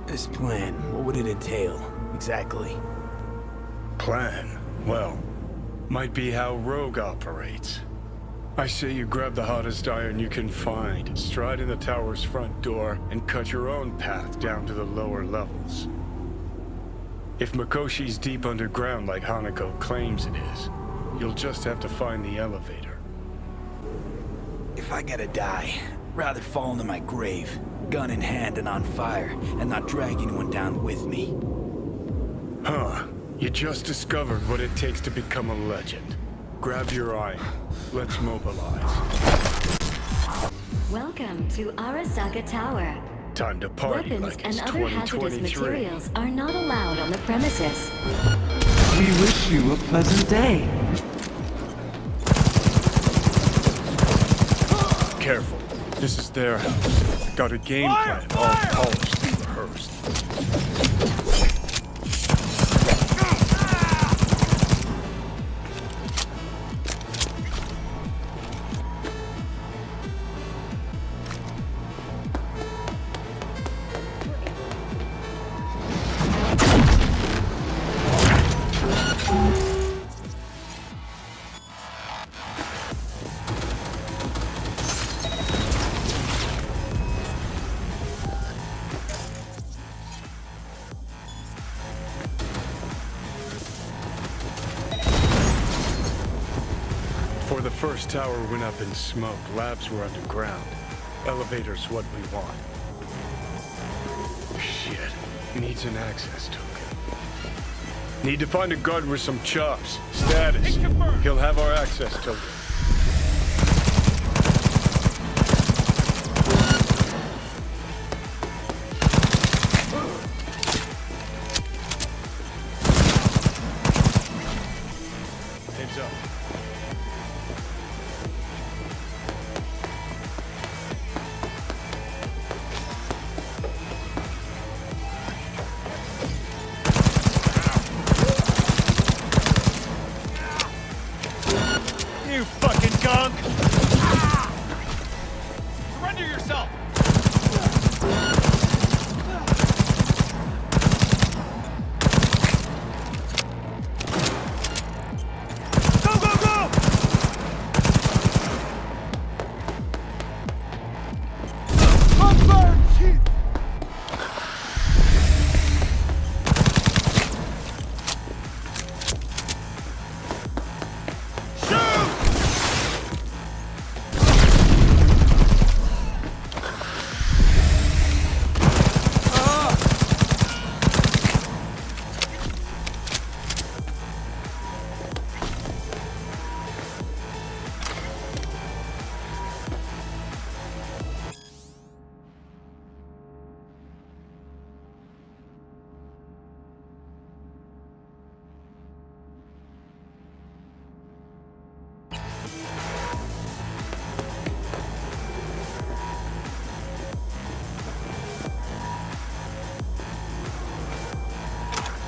This plan, what would it entail, exactly? Plan? Well, might be how Rogue operates. I say you grab the hottest iron you can find, stride in the tower's front door, and cut your own path down to the lower levels. If Mikoshi's deep underground like Hanako claims it is, you'll just have to find the elevator. If I gotta die, rather fall into my grave, gun in hand and on fire, and not drag anyone down with me. Huh. You just discovered what it takes to become a legend. Grab your iron. Let's mobilize. Welcome to Arasaka Tower. Time to party Weapons like it's and other hazardous 2023. materials are not allowed on the premises. We wish you a pleasant day. Careful. This is their house. Got a game plan all polished and rehearsed. Before the first tower went up in smoke, labs were underground. Elevator's what we want. Shit. Needs an access token. Need to find a guard with some chops. Status. He'll have our access token. Heads up. You fucking gunk! Surrender yourself! Go, go, go! Songbird, shit!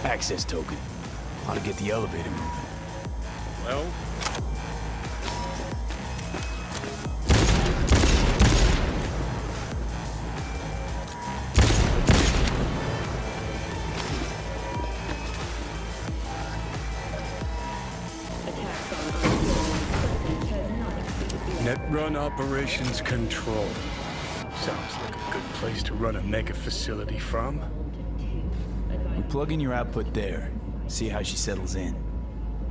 Access token. Ought to get the elevator moving. Well? Net run operations control. Sounds like a good place to run a mega facility from. Plug in your output there. See how she settles in.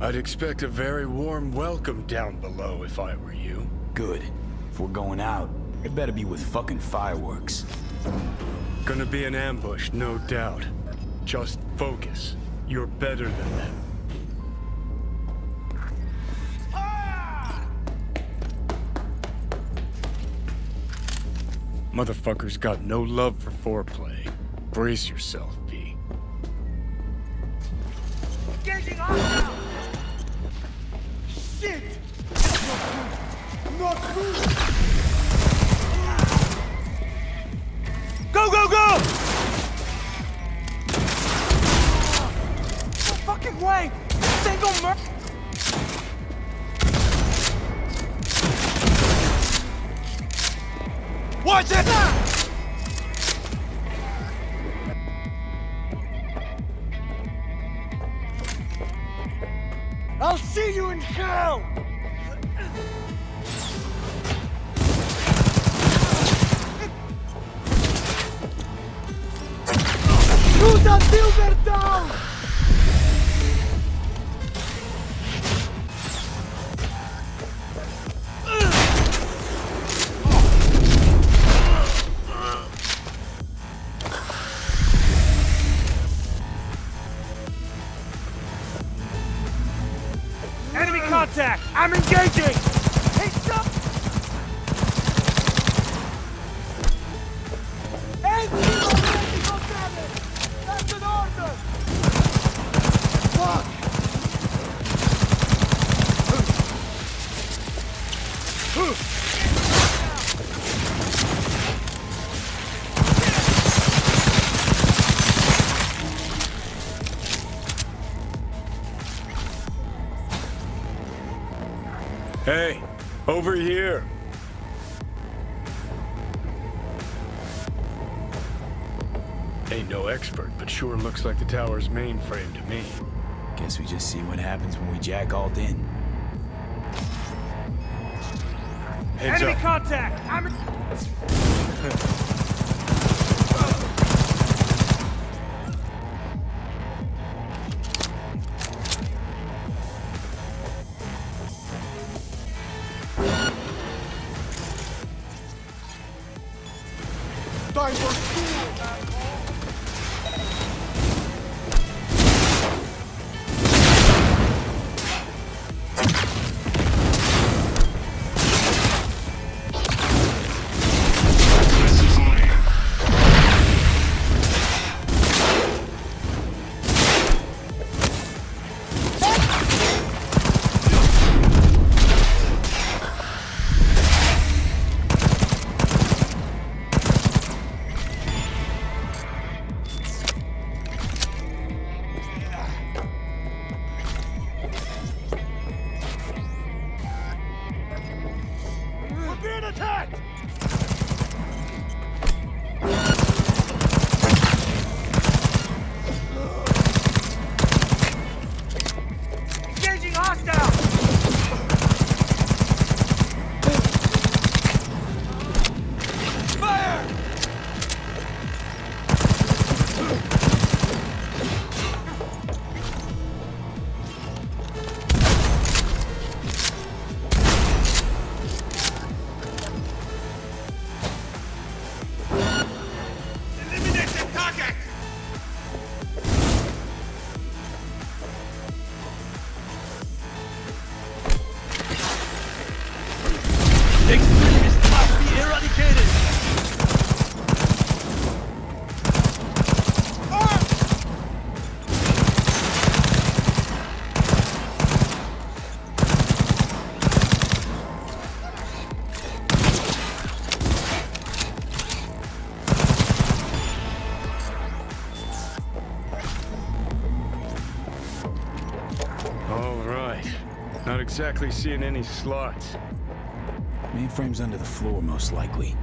I'd expect a very warm welcome down below if I were you. Good. If we're going out, it better be with fucking fireworks. Gonna be an ambush, no doubt. Just focus. You're better than them. Motherfuckers got no love for foreplay. Brace yourself, V. Engaging on now! Shit! not move! Go, go, go! No fucking way! This ain't gonna murder! Watch it! I'll see you in hell! Shoot until they're down! Enemy contact! I'm engaging! Hey, stop! Enemy already got damage! That's an order! Fuck! Hey, over here. Ain't no expert, but sure looks like the tower's mainframe to me. Guess we just see what happens when we jack alt in. Heads Enemy up. contact! I'm... Time for school, asshole! We're being attacked! Engaging hostile! Fire! Eliminate the target! Extremists must be eradicated! All right. Not exactly seeing any slots. Mainframe's under the floor, most likely.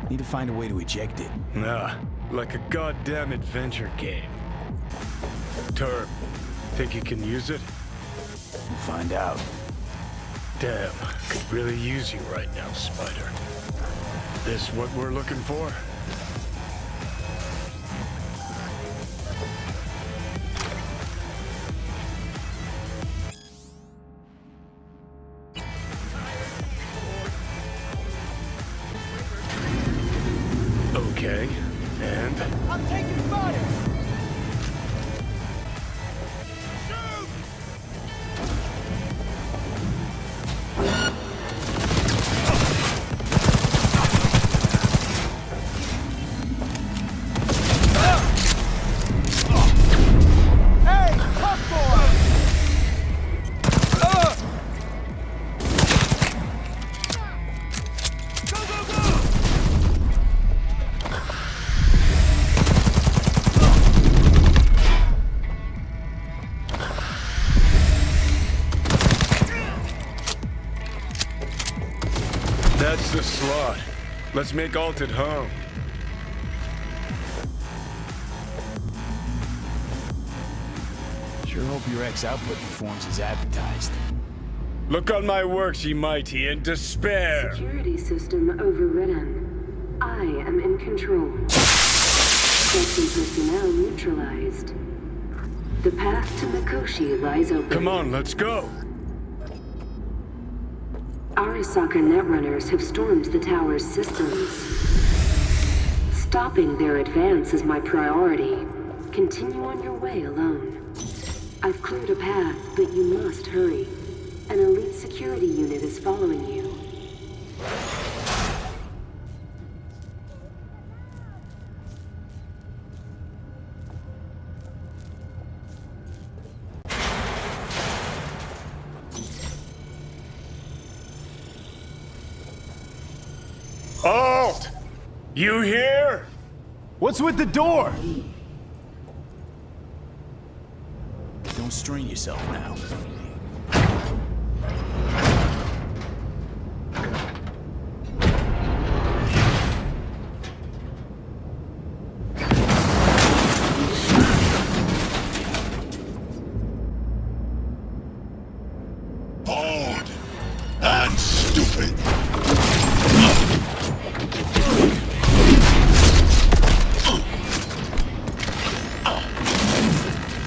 Need to find a way to eject it. Nah, like a goddamn adventure game. Turb, think you can use it? We'll find out. Damn, could really use you right now, Spider. This what we're looking for? Okay, and? I'm taking fire! Hey, tough boy! the slot. Let's make Alt at home. Sure hope your X-output performs as advertised. Look on my works, ye mighty, in despair. Security system overridden. I am in control. Section personnel neutralized. The path to Mikoshi lies open. Come on, let's go. Arasaka netrunners have stormed the tower's systems. Stopping their advance is my priority. Continue on your way alone. I've cleared a path, but you must hurry. An elite security unit is following you. Alt! You here? What's with the door? Don't strain yourself now. Bold and stupid.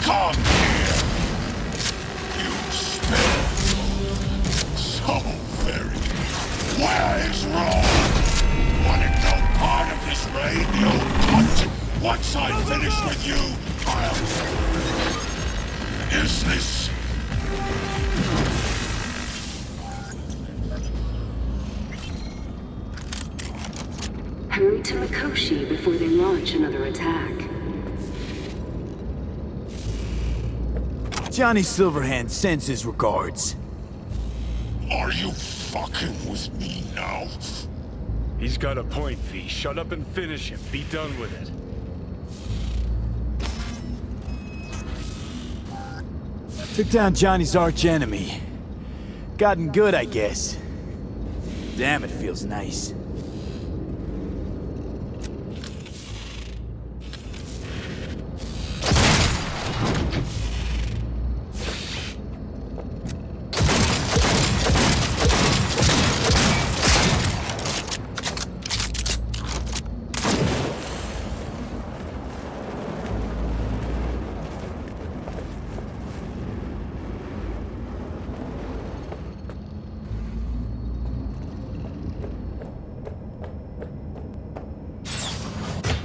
Come here. You smell so very. Where is wrong? Wanted no part of this raid, you cunt. Once I finish with you, I'll... Is this... Hurry to Mikoshi before they launch another attack. Johnny Silverhand sends his regards. Are you fucking with me now? He's got a point, V. Shut up and finish him. Be done with it. Took down Johnny's arch-enemy. Gotten good, I guess. Damn, it feels nice.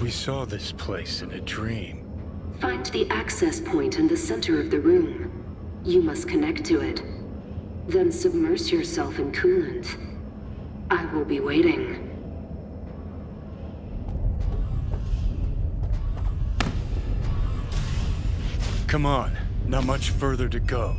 We saw this place in a dream. Find the access point in the center of the room. You must connect to it. Then submerge yourself in coolant. I will be waiting. Come on, not much further to go.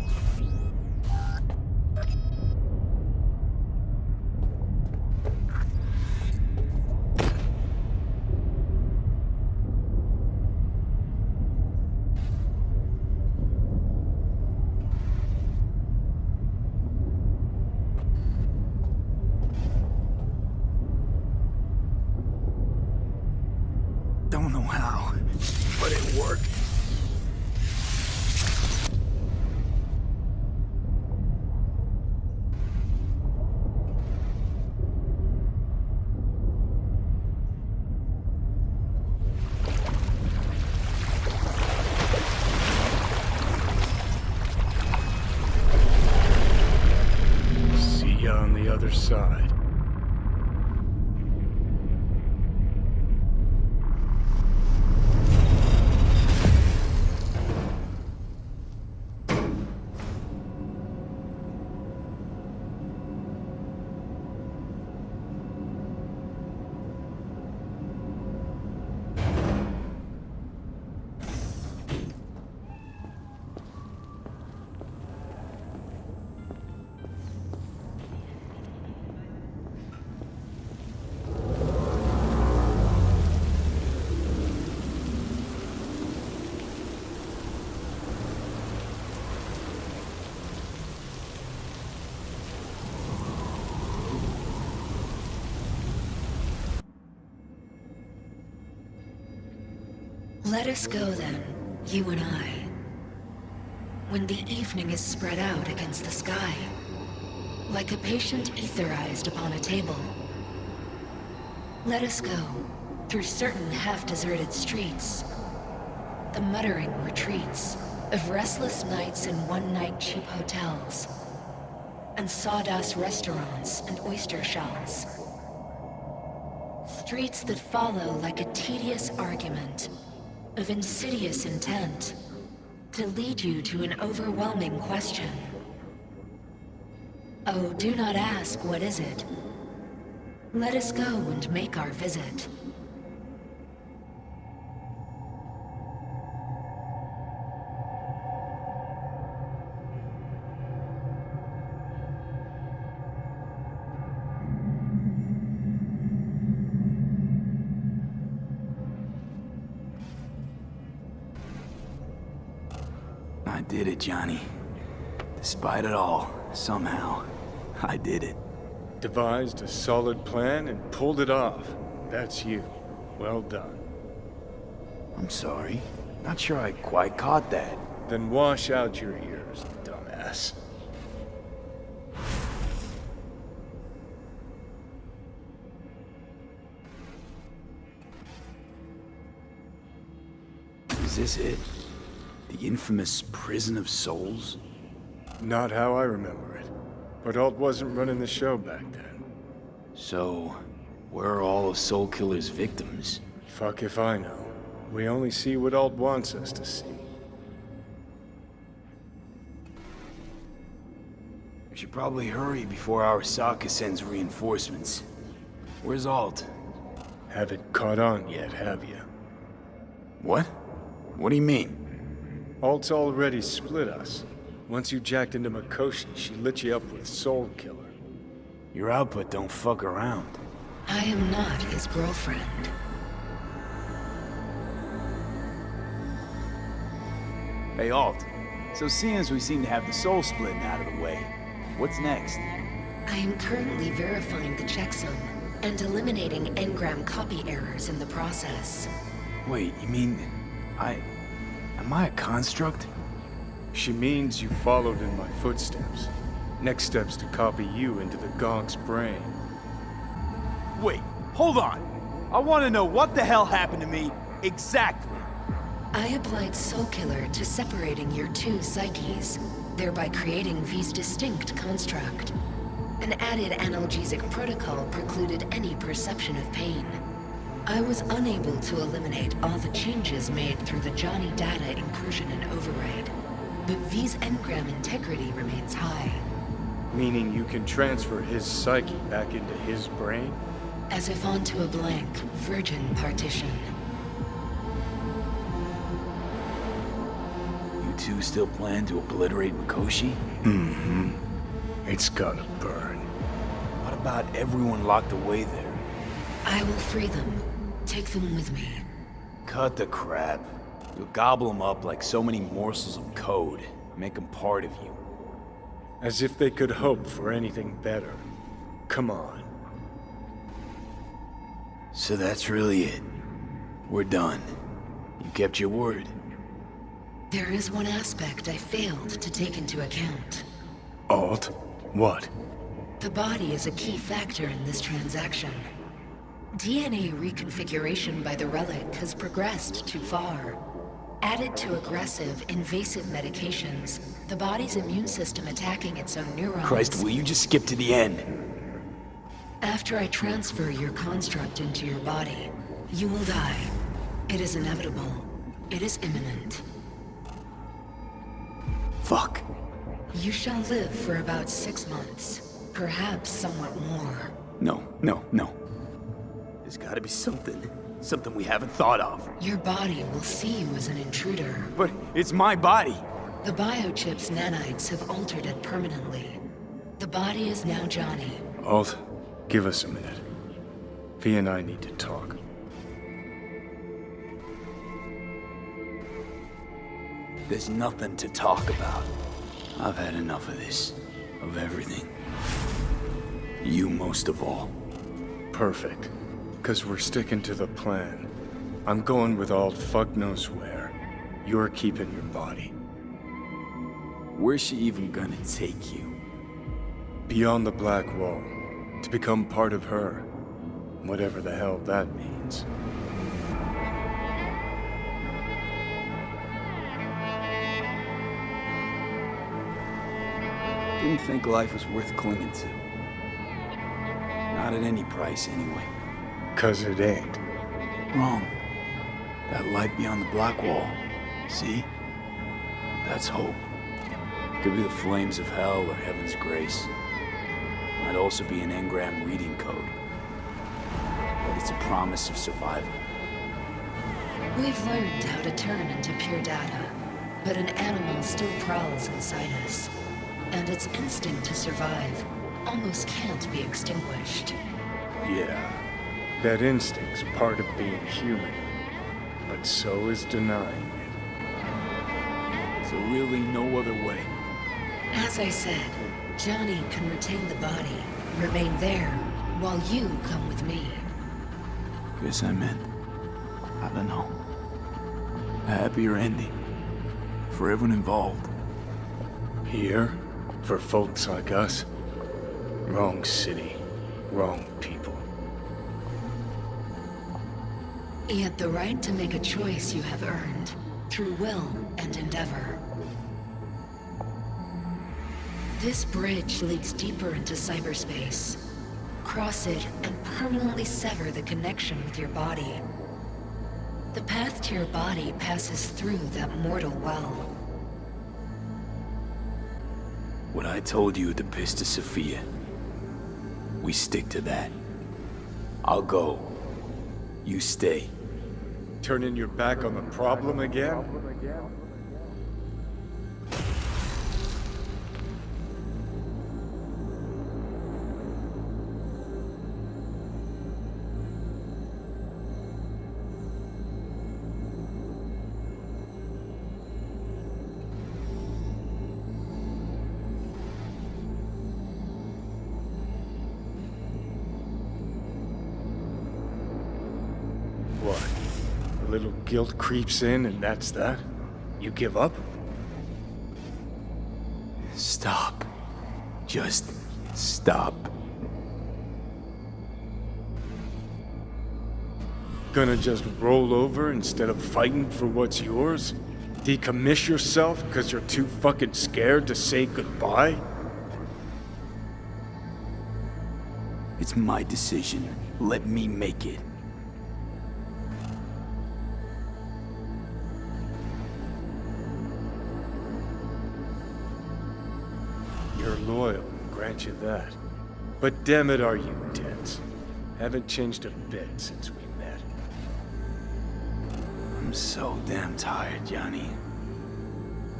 Don't know how, but it worked. See ya on the other side. Let us go then, you and I. When the evening is spread out against the sky, like a patient etherized upon a table. Let us go through certain half-deserted streets, the muttering retreats of restless nights in one-night cheap hotels, and sawdust restaurants and oyster shells. Streets that follow like a tedious argument of insidious intent to lead you to an overwhelming question. Oh, do not ask, what is it? Let us go and make our visit. I did it, Johnny. Despite it all, somehow, I did it. Devised a solid plan and pulled it off. That's you. Well done. I'm sorry. Not sure I quite caught that. Then wash out your ears, dumbass. Is this it? The infamous Prison of Souls? Not how I remember it. But Alt wasn't running the show back then. So, where are all of Soul Killer's victims? Fuck if I know. We only see what Alt wants us to see. We should probably hurry before Arasaka sends reinforcements. Where's Alt? Haven't caught on yet, have you? What? What do you mean? Alt's already split us. Once you jacked into Mikoshi, she lit you up with Soul Killer. Your output don't fuck around. I am not his girlfriend. Hey, Alt. So seeing as we seem to have the soul splitting out of the way, what's next? I am currently verifying the checksum and eliminating engram copy errors in the process. Wait, you mean... Am I a construct? She means you followed in my footsteps. Next step's to copy you into the Gonk's brain. Wait, hold on. I want to know what the hell happened to me exactly. I applied Soul Killer to separating your two psyches, thereby creating V's distinct construct. An added analgesic protocol precluded any perception of pain. I was unable to eliminate all the changes made through the Johnny data incursion and override, but V's engram integrity remains high. Meaning you can transfer his psyche back into his brain? As if onto a blank, virgin partition. You two still plan to obliterate Mikoshi? Mm-hmm. It's gotta burn. What about everyone locked away there? I will free them. Take them with me. Cut the crap. You'll gobble them up like so many morsels of code. Make them part of you. As if they could hope for anything better. Come on. So that's really it. We're done. You kept your word. There is one aspect I failed to take into account. Alt? What? The body is a key factor in this transaction. DNA reconfiguration by the relic has progressed too far. Added to aggressive, invasive medications, the body's immune system attacking its own neurons... Christ, will you just skip to the end? After I transfer your construct into your body, you will die. It is inevitable. It is imminent. Fuck. You shall live for about 6 months. Perhaps somewhat more. No. There's gotta be something. Something we haven't thought of. Your body will see you as an intruder. But it's my body. The biochip's nanites have altered it permanently. The body is now Johnny. Alt, give us a minute. V and I need to talk. There's nothing to talk about. I've had enough of this. Of everything. You most of all. Perfect. Because we're sticking to the plan. I'm going with Ald fuck knows where. You're keeping your body. Where's she even gonna take you? Beyond the Black Wall. To become part of her. Whatever the hell that means. Didn't think life was worth clinging to. Not at any price, anyway. 'Cause it ain't. Wrong. That light beyond the Black Wall. See? That's hope. Could be the flames of hell or heaven's grace. Might also be an engram reading code. But it's a promise of survival. We've learned how to turn into pure data, but an animal still prowls inside us. And its instinct to survive almost can't be extinguished. Yeah. That instinct's part of being human. But so is denying it. So really no other way. As I said, Johnny can retain the body, remain there, while you come with me. Guess I meant, I don't know, a happier ending. For everyone involved. Here? For folks like us? Wrong city. Wrong people. Yet the right to make a choice you have earned, through will and endeavor. This bridge leads deeper into cyberspace. Cross it and permanently sever the connection with your body. The path to your body passes through that mortal well. What I told you at the Pista Sophia. We stick to that. I'll go. You stay. Turning your back on the problem again? What? A little guilt creeps in and that's that? You give up? Stop. Just stop. Gonna just roll over instead of fighting for what's yours? Decommiss yourself because you're too fucking scared to say goodbye? It's my decision. Let me make it. You're loyal, grant you that. But damn it, are you tense? Haven't changed a bit since we met. I'm so damn tired, Johnny.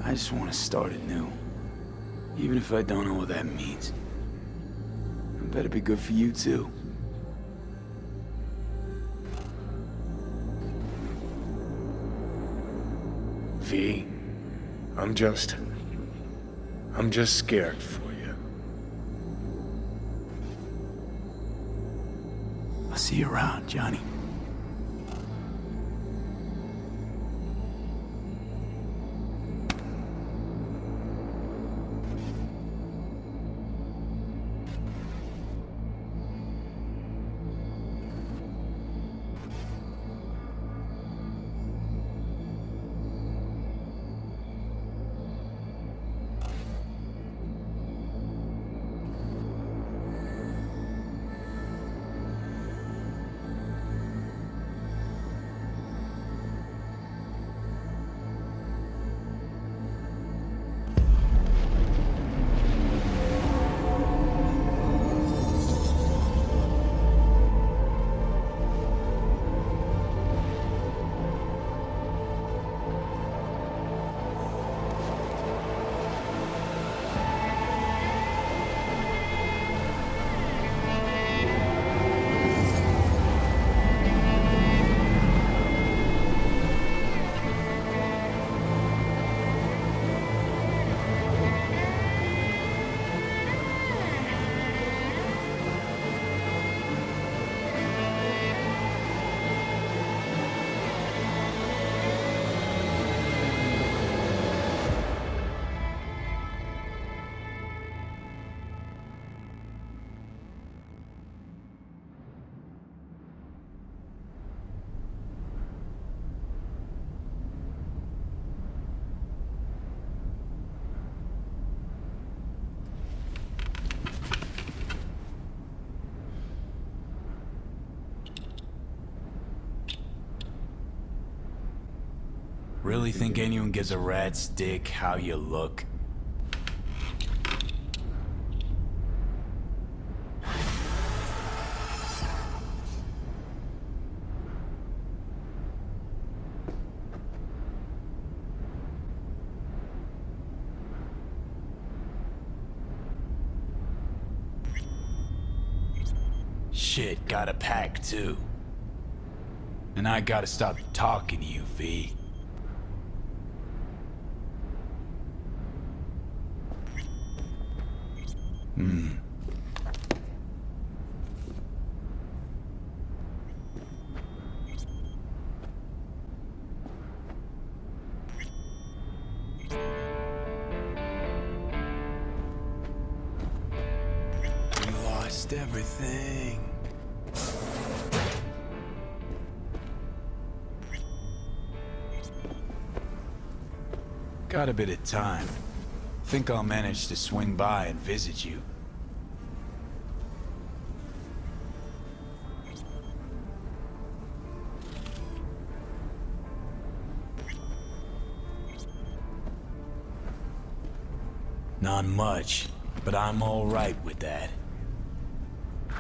I just want to start anew. Even if I don't know what that means. It better be good for you, too. V, I'm just scared for you. I'll see you around, Johnny. really think anyone gives a rat's dick how you look? Shit, gotta pack too. And I gotta stop talking to you, V. We lost everything. Got a bit of time. Think I'll manage to swing by and visit you. Not much, but I'm all right with that.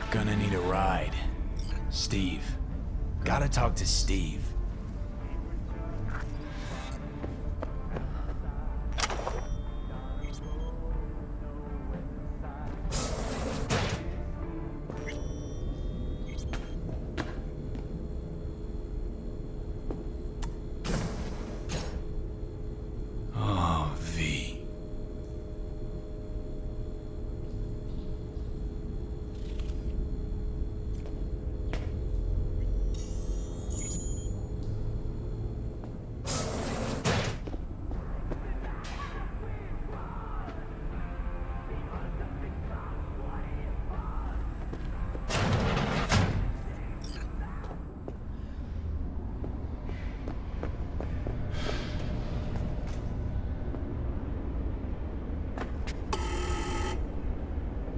Gonna need a ride. Steve. Gotta talk to Steve.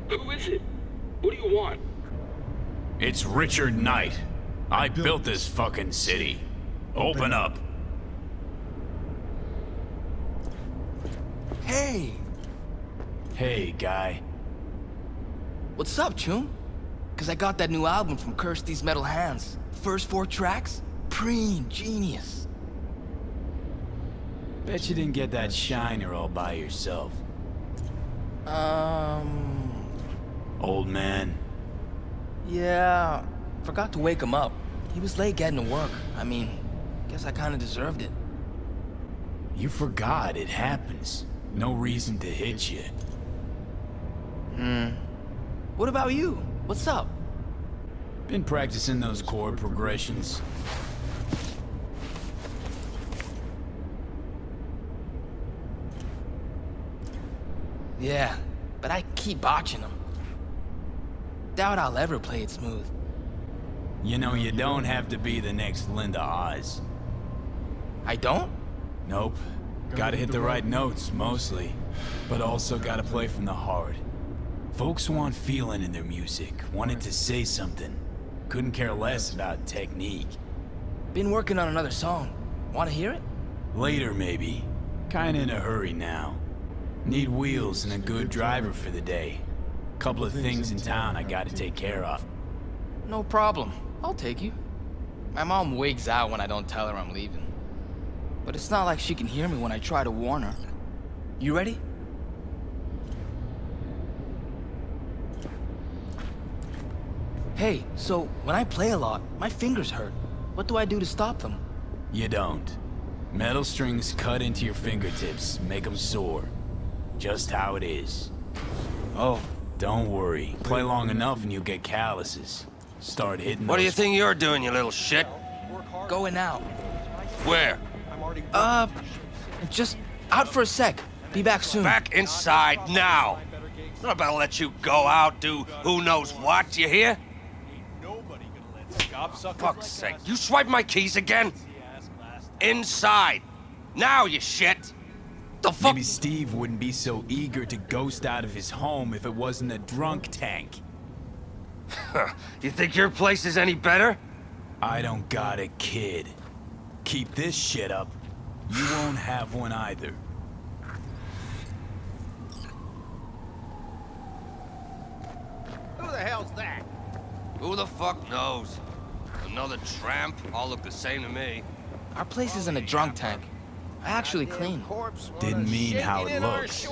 Who is it? What do you want? It's Richard Knight. I built this fucking city. Open up. Hey! Hey, guy. What's up, Chum? Cause I got that new album from Kirsty's Metal Hands. First 4 tracks? Preen, genius. Bet you didn't get that shiner all by yourself. Old man. Yeah, forgot to wake him up. He was late getting to work. I mean, guess I kinda deserved it. You forgot it happens. No reason to hit you. What about you? What's up? Been practicing those chord progressions. Yeah, but I keep botching them. Doubt I'll ever play it smooth. You know, you don't have to be the next Linda Oz. I don't? Nope. Gotta hit the right notes, mostly. But also gotta play from the heart. Folks want feeling in their music, want it to say something. Couldn't care less about technique. Been working on another song. Wanna hear it? Later, maybe. Kinda in a hurry now. Need wheels and a good driver for the day. Couple of things in town I gotta take care of. No problem. I'll take you. My mom wigs out when I don't tell her I'm leaving. But it's not like she can hear me when I try to warn her. You ready? Hey, so when I play a lot, my fingers hurt. What do I do to stop them? You don't. Metal strings cut into your fingertips, make them sore. Just how it is. Oh. Don't worry. Play long enough and you'll get calluses. Start hitting What do you think you're doing, you little shit? Going out. Where? Just out for a sec. Be back soon. Back inside now. I'm not about to let you go out, do who knows what, you hear? Fuck's sake, you swipe my keys again? Inside. Now, you shit. The fuck? Maybe Steve wouldn't be so eager to ghost out of his home if it wasn't a drunk tank. You think your place is any better? I don't got a kid. Keep this shit up, You won't have one either. Who the hell's that? Who the fuck knows? Another tramp? All look the same to me. Our place isn't a drunk tank. I actually clean. Didn't mean how it looks.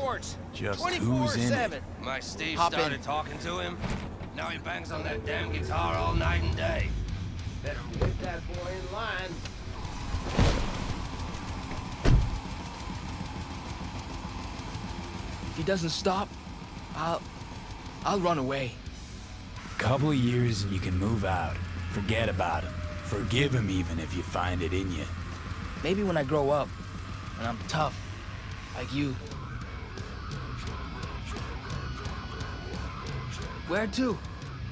Just who's in it. My Steve Hop started in. talking to him. Now he bangs on that damn guitar all night and day. Better get that boy in line. If he doesn't stop, I'll run away. Couple of years and you can move out. Forget about him. Forgive him even if you find it in you. Maybe when I grow up, and I'm tough, like you. Where to?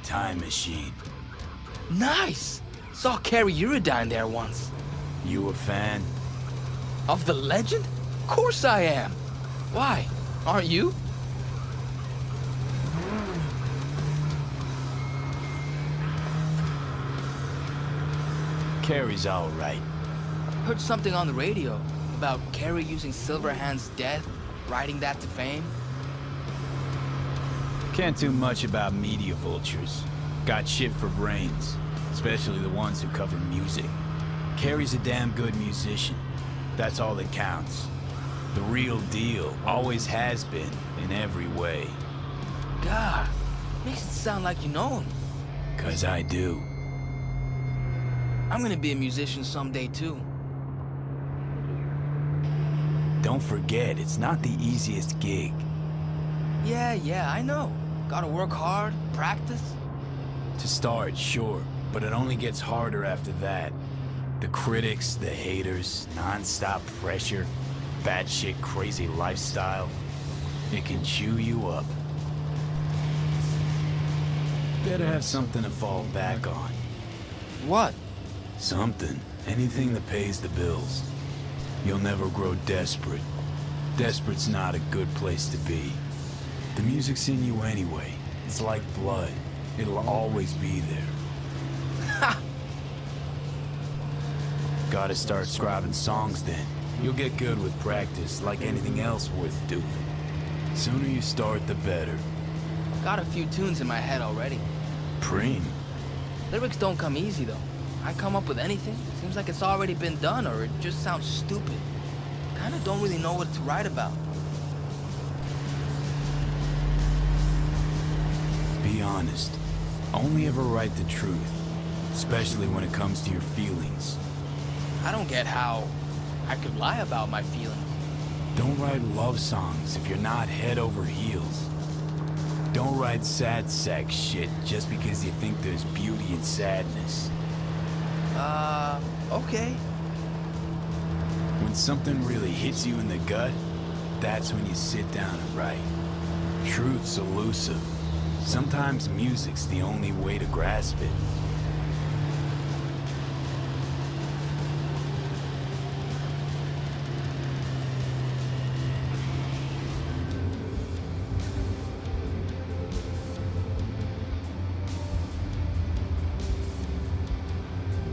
Time machine. Nice! Saw Carrie Uridine there once. You a fan? Of the legend? Of course I am. Why? Aren't you? Carrie's all right. Heard something on the radio about Carrie using Silverhand's death, riding that to fame. Can't do much about media vultures. Got shit for brains, especially the ones who cover music. Carrie's a damn good musician. That's all that counts. The real deal, always has been, in every way. God, makes it sound like you know him. 'Cause I do. I'm gonna be a musician someday too. Don't forget, it's not the easiest gig. Yeah, I know. Gotta work hard, practice. To start, sure, but it only gets harder after that. The critics, the haters, non-stop pressure, batshit crazy lifestyle. It can chew you up. Better have something to fall back on. What? Something. Anything that pays the bills. You'll never grow desperate. Desperate's not a good place to be. The music's in you anyway. It's like blood. It'll always be there. Ha! Gotta start scribing songs then. You'll get good with practice, like anything else worth doing. Sooner you start, the better. Got a few tunes in my head already. Preem. Lyrics don't come easy though. I come up with anything, seems like it's already been done or it just sounds stupid. Kinda don't really know what to write about. Be honest. Only ever write the truth, especially when it comes to your feelings. I don't get how I could lie about my feelings. Don't write love songs if you're not head over heels. Don't write sad sack shit just because you think there's beauty in sadness. Okay. When something really hits you in the gut, that's when you sit down and write. Truth's elusive. Sometimes music's the only way to grasp it.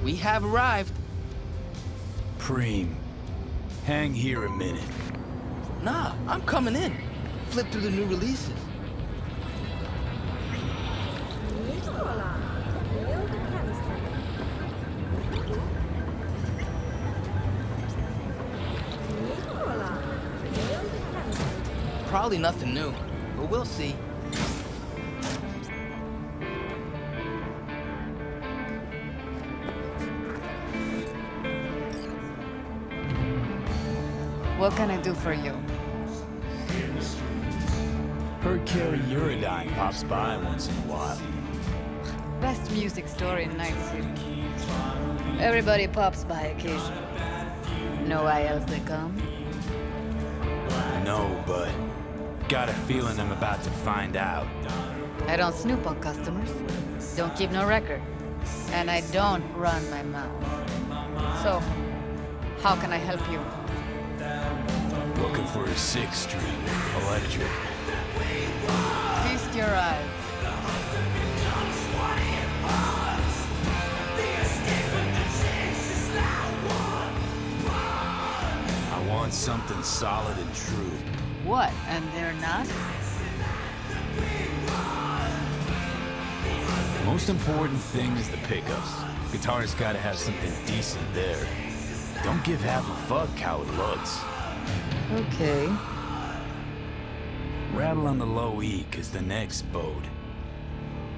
We have arrived. Preem, hang here a minute. Nah, I'm coming in. Flip through the new releases. Probably nothing new, but we'll see. What can I do for you? Heard Carrie Uridine pops by once in a while. Best music store in Night City. Everybody pops by occasionally. Know why else they come? No, but got a feeling I'm about to find out. I don't snoop on customers. Don't keep no record. And I don't run my mouth. So, how can I help you? Looking for a 6-string, electric. Feast your eyes. want something solid and true. What, and they're not? Most important thing is the pickups. Guitar's gotta have something decent there. Don't give half a fuck how it looks. Okay. Rattle on the low E, cause the neck's bowed.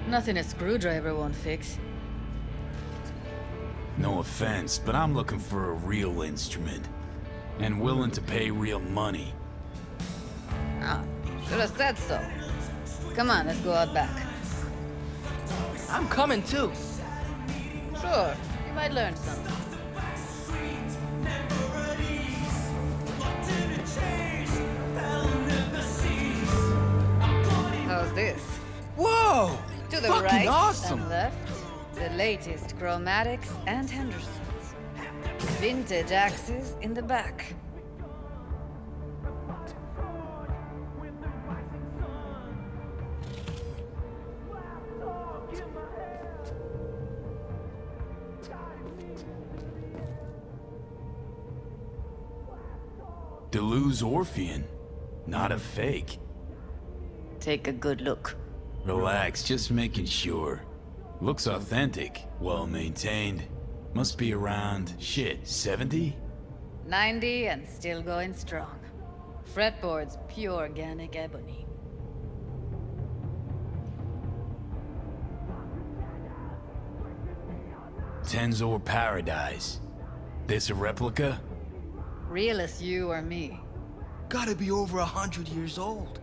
Nothing a screwdriver won't fix. No offense, but I'm looking for a real instrument. And willing to pay real money. Ah, should have said so. Come on, let's go out back. I'm coming too. Sure, you might learn something. How's this? Whoa! To the Fucking right awesome. and left, the latest chromatics and Hendersons. Vintage axes in the back. Deleuze Orphean, not a fake. Take a good look. Relax, just making sure. Looks authentic, well maintained. Must be around, shit, 70? 90 and still going strong. Fretboard's pure organic ebony. Tensor Paradise. This a replica? Real as you or me. Gotta be over 100 years old.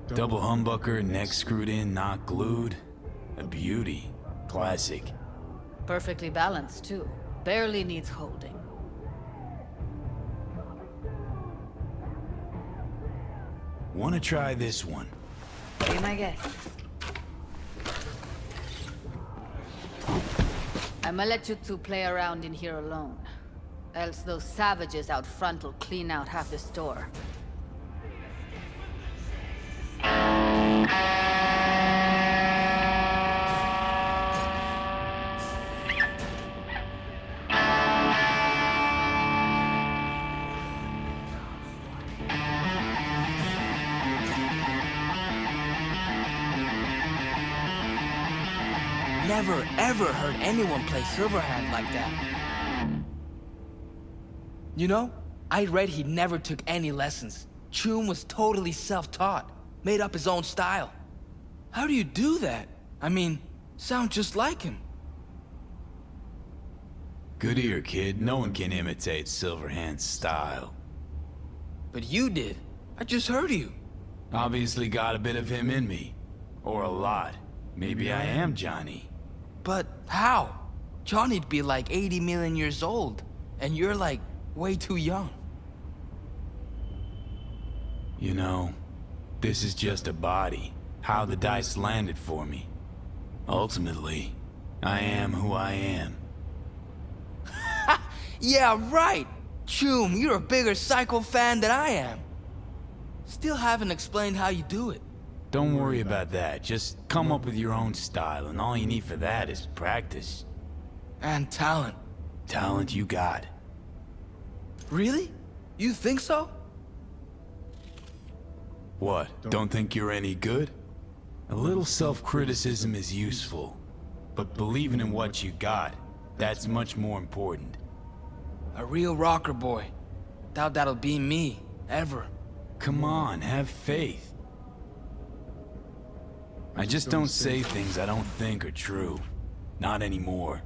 Double humbucker, neck screwed in, not glued. A beauty. Classic. Perfectly balanced, too. Barely needs holding. Wanna try this one? Be my guest. I'ma let you two play around in here alone. Else those savages out front will clean out half the store. Never ever heard anyone play Silverhand like that. You know, I read he never took any lessons. Chum was totally self-taught, made up his own style. How do you do that? I mean, sound just like him. Good ear, kid. No one can imitate Silverhand's style. But you did. I just heard you. Obviously got a bit of him in me. Or a lot. Maybe I am Johnny. But how? Johnny'd be like 80 million years old, and you're like way too young. You know, this is just a body. How the dice landed for me. Ultimately, I am who I am. Yeah, right! Chum, you're a bigger Psycho fan than I am. Still haven't explained how you do it. Don't worry about that. Just come up with your own style, and all you need for that is practice. And talent. Talent you got. Really? You think so? What, don't think you're any good? A little self-criticism is useful. But believing in what you got, that's much more important. A real rocker boy. Doubt that'll be me, ever. Come on, have faith. I just don't say things I don't think are true. Not anymore.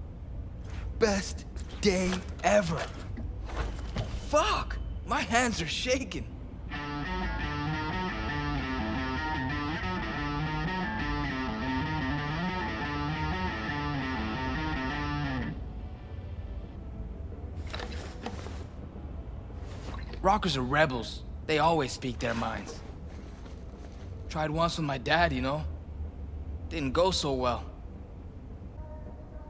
Best day ever. Fuck! My hands are shaking. Rockers are rebels. They always speak their minds. Tried once with my dad, you know? Didn't go so well.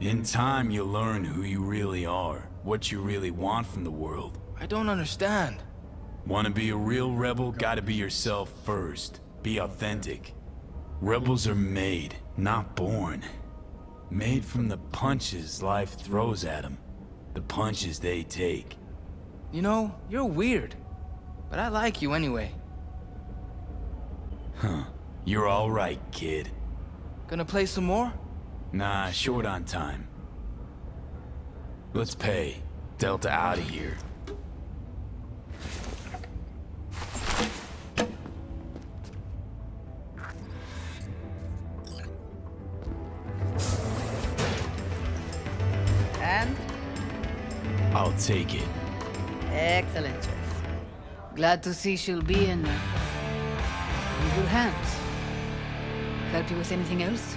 In time, you'll learn who you really are, what you really want from the world. I don't understand. Want to be a real rebel, gotta be yourself first. Be authentic. Rebels are made, not born. Made from the punches life throws at them. The punches they take. You know, you're weird. But I like you anyway. Huh. You're all right, kid. Gonna play some more? Nah, short on time. Let's pay. Delta out of here. And? I'll take it. Excellent choice. Glad to see she'll be in good hands. Help you with anything else?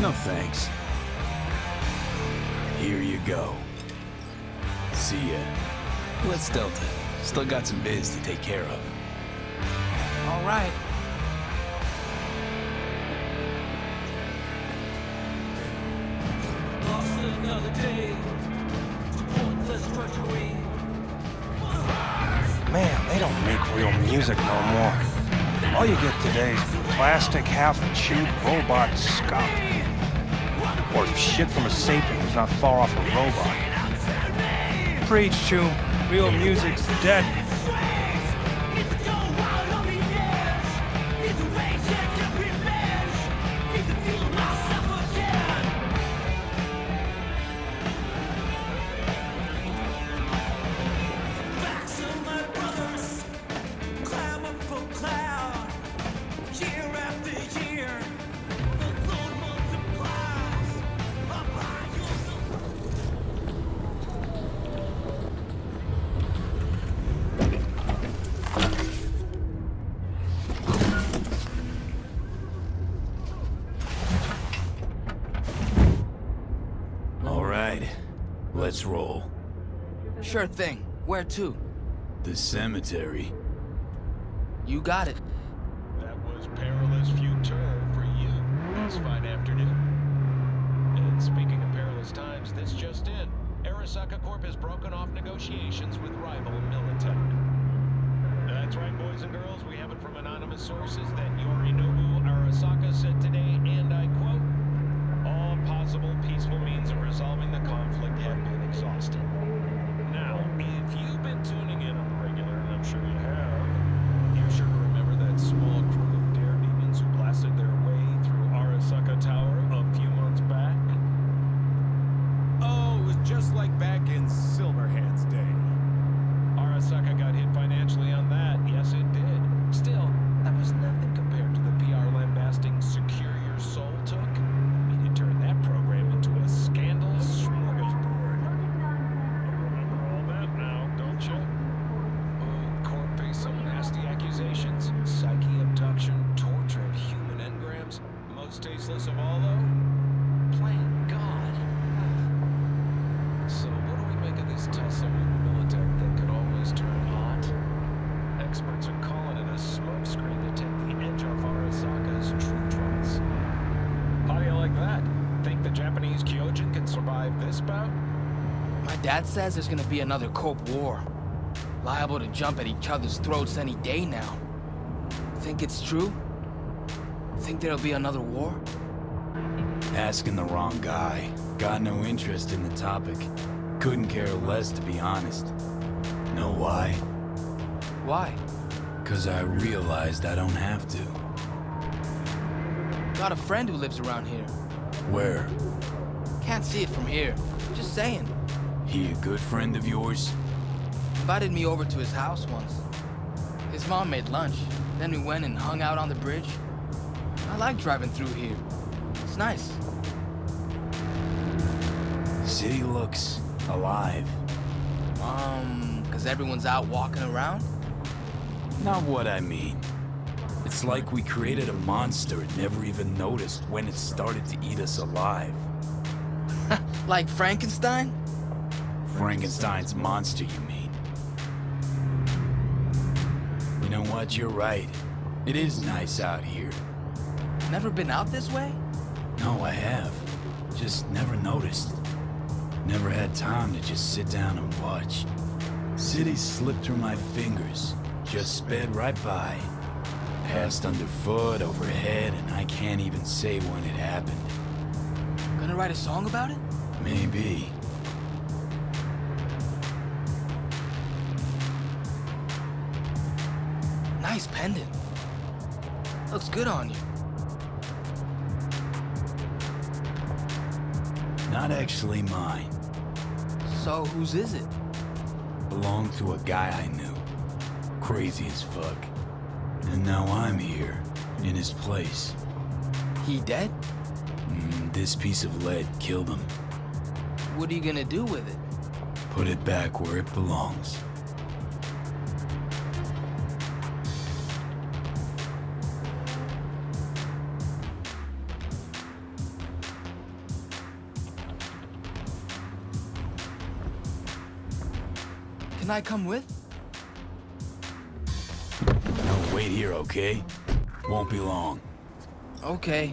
No thanks. Here you go. See ya. Let's Delta. Still got some biz to take care of. All right. Lost another day to pointless treachery. Man, they don't make real music no more. All you get today is plastic, half-chewed robot scum. Or shit from a sapien who's not far off a robot. Preach, Chew. Real music's dead. Let's roll. Sure thing. Where to? The cemetery. You got it. That was perilous future for you this fine afternoon. And speaking of perilous times, this just in. Arasaka Corp has broken off negotiations with rival Militech. That's right, boys and girls. We have it from anonymous sources that Yorinobu Arasaka said today, and I quote, "All possible peaceful means of resolving the conflict have been exhausted." Now, if you've been tuning in on the regular, and I'm sure you have, you're sure to remember that small crew of daredemons who blasted their way through Arasaka Tower a few months back? Oh, it was just like back in Silverhand's day. Arasaka got hit financially on that, yes it did. Still, that was nothing compared to the PR lambasting Secure Your Soul took. It turned that program into a scandalous smorgasbord. You remember all that now, don't you? Court faced some nasty accusations. Psyche abduction, torture of human engrams. Most tasteless of all, though? Plain God. So what do we make of this tussle with Militech that could always turn hot? Experts are calling it a smokescreen to take the edge off Arasaka's true troubles. How do you like that? Think the Japanese Kyojin can survive this bout? My dad says there's gonna be another Corp war. Liable to jump at each other's throats any day now. Think it's true? Think there'll be another war? Asking the wrong guy. Got no interest in the topic. Couldn't care less, to be honest. Know why? Why? 'Cause I realized I don't have to. Got a friend who lives around here. Where? Can't see it from here. Just saying. He a good friend of yours? Invited me over to his house once. His mom made lunch. Then we went and hung out on the bridge. I like driving through here. It's nice. City looks alive. 'Cause everyone's out walking around? Not what I mean. It's like we created a monster and never even noticed when it started to eat us alive. Like Frankenstein? Frankenstein's monster, you mean? You know what? You're right. It is nice out here. Never been out this way? No, I have. Just never noticed. Never had time to just sit down and watch. City slipped through my fingers. Just sped right by. Passed underfoot, overhead, and I can't even say when it happened. Gonna write a song about it? Maybe. Nice pendant. Looks good on you. Not actually mine. So whose is it? Belonged to a guy I knew. Crazy as fuck. And now I'm here, in his place. He dead? This piece of lead killed him. What are you gonna do with it? Put it back where it belongs. Can I come with? No, wait here, okay? Won't be long. Okay.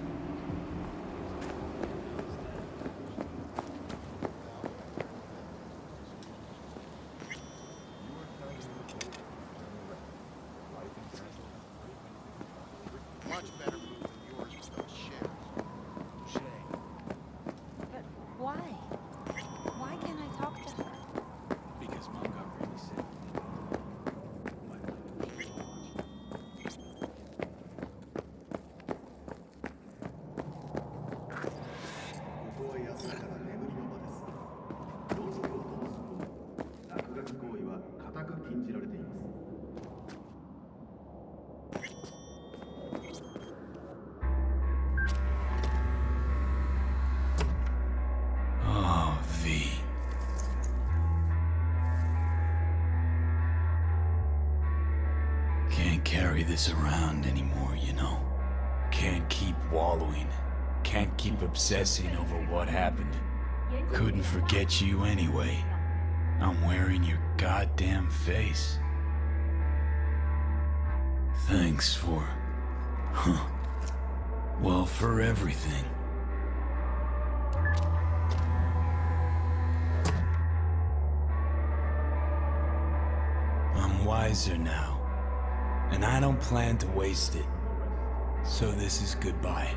This around anymore, you know? Can't keep wallowing. Can't keep obsessing over what happened. Couldn't forget you anyway. I'm wearing your goddamn face. Thanks for... well, for everything. I'm wiser now. And I don't plan to waste it. So this is goodbye.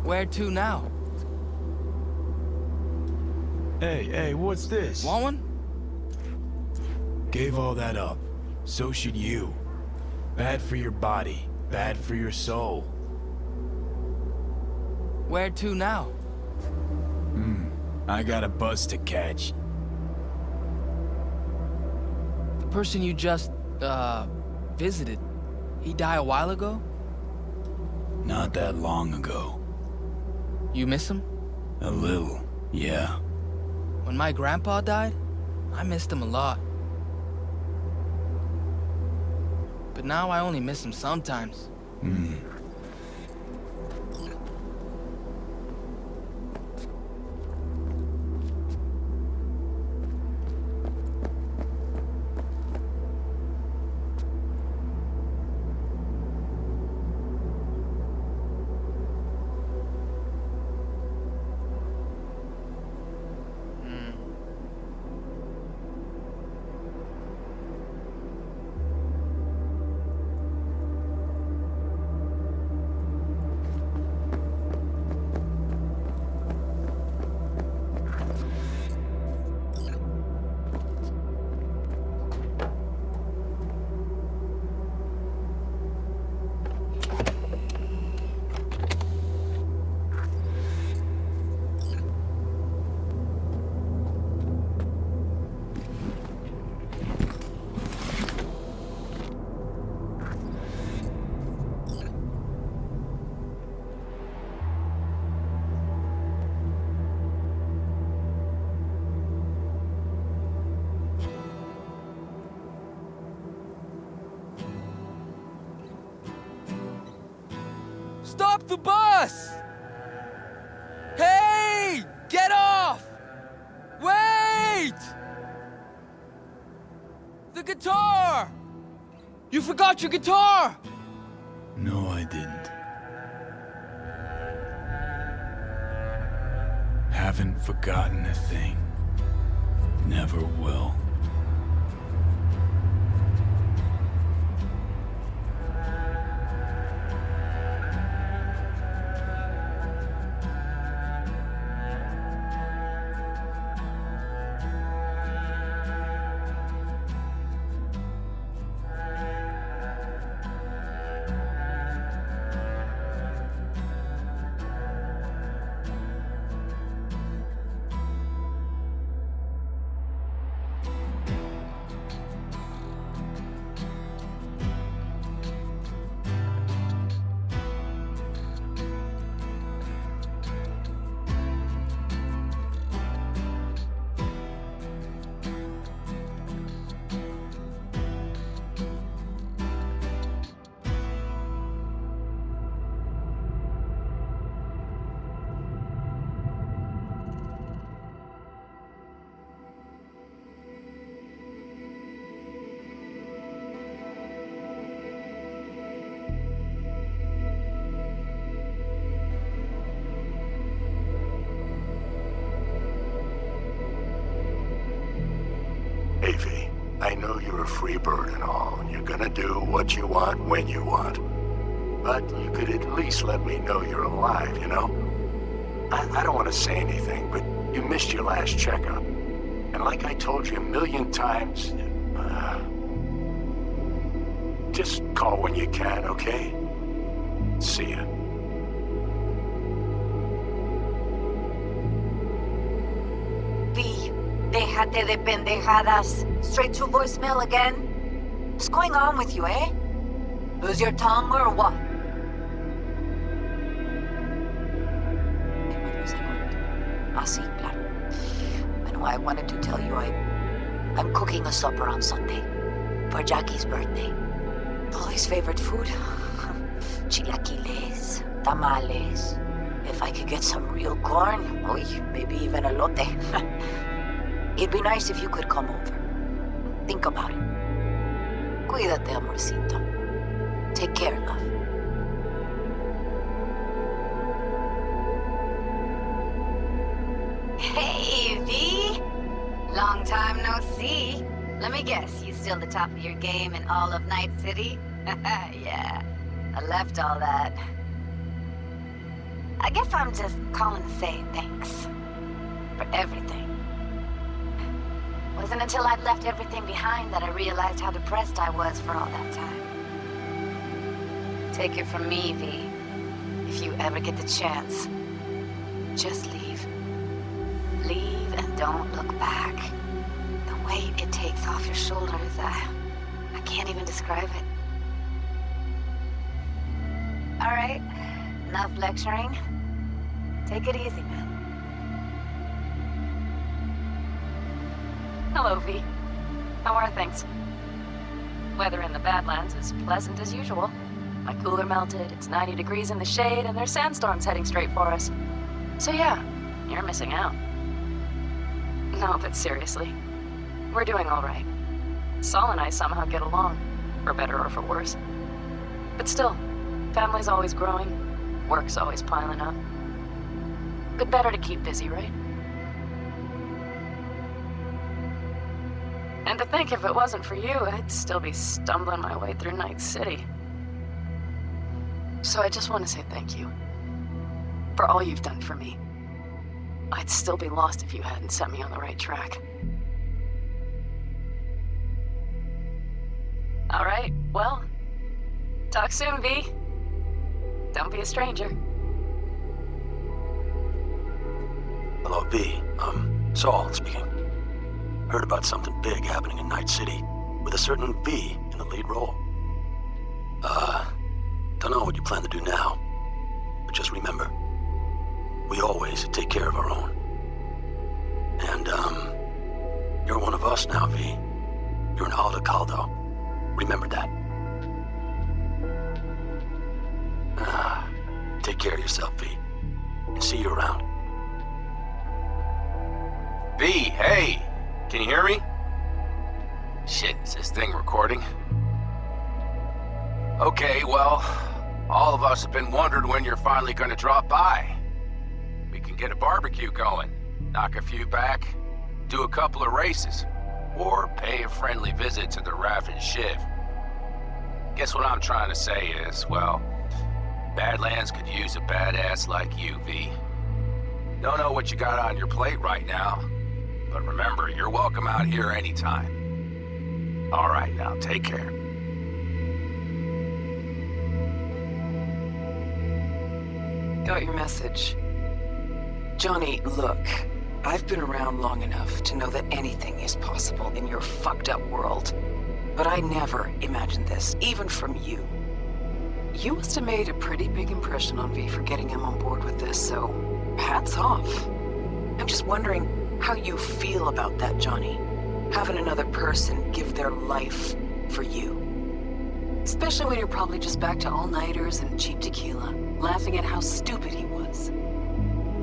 Where to now? Hey, what's this? Want one? Gave all that up. So should you. Bad for your body, bad for your soul. Where to now? I got a bus to catch. The person you just, visited, he died a while ago? Not that long ago. You miss him? A little, yeah. When my grandpa died, I missed him a lot. But now I only miss him sometimes. The bus! Hey! Get off! Wait! The guitar! You forgot your guitar! No, I didn't. Haven't forgotten a thing. Never will. Avy, I know you're a free bird and all, and you're gonna do what you want when you want. But you could at least let me know you're alive, you know? I don't want to say anything, but you missed your last checkup. And like I told you a million times, just call when you can, okay? See ya. V, déjate de pendejadas. Straight to voicemail again? What's going on with you, eh? Lose your tongue or what? Ah, sí, claro. Bueno, I wanted to tell you I'm cooking a supper on Sunday for Jackie's birthday. All his favorite food. Chilaquiles, tamales. If I could get some real corn, oy, maybe even elote. It'd be nice if you could come over. Think about it. Cuídate, amorcito. Take care, love. Hey, V! Long time no see. Let me guess, you still the top of your game in all of Night City? Yeah, I left all that. I guess I'm just calling to say thanks. For everything. Wasn't until I'd left everything behind that I realized how depressed I was for all that time. Take it from me, V. If you ever get the chance, just leave. Leave and don't look back. The weight it takes off your shoulders, I can't even describe it. All right, enough lecturing. Take it easy, man. Hello, V. How are things? Weather in the Badlands is pleasant as usual. My cooler melted, it's 90 degrees in the shade, and there's sandstorms heading straight for us. So yeah, you're missing out. No, but seriously, we're doing all right. Saul and I somehow get along, for better or for worse. But still, family's always growing, work's always piling up. But better to keep busy, right? And to think if it wasn't for you, I'd still be stumbling my way through Night City. So I just want to say thank you. For all you've done for me. I'd still be lost if you hadn't set me on the right track. All right, well, talk soon, V. Don't be a stranger. Hello, V. Saul speaking. Heard about something big happening in Night City, with a certain V in the lead role. Don't know what you plan to do now, but just remember, we always take care of our own. And, you're one of us now, V. You're an Aldecaldo. Remember that. Take Take care of yourself, V. And see you around. V, hey! Can you hear me? Shit, is this thing recording? Okay, well, all of us have been wondering when you're finally gonna drop by. We can get a barbecue going, knock a few back, do a couple of races, or pay a friendly visit to the Raff and Shiv. Guess what I'm trying to say is, well, Badlands could use a badass like you, V. Don't know what you got on your plate right now, but remember, you're welcome out here anytime. All right, now, take care. Got your message. Johnny, look. I've been around long enough to know that anything is possible in your fucked up world. But I never imagined this, even from you. You must have made a pretty big impression on V for getting him on board with this, so hats off. I'm just wondering how you feel about that, Johnny. Having another person give their life for you. Especially when you're probably just back to all-nighters and cheap tequila, laughing at how stupid he was.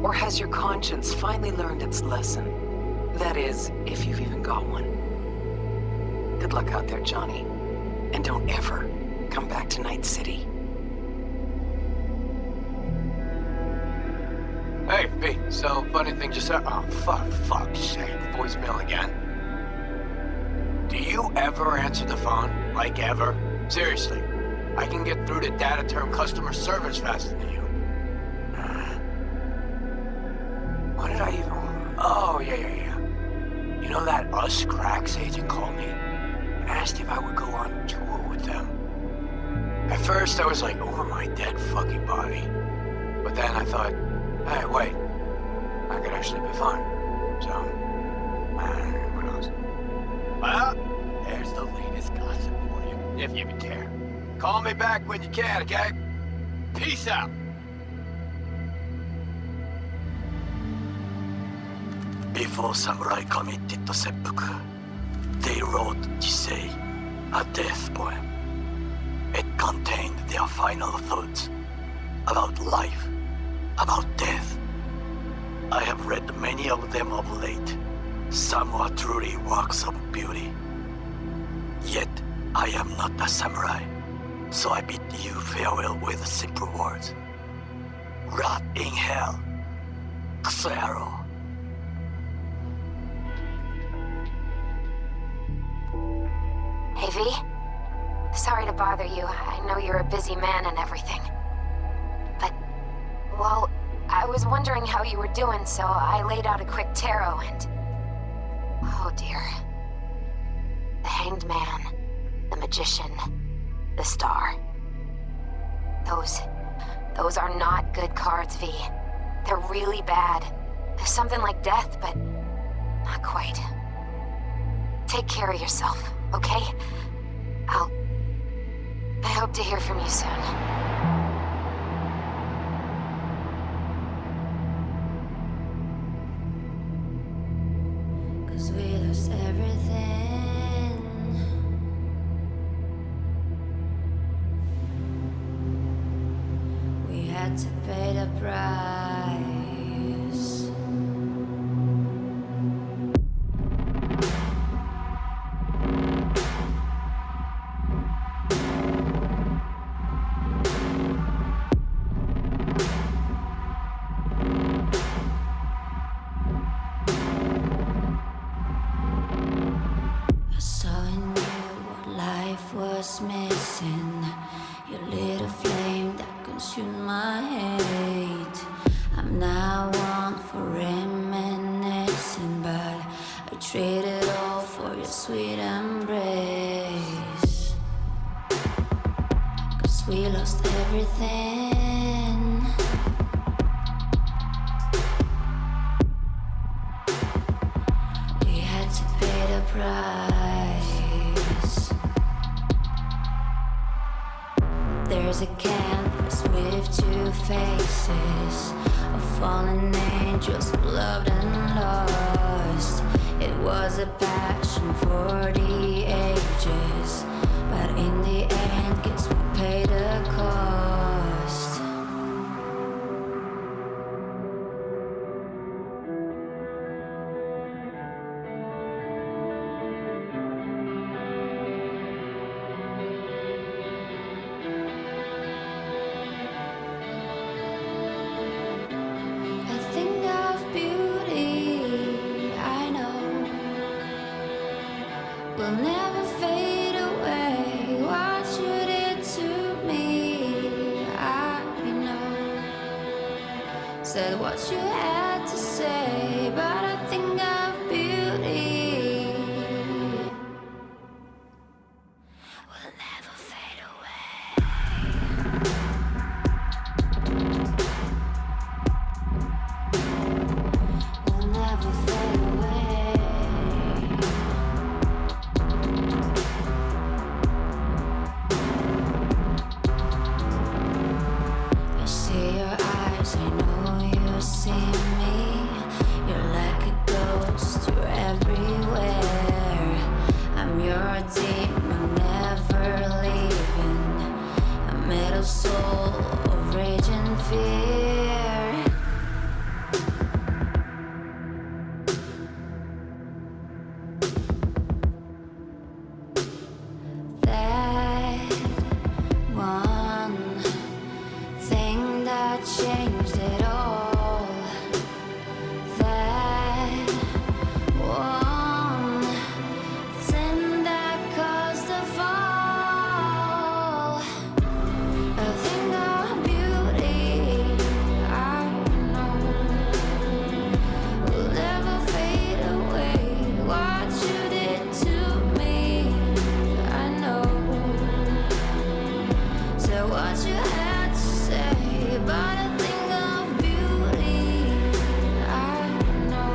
Or has your conscience finally learned its lesson? That is, if you've even got one. Good luck out there, Johnny. And don't ever come back to Night City. Hey, V, so funny thing just said. Oh, fuck's sake, voicemail again. Do you ever answer the phone? Like ever? Seriously, I can get through to data term customer service faster than you. What did I even... Oh, yeah. You know that Us Cracks agent called me and asked if I would go on tour with them. At first, I was like, over my dead fucking body. But then I thought, hey, wait, I could actually be fun. So, who knows? Well, there's the latest gossip for you, if you even care. Call me back when you can, okay? Peace out. Before samurai committed to seppuku, they wrote Jisei, a death poem. It contained their final thoughts about life, about death. I have read many of them of late. Some are truly works of beauty. Yet, I am not a samurai, so I bid you farewell with simple words. Rot in hell, Xero. Hey, V? Sorry to bother you. I know you're a busy man and everything. But, well, I was wondering how you were doing, so I laid out a quick tarot and... Oh, dear. The Hanged Man, the Magician, the Star. Those are not good cards, V. They're really bad. There's something like death, but not quite. Take care of yourself, okay? I hope to hear from you soon. Cause we lost everything. We had to pay the price. I saw in you what life was missing. You lit a flame that consumed my hate. I'm now one for reminiscing, but I traded all for your sweet embrace. Cause we lost everything. We had to pay the price. There's a canvas with two faces of fallen angels who loved and lost. It was a passion for the ages, but in the end, guess we paid the cost. will never fade away. What you did to me, I know. Said what you had to say, but I think of beauty will never fade away. Will never fade away. I see your eyes, I know you see me. You're like a ghost, you're everywhere. I'm your demon, never leaving. A metal soul of rage and fear. That one thing that changed it all. That one thing that caused the fall. A thing of beauty, I know, will never fade away. What you did to me, I know. So what you had to say, but a thing of beauty, I know,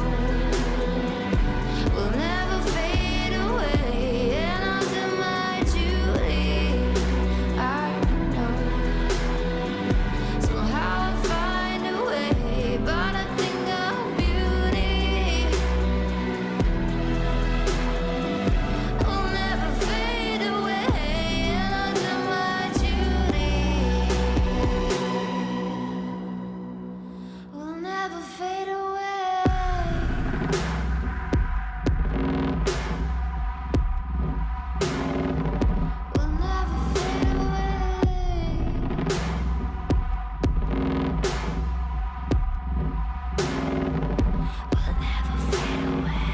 will never fade away. And I'll do my duty, I know. Somehow I'll find a way, but a thing of beauty will never fade away. And I'll do my duty will never fade away. Will never fade away. Will never fade away.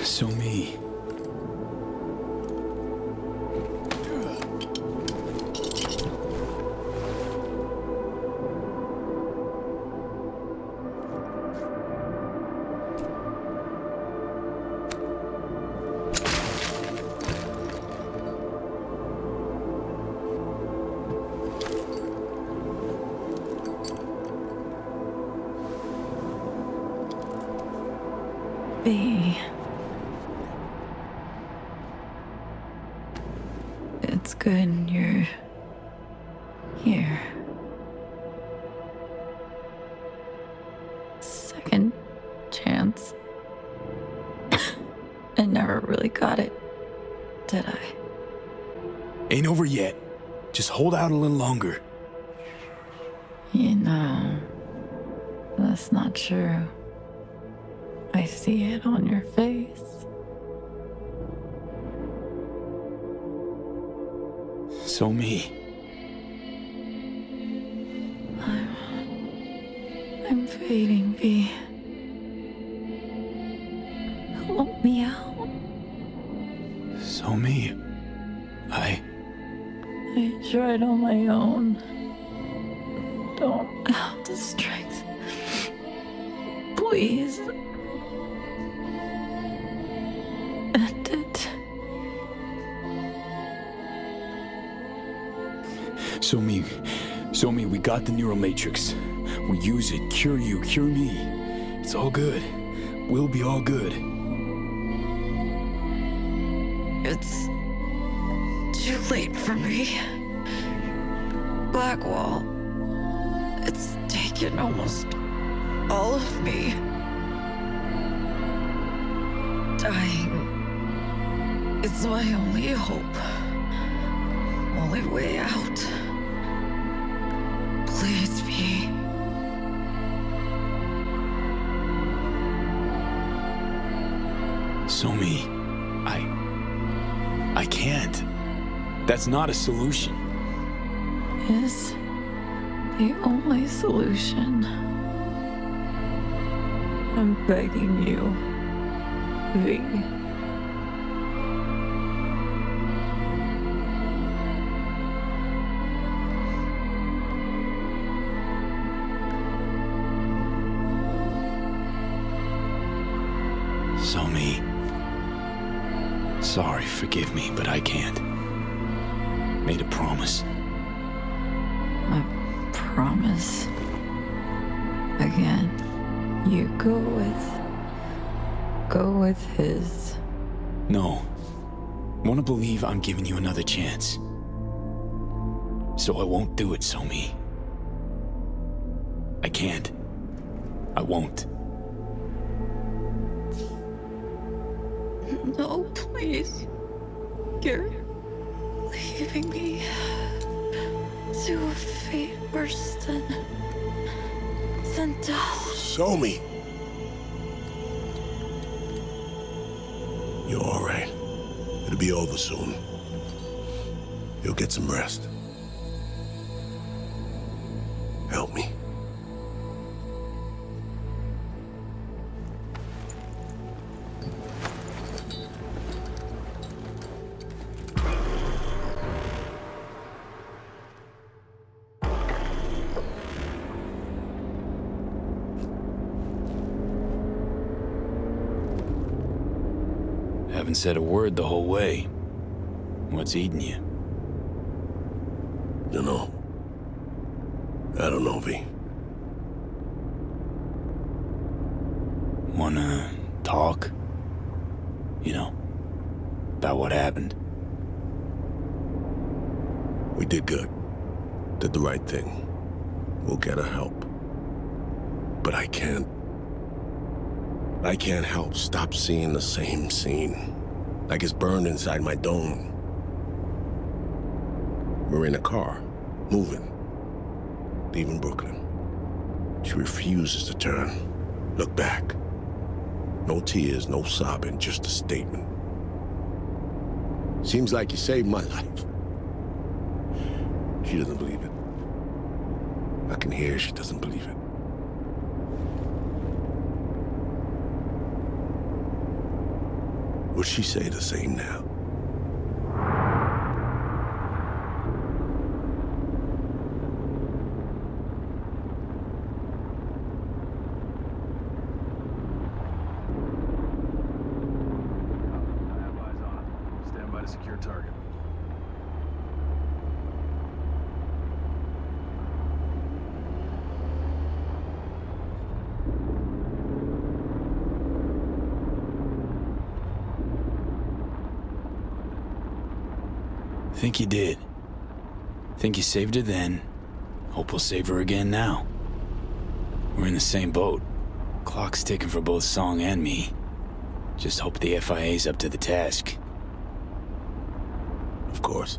So me. B. It's good you're here. Second chance. I never really got it, did I? Ain't over yet. Just hold out a little longer. You know, that's not true. I see it on your face. So me. fading, V. Help me out. So me. I tried on my own. Don't have the strength. Please. End it. So me, we got the neural matrix. We use it, cure you, cure me. It's all good. We'll be all good. It's too late for me. Blackwall. It's taken almost all of me. Dying is my only hope. Only way out. Please be. So me, I can't. That's not a solution. Is the only solution. I'm begging you, V. So me. Sorry, forgive me, but I can't. Made a promise. A promise. Again. You go with his. No. Wanna believe I'm giving you another chance. So I won't do it, Somi. I can't. I won't. No, please. You're leaving me to a fate worse than death. Show me. You're all right. It'll be over soon. You'll get some rest. Help me. Haven't said a word the whole way. What's eating you? Dunno. I don't know, V. Wanna talk? You know, about what happened. We did good. Did the right thing. We'll get her help. But I can't help stop seeing the same scene. Like it's burned inside my dome. We're in a car, moving, leaving Brooklyn. She refuses to turn, look back. No tears, no sobbing, just a statement. Seems like you saved my life. She doesn't believe it. I can hear she doesn't believe it. Would she say the same now? Stand by to secure target. Think you did. Think you saved her then. Hope we'll save her again now. We're in the same boat. Clock's ticking for both Song and me. Just hope the FIA's up to the task. Of course.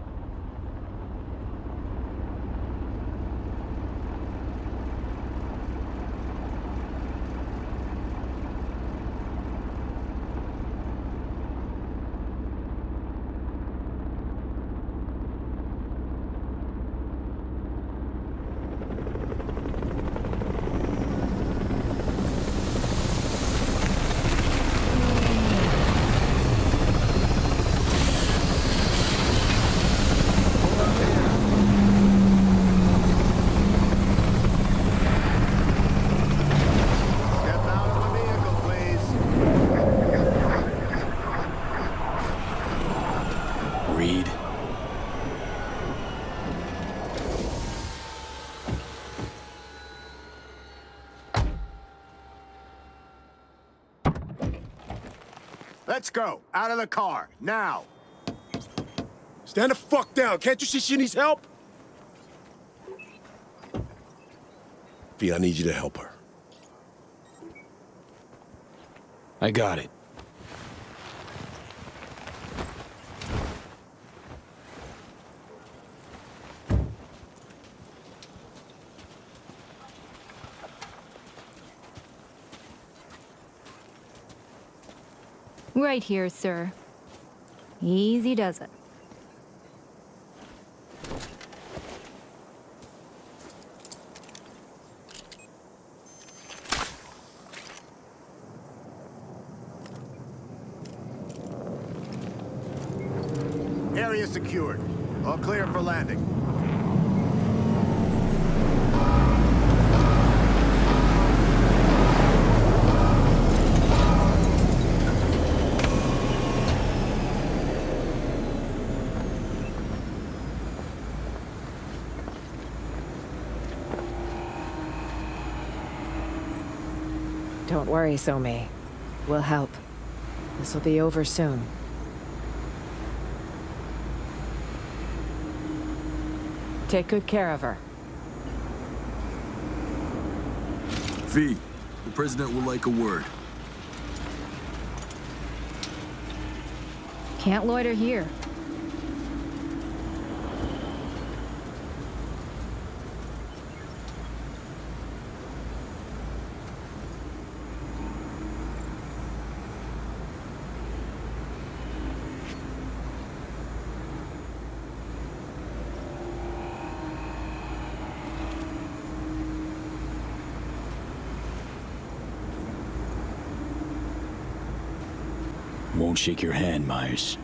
Let's go. Out of the car. Now. Stand the fuck down. Can't you see she needs help? V, I need you to help her. I got it. Right here, sir. Easy does it. Area secured. All clear for landing. Don't worry, Somi. We'll help. This'll be over soon. Take good care of her. V, the President will like a word. Can't loiter here. Won't shake your hand, Myers.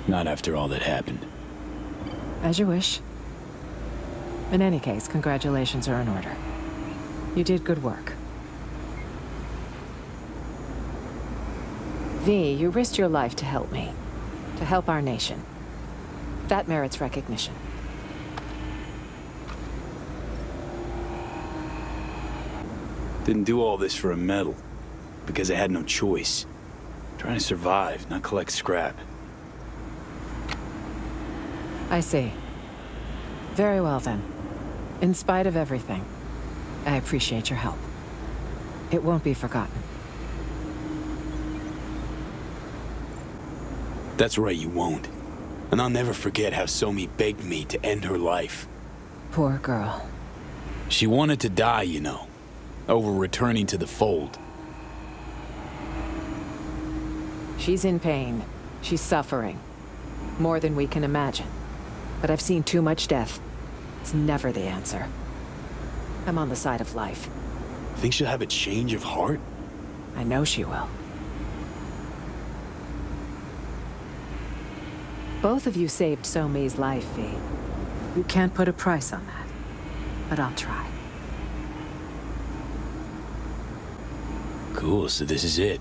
Not after all that happened. As you wish. In any case, congratulations are in order. You did good work. V, you risked your life to help me. To help our nation. That merits recognition. Didn't do all this for a medal. Because I had no choice. Trying to survive, not collect scrap. I see. Very well then. In spite of everything, I appreciate your help. It won't be forgotten. That's right, you won't. And I'll never forget how Somi begged me to end her life. Poor girl. She wanted to die, you know. Over returning to the fold. She's in pain. She's suffering. More than we can imagine. But I've seen too much death. It's never the answer. I'm on the side of life. Think she'll have a change of heart? I know she will. Both of you saved Somi's life, V. You can't put a price on that. But I'll try. Cool, so this is it.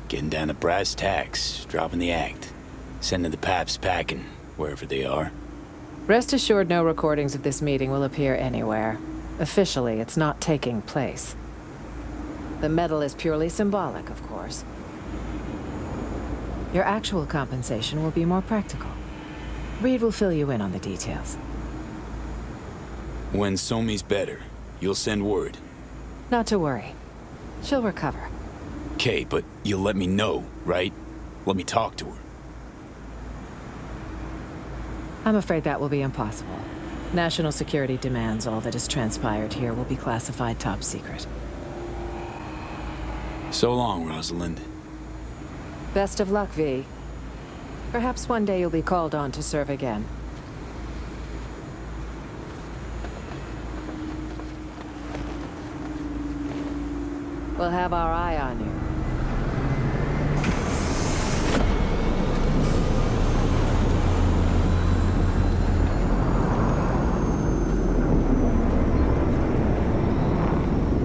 Getting down to brass tacks, dropping the act. Sending the paps packing, wherever they are. Rest assured no recordings of this meeting will appear anywhere. Officially, it's not taking place. The medal is purely symbolic, of course. Your actual compensation will be more practical. Reed will fill you in on the details. When Somi's better, you'll send word. Not to worry. She'll recover. Okay, but you'll let me know, right? Let me talk to her. I'm afraid that will be impossible. National security demands all that has transpired here will be classified top secret. So long, Rosalind. Best of luck, V. Perhaps one day you'll be called on to serve again. We'll have our eye on you.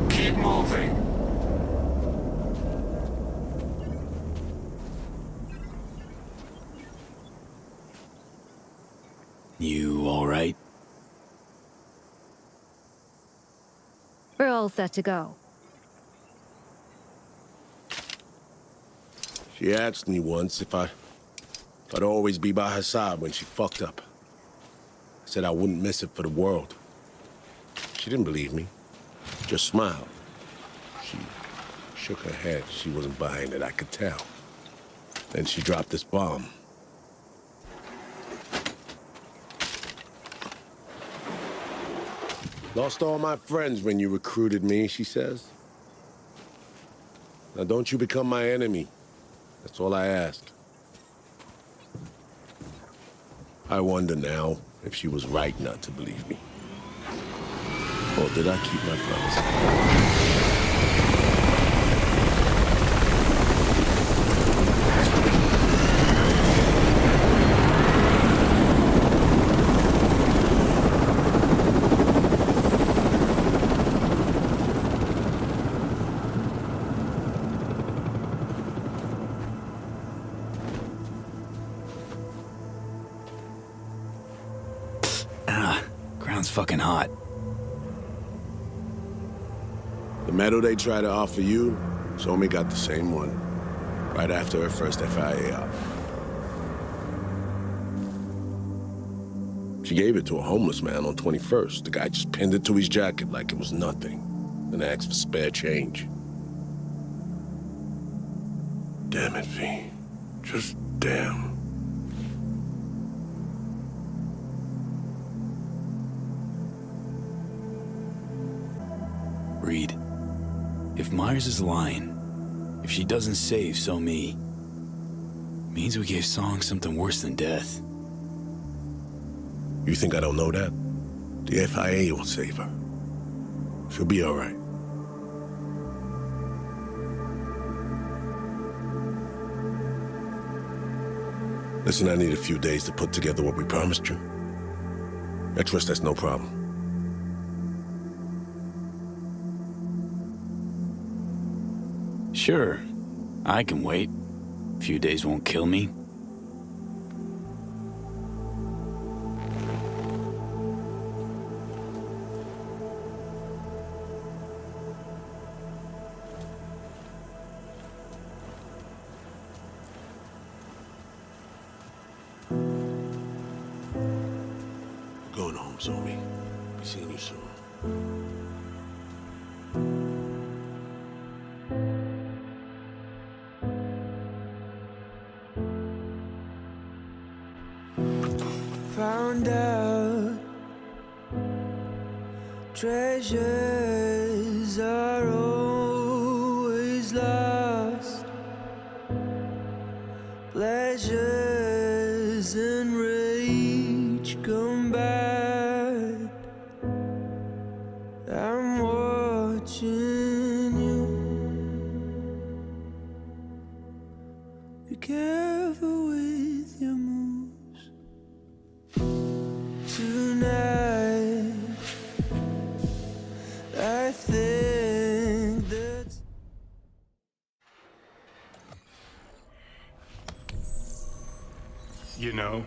Keep moving. You all right? We're all set to go. She asked me once if I'd always be by her side when she fucked up. I said I wouldn't miss it for the world. She didn't believe me, just smiled. She shook her head. She wasn't buying it, I could tell. Then she dropped this bomb. Lost all my friends when you recruited me, she says. Now don't you become my enemy. That's all I asked. I wonder now if she was right not to believe me. Or did I keep my promise? Ground's fucking hot. The medal they try to offer you, Somi got the same one. Right after her first FIA op. She gave it to a homeless man on 21st. The guy just pinned it to his jacket like it was nothing. Then asked for spare change. Damn it, V. Just damn. Reed, if Myers is lying, if she doesn't save Somi, means we gave Song something worse than death. You think I don't know that? The FIA will save her. She'll be all right. Listen, I need a few days to put together what we promised you. I trust that's no problem. Sure, I can wait. A few days won't kill me. Going home, Somi. Be seeing you soon. Found out treasures are always lost. Pleasures and rage come back. I'm watching you. Be careful with your moves tonight. I think that's You know,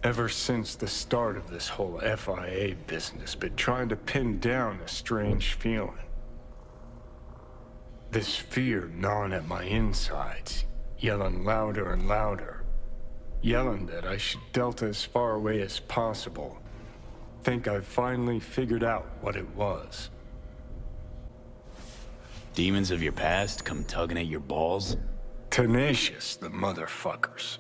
ever since the start of this whole FIA business, been trying to pin down a strange feeling. This fear gnawing at my insides, yelling louder and louder. Yelling that I should delta as far away as possible. Think I've finally figured out what it was. Demons of your past come tugging at your balls? Tenacious, the motherfuckers.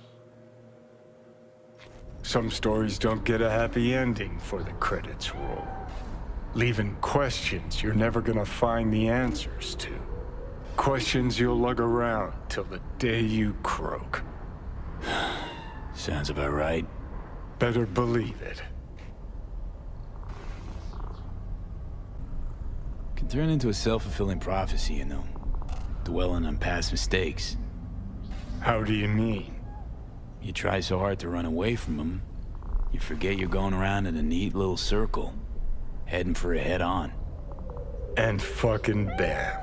Some stories don't get a happy ending for the credits roll, leaving questions you're never gonna find the answers to. Questions you'll lug around till the day you croak. Sounds about right. Better believe it. Can turn into a self-fulfilling prophecy, you know. Dwelling on past mistakes. How do you mean? You try so hard to run away from them, you forget you're going around in a neat little circle, heading for a head-on. And fucking bam.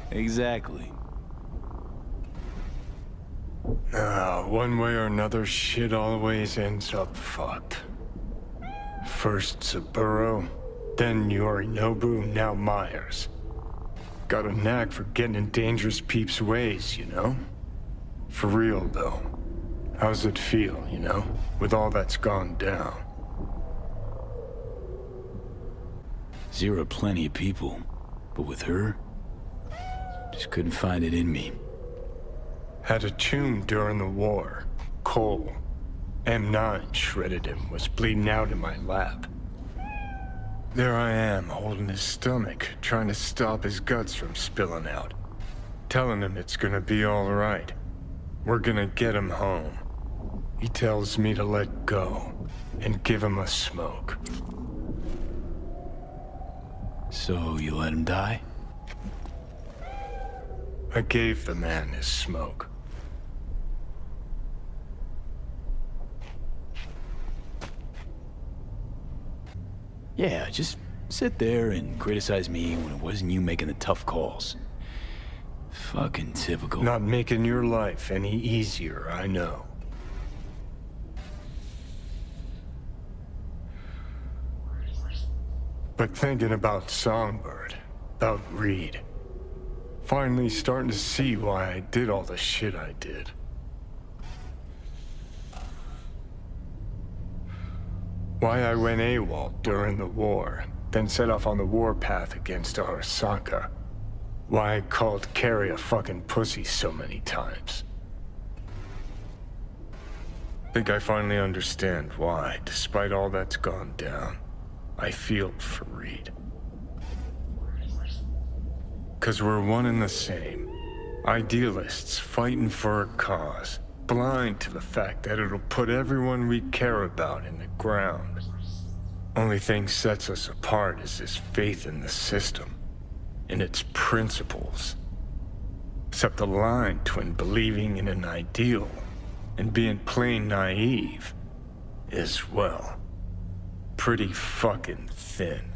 Exactly. One way or another, shit always ends up fucked. First Saburo, then Yorinobu, now Myers. got a knack for getting in dangerous peeps' ways, you know? For real, though. How's it feel, you know, with all that's gone down? Zero plenty of people, but with her, just couldn't find it in me. Had a tomb during the war. Cole. M9 shredded him, was bleeding out in my lap. There I am, holding his stomach, trying to stop his guts from spilling out. Telling him it's gonna be all right. We're gonna get him home. He tells me to let go and give him a smoke. So you let him die? I gave the man his smoke. Yeah, just sit there and criticize me when it wasn't you making the tough calls. Fucking typical. Not making your life any easier, I know. But thinking about Songbird, about Reed. Finally starting to see why I did all the shit I did. Why I went AWOL during the war, then set off on the warpath against Arasaka. Why I called Carrie a fucking pussy so many times. Think I finally understand why, despite all that's gone down, I feel for Reed. 'Cause we're one and the same. Idealists fighting for a cause. Blind to the fact that it'll put everyone we care about in the ground. Only thing sets us apart is this faith in the system, in its principles. Except the line between believing in an ideal and being plain naive is, well, pretty fucking thin.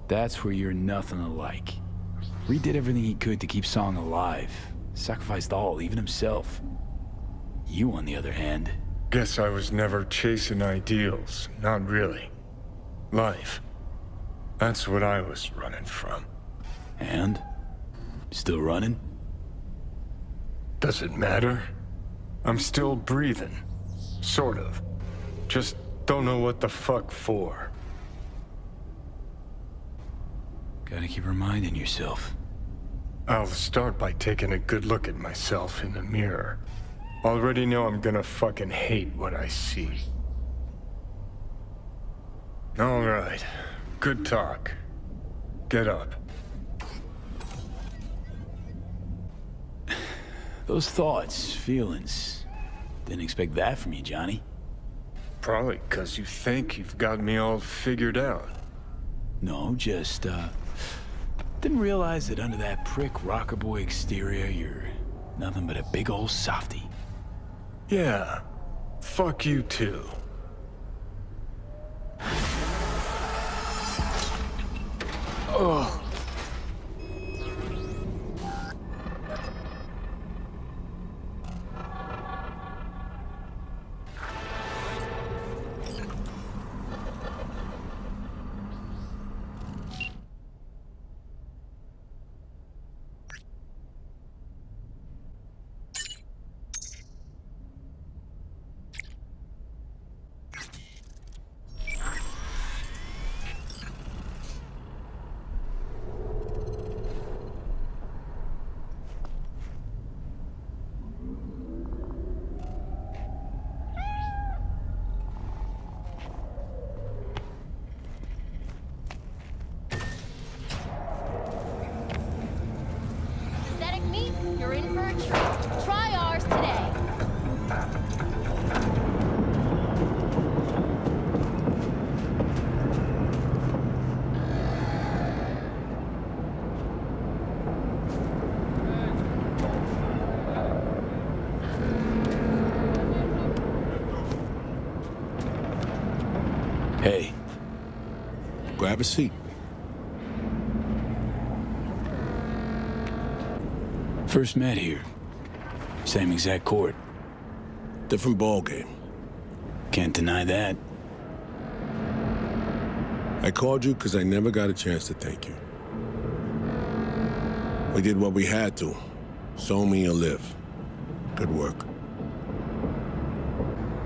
That's where you're nothing alike. Reed did everything he could to keep Song alive. Sacrificed all, even himself. You, on the other hand... Guess I was never chasing ideals. Not really. Life. That's what I was running from. And? Still running? Does it matter? I'm still breathing. Sort of. Just don't know what the fuck for. Gotta keep reminding yourself. I'll start by taking a good look at myself in the mirror. Already know I'm gonna fucking hate what I see. All right. Good talk. Get up. Those thoughts, feelings. Didn't expect that from you, Johnny. Probably 'cause you think you've got me all figured out. No, just, didn't realize that under that prick rocker boy exterior, you're nothing but a big old softy. Yeah. Fuck you too. Ugh. You're in for a treat. Try ours today. Hey. Grab a seat. First met here. Same exact court. Different ballgame. Can't deny that. I called you because I never got a chance to thank you. We did what we had to. So me or live. Good work.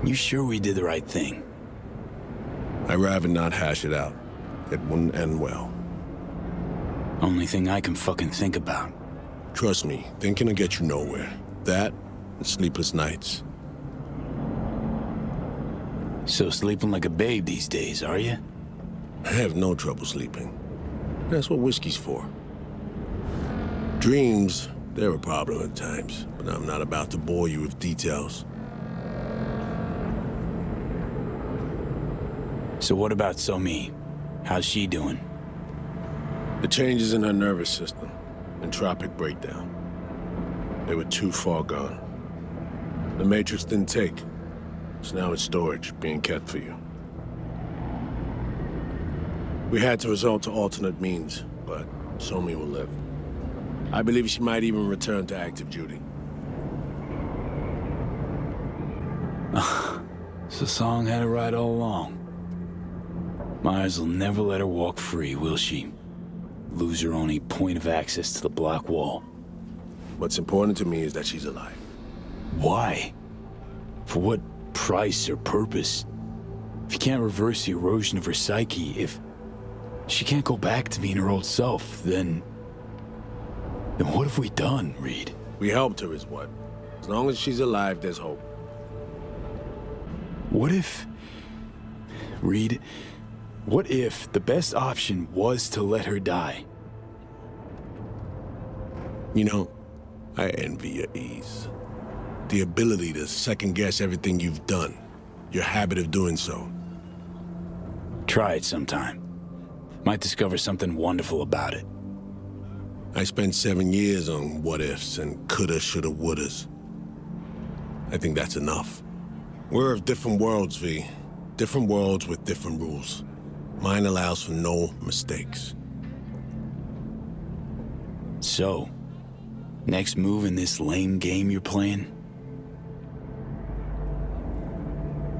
You sure we did the right thing? I'd rather not hash it out. It wouldn't end well. Only thing I can fucking think about. Trust me, thinking will get you nowhere. That and sleepless nights. So sleeping like a babe these days, are you? I have no trouble sleeping. That's what whiskey's for. Dreams, they're a problem at times, but I'm not about to bore you with details. So what about Somi? How's she doing? The changes in her nervous system, entropic breakdown. They were too far gone. The Matrix didn't take. So now it's storage, being kept for you. We had to resort to alternate means, but Somi will live. I believe she might even return to active duty. So Song had it right all along. Myers will never let her walk free, will she? Lose her only point of access to the block wall. What's important to me is that she's alive. Why? For what price or purpose? If you can't reverse the erosion of her psyche, if she can't go back to being her old self, then what have we done, Reed? We helped her is what? As long as she's alive, there's hope. What if... Reed, what if the best option was to let her die? You know, I envy your ease. The ability to second-guess everything you've done. Your habit of doing so. Try it sometime. Might discover something wonderful about it. I spent 7 years on what-ifs and coulda, shoulda, wouldas. I think that's enough. We're of different worlds, V. Different worlds with different rules. Mine allows for no mistakes. So, next move in this lame game you're playing?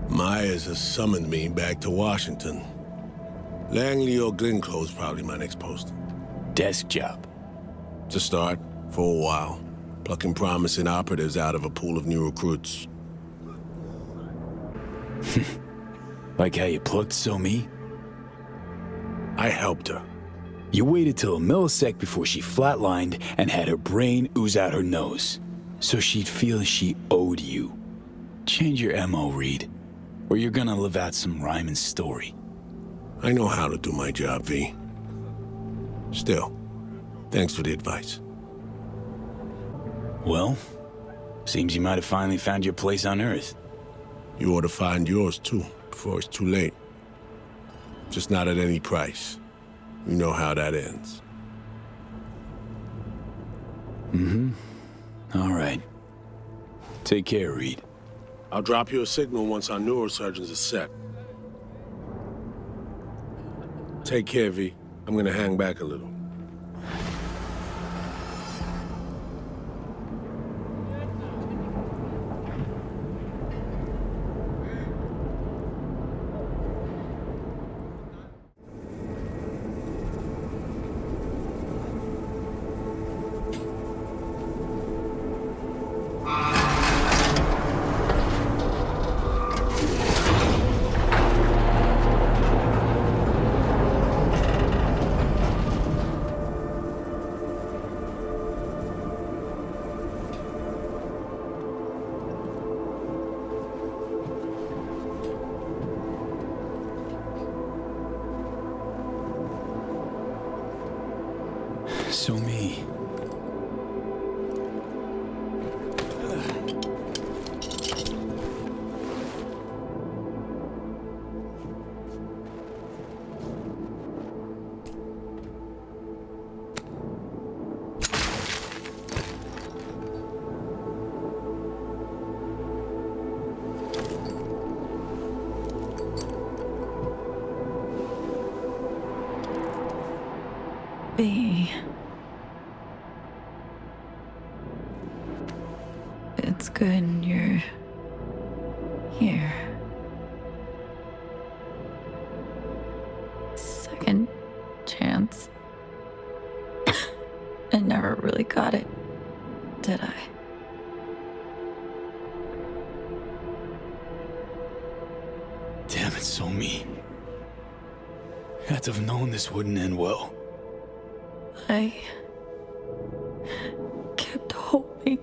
Myers has summoned me back to Washington. Langley or Glenclo's probably my next post. Desk job. To start, for a while. Plucking promising operatives out of a pool of new recruits. Like how you plucked Somi? I helped her. You waited till a millisecond before she flatlined and had her brain ooze out her nose. So she'd feel she owed you. Change your MO, Reed. Or you're gonna live out some rhyming story. I know how to do my job, V. Still, thanks for the advice. Well, seems you might have finally found your place on Earth. You ought to find yours, too, before it's too late. Just not at any price. You know how that ends. Mm-hmm. All right. Take care, Reed. I'll drop you a signal once our neurosurgeons are set. Take care, V. I'm gonna hang back a little. Somi. B. It's good you're here. did I? Damn it, Somi. Had to have known this wouldn't end well. I kept hoping.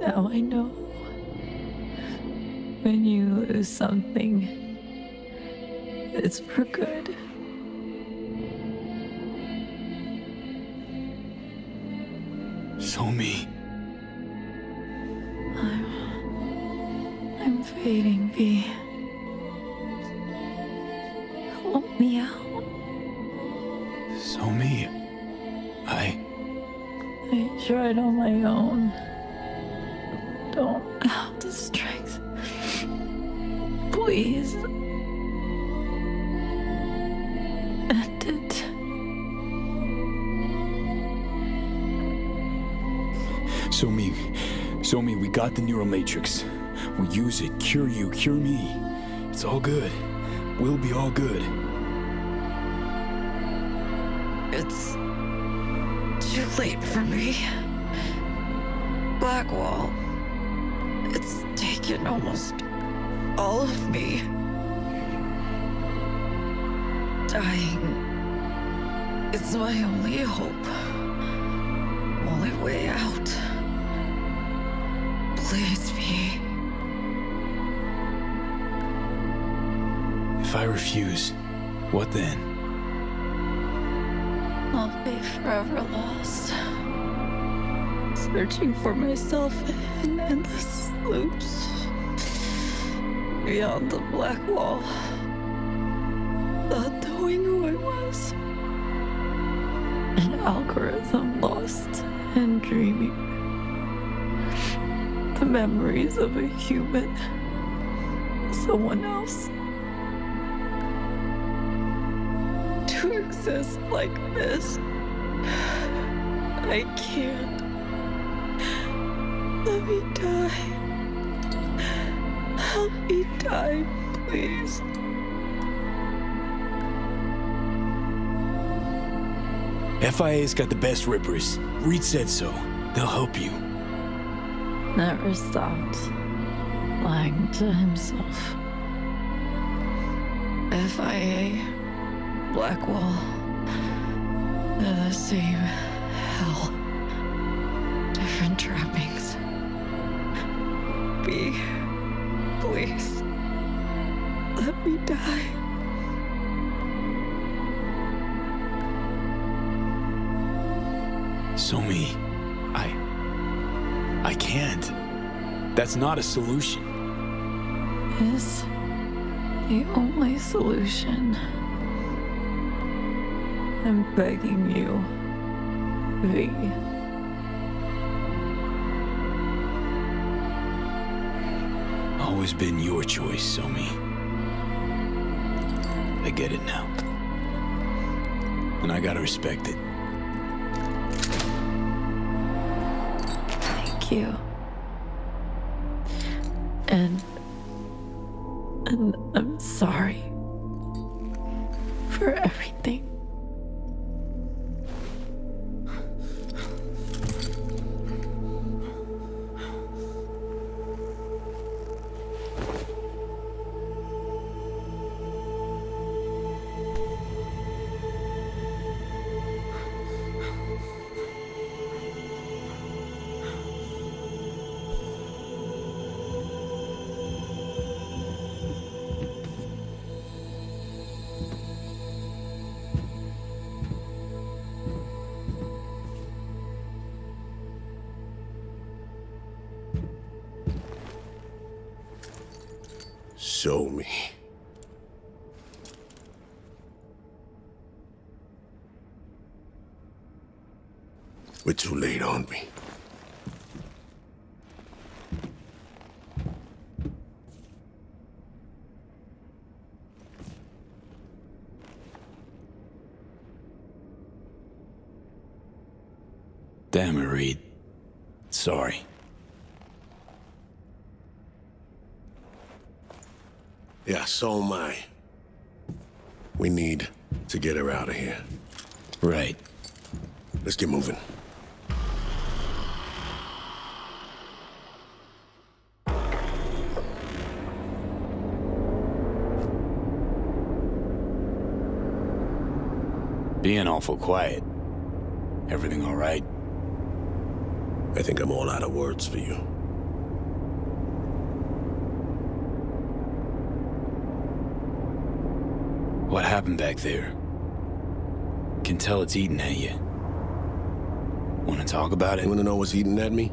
Now I know. When you lose something, it's for good. Somi. I'm fading, V. Help me out. Somi, I tried on my own. Don't have the strength. Please. End it. Somi, we got the neural matrix. We use it, cure you, cure me. It's all good. We'll be all good. It's too late for me. Blackwall. It's taken almost all of me. Dying. It's my only hope. Only way out. Please, V. If I refuse, what then? I'll be forever lost. Searching for myself in endless loops. Beyond the black wall. Not knowing who I was. An algorithm lost and dreaming. The memories of a human. Someone else. To exist like this. I can't. Let me die. Help me die, please. FIA's got the best rippers. Reed said so. They'll help you. Never stopped lying to himself. FIA, Blackwall, they're the same hell. Different trappings. B, please, let me die. Somi, I can't. That's not a solution. Is the only solution. I'm begging you, V. Always been your choice, Somi. I get it now. And I gotta respect it. Thank you. And I'm sorry for everything. Show me. We're too late on me. Damn it, Reed. Sorry. Yeah, so am I. We need to get her out of here. Right. Let's get moving. Being awful quiet. Everything all right? I think I'm all out of words for you. What happened back there? Can tell it's eating at you. Want to talk about it? You want to know what's eating at me?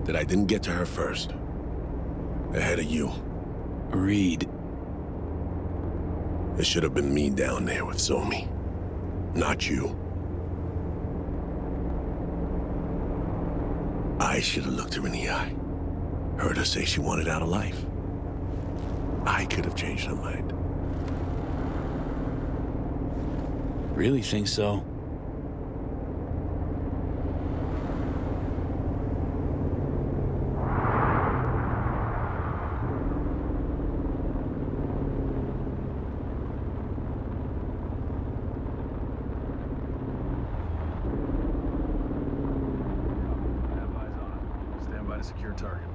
That I didn't get to her first. Ahead of you. Reed. It should have been me down there with Somi. Not you. I should have looked her in the eye. Heard her say she wanted out of life. I could have changed her mind. Really think so? Secure target.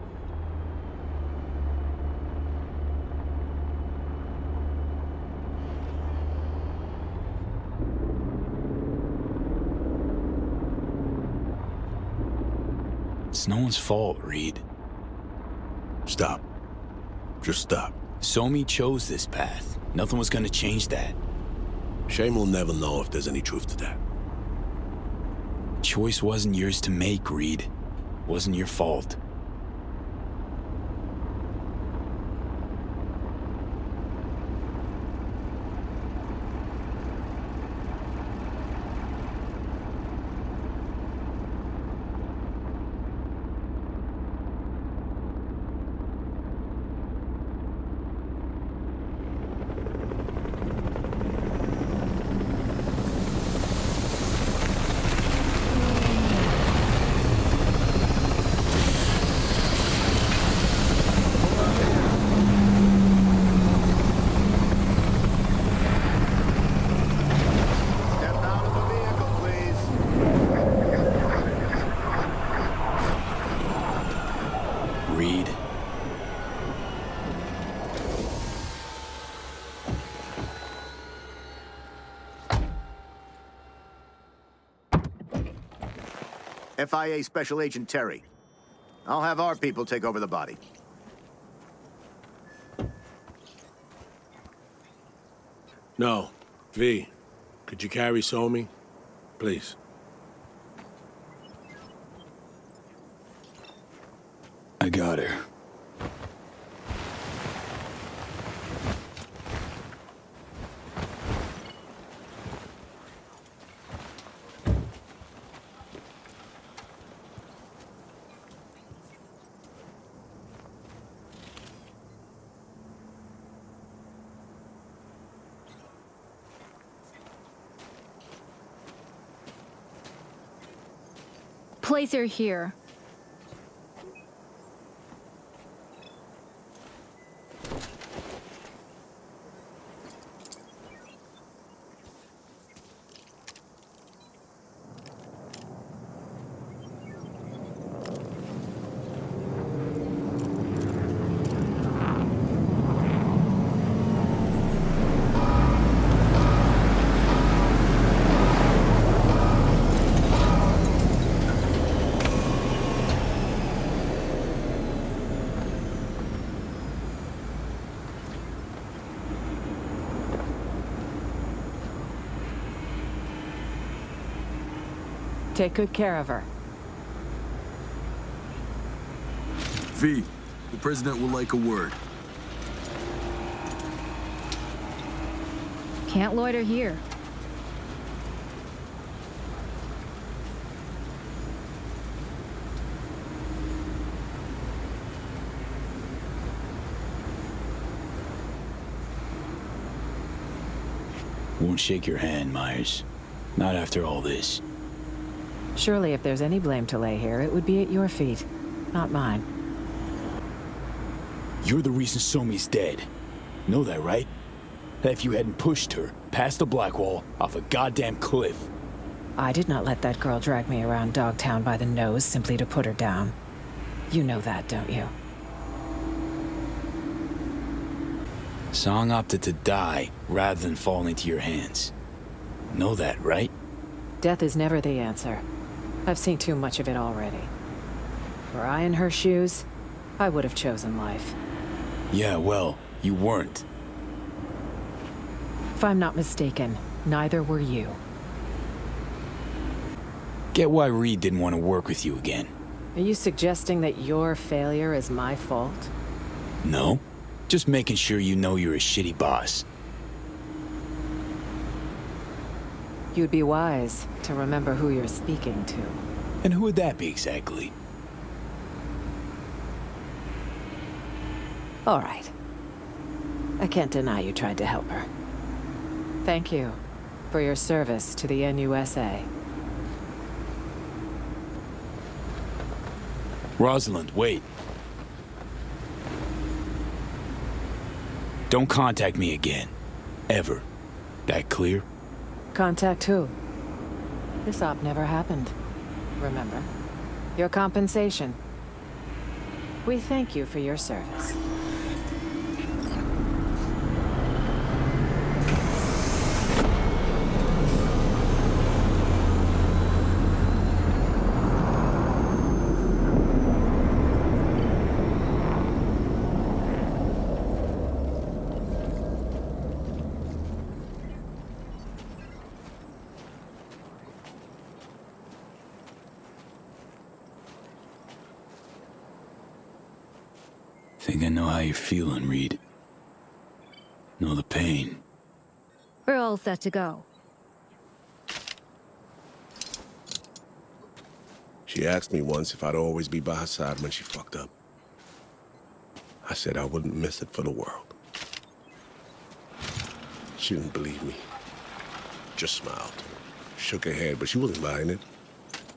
It's no one's fault, Reed. Stop. Just stop. Somi chose this path. Nothing was gonna change that. Shame will never know if there's any truth to that. Choice wasn't yours to make, Reed. Wasn't your fault. Reed. FIA Special Agent Terry. I'll have our people take over the body. No. V, could you carry Somi? Please. I got her. Place her here. Take good care of her. V, the president will like a word. Can't loiter here. Won't shake your hand, Myers. Not after all this. Surely if there's any blame to lay here, it would be at your feet, not mine. You're the reason Somi's dead. Know that, right? That if you hadn't pushed her past the black wall off a goddamn cliff, I did not let that girl drag me around Dogtown by the nose simply to put her down. You know that, don't you? Song opted to die rather than fall into your hands. Know that, right? Death is never the answer. I've seen too much of it already. Were I in her shoes, I would have chosen life. Yeah, well, you weren't. If I'm not mistaken, neither were you. Get why Reed didn't want to work with you again. Are you suggesting that your failure is my fault? No. Just making sure you know you're a shitty boss. You'd be wise to remember who you're speaking to. And who would that be exactly? All right. I can't deny you tried to help her. Thank you for your service to the NUSA. Rosalind, wait. Don't contact me again. Ever. That clear? Contact who? This op never happened. Remember? Your compensation. We thank you for your service. Think I know how you're feeling, Reed. Know the pain. We're all set to go. She asked me once if I'd always be by her side when she fucked up. I said I wouldn't miss it for the world. She didn't believe me. Just smiled. Shook her head, but she wasn't buying it.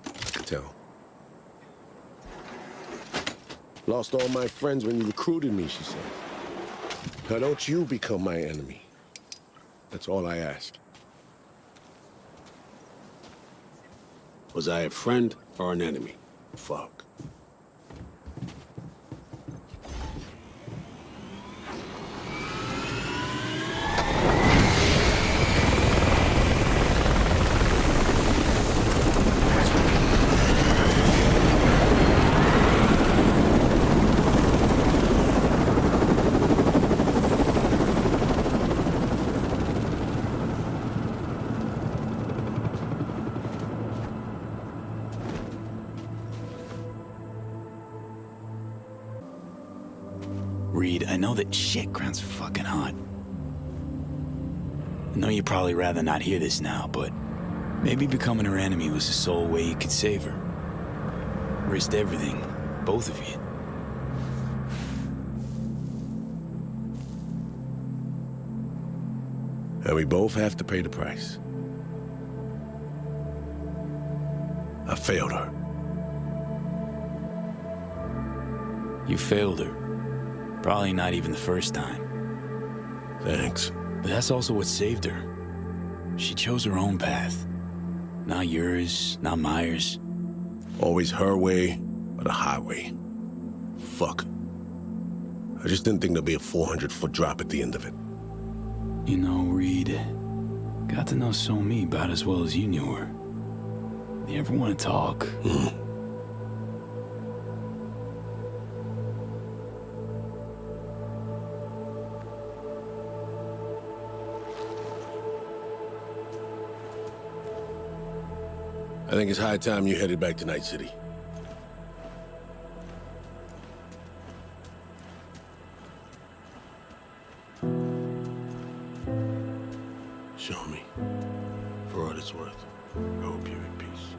I could tell. Lost all my friends when you recruited me, she said. Now don't you become my enemy. That's all I ask. Was I a friend or an enemy? Fuck. Reed, I know that shit ground's fucking hot. I know you'd probably rather not hear this now, but maybe becoming her enemy was the sole way you could save her. Risked everything, both of you. And we both have to pay the price. I failed her. You failed her. Probably not even the first time. Thanks. But that's also what saved her. She chose her own path. Not yours, not Myers. Always her way or the highway. Fuck. I just didn't think there'd be a 400-foot drop at the end of it. You know, Reed, got to know So-Mi about as well as you knew her. You ever want to talk? I think it's high time you headed back to Night City. Show me. For what it's worth. I hope you're at peace.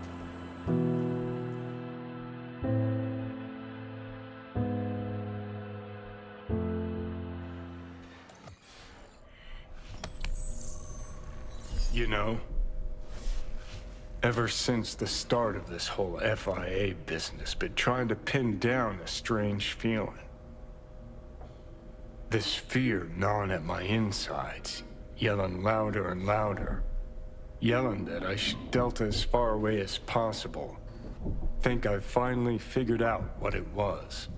You know, ever since the start of this whole FIA business, been trying to pin down a strange feeling. This fear gnawing at my insides, yelling louder and louder. yelling that I should delta as far away as possible. Think I've finally figured out what it was.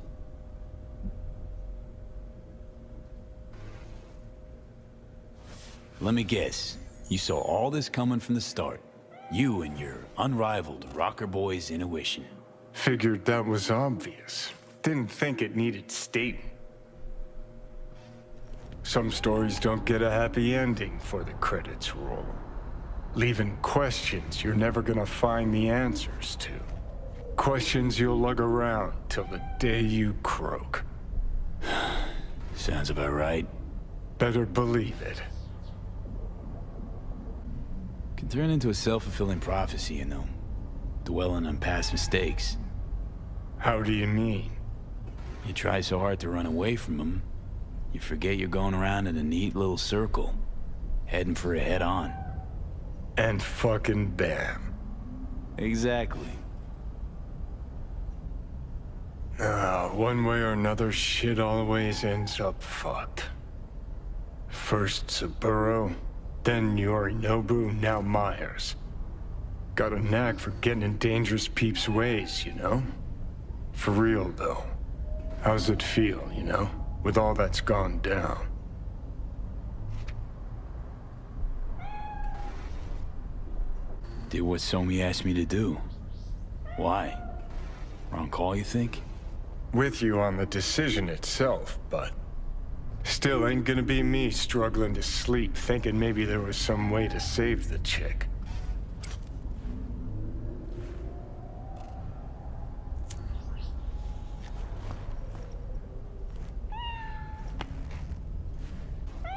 Let me guess. You saw all this coming from the start. You and your unrivaled rocker boy's intuition. Figured that was obvious. Didn't think it needed stating. Some stories don't get a happy ending before the credits roll, leaving questions you're never gonna find the answers to. Questions you'll lug around till the day you croak. Sounds about right. Better believe it. Can turn into a self-fulfilling prophecy, you know. Dwelling on past mistakes. How do you mean? You try so hard to run away from them, you forget you're going around in a neat little circle, heading for a head-on. And fucking bam. Exactly. One way or another, shit always ends up fucked. First Saburo, then Yorinobu, now Myers. Got a knack for getting in dangerous peeps' ways, you know? For real, though. How's it feel, you know? With all that's gone down. Did what Somi asked me to do. Why? Wrong call, you think? With you on the decision itself, but... still ain't gonna be me struggling to sleep, thinking maybe there was some way to save the chick.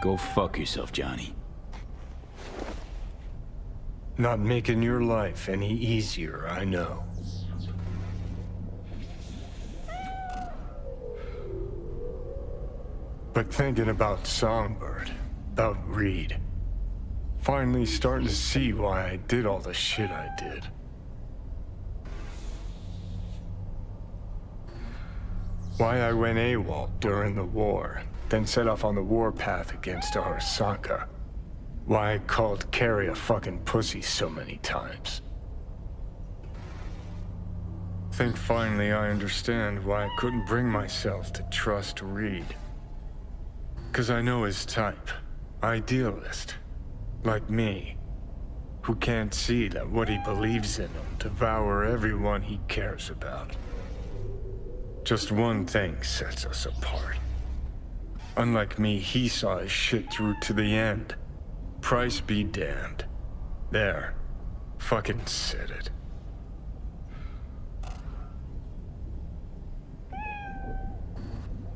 Go fuck yourself, Johnny. Not making your life any easier, I know. But thinking about Songbird, about Reed, finally starting to see why I did all the shit I did. Why I went AWOL during the war, then set off on the warpath against Arasaka. Why I called Carrie a fucking pussy so many times. Think finally I understand why I couldn't bring myself to trust Reed. 'Cause I know his type. Idealist. Like me. Who can't see that what he believes in will devour everyone he cares about. Just one thing sets us apart. Unlike me, he saw his shit through to the end. Price be damned. There. Fucking said it.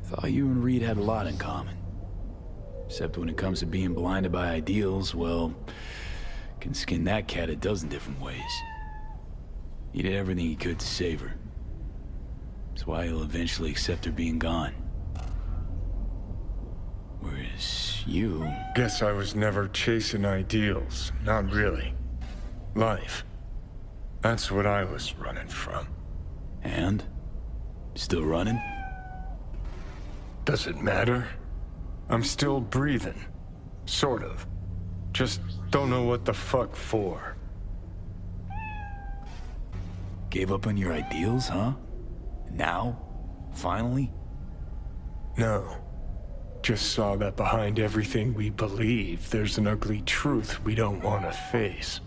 Thought you and Reed had a lot in common. Except when it comes to being blinded by ideals, well, can skin that cat a dozen different ways. He did everything he could to save her. That's why he'll eventually accept her being gone. Whereas you... Guess I was never chasing ideals. Not really. Life. That's what I was running from. And? Still running? Does it matter? I'm still breathing. Sort of. Just don't know what the fuck for. Gave up on your ideals, huh? Now? Finally? No. Just saw that behind everything we believe, there's an ugly truth we don't want to face.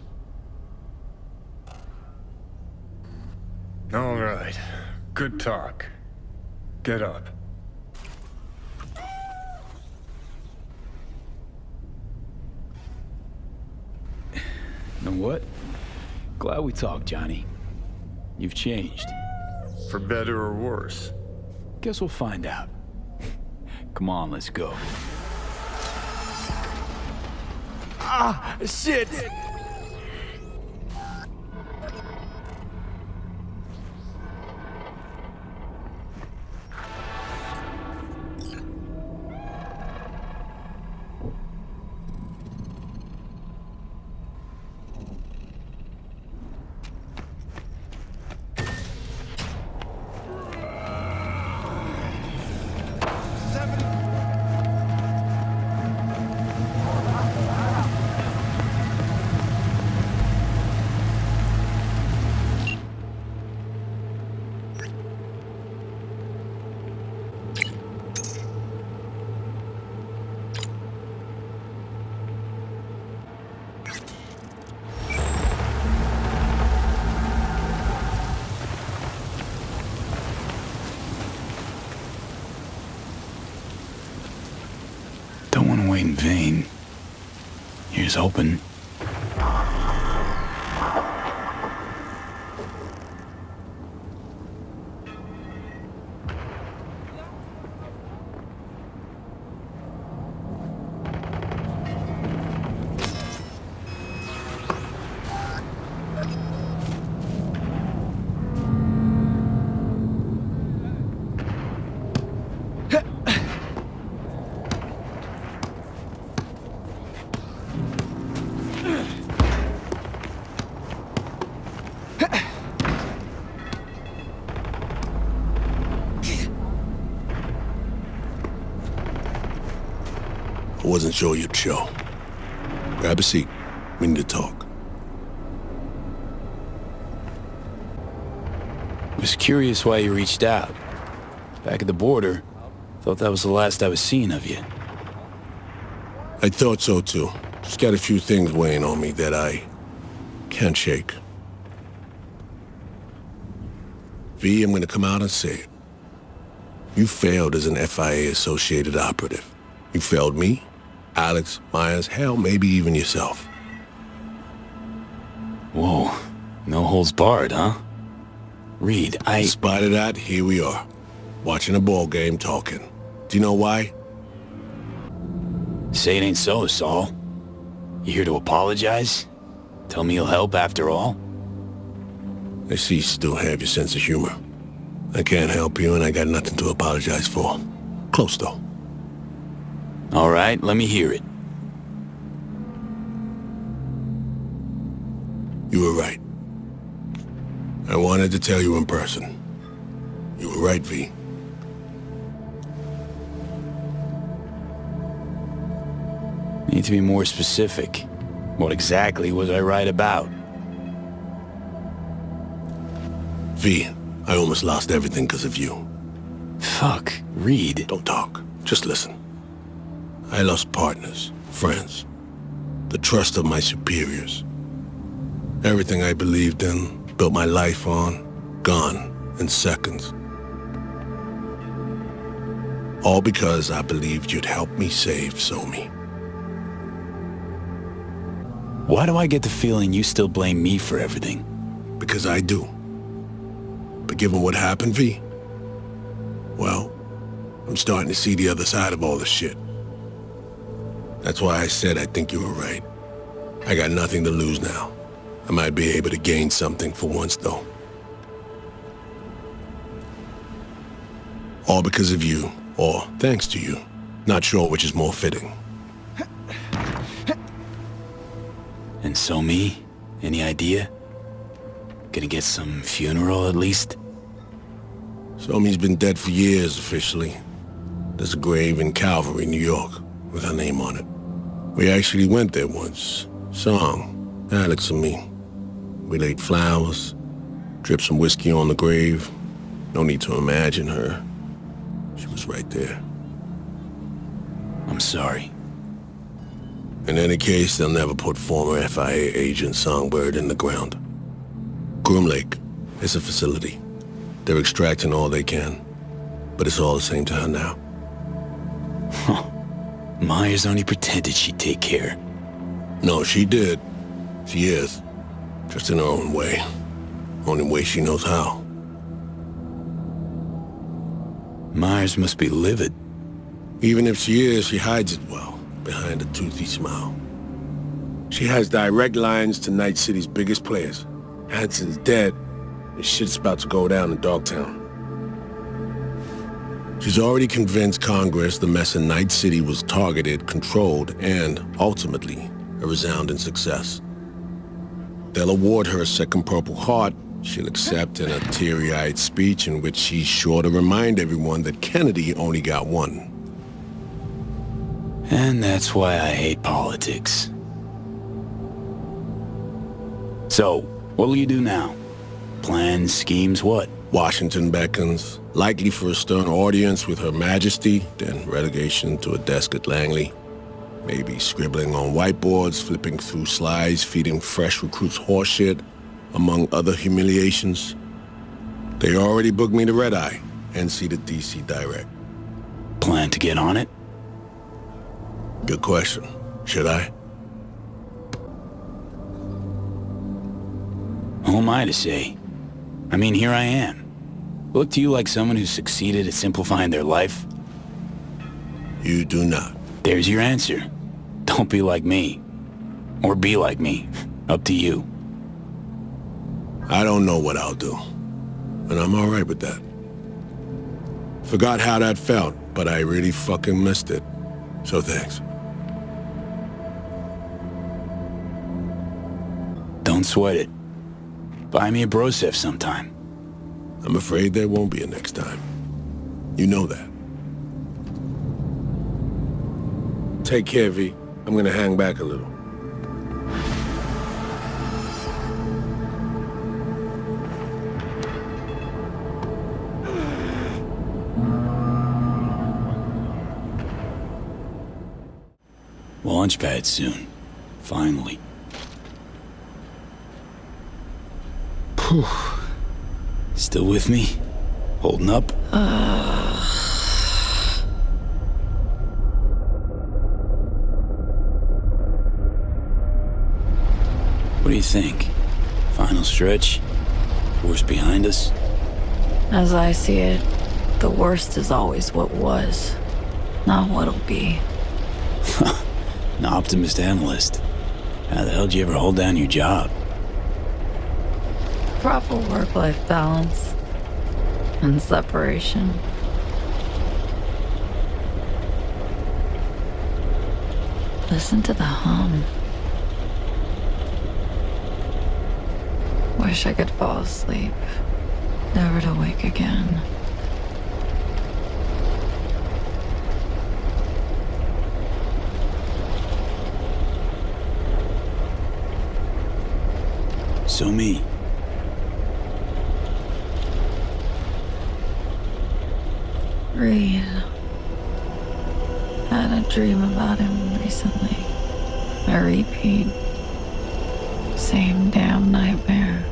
All right. Good talk. Get up. Know what? Glad we talked, Johnny. You've changed. For better or worse? Guess we'll find out. Come on, let's go. Ah, shit! wait in vain. Here's hoping. I wasn't sure you'd show. Grab a seat. We need to talk. Was curious why you reached out. Back at the border, thought that was the last I was seeing of you. I thought so too. Just got a few things weighing on me that I can't shake. V, I'm gonna come out and say it. You failed as an FIA-associated operative. You failed me, Alex, Myers, hell, maybe even yourself. Whoa, no holds barred, huh? Reed, In spite of that, here we are. Watching a ball game, talking. Do you know why? Say it ain't so, Saul. You here to apologize? Tell me you'll help after all? I see you still have your sense of humor. I can't help you, and I got nothing to apologize for. Close, though. All right, let me hear it. You were right. I wanted to tell you in person. You were right, V. Need to be more specific. What exactly was I right about? V, I almost lost everything because of you. Fuck, Reed. Don't talk. Just listen. I lost partners, friends, the trust of my superiors. Everything I believed in, built my life on, gone in seconds. All because I believed you'd help me save Somi. Why do I get the feeling you still blame me for everything? Because I do. But given what happened, V, well, I'm starting to see the other side of all this shit. That's why I said I think you were right. I got nothing to lose now. I might be able to gain something for once, though. All because of you, or thanks to you. Not sure which is more fitting. And so me? Any idea? Gonna get some funeral at least? Somi's been dead for years, officially. There's a grave in Calvary, New York, with her name on it. We actually went there once. Song, Alex and me. We laid flowers, dripped some whiskey on the grave. No need to imagine her. She was right there. I'm sorry. In any case, they'll never put former FIA agent Songbird in the ground. Groom Lake is a facility. They're extracting all they can, but it's all the same to her now. Huh. Myers only pretended she'd take care. No, she did. She is. Just in her own way. Only way she knows how. Myers must be livid. Even if she is, she hides it well, behind a toothy smile. She has direct lines to Night City's biggest players. Hanson's dead, and shit's about to go down in Dogtown. She's already convinced Congress the mess in Night City was targeted, controlled, and, ultimately, a resounding success. They'll award her a second Purple Heart. She'll accept in a teary-eyed speech in which she's sure to remind everyone that Kennedy only got one. And that's why I hate politics. So, what'll you do now? Plans, schemes, what? Washington beckons, likely for a stern audience with Her Majesty, then relegation to a desk at Langley. Maybe scribbling on whiteboards, flipping through slides, feeding fresh recruits horseshit, among other humiliations. They already booked me to Red Eye, NC to DC direct. Plan to get on it? Good question. Should I? Who am I to say? I mean, here I am. Look to you like someone who's succeeded at simplifying their life? You do not. There's your answer. Don't be like me. Or be like me. Up to you. I don't know what I'll do. And I'm alright with that. Forgot how that felt, but I really fucking missed it. So thanks. Don't sweat it. Buy me a Broseph sometime. I'm afraid there won't be a next time. You know that. Take care, V. I'm gonna hang back a little. Launchpad soon. Finally. Whew. Still with me? Holding up? What do you think? Final stretch? Worst behind us? As I see it, the worst is always what was, not what'll be. An optimist analyst. How the hell did you ever hold down your job? Proper work-life balance and separation. Listen to the hum. Wish I could fall asleep, never to wake again. So me. Reed. Had a dream about him recently. I repeat. Same damn nightmare.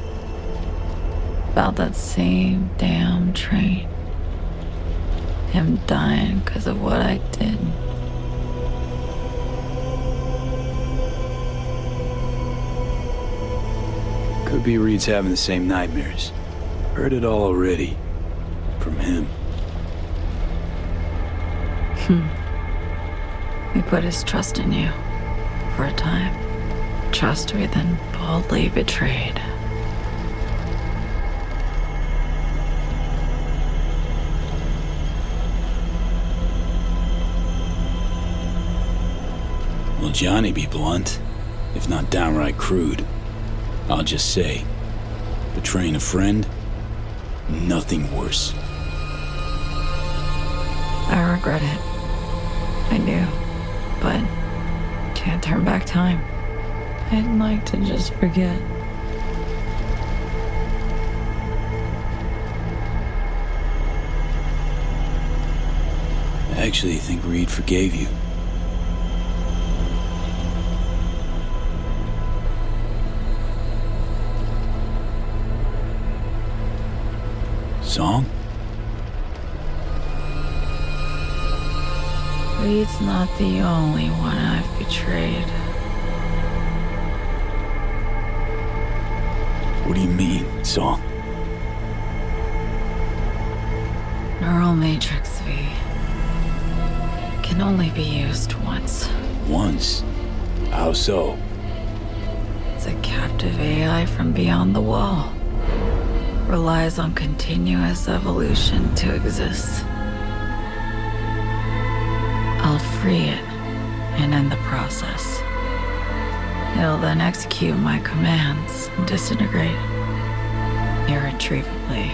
About that same damn train. Him dying because of what I did. Could be Reed's having the same nightmares. Heard it all already. From him. He put his trust in you. For a time. Trust we then boldly betrayed. Will Johnny be blunt, if not downright crude? I'll just say, betraying a friend, nothing worse. I regret it. I do. But can't turn back time. I'd like to just forget. I actually think Reed forgave you. Song? Reed's not the only one I've betrayed. What do you mean, Song? Neural Matrix V can only be used once. Once? How so? It's a captive AI from beyond the wall. Relies on continuous evolution to exist. I'll free it and end the process. It'll then execute my commands and disintegrate irretrievably.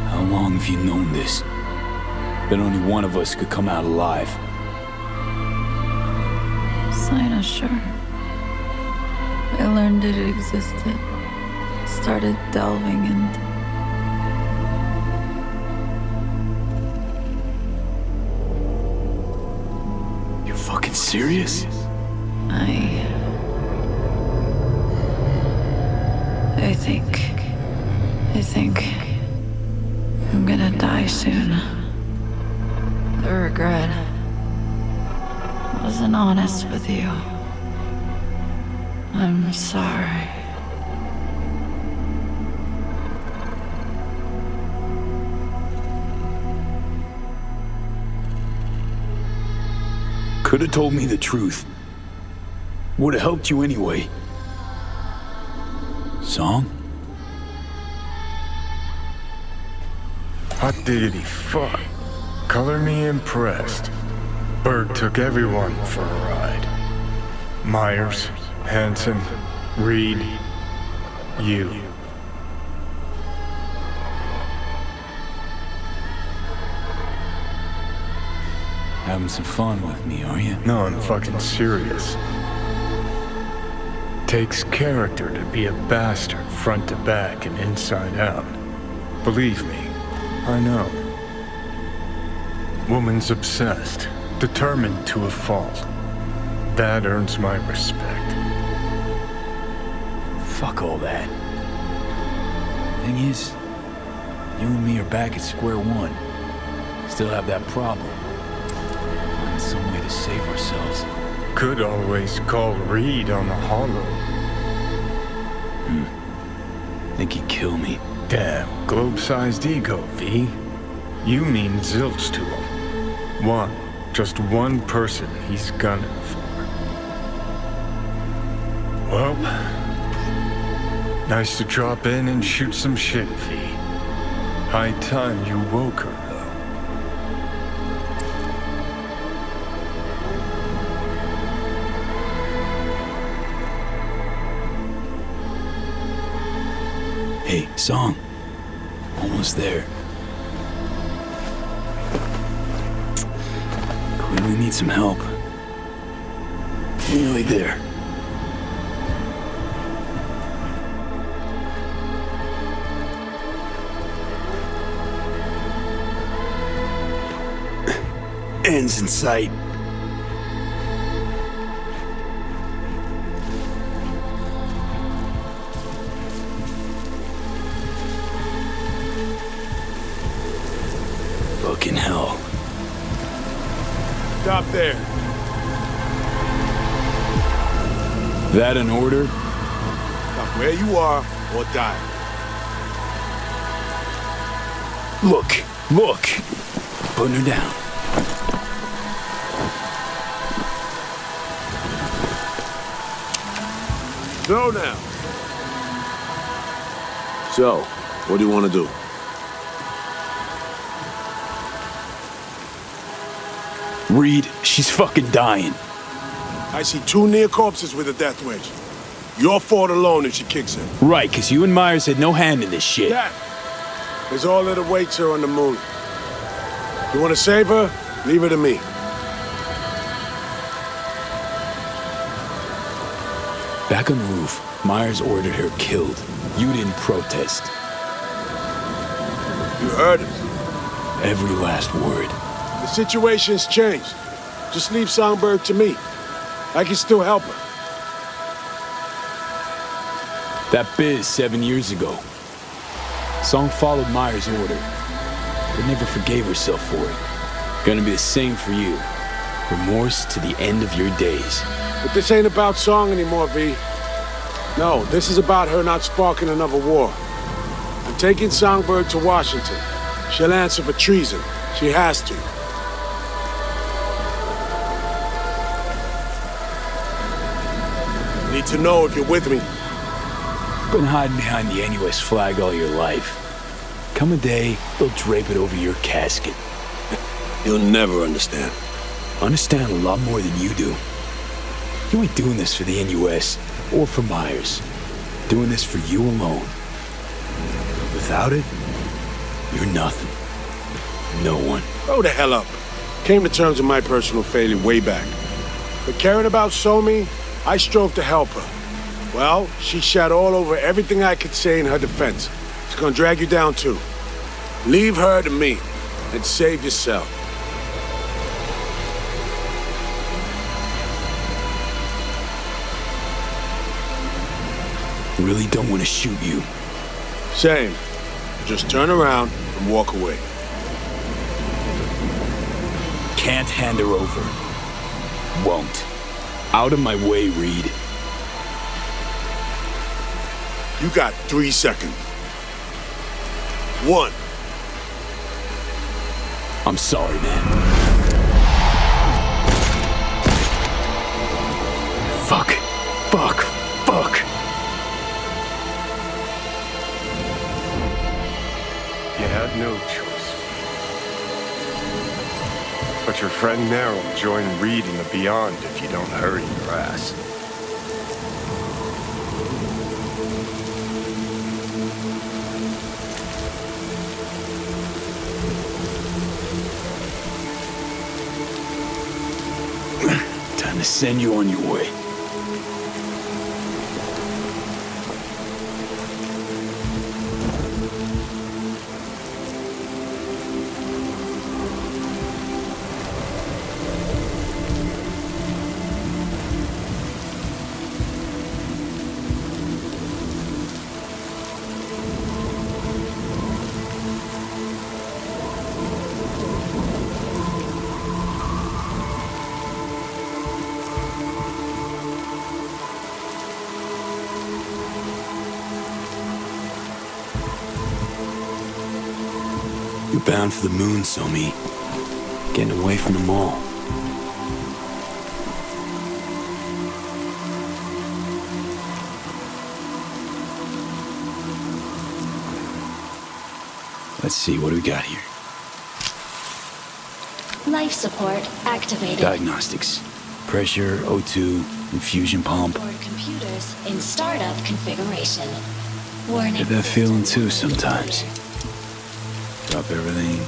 How long have you known this? That only one of us could come out alive. Sign sure. I learned it existed. Started delving into. You're fucking serious? I think I'm gonna die soon. The regret. I wasn't honest with you. I'm sorry. Could have told me the truth. Would have helped you anyway. Song? Hot diggity fuck. Color me impressed. Bird took everyone for a ride. Myers, Hanson, Reed, you. Having some fun with me, are you? No, I'm fucking serious. Takes character to be a bastard front to back and inside out. Believe me, I know. Woman's obsessed, determined to a fault. That earns my respect. Fuck all that. Thing is, you and me are back at square one. Still have that problem. Find some way to save ourselves. Could always call Reed on the holo. Think he'd kill me. Damn, globe-sized ego, V. You mean zilch to him. Just one person he's gunning for. Well, nice to drop in and shoot some shit, V. High time you woke her, though. Hey, Song. Almost there. Clearly need some help. Nearly there. Ends in sight. Fucking hell. Stop there. That an order? Stop where you are or die. Look. Putting her down. Slow now. So, what do you want to do? Reed, she's fucking dying. I see two near corpses with a death wish. Your fault alone if she kicks him. Right, because you and Myers had no hand in this shit. That is all that awaits her on the moon. You want to save her? Leave her to me. Back on the roof, Myers ordered her killed. You didn't protest. You heard it. Every last word. The situation's changed. Just leave Songbird to me. I can still help her. That biz 7 years ago. Song followed Myers' order, but never forgave herself for it. Gonna be the same for you. Remorse to the end of your days. But this ain't about Song anymore, V. No, this is about her not sparking another war. I'm taking Songbird to Washington. She'll answer for treason. She has to. Need to know if you're with me. Been hiding behind the NUS flag all your life. Come a day, they'll drape it over your casket. You'll never understand. Understand a lot more than you do. You ain't doing this for the NUS or for Myers. Doing this for you alone. Without it, you're nothing. No one. Grow the hell up. Came to terms with my personal failure way back. But caring about Somi, I strove to help her. Well, she shat all over everything I could say in her defense. She's gonna drag you down too. Leave her to me and save yourself. Really don't want to shoot you. Same. Just turn around and walk away. Can't hand her over. Won't. Out of my way, Reed. You got 3 seconds. 1. I'm sorry, man. Fuck. Fuck. Fuck. You had no choice. But your friend there will join Reed in the Beyond if you don't hurry your ass. Time to send you on your way. You're bound for the moon, Somi. Getting away from them all. Let's see, what do we got here? Life support activated. Diagnostics. Pressure, O2, infusion pump. Board computers in startup configuration. Warning. Get that feeling too sometimes. Drop everything.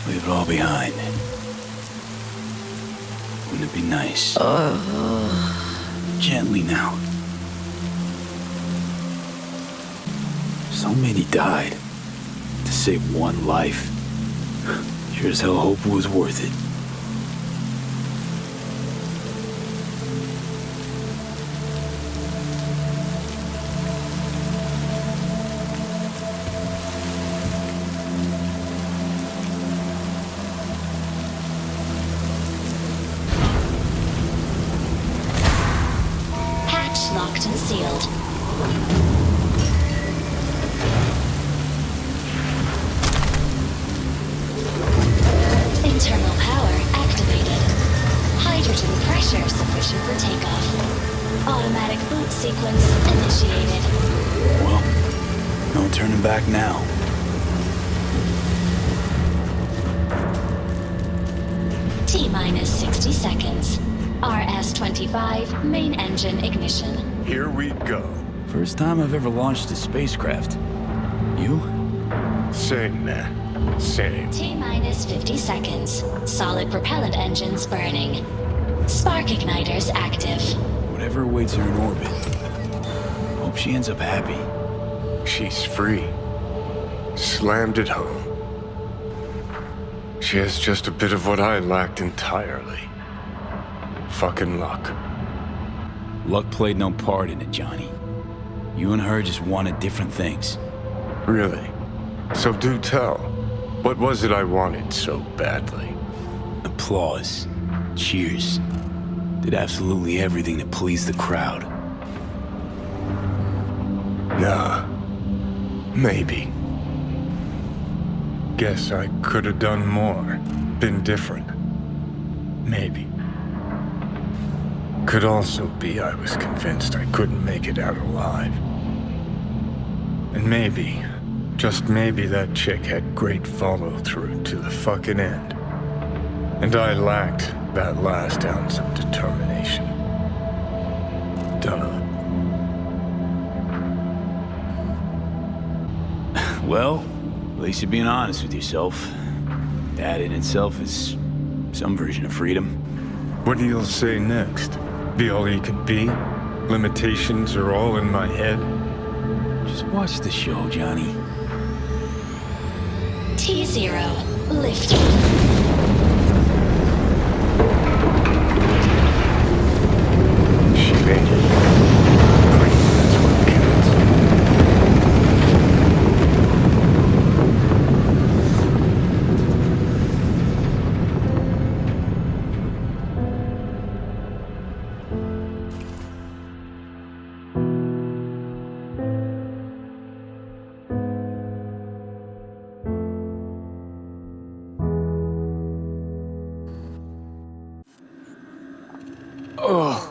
Leave it all behind. Wouldn't it be nice? Gently now. So many died to save one life. Sure as hell hope it was worth it. Locked and sealed. Internal power activated. Hydrogen pressure sufficient for takeoff. Automatic boot sequence initiated. Well, no turning back now. T-minus 60 seconds. RS-25 main engine ignition. Here we go. First time I've ever launched a spacecraft. You? Same, man. Same. T-minus 50 seconds. Solid propellant engines burning. Spark igniters active. Whatever awaits her in orbit. Hope she ends up happy. She's free. Slammed it home. She has just a bit of what I lacked entirely. Fucking luck. Luck played no part in it, Johnny. You and her just wanted different things. Really? So do tell. What was it I wanted so badly? Applause. Cheers. Did absolutely everything to please the crowd. Nah. Maybe. Guess I could have done more. Been different. Maybe. Could also be I was convinced I couldn't make it out alive. And maybe, just maybe that chick had great follow-through to the fucking end. And I lacked that last ounce of determination. Duh. Well, at least you're being honest with yourself. That in itself is some version of freedom. What do you say next? Be all you could be? Limitations are all in my head? Just watch the show, Johnny. T-0, liftoff. She made it. Great, that's what counts. Ugh.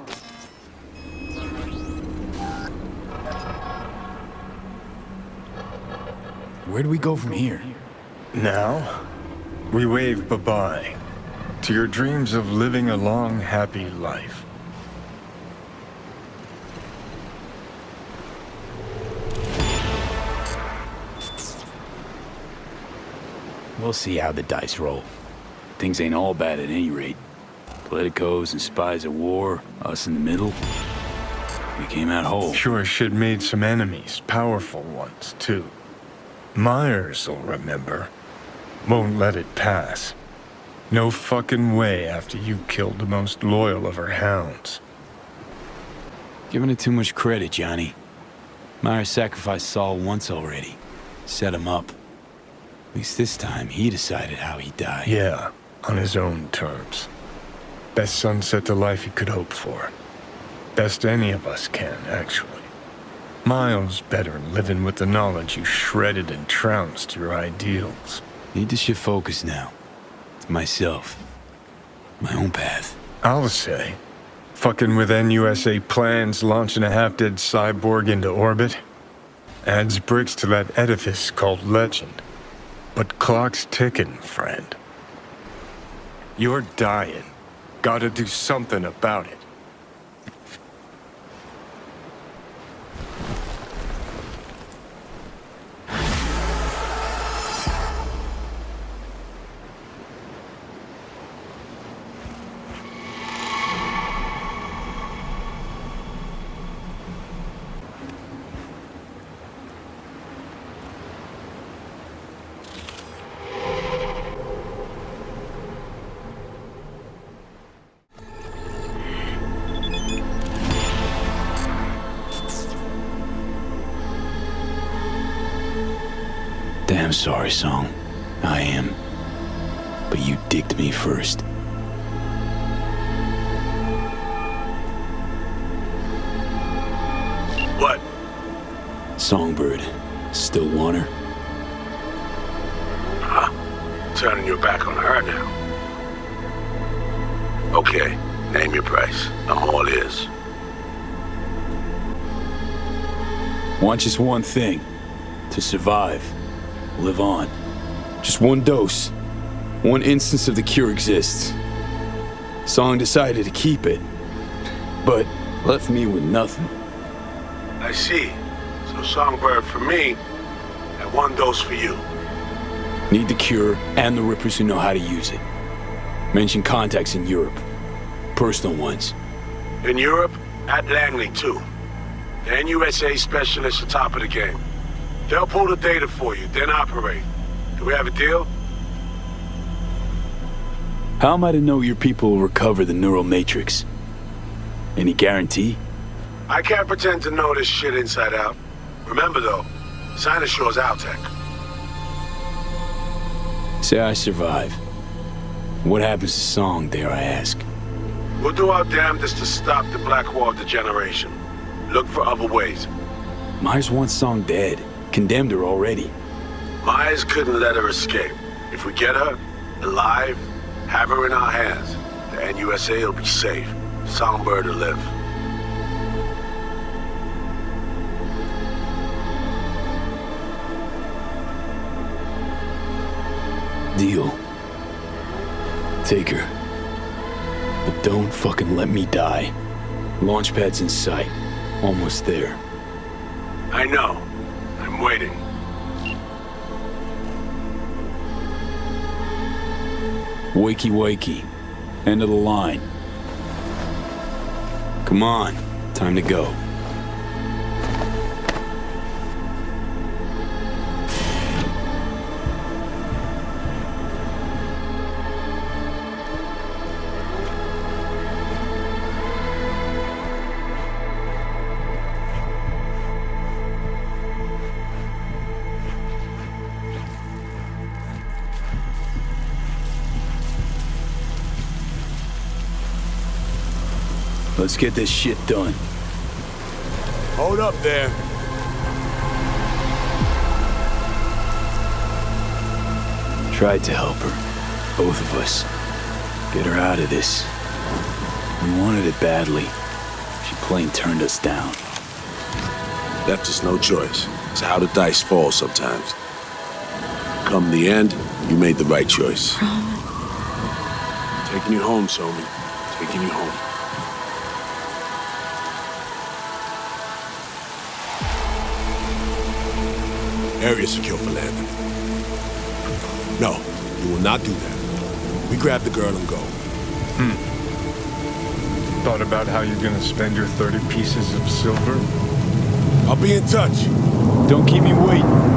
Where do we go from here? Now, we wave bye-bye to your dreams of living a long, happy life. We'll see how the dice roll. Things ain't all bad at any rate. Politicos and spies at war, us in the middle. We came out whole. Sure as shit made some enemies, powerful ones, too. Myers'll remember. Won't let it pass. No fucking way after you killed the most loyal of her hounds. Giving it too much credit, Johnny. Myers sacrificed Saul once already. Set him up. At least this time, he decided how he died. Yeah, on his own terms. Best sunset to life he could hope for. Best any of us can, actually. Miles better living with the knowledge you shredded and trounced your ideals. Need to shift focus now. Myself. My own path. I'll say, fucking with NUSA plans launching a half-dead cyborg into orbit adds bricks to that edifice called legend. But clock's ticking, friend. You're dying. Gotta do something about it. Damn sorry, Song. I am. But you dicked me first. What? Songbird. Still want her? Huh? Turning your back on her now. Okay, name your price. I'm all ears. Want just one thing. To survive. Live on. Just one dose. One instance of the cure exists. Song decided to keep it, but left me with nothing. I see. So Songbird for me, and one dose for you. Need the cure and the rippers who know how to use it. Mention contacts in Europe. Personal ones. In Europe, at Langley too. The NUSA specialists are top of the game. They'll pull the data for you, then operate. Do we have a deal? How am I to know your people will recover the neural matrix? Any guarantee? I can't pretend to know this shit inside out. Remember though, Sinoshore's Altec. Say I survive. What happens to Song, dare I ask? We'll do our damnedest to stop the Blackwall degeneration. Look for other ways. Myers wants Song dead. Condemned her already. Myers couldn't let her escape. If we get her, alive, have her in our hands, the NUSA will be safe. Songbird will live. Deal. Take her. But don't fucking let me die. Launchpad's in sight. Almost there. I know. I'm waiting. Wakey wakey. End of the line. Come on. Time to go. Let's get this shit done. Hold up there. Tried to help her. Both of us. Get her out of this. We wanted it badly. She plain turned us down. Left us no choice. It's how the dice fall sometimes. Come the end, you made the right choice. Taking you home, Somi. Taking you home. Area secure for landing. No, you will not do that. We grab the girl and go. Thought about how you're gonna spend your 30 pieces of silver? I'll be in touch. Don't keep me waiting.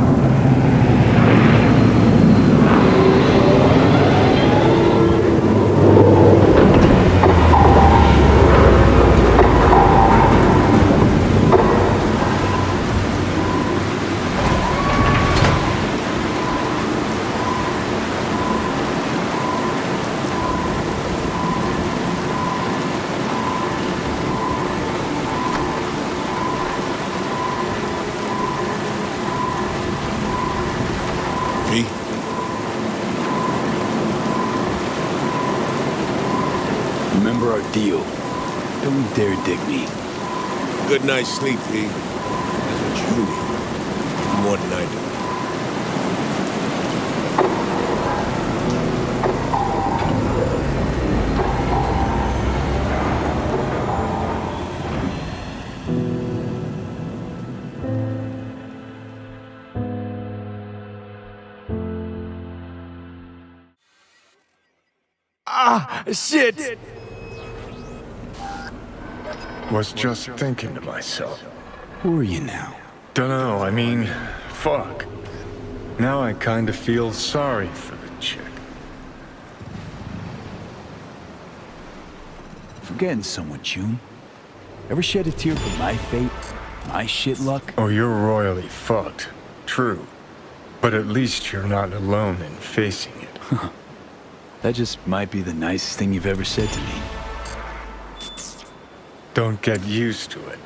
Remember our deal. Don't you dare dig me. Good night's sleep, V. That's what you need. More than I do. Ah, shit! Was just thinking to myself. Who are you now? Dunno, I mean, fuck. Now I kinda feel sorry for the chick. Forgetting someone, June. Ever shed a tear for my fate? My shit luck? Oh, you're royally fucked. True. But at least you're not alone in facing it. That just might be the nicest thing you've ever said to me. Don't get used to it.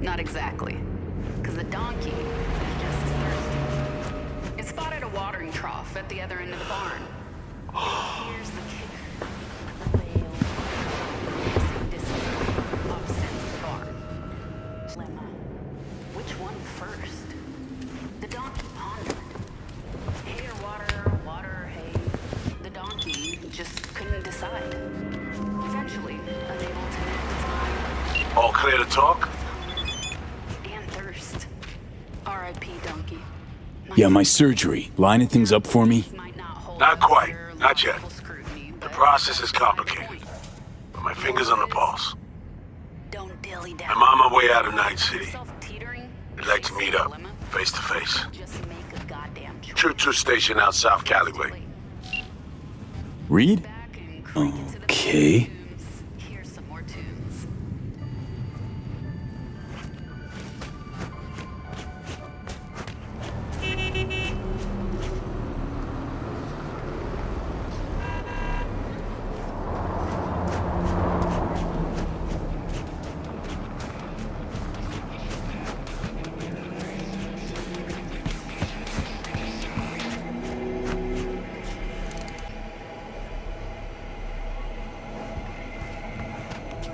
Not exactly. Because the donkey is just as thirsty. It's spotted a watering trough at the other end of the barn. Here's the kicker. The veil. Same distance away, opposite ends of the barn. Lemma. Which one first? The donkey pondered. Hay or water, water or hay. The donkey just couldn't decide. Eventually, unable to make the time. All clear to talk? R.I.P. Donkey. Yeah, my surgery. Lining things up for me? Not quite. Not yet. The process is complicated. But my finger's on the pulse. I'm on my way out of Night City. I'd like to meet up, face to face. Choo-choo station out South Callaway. Reed? Okay.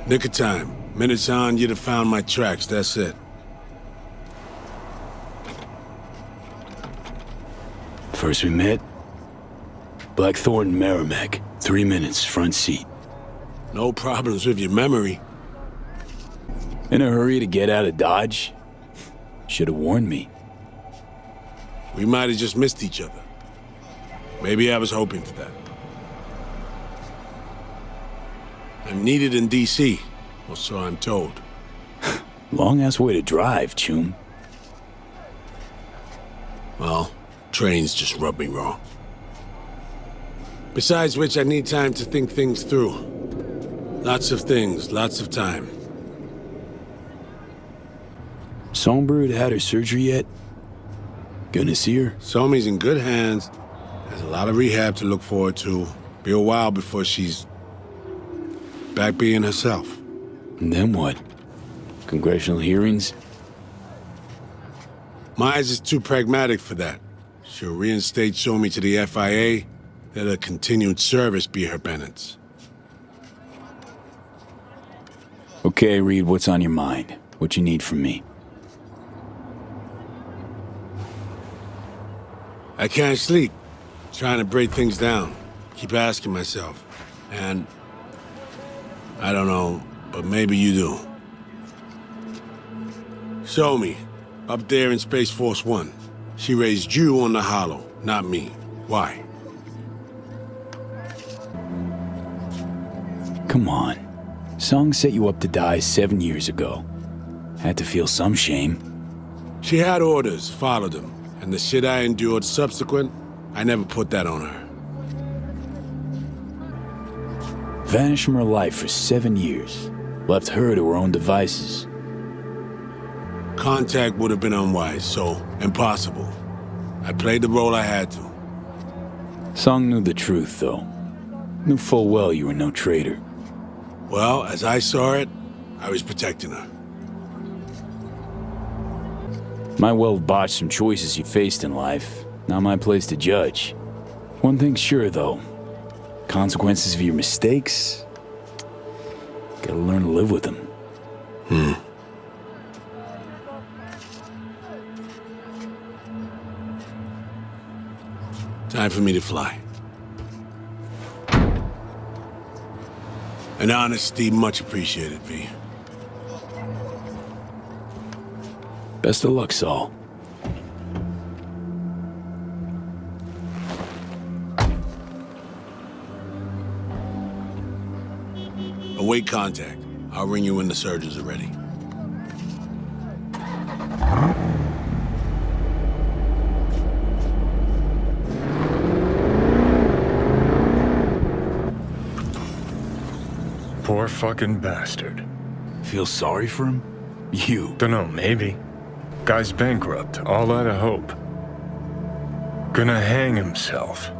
Nick of time. Minutes on, you'd have found my tracks, that's it. First we met? Blackthorn, Merrimack. 3 minutes, front seat. No problems with your memory. In a hurry to get out of Dodge? Should have warned me. We might have just missed each other. Maybe I was hoping for that. I'm needed in D.C., or so I'm told. Long-ass way to drive, Chum. Well, trains just rub me wrong. Besides which, I need time to think things through. Lots of things, lots of time. Songbird had her surgery yet? Gonna see her? Somi's in good hands. Has a lot of rehab to look forward to. Be a while before she's back being herself. And then what? Congressional hearings? Mize is too pragmatic for that. She'll reinstate Somi to the FIA, let her continued service be her penance. Okay, Reed, what's on your mind? What you need from me? I can't sleep. Trying to break things down. Keep asking myself. And I don't know, but maybe you do. Somi, up there in Space Force 1. She raised you on the Hollow, not me. Why? Come on. Song set you up to die 7 years ago. Had to feel some shame. She had orders, followed them. And the shit I endured subsequent, I never put that on her. Vanished from her life for 7 years. Left her to her own devices. Contact would have been unwise, so impossible. I played the role I had to. Song knew the truth, though. Knew full well you were no traitor. Well, as I saw it, I was protecting her. Might well have botched some choices you faced in life. Not my place to judge. One thing's sure, though. Consequences of your mistakes, gotta learn to live with them. Time for me to fly. An honesty much appreciated, V. Best of luck, Saul. Await contact. I'll ring you when the surgeons are ready. Poor fucking bastard. Feel sorry for him? You? Dunno, maybe. Guy's bankrupt, all out of hope. Gonna hang himself.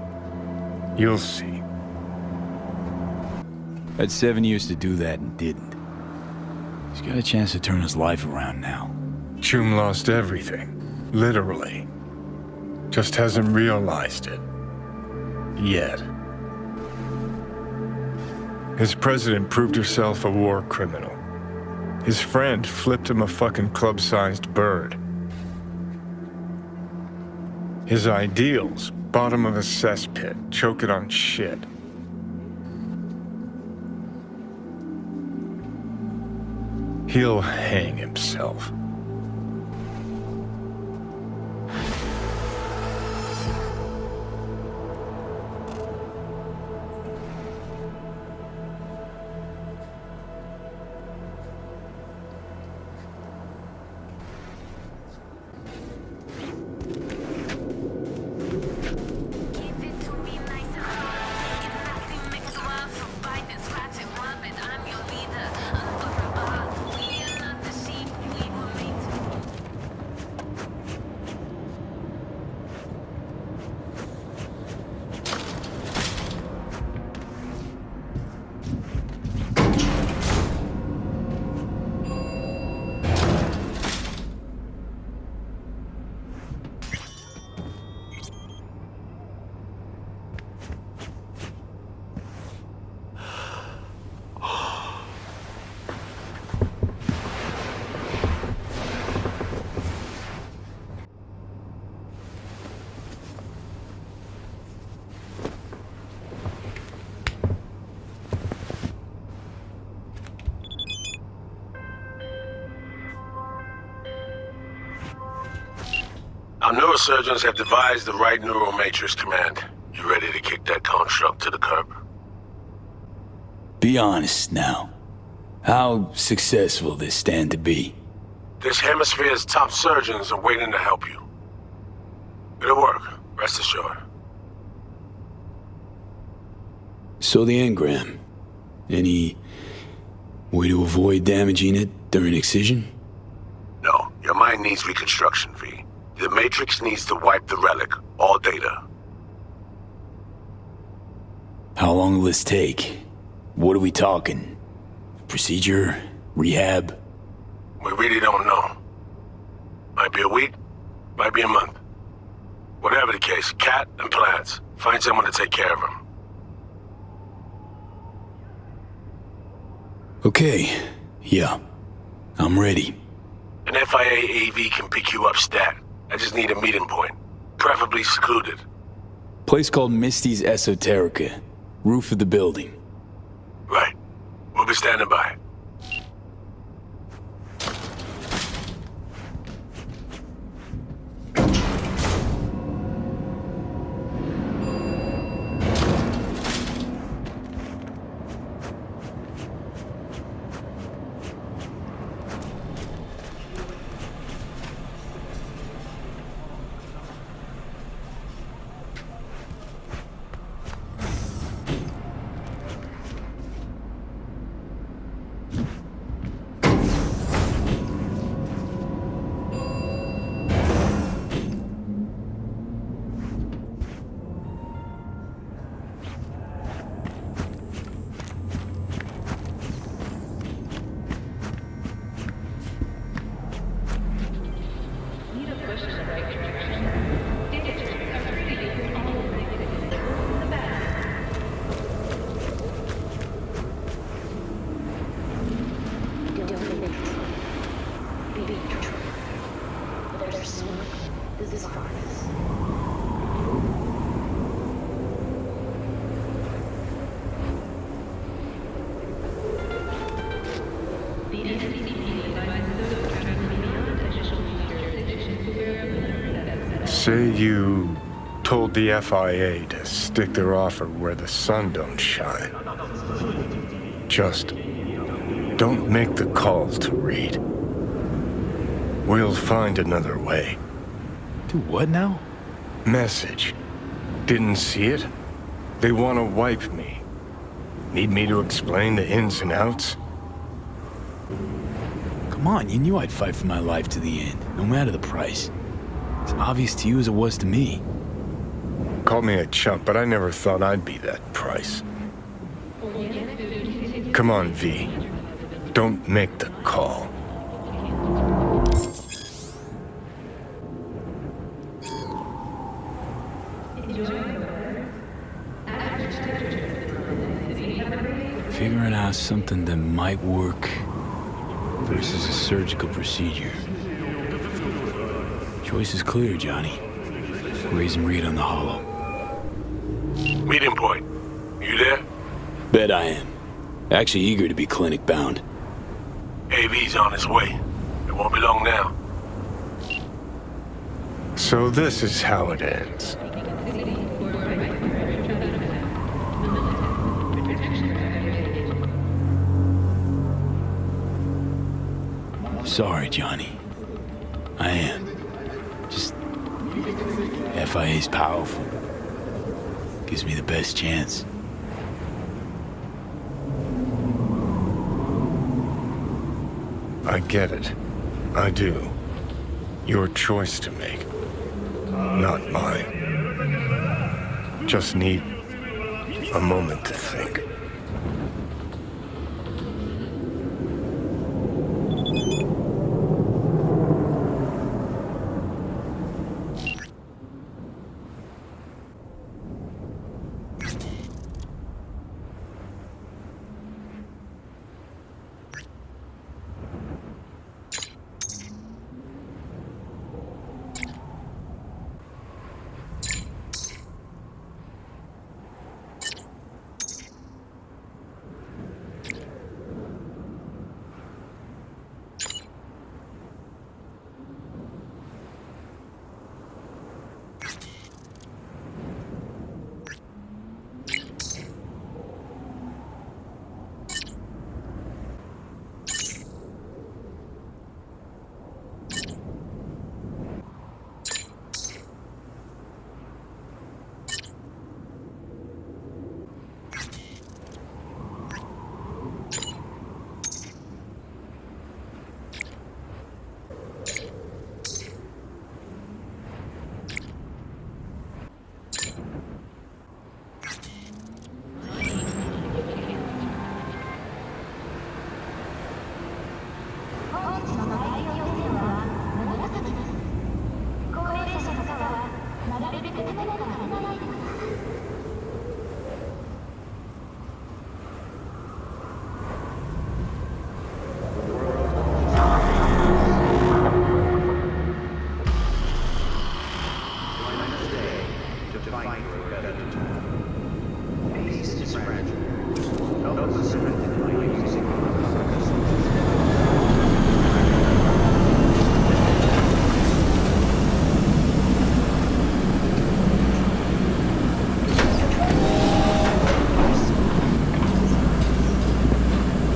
You'll see. Had 7 years to do that and didn't. He's got a chance to turn his life around now. Chum lost everything. Literally. Just hasn't realized it. Yet. His president proved herself a war criminal. His friend flipped him a fucking club-sized bird. His ideals, bottom of a cesspit, choking on shit. He'll hang himself. Our neurosurgeons have devised the right neural matrix command. You ready to kick that construct to the curb? Be honest now. How successful this stand to be? This hemisphere's top surgeons are waiting to help you. It'll work, rest assured. So the engram. Any way to avoid damaging it during excision? No, your mind needs reconstruction, V. The Matrix needs to wipe the relic, all data. How long will this take? What are we talking? Procedure? Rehab? We really don't know. Might be a week, might be a month. Whatever the case, Cat and plans. Find someone to take care of him. Okay. Yeah. I'm ready. An FIA AV can pick you up stat. I just need a meeting point. Preferably secluded. Place called Misty's Esoterica. Roof of the building. Right. We'll be standing by. Say you told the FIA to stick their offer where the sun don't shine. Just don't make the call to Reed. We'll find another way. Do what now? Message. Didn't see it? They want to wipe me. Need me to explain the ins and outs? Come on, you knew I'd fight for my life to the end, no matter the price. It's obvious to you as it was to me. Called me a chump, but I never thought I'd be that price. Come on, V. Don't make the call. Figuring out something that might work versus a surgical procedure. Choice is clear, Johnny. Raising Reed on the hollow. Meeting point. You there? Bet I am. Actually eager to be clinic bound. AV's on his way. It won't be long now. So this is how it ends. Sorry, Johnny. I am. Just... FIA's powerful. Gives me the best chance. I get it. I do. Your choice to make. Not mine. Just need a moment to think.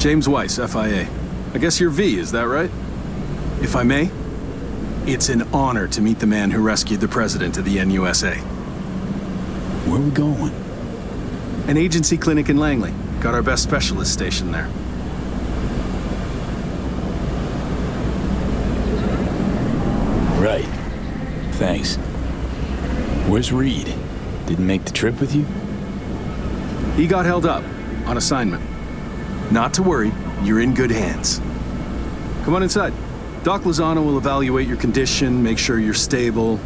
James Weiss, FIA. I guess you're V, is that right? If I may, it's an honor to meet the man who rescued the president of the NUSA. Where are we going? An agency clinic in Langley. Got our best specialist stationed there. Right. Thanks. Where's Reed? Didn't make the trip with you? He got held up, on assignment. Not to worry, you're in good hands. Come on inside. Doc Lozano will evaluate your condition, make sure you're stable.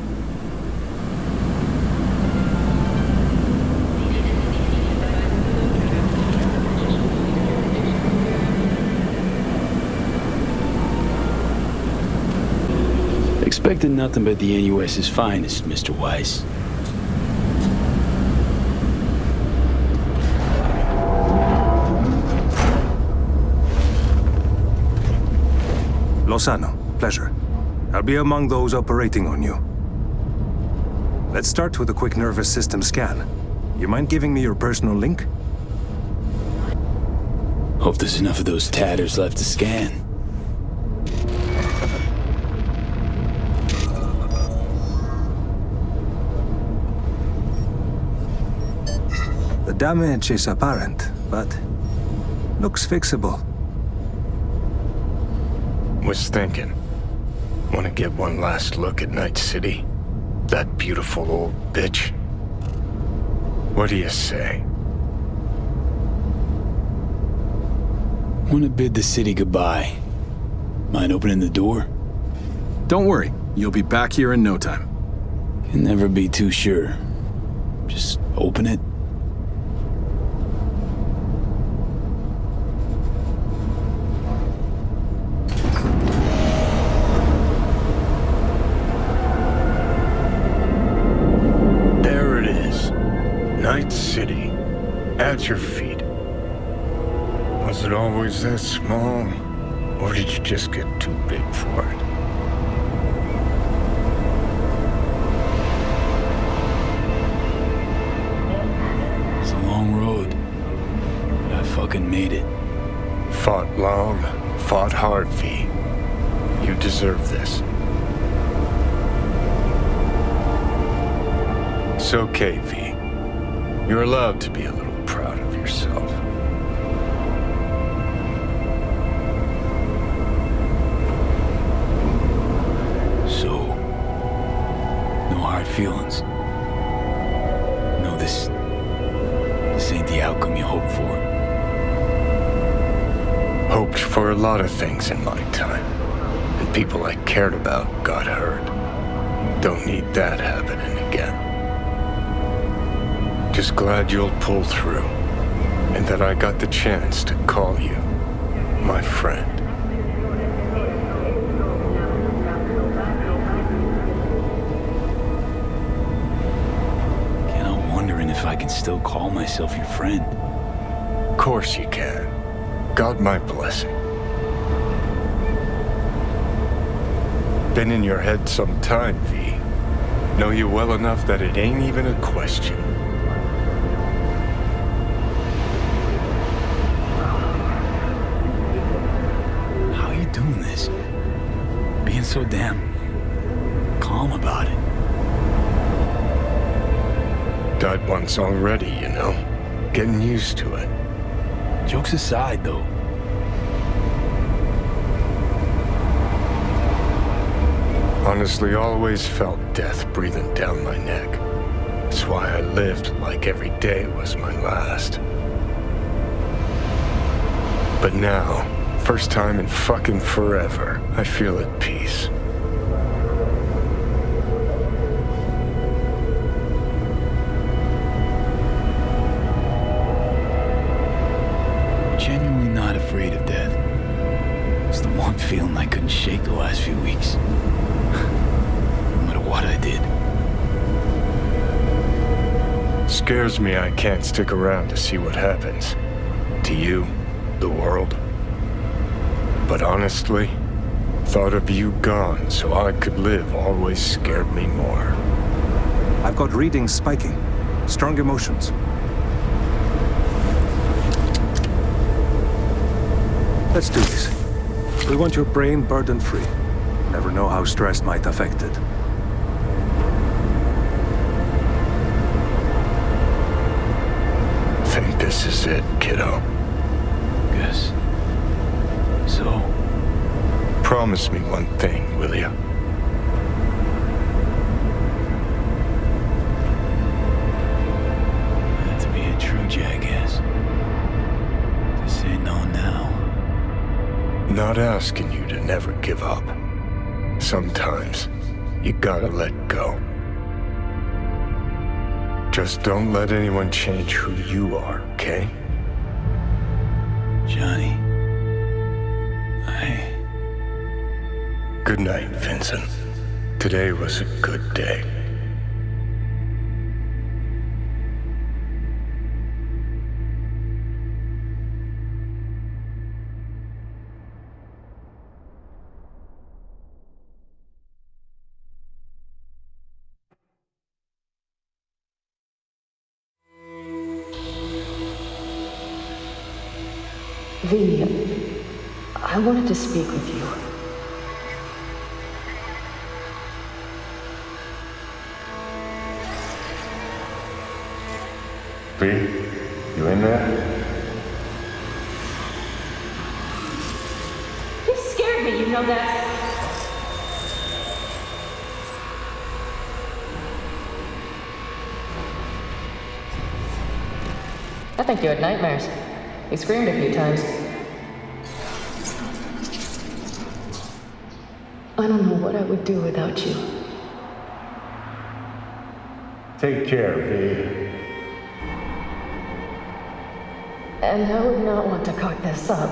Expected nothing but the NUS's finest, Mr. Weiss. Lozano, pleasure. I'll be among those operating on you. Let's start with a quick nervous system scan. You mind giving me your personal link? Hope there's enough of those tatters left to scan. The damage is apparent, but looks fixable. Was thinking. Want to get one last look at Night City? That beautiful old bitch? What do you say? Want to bid the city goodbye. Mind opening the door? Don't worry, you'll be back here in no time. Can never be too sure. Just open it. Night City, at your feet. Was it always that small, or did you just get too big for it? It's a long road, but I fucking made it. Fought long, fought hard, V. You deserve this. It's okay, V. You're allowed to be a little proud of yourself. So, no hard feelings. No, this ain't the outcome you hoped for. Hoped for a lot of things in my time, and people I cared about got hurt. Don't need that happening again. Just glad you'll pull through, and that I got the chance to call you my friend. Can't help wondering if I can still call myself your friend. Of course you can. God my blessing. Been in your head some time, V. Know you well enough that it ain't even a question. Doing this. Being so damn calm about it. Died once already, you know. Getting used to it. Jokes aside, though. Honestly, always felt death breathing down my neck. That's why I lived like every day was my last. But now, first time in fucking forever, I feel at peace. Genuinely not afraid of death. It's the one feeling I couldn't shake the last few weeks. No matter what I did. Scares me I can't stick around to see what happens. To you, the world. But honestly, thought of you gone so I could live always scared me more. I've got readings spiking. Strong emotions. Let's do this. We want your brain burden-free. Never know how stress might affect it. Think this is it, kiddo? Guess so. Promise me one thing, will you? Had to be a true jackass to say no now. Not asking you to never give up. Sometimes, you gotta let go. Just don't let anyone change who you are, okay? Johnny, Good night, Vincent. Today was a good day. V, I wanted to speak with you. V, you in there? You scared me, you know that? I think you had nightmares. You screamed a few times. I don't know what I would do without you. Take care, V. And I would not want to cock this up.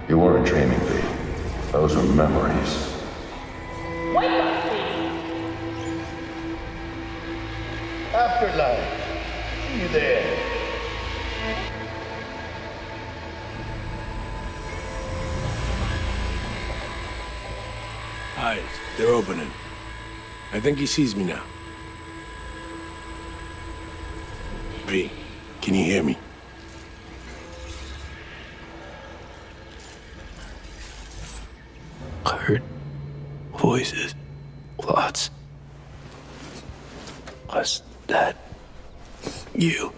You weren't dreaming, V. Those were memories. Wake up, V! Afterlife. See you there. Eyes, they're opening. I think he sees me now. V, can you hear me? Heard voices. Lots. Was that you?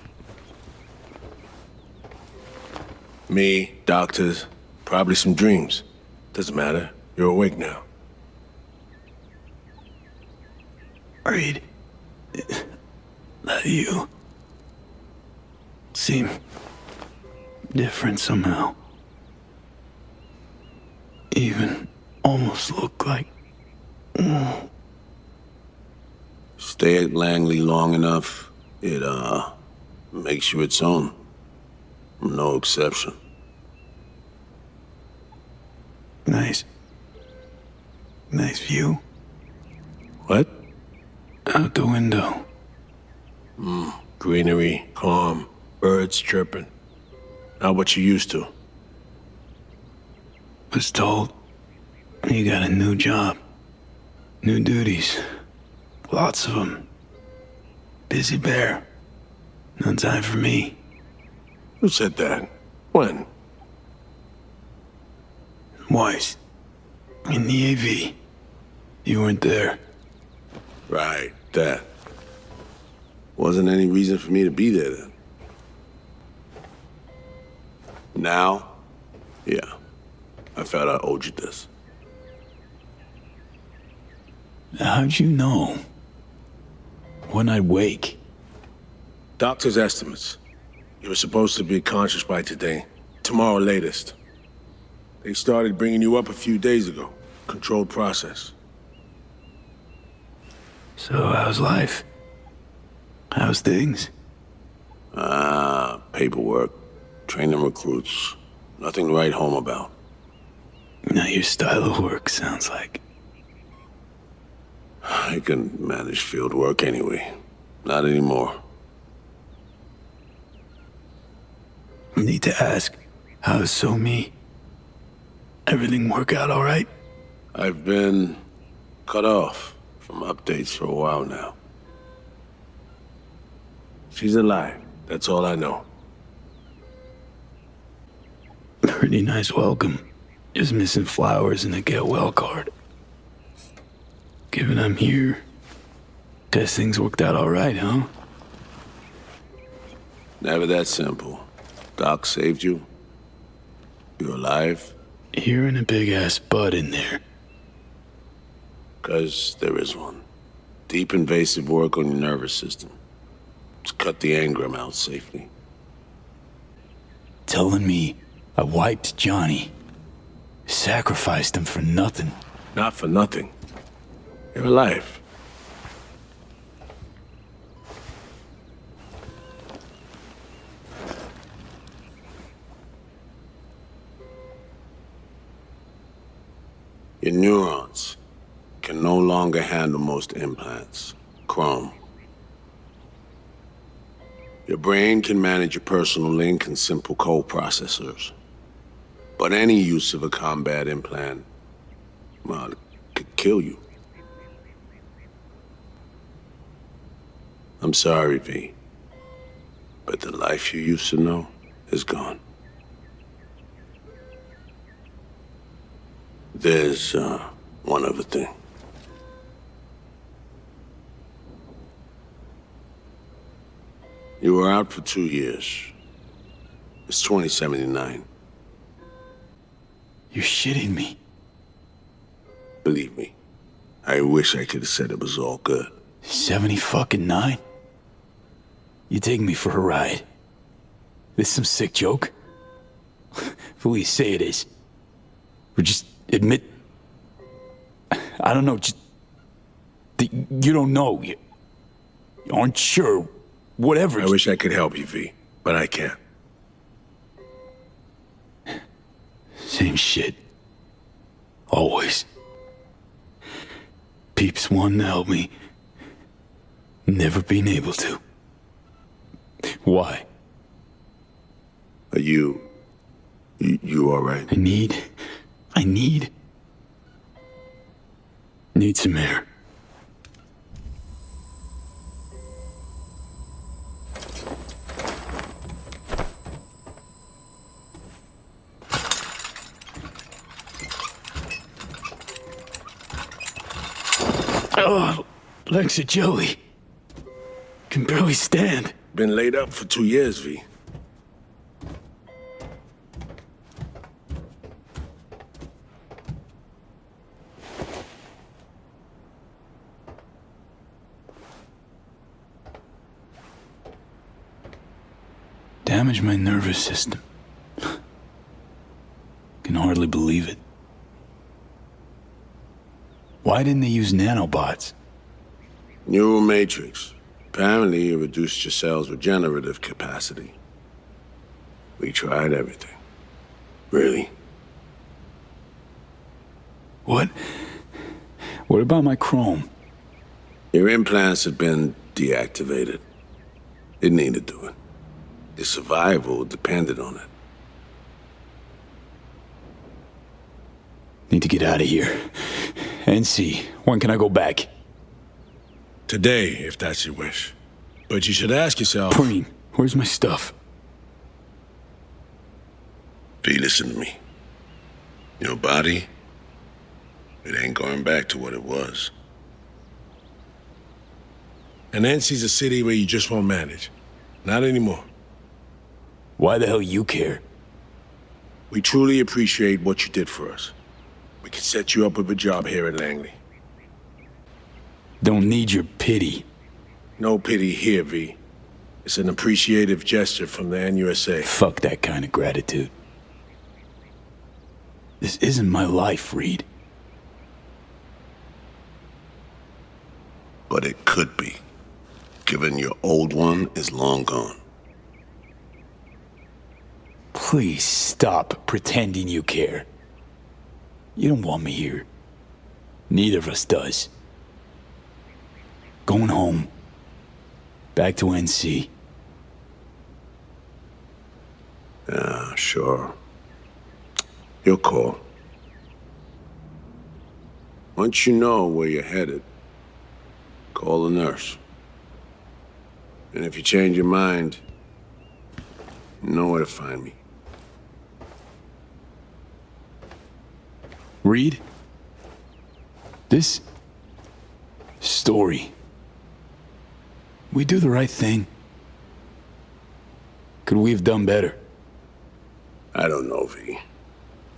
Me, doctors, probably some dreams. Doesn't matter. You're awake now. Reed, that you seem different somehow. Even almost look like... Stay at Langley long enough, it, makes you its own. I'm no exception. Nice. Nice view. What? Out the window. Greenery, calm, birds chirping. Not what you used to. Was told you got a new job. New duties. Lots of them. Busy bear. No time for me. Who said that? When? Weiss. In the AV. You weren't there. Right, that. Wasn't any reason for me to be there then. Now? Yeah. I felt I owed you this. How'd you know? When I'd wake? Doctor's estimates. You were supposed to be conscious by today. Tomorrow latest. They started bringing you up a few days ago. Controlled process. So how's life? How's things? Paperwork. Training recruits. Nothing to write home about. Not your style of work, sounds like. I can manage field work anyway. Not anymore. Need to ask, how's So-Mi? Everything work out all right? I've been cut off from updates for a while now. She's alive. That's all I know. Pretty nice welcome. Just missing flowers and a get well card. Given I'm here, guess things worked out all right, huh? Never that simple. Doc saved you. You're alive. Hearing a big-ass bud in there. 'Cause there is one. Deep invasive work on your nervous system. To cut the engram out safely. Telling me I wiped Johnny. Sacrificed him for nothing. Not for nothing. You're alive. Your neurons can no longer handle most implants. Chrome. Your brain can manage your personal link and simple code processors. But any use of a combat implant, well, it could kill you. I'm sorry, V. But the life you used to know is gone. There's, one other thing. You were out for 2 years. It's 2079. You're shitting me. Believe me, I wish I could have said it was all good. 70-fucking-9? You take me for a ride. This some sick joke? Please say it is. Or just admit... I don't know, just... You don't know. You aren't sure. Whatever. I wish I could help you, V, but I can't. Same shit. Always. Peeps wanting to help me. Never being able to. Why? Are you all right? I need some air. Oh, legs of jelly. Can barely stand. Been laid up for 2 years, V. Damaged my nervous system. Can hardly believe it. Why didn't they use nanobots? Neural matrix. Apparently, it reduced your cell's regenerative capacity. We tried everything. Really? What? What about my chrome? Your implants have been deactivated. It needed doing. Your survival depended on it. Need to get out of here. NC, when can I go back? Today, if that's your wish. But you should ask yourself... Preem, where's my stuff? V, listen to me. Your body, it ain't going back to what it was. And NC's a city where you just won't manage. Not anymore. Why the hell you care? We truly appreciate what you did for us. We can set you up with a job here at Langley. Don't need your pity. No pity here, V. It's an appreciative gesture from the NUSA. Fuck that kind of gratitude. This isn't my life, Reed. But it could be, given your old one is long gone. Please stop pretending you care. You don't want me here. Neither of us does. Going home. Back to NC. Yeah, sure. Your call. Once you know where you're headed, call the nurse. And if you change your mind, you know where to find me. Reed? This story. We do the right thing. Could we have done better? I don't know, V.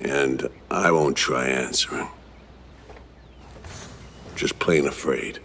And I won't try answering. Just plain afraid.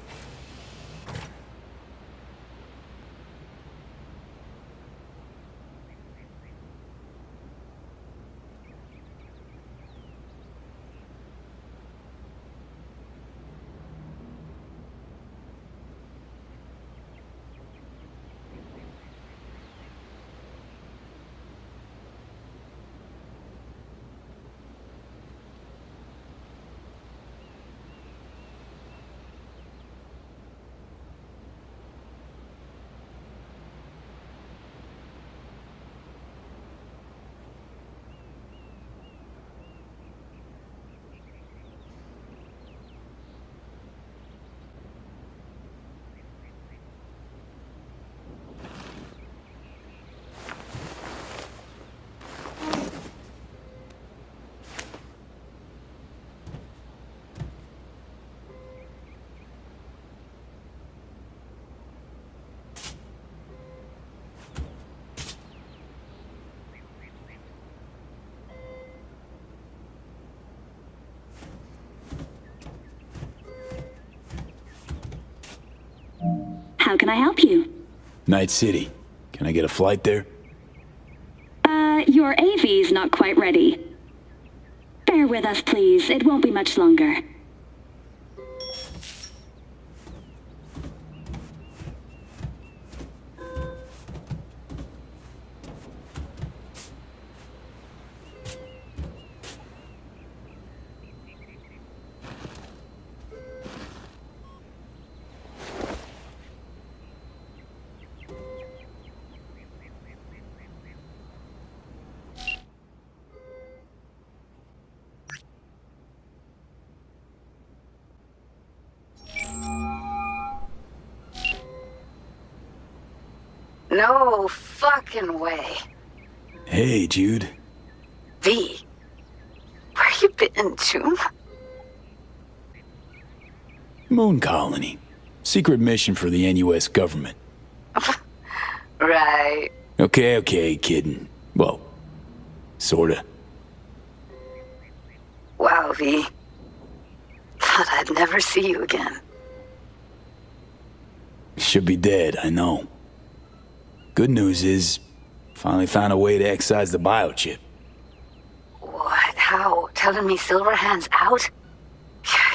How can I help you? Night City. Can I get a flight there? Your AV's not quite ready. Bear with us, please. It won't be much longer. No fucking way. Hey, Jude. V. Where you been, June? Moon Colony. Secret mission for the NUS government. Right. Okay, kidding. Well, sorta. Wow, V. Thought I'd never see you again. Should be dead, I know. Good news is, finally found a way to excise the biochip. What? How? Telling me Silverhand's out?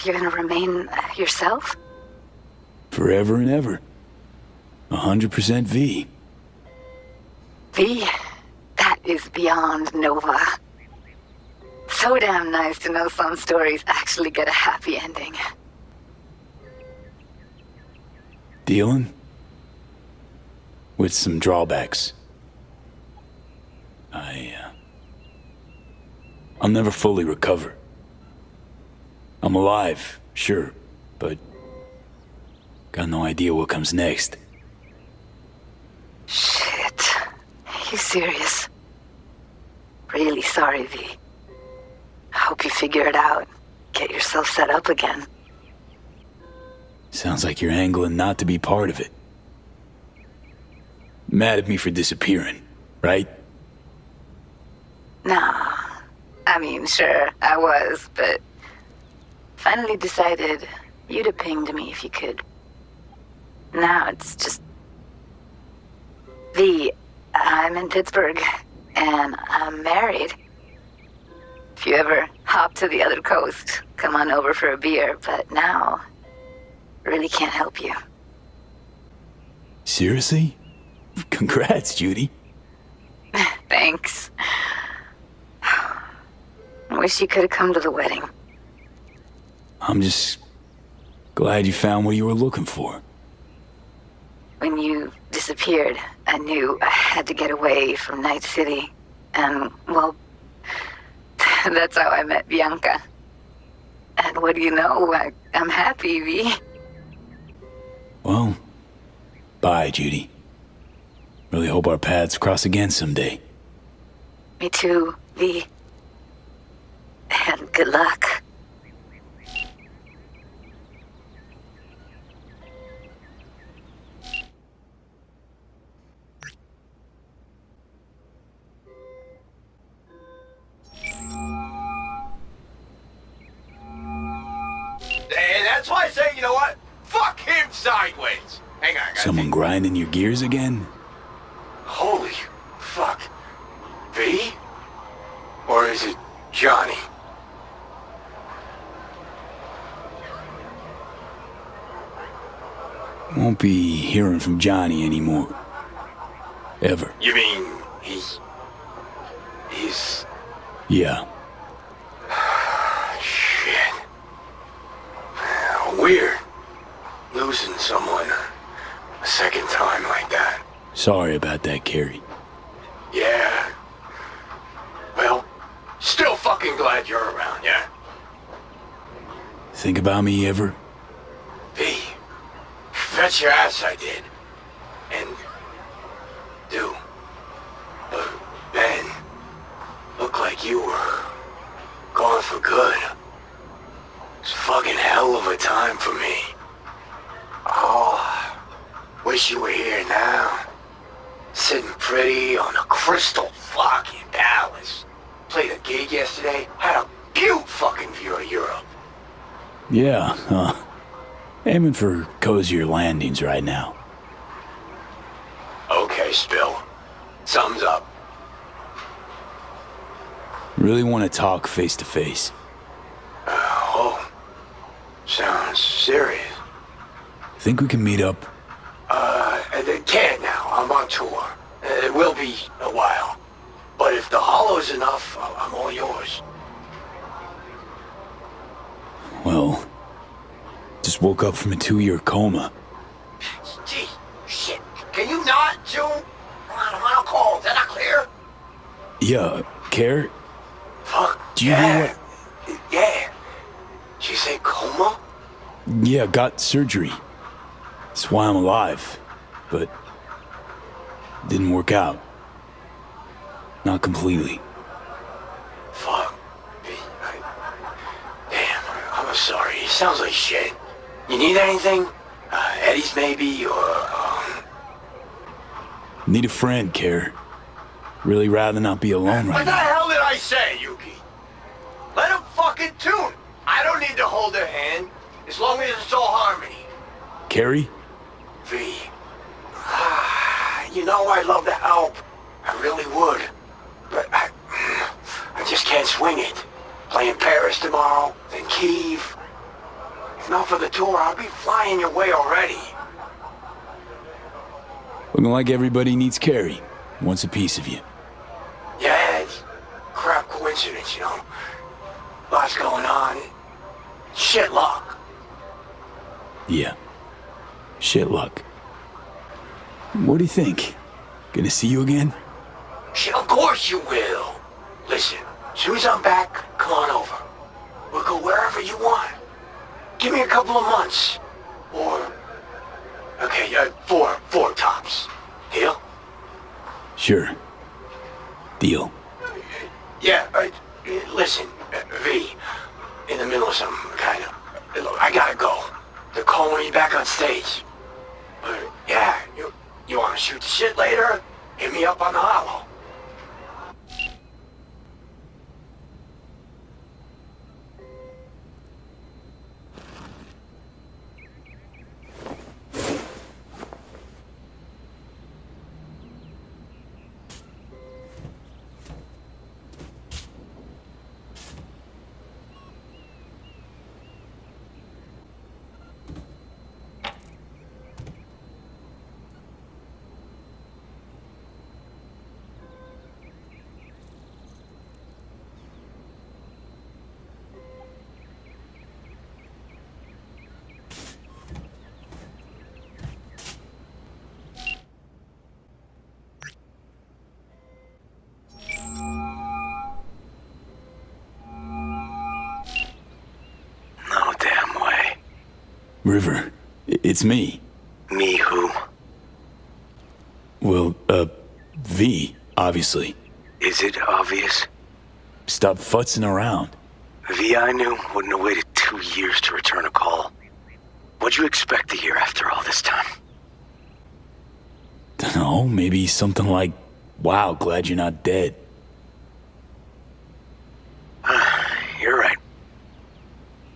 You're gonna remain yourself? Forever and ever. 100% V. V? That is beyond Nova. So damn nice to know some stories actually get a happy ending. Dealing with some drawbacks. I'll never fully recover. I'm alive, sure, but got no idea what comes next. Shit. You serious? Really sorry, V. Hope you figure it out. Get yourself set up again. Sounds like you're angling not to be part of it. Mad at me for disappearing, right? Nah. I mean, sure, I was, but finally decided you'd have pinged me if you could. Now it's just... V, I'm in Pittsburgh, and I'm married. If you ever hop to the other coast, come on over for a beer, but now, really can't help you. Seriously? Congrats, Judy. Thanks. Wish you could have come to the wedding. I'm just glad you found what you were looking for. When you disappeared, I knew I had to get away from Night City. And, well, that's how I met Bianca. And what do you know? I'm happy, V. Well, bye, Judy. Really hope our paths cross again someday. Me too, V. And good luck. that's why I say, you know what? Fuck him sideways. Hang on, I gotta Someone grinding your gears again? Holy fuck. V? Or is it Johnny? Won't be hearing from Johnny anymore. Ever. You mean he's... Yeah. Shit. Weird. Losing someone a second time like that. Sorry about that, Carrie. Yeah. Well, still fucking glad you're around, yeah? Think about me ever? V. Bet your ass I did. And... do. But then... looked like you were... gone for good. It's a fucking hell of a time for me. Oh... wish you were here now. Sitting pretty on a crystal fucking palace. Played a gig yesterday. Had a beaut fucking view of Europe. Yeah, aiming for cozier landings right now. Okay, Spill. Thumbs up. Really want to talk face to face. Oh. Sounds serious. Think we can meet up? They can't now. I'm on tour. It will be a while. But if the hollow's enough, I'm all yours. Well, just woke up from a 2-year coma. Gee, shit. Can you not, June? I'm on a call. Is that not clear? Yeah, Care? Fuck. Do you hear what? Yeah. She say coma? Yeah, got surgery. That's why I'm alive. But... didn't work not completely. Fuck. Damn, I'm sorry. It sounds like shit. You need anything? Eddie's maybe, or, Need a friend, Care. Really rather not be alone right What the now. hell did I say, Yuki? Let him fucking tune. I don't need to hold her hand, as long as it's all harmony. Carrie? V. You know I'd love to help. I really would. But I just can't swing it. Playing Paris tomorrow, then Kyiv. If not for the tour, I'll be flying your way already. Looking like everybody needs Carrie. Wants a piece of you. Yeah, it's crap coincidence, you know. Lots going on. Shit luck. Yeah. Shit luck. What do you think? Gonna see you again? Shit, of course you will. Listen, as soon as I'm back, come on over. We'll go wherever you want. Give me a couple of months. Or... okay, four tops. Deal? Sure. Deal. Yeah, listen, V, in the middle of something, kind of. Look, I gotta go. They're calling me back on stage. But, yeah, you wanna shoot the shit later? Hit me up on the hollow. River, it's me. Me who? Well, V, obviously. Is it obvious? Stop futzing around. V I knew wouldn't have waited 2 years to return a call. What'd you expect to hear after all this time? Dunno, maybe something like, wow, glad you're not dead. You're right.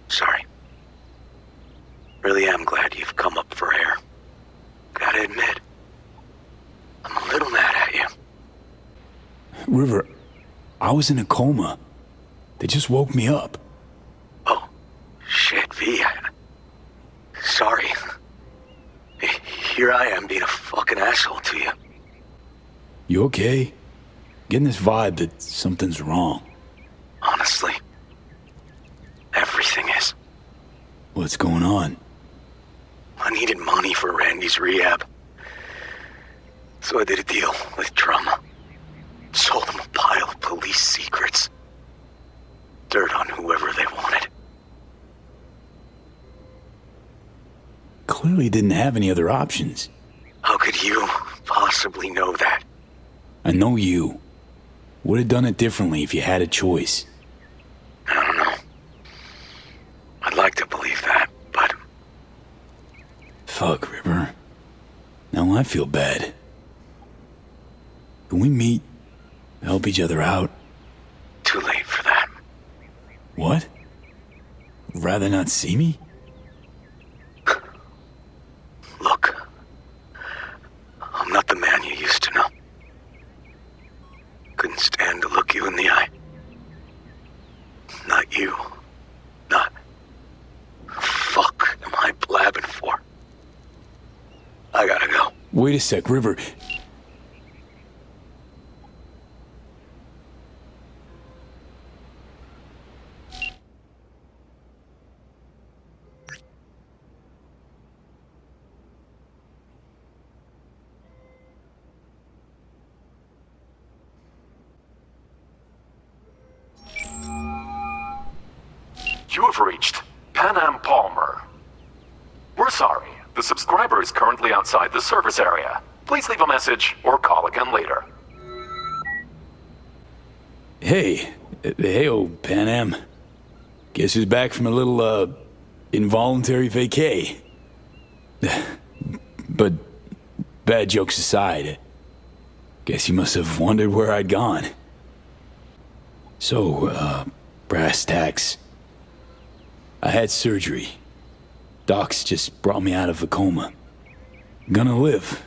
Sorry. really am glad you've come up for air. Gotta admit, I'm a little mad at you. River, I was in a coma. They just woke me up. Oh, shit, V. Sorry. Here I am being a fucking asshole to you. You okay? Getting this vibe that something's wrong. Honestly, everything is. What's going on? I needed money for Randy's rehab. So I did a deal with Trauma. Sold him a pile of police secrets. Dirt on whoever they wanted. Clearly didn't have any other options. How could you possibly know that? I know you. Would have done it differently if you had a choice. I don't know. I'd like to believe that, but... Fuck, River. Now I feel bad. Can we meet? Help each other out? Too late for that. What? Rather not see me? Look. I'm not the man you used to know. Couldn't stand to look you in the eye. Not you. Not... Fuck am I blabbing for? I gotta go. Wait a sec, River. You have reached Pan Am Palmer. We're sorry. The subscriber is currently outside the service area. Please leave a message or call again later. Hey. Hey-oh, Pan Am. Guess who's back from a little, involuntary vacay? But, bad jokes aside, guess you must have wondered where I'd gone. So, brass tacks. I had surgery. Docs just brought me out of a coma. Gonna live.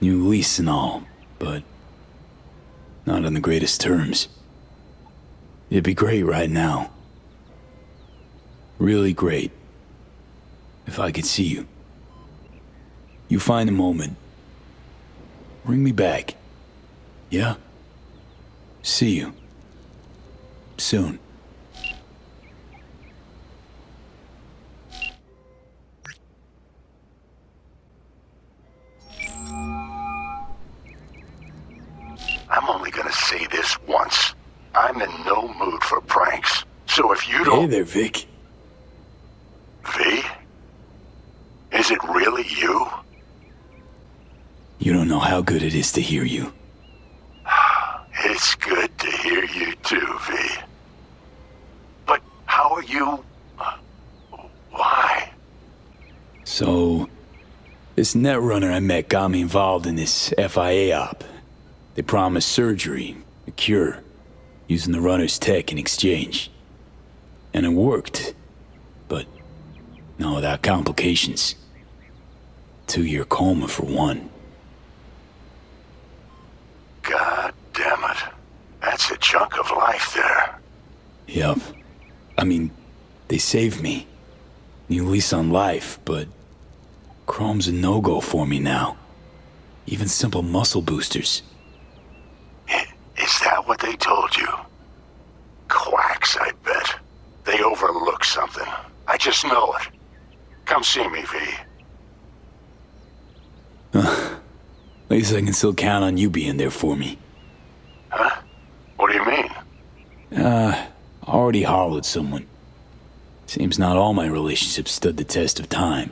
New lease and all, but not on the greatest terms. It'd be great right now. Really great. If I could see you. You find a moment. Bring me back. Yeah? See you. Soon. I'm only gonna say this once. I'm in no mood for pranks. So if you don't... Hey there, Vic. V? Is it really you? You don't know how good it is to hear you. It's good to hear you too, V. But how are you... why? So, this netrunner I met got me involved in this FIA op. They promised surgery, a cure, using the runner's tech in exchange. And it worked. But not without complications. 2-year coma for one. God damn it. That's a chunk of life there. Yep. I mean, they saved me. New lease on life, but Chrome's a no-go for me now. Even simple muscle boosters. Is that what they told you? Quacks, I bet. They overlook something. I just know it. Come see me, V. At least I can still count on you being there for me. Huh? What do you mean? Already hollowed someone. Seems not all my relationships stood the test of time.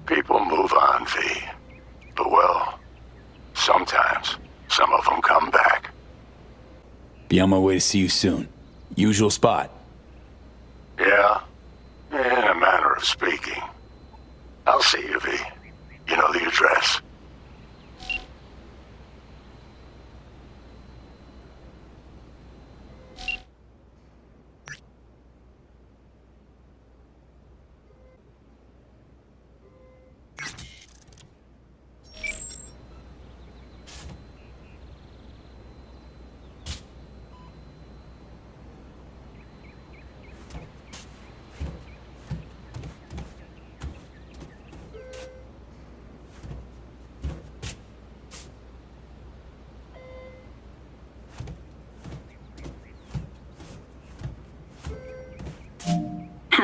People move on, V. But well, sometimes some of them come back. Be on my way to see you soon. Usual spot. Yeah? In a manner of speaking. I'll see you, V. You know the address.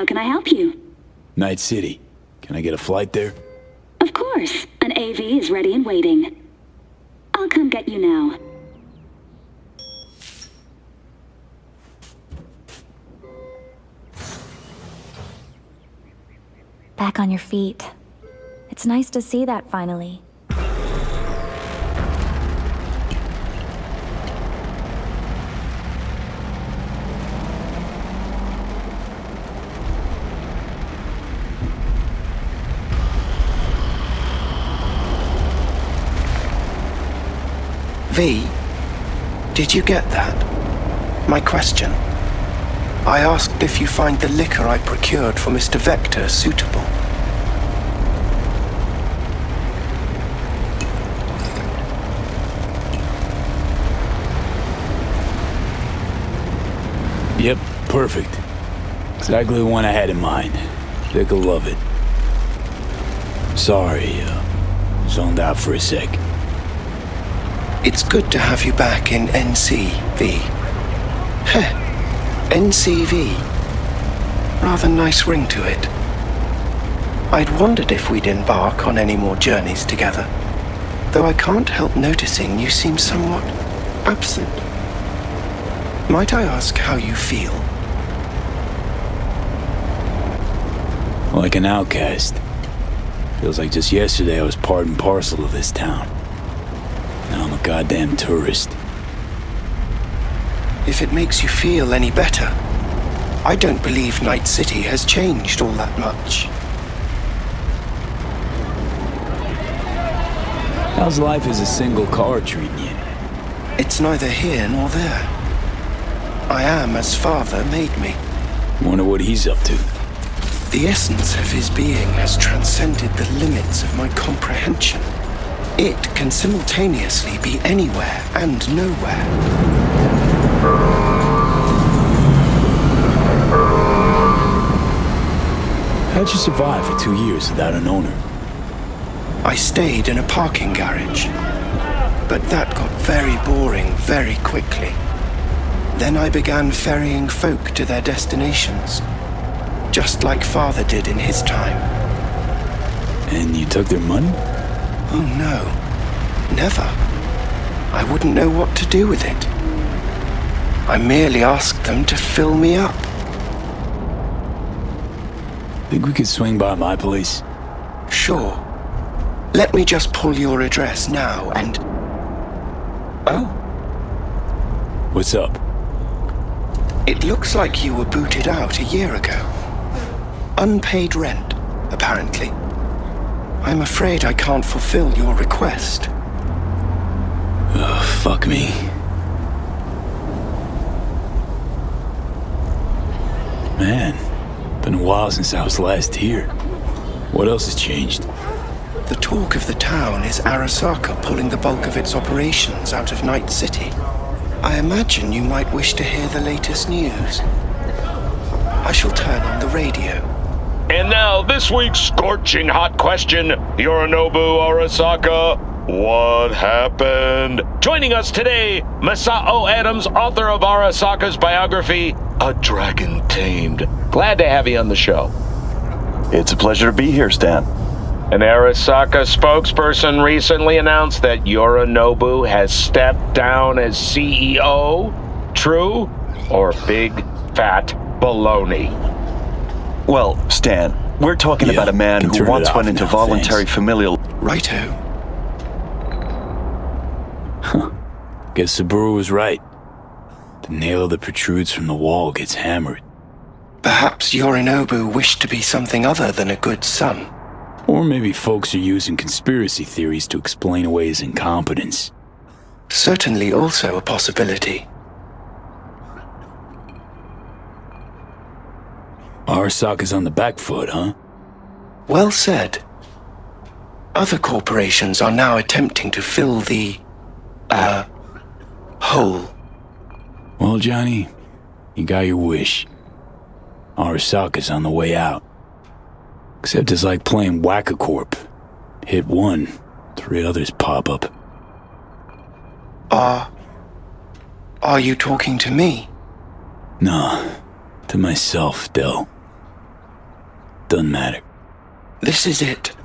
How can I help you? Night City. Can I get a flight there? Of course. An AV is ready and waiting. I'll come get you now. Back on your feet. It's nice to see that finally. V, did you get that? My question. I asked if you find the liquor I procured for Mr. Vector suitable. Yep, perfect. Exactly the one I had in mind. Vic'll love it. Sorry, zoned out for a sec. It's good to have you back in NC, V. Heh. NCV. Rather nice ring to it. I'd wondered if we'd embark on any more journeys together, though I can't help noticing you seem somewhat absent. Might I ask how you feel? Like an outcast. Feels like just yesterday I was part and parcel of this town. Now I'm a goddamn tourist. If it makes you feel any better, I don't believe Night City has changed all that much. How's life as a single car treating you? It's neither here nor there. I am as Father made me. Wonder what he's up to. The essence of his being has transcended the limits of my comprehension. It can simultaneously be anywhere and nowhere. How'd you survive for 2 years without an owner? I stayed in a parking garage, but that got very boring very quickly. Then I began ferrying folk to their destinations, just like Father did in his time. And you took their money? Oh no, never. I wouldn't know what to do with it. I merely asked them to fill me up. Think we could swing by my place? Sure. Let me just pull your address now and... Oh? What's up? It looks like you were booted out a year ago. Unpaid rent, apparently. I'm afraid I can't fulfill your request. Oh, fuck me. Man, been a while since I was last here. What else has changed? The talk of the town is Arasaka pulling the bulk of its operations out of Night City. I imagine you might wish to hear the latest news. I shall turn on the radio. And now, this week's scorching hot question, Yorinobu Arasaka, what happened? Joining us today, Masao Adams, author of Arasaka's biography, A Dragon Tamed. Glad to have you on the show. It's a pleasure to be here, Stan. An Arasaka spokesperson recently announced that Yorinobu has stepped down as CEO. True or big fat baloney? Well, Stan, we're talking about a man who once went into voluntary familial... Righto. Huh. Guess Saburo was right. The nail that protrudes from the wall gets hammered. Perhaps Yorinobu wished to be something other than a good son. Or maybe folks are using conspiracy theories to explain away his incompetence. Certainly also a possibility. Arasaka's on the back foot, huh? Well said. Other corporations are now attempting to fill the... hole. Well, Johnny, you got your wish. Arasaka's on the way out. Except it's like playing Whack-A-Corp. Hit one, 3 others pop up. Are you talking to me? Nah, to myself, Del. Doesn't matter. This is it.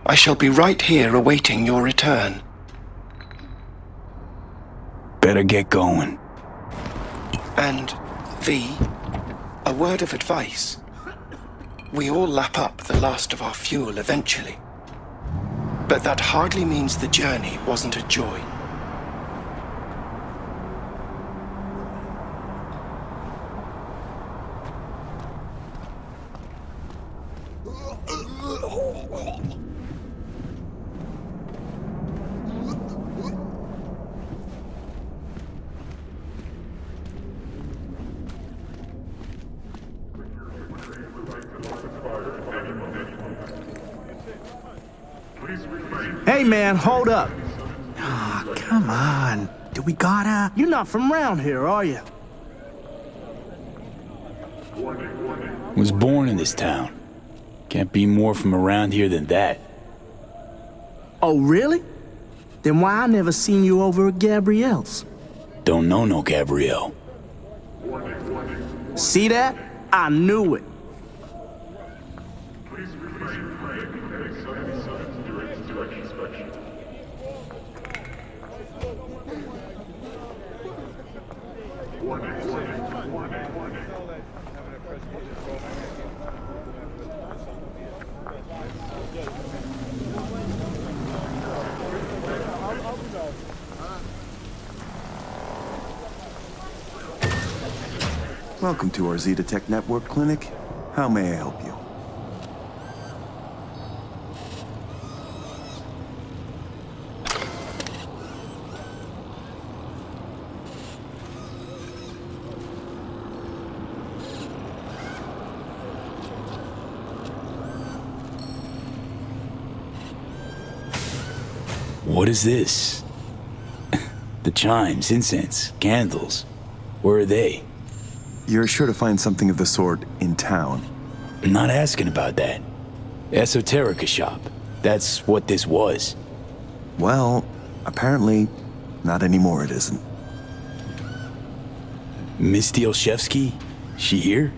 I shall be right here awaiting your return. Better get going. And, V, a word of advice. We all lap up the last of our fuel eventually. But that hardly means the journey wasn't a joy. Hey man, hold up. Ah, come on. Do we gotta? You're not from around here, are you? Was born in this town. Can't be more from around here than that. Oh, really? Then why I never seen you over at Gabrielle's? Don't know no Gabrielle. See that? I knew it. Welcome to our Zetatech Network Clinic. How may I help you? What is this? The chimes, incense, candles. Where are they? You're sure to find something of the sort in town. I'm not asking about that. Esoterica shop. That's what this was. Well, apparently, not anymore it isn't. Misty Olszewski? She here?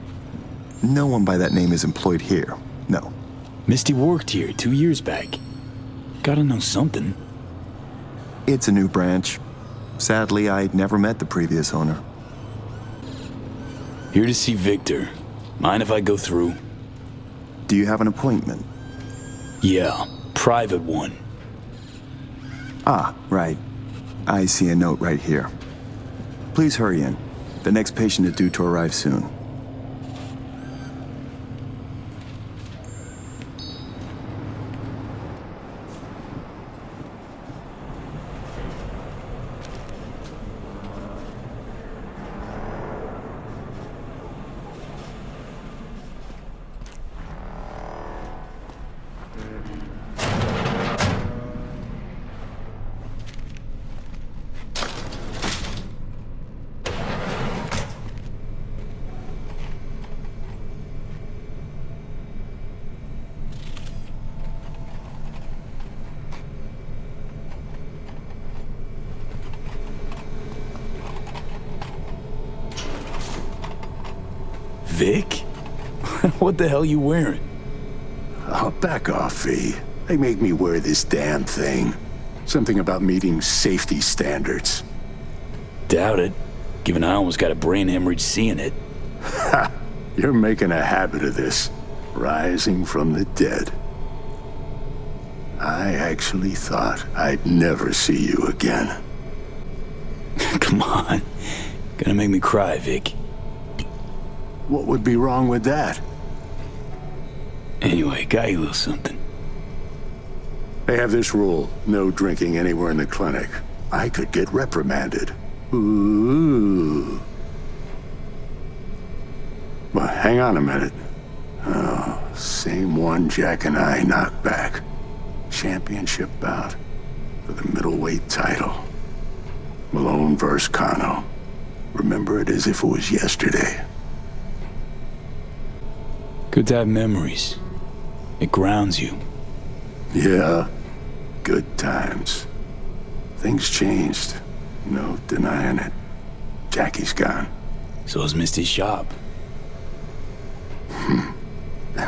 No one by that name is employed here, no. Misty worked here 2 years back. Gotta know something. It's a new branch. Sadly, I never met the previous owner. Here to see Victor. Mind if I go through? Do you have an appointment? Yeah, private one. Ah, right. I see a note right here. Please hurry in. The next patient is due to arrive soon. Vic? What the hell you wearing? Oh, back off, V. They make me wear this damn thing. Something about meeting safety standards. Doubt it, given I almost got a brain hemorrhage seeing it. Ha! You're making a habit of this. Rising from the dead. I actually thought I'd never see you again. Come on. Gonna make me cry, Vic. What would be wrong with that? Anyway, got you a little something. They have this rule, no drinking anywhere in the clinic. I could get reprimanded. Ooh. Well, hang on a minute. Oh, same one Jack and I knocked back. Championship bout for the middleweight title. Malone vs. Kano. Remember it as if it was yesterday. Good to have memories. It grounds you. Yeah, good times. Things changed. No denying it. Jackie's gone. So is Misty's shop.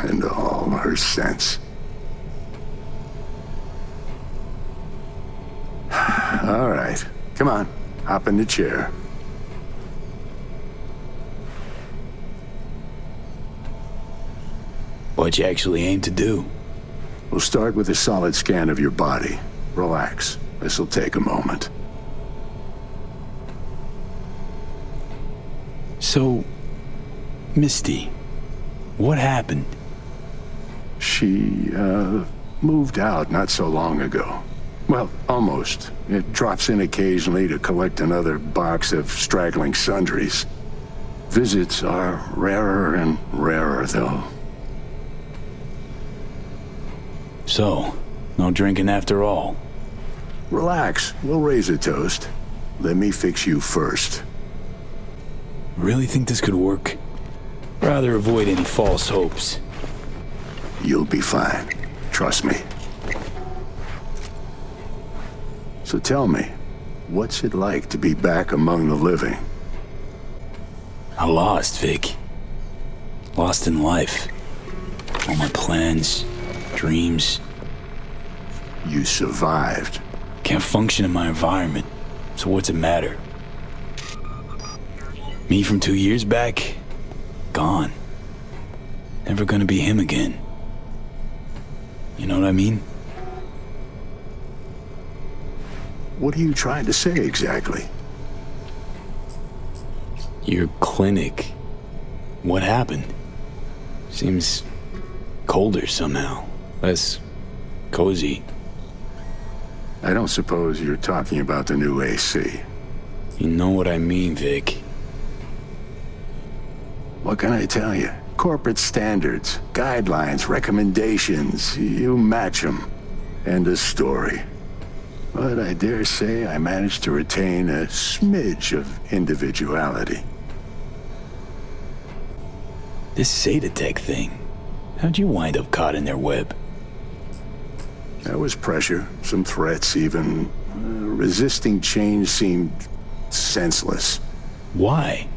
and all her sense. All right, come on, hop in the chair. What you actually aim to do? We'll start with a solid scan of your body. Relax, this'll take a moment. So, Misty, what happened? She, moved out not so long ago. Well, almost. It drops in occasionally to collect another box of straggling sundries. Visits are rarer and rarer, though. So, no drinking after all? Relax, we'll raise a toast. Let me fix you first. Really think this could work? Rather avoid any false hopes. You'll be fine. Trust me. So tell me, what's it like to be back among the living? I'm lost, Vic. Lost in life. All my plans, dreams. You survived. Can't function in my environment, so what's it matter? Me from 2 years back? Gone. Never gonna be him again. You know what I mean? What are you trying to say exactly? Your clinic. What happened? Seems colder somehow. Less cozy. I don't suppose you're talking about the new AC. You know what I mean, Vic. What can I tell you? Corporate standards, guidelines, recommendations, you match them. End of story. But I dare say I managed to retain a smidge of individuality. This Satatech thing. How'd you wind up caught in their web? There was pressure, some threats even. Resisting change seemed senseless. Why?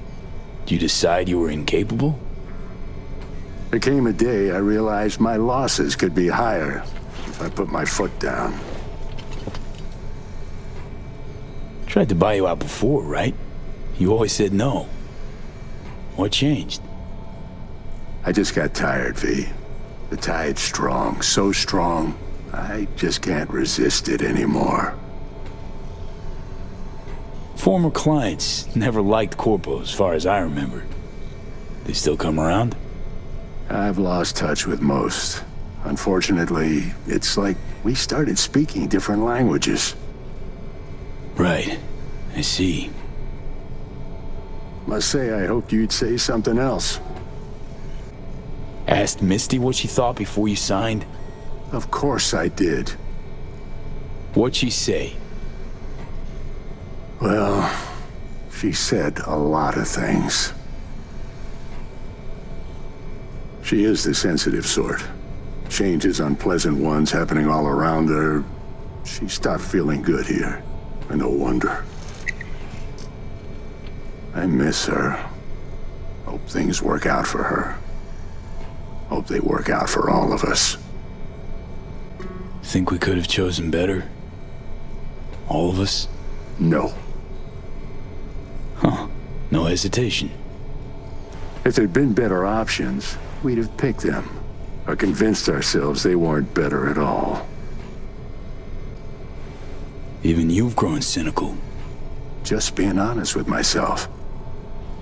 Did you decide you were incapable? There came a day I realized my losses could be higher if I put my foot down. Tried to buy you out before, right? You always said no. What changed? I just got tired, V. The tide's strong, so strong, I just can't resist it anymore. Former clients never liked Corpo, as far as I remember. They still come around? I've lost touch with most. Unfortunately, it's like we started speaking different languages. Right. I see. Must say I hoped you'd say something else. Asked Misty what she thought before you signed? Of course I did. What'd she say? Well, she said a lot of things. She is the sensitive sort. Changes, unpleasant ones happening all around her. She stopped feeling good here. And no wonder. I miss her. Hope things work out for her. Hope they work out for all of us. Think we could have chosen better? All of us? No. Huh. No hesitation. If there'd been better options, we'd have picked them. Or convinced ourselves they weren't better at all. Even you've grown cynical. Just being honest with myself.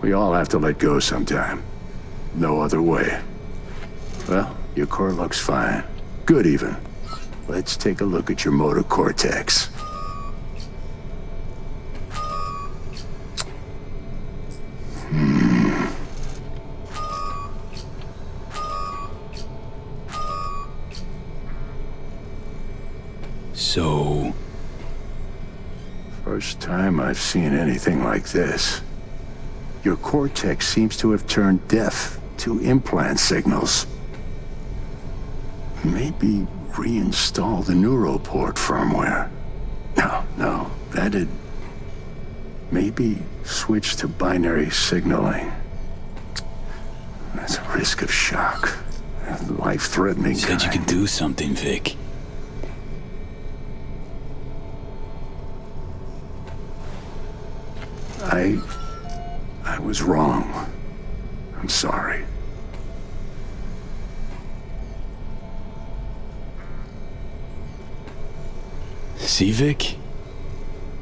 We all have to let go sometime. No other way. Well, your core looks fine. Good even. Let's take a look at your motor cortex. So... First time I've seen anything like this. Your cortex seems to have turned deaf to implant signals. Maybe reinstall the neuroport firmware. No, that'd... Maybe switch to binary signaling. That's a risk of shock. Life-threatening Said kind. you could do something, Vic. I was wrong. I'm sorry. See, Vic?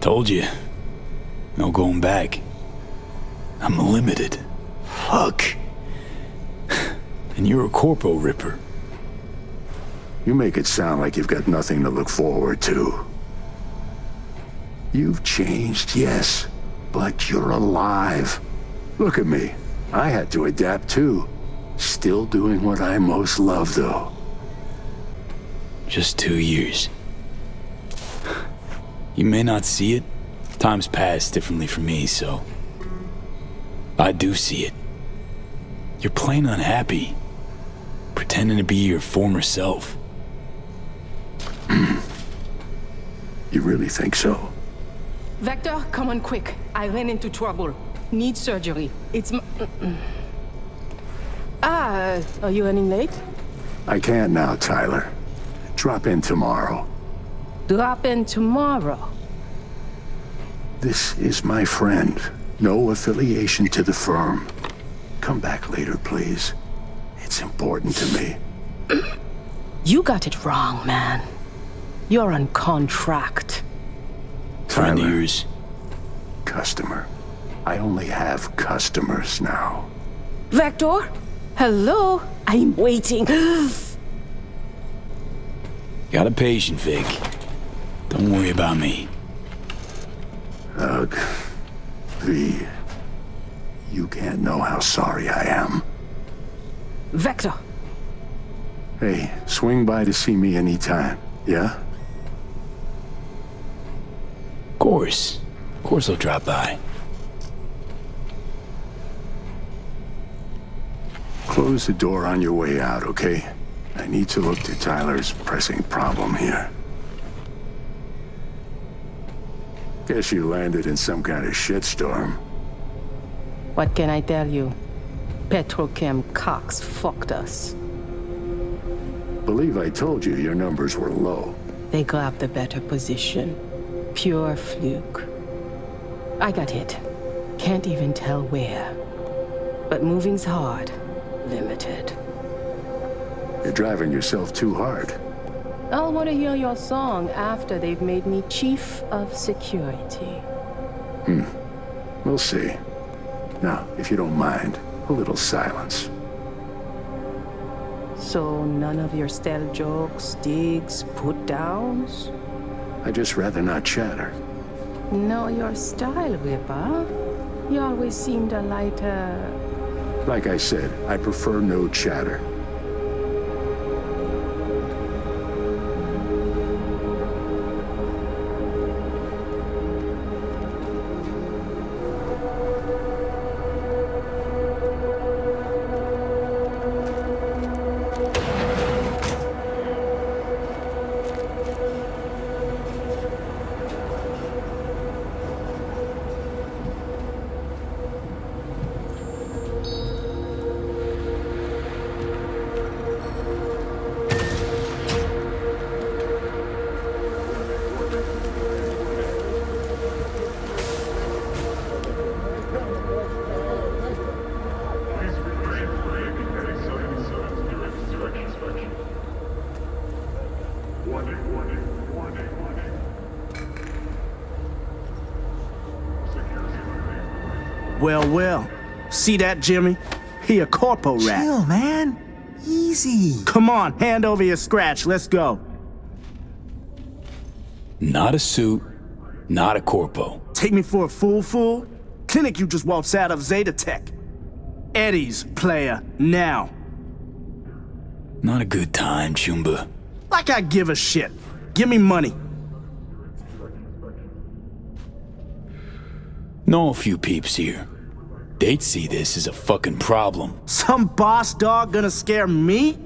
Told you. No going back. I'm limited. Fuck. And you're a corpo ripper. You make it sound like you've got nothing to look forward to. You've changed, yes, but you're alive. Look at me. I had to adapt too. Still doing what I most love, though. Just 2 years. You may not see it. Time's passed differently for me, so... I do see it. You're plain unhappy. Pretending to be your former self. You really think so? Vector, come on quick. I ran into trouble. Need surgery. It's are you running late? I can't now, Tyler. Drop in tomorrow. Drop in tomorrow. This is my friend. No affiliation to the firm. Come back later, please. It's important to me. You got it wrong, man. You're on contract. Friend of yours. Customer. I only have customers now. Vector? Hello? I'm waiting. Got a patient, Vic. Don't worry about me. Ugh. V. You can't know how sorry I am. Vector. Hey, swing by to see me anytime, yeah? Of course I'll drop by. Close the door on your way out, okay? I need to look to Tyler's pressing problem here. Guess you landed in some kind of shitstorm. What can I tell you? Petrochem Cox fucked us. Believe I told you your numbers were low. They grabbed a better position. Pure fluke. I got hit. Can't even tell where. But moving's hard. Limited. You're driving yourself too hard. I'll want to hear your song after they've made me Chief of Security. We'll see. Now, if you don't mind, a little silence. So none of your stealth jokes, digs, put-downs? I'd just rather not chatter. Know your style, Ripper. You always seemed a lighter... Like I said, I prefer no chatter. Well. See that, Jimmy? He a corpo rat. Chill, man. Easy. Come on, hand over your scratch. Let's go. Not a suit, not a corpo. Take me for a fool? Clinic you just waltzed out of Zeta Tech. Eddie's player, now. Not a good time, Chumba. Like I give a shit. Give me money. Know a few peeps here. They'd see this as a fucking problem. Some boss dog gonna scare me?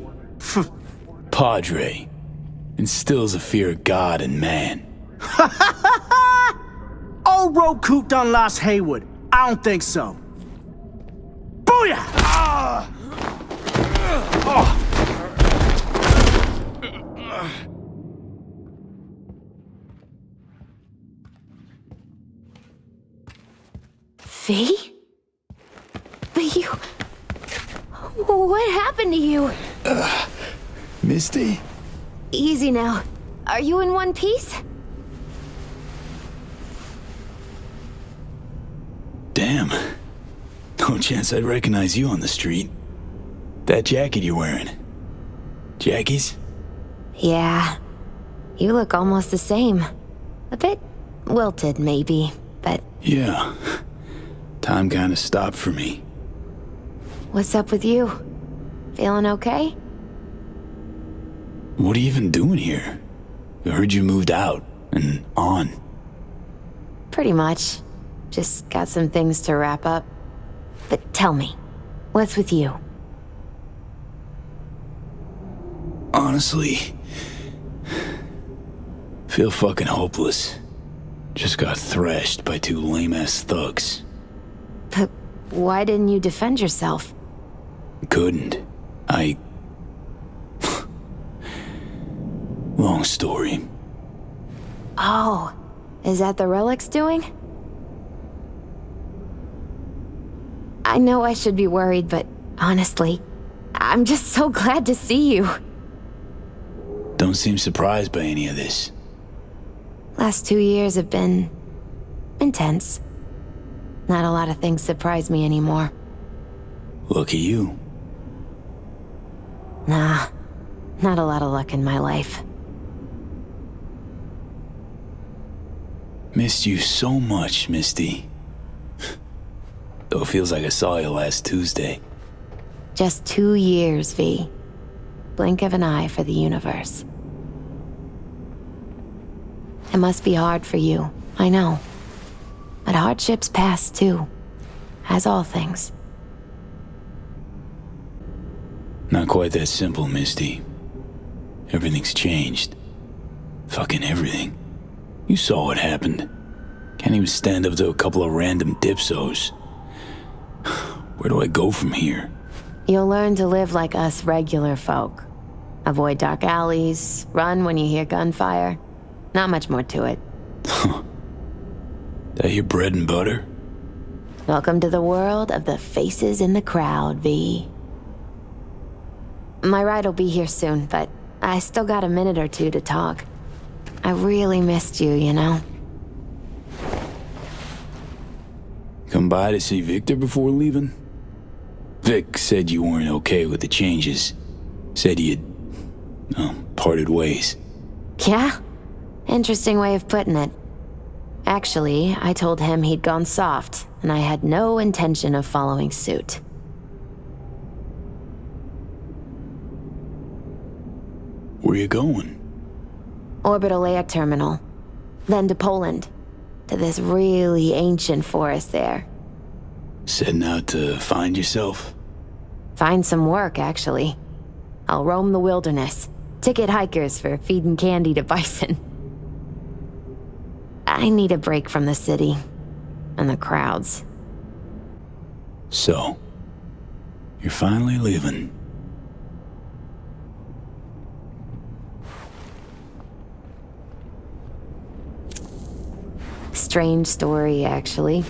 Padre instills a fear of God and man. Old road cooped on Las Haywood. I don't think so. Booyah! V? But you... What happened to you? Misty? Easy now. Are you in one piece? Damn. No chance I'd recognize you on the street. That jacket you're wearing. Jackie's? Yeah. You look almost the same. A bit wilted, maybe, but... Yeah. Time kinda stopped for me. What's up with you? Feeling okay? What are you even doing here? I heard you moved out and on. Pretty much. Just got some things to wrap up. But tell me, what's with you? Honestly, feel fucking hopeless. Just got thrashed by 2 lame-ass thugs. But why didn't you defend yourself? Couldn't. Long story. Oh, is that the relic's doing? I know I should be worried, but honestly, I'm just so glad to see you. Don't seem surprised by any of this. Last 2 years have been... intense. Not a lot of things surprise me anymore. Lucky you. Nah, not a lot of luck in my life. Missed you so much, Misty. Though it feels like I saw you last Tuesday. Just 2 years, V. Blink of an eye for the universe. It must be hard for you, I know. But hardships pass too, as all things. Not quite that simple, Misty. Everything's changed. Fucking everything. You saw what happened. Can't even stand up to a couple of random dipsos. Where do I go from here? You'll learn to live like us regular folk. Avoid dark alleys, run when you hear gunfire. Not much more to it. That your bread and butter? Welcome to the world of the faces in the crowd, V. My ride will be here soon, but I still got a minute or two to talk. I really missed you, you know? Come by to see Victor before leaving? Vic said you weren't okay with the changes. Said you'd... parted ways. Yeah? Interesting way of putting it. Actually, I told him he'd gone soft, and I had no intention of following suit. Where you going? Orbital air terminal. Then to Poland. To this really ancient forest there. Setting out to find yourself? Find some work, actually. I'll roam the wilderness. Ticket hikers for feeding candy to bison. I need a break from the city. And the crowds. So, you're finally leaving. Strange story, actually.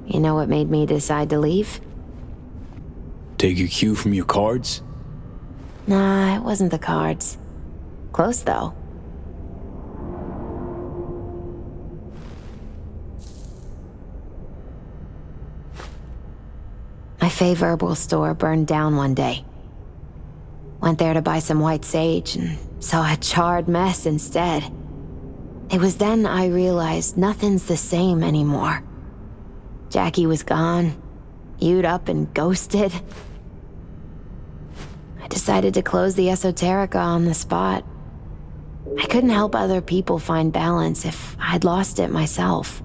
You know what made me decide to leave? Take your cue from your cards? Nah, it wasn't the cards. Close, though. My fave herbal store burned down one day. Went there to buy some white sage and saw a charred mess instead. It was then I realized nothing's the same anymore. Jackie was gone, You'd up and ghosted. I decided to close the Esoterica on the spot. I couldn't help other people find balance if I'd lost it myself.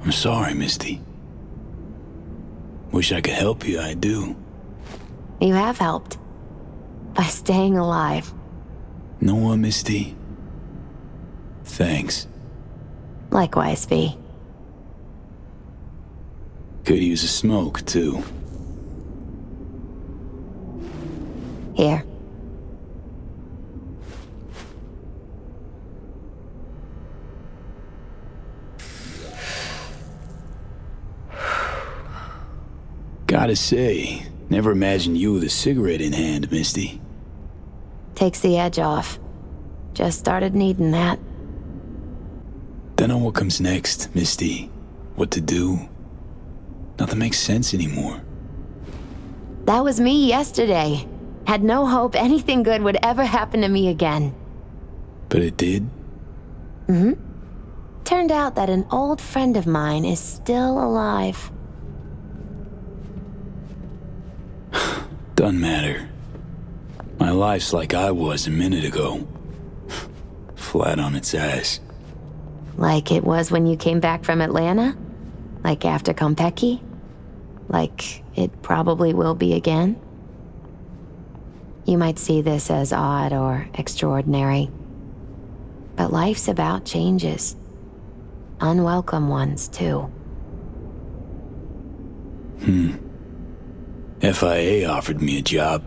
I'm sorry, Misty. Wish I could help you, I do. You have helped. By staying alive. Know what, Misty? Thanks. Likewise, V. Could use a smoke, too. Gotta say, never imagined you with a cigarette in hand, Misty. Takes the edge off. Just started needing that. Don't know what comes next, Misty. What to do. Nothing makes sense anymore. That was me yesterday. Had no hope anything good would ever happen to me again. But it did? Mm-hmm. Turned out that an old friend of mine is still alive. Doesn't matter. My life's like I was a minute ago. Flat on its ass. Like it was when you came back from Atlanta? Like after Konpeki? Like it probably will be again? You might see this as odd or extraordinary. But life's about changes. Unwelcome ones, too. FIA offered me a job.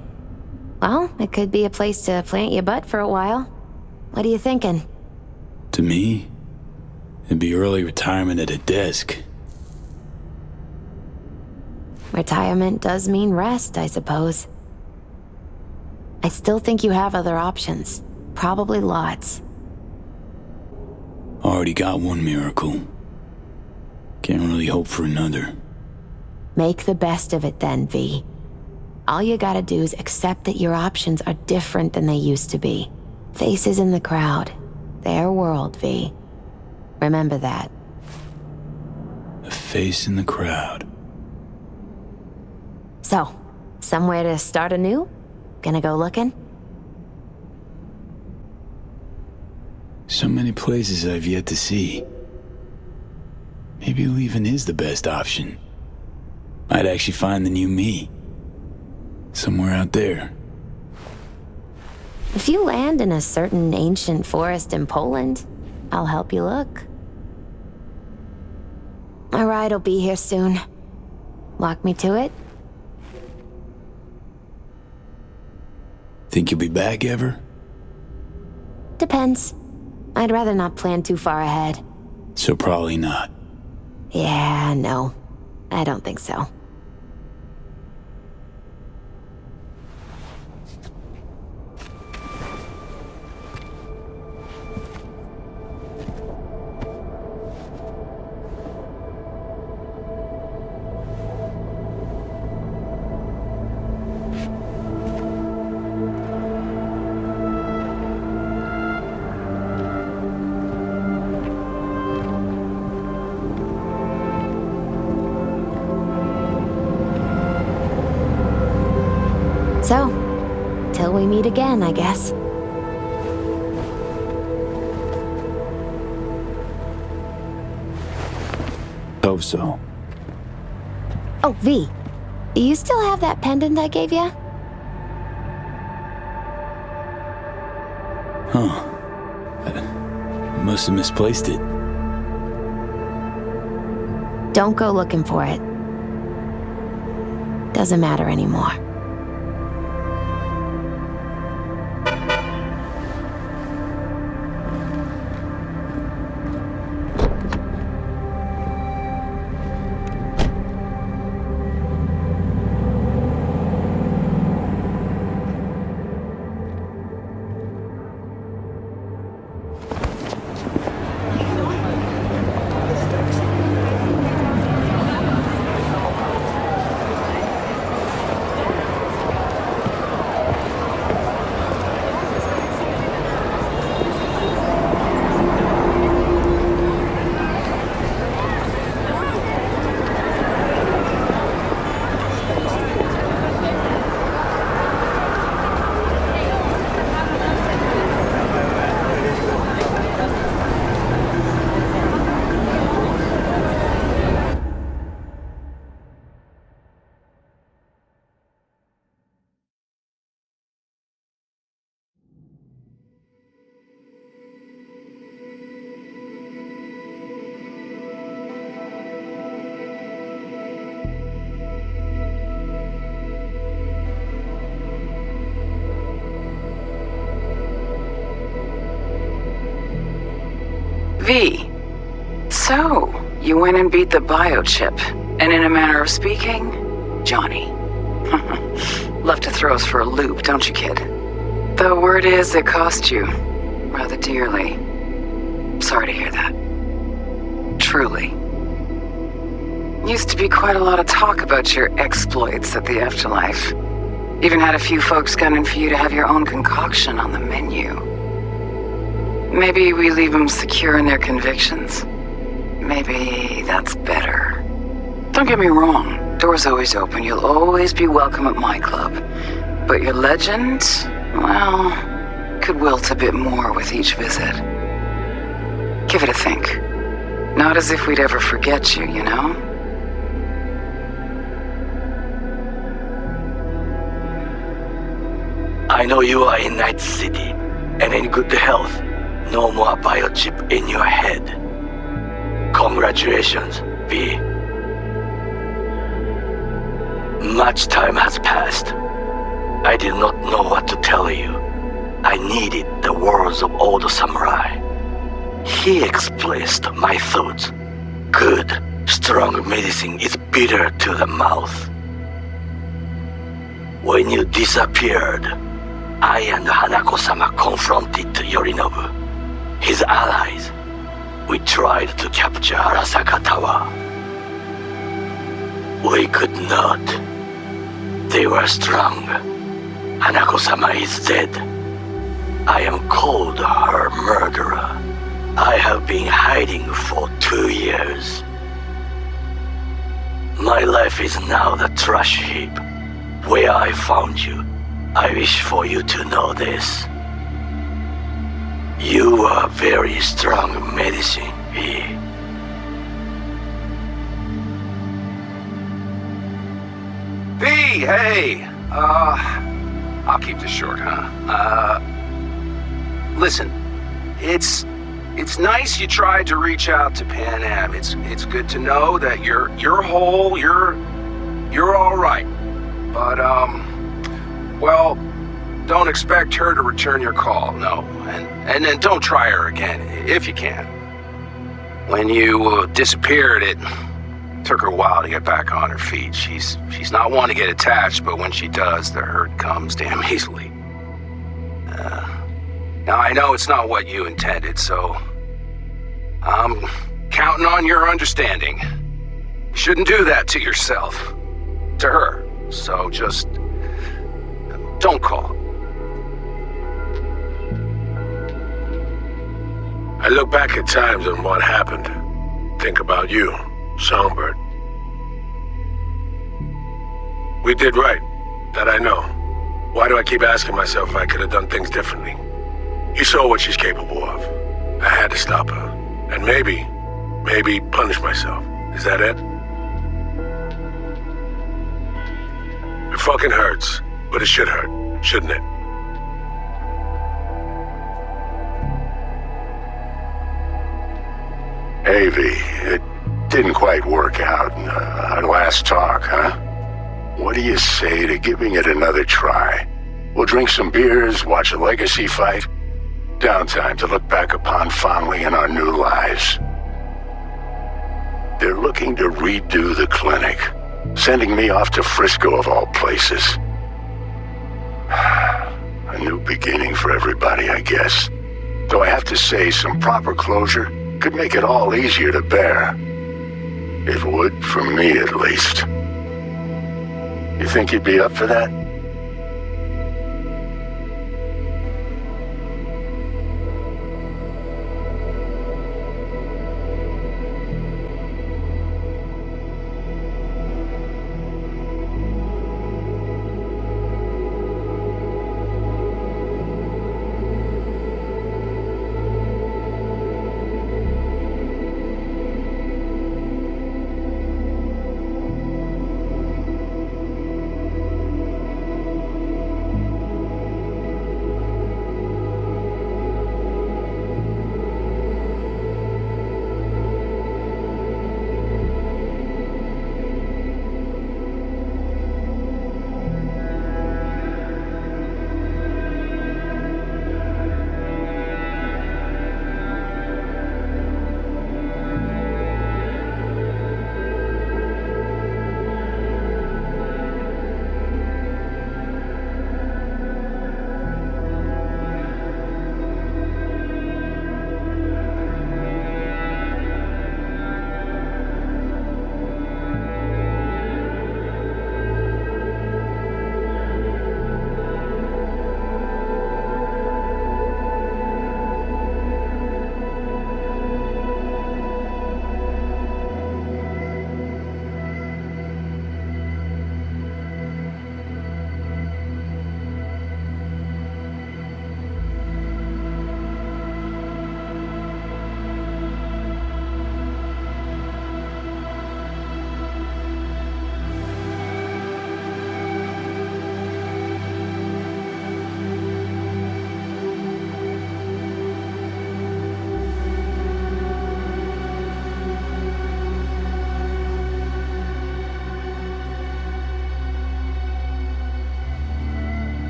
Well, it could be a place to plant your butt for a while. What are you thinking? To me, it'd be early retirement at a desk. Retirement does mean rest, I suppose. I still think you have other options. Probably lots. Already got one miracle. Can't really hope for another. Make the best of it then, V. All you gotta do is accept that your options are different than they used to be. Faces in the crowd. Their world, V. Remember that. A face in the crowd. So, somewhere to start anew? Gonna go looking? So many places I've yet to see. Maybe leaving is the best option. I'd actually find the new me. Somewhere out there. If you land in a certain ancient forest in Poland, I'll help you look. My ride'll be here soon. Walk me to it? Think you'll be back ever? Depends. I'd rather not plan too far ahead. So probably not. Yeah, no. I don't think so. So, till we meet again, I guess. Hope so. Oh, V. Do you still have that pendant I gave you? Huh. I must have misplaced it. Don't go looking for it. Doesn't matter anymore. V. So, you went and beat the biochip, and in a manner of speaking, Johnny. Love to throw us for a loop, don't you, kid? The word is it cost you rather dearly. Sorry to hear that. Truly. Used to be quite a lot of talk about your exploits at the afterlife. Even had a few folks gunning for you to have your own concoction on the menu. Maybe we leave them secure in their convictions. Maybe that's better. Don't get me wrong, door's always open. You'll always be welcome at my club. But your legend, well, could wilt a bit more with each visit. Give it a think. Not as if we'd ever forget you, you know? I know you are in Night City, and in good health. No more biochip in your head. Congratulations, V. Much time has passed. I did not know what to tell you. I needed the words of old samurai. He expressed my thoughts. Good, strong medicine is bitter to the mouth. When you disappeared, I and Hanako-sama confronted Yorinobu, his allies. We tried to capture Arasaka Tower. We could not. They were strong. Hanako-sama is dead. I am called her murderer. I have been hiding for 2 years. My life is now the trash heap where I found you. I wish for you to know this. You are very strong medicine, V. V, hey! I'll keep this short, huh? Listen, it's nice you tried to reach out to Pan Am. It's good to know that you're whole, you're all right. But, well, don't expect her to return your call, no. And then don't try her again, if you can. When you disappeared, it took her a while to get back on her feet. She's not one to get attached, but when she does, the hurt comes damn easily. Now, I know it's not what you intended, so I'm counting on your understanding. You shouldn't do that to yourself, to her. So just don't call. I look back at times and what happened. Think about you, Songbird. We did right, that I know. Why do I keep asking myself if I could have done things differently? You saw what she's capable of. I had to stop her. And maybe punish myself. Is that it? It fucking hurts, but it should hurt, shouldn't it? Hey, V, it didn't quite work out in our last talk, huh? What do you say to giving it another try? We'll drink some beers, watch a legacy fight. Downtime to look back upon fondly in our new lives. They're looking to redo the clinic, sending me off to Frisco of all places. A new beginning for everybody, I guess. Though I have to say, some proper closure could make it all easier to bear. It would, for me at least. You think you'd be up for that?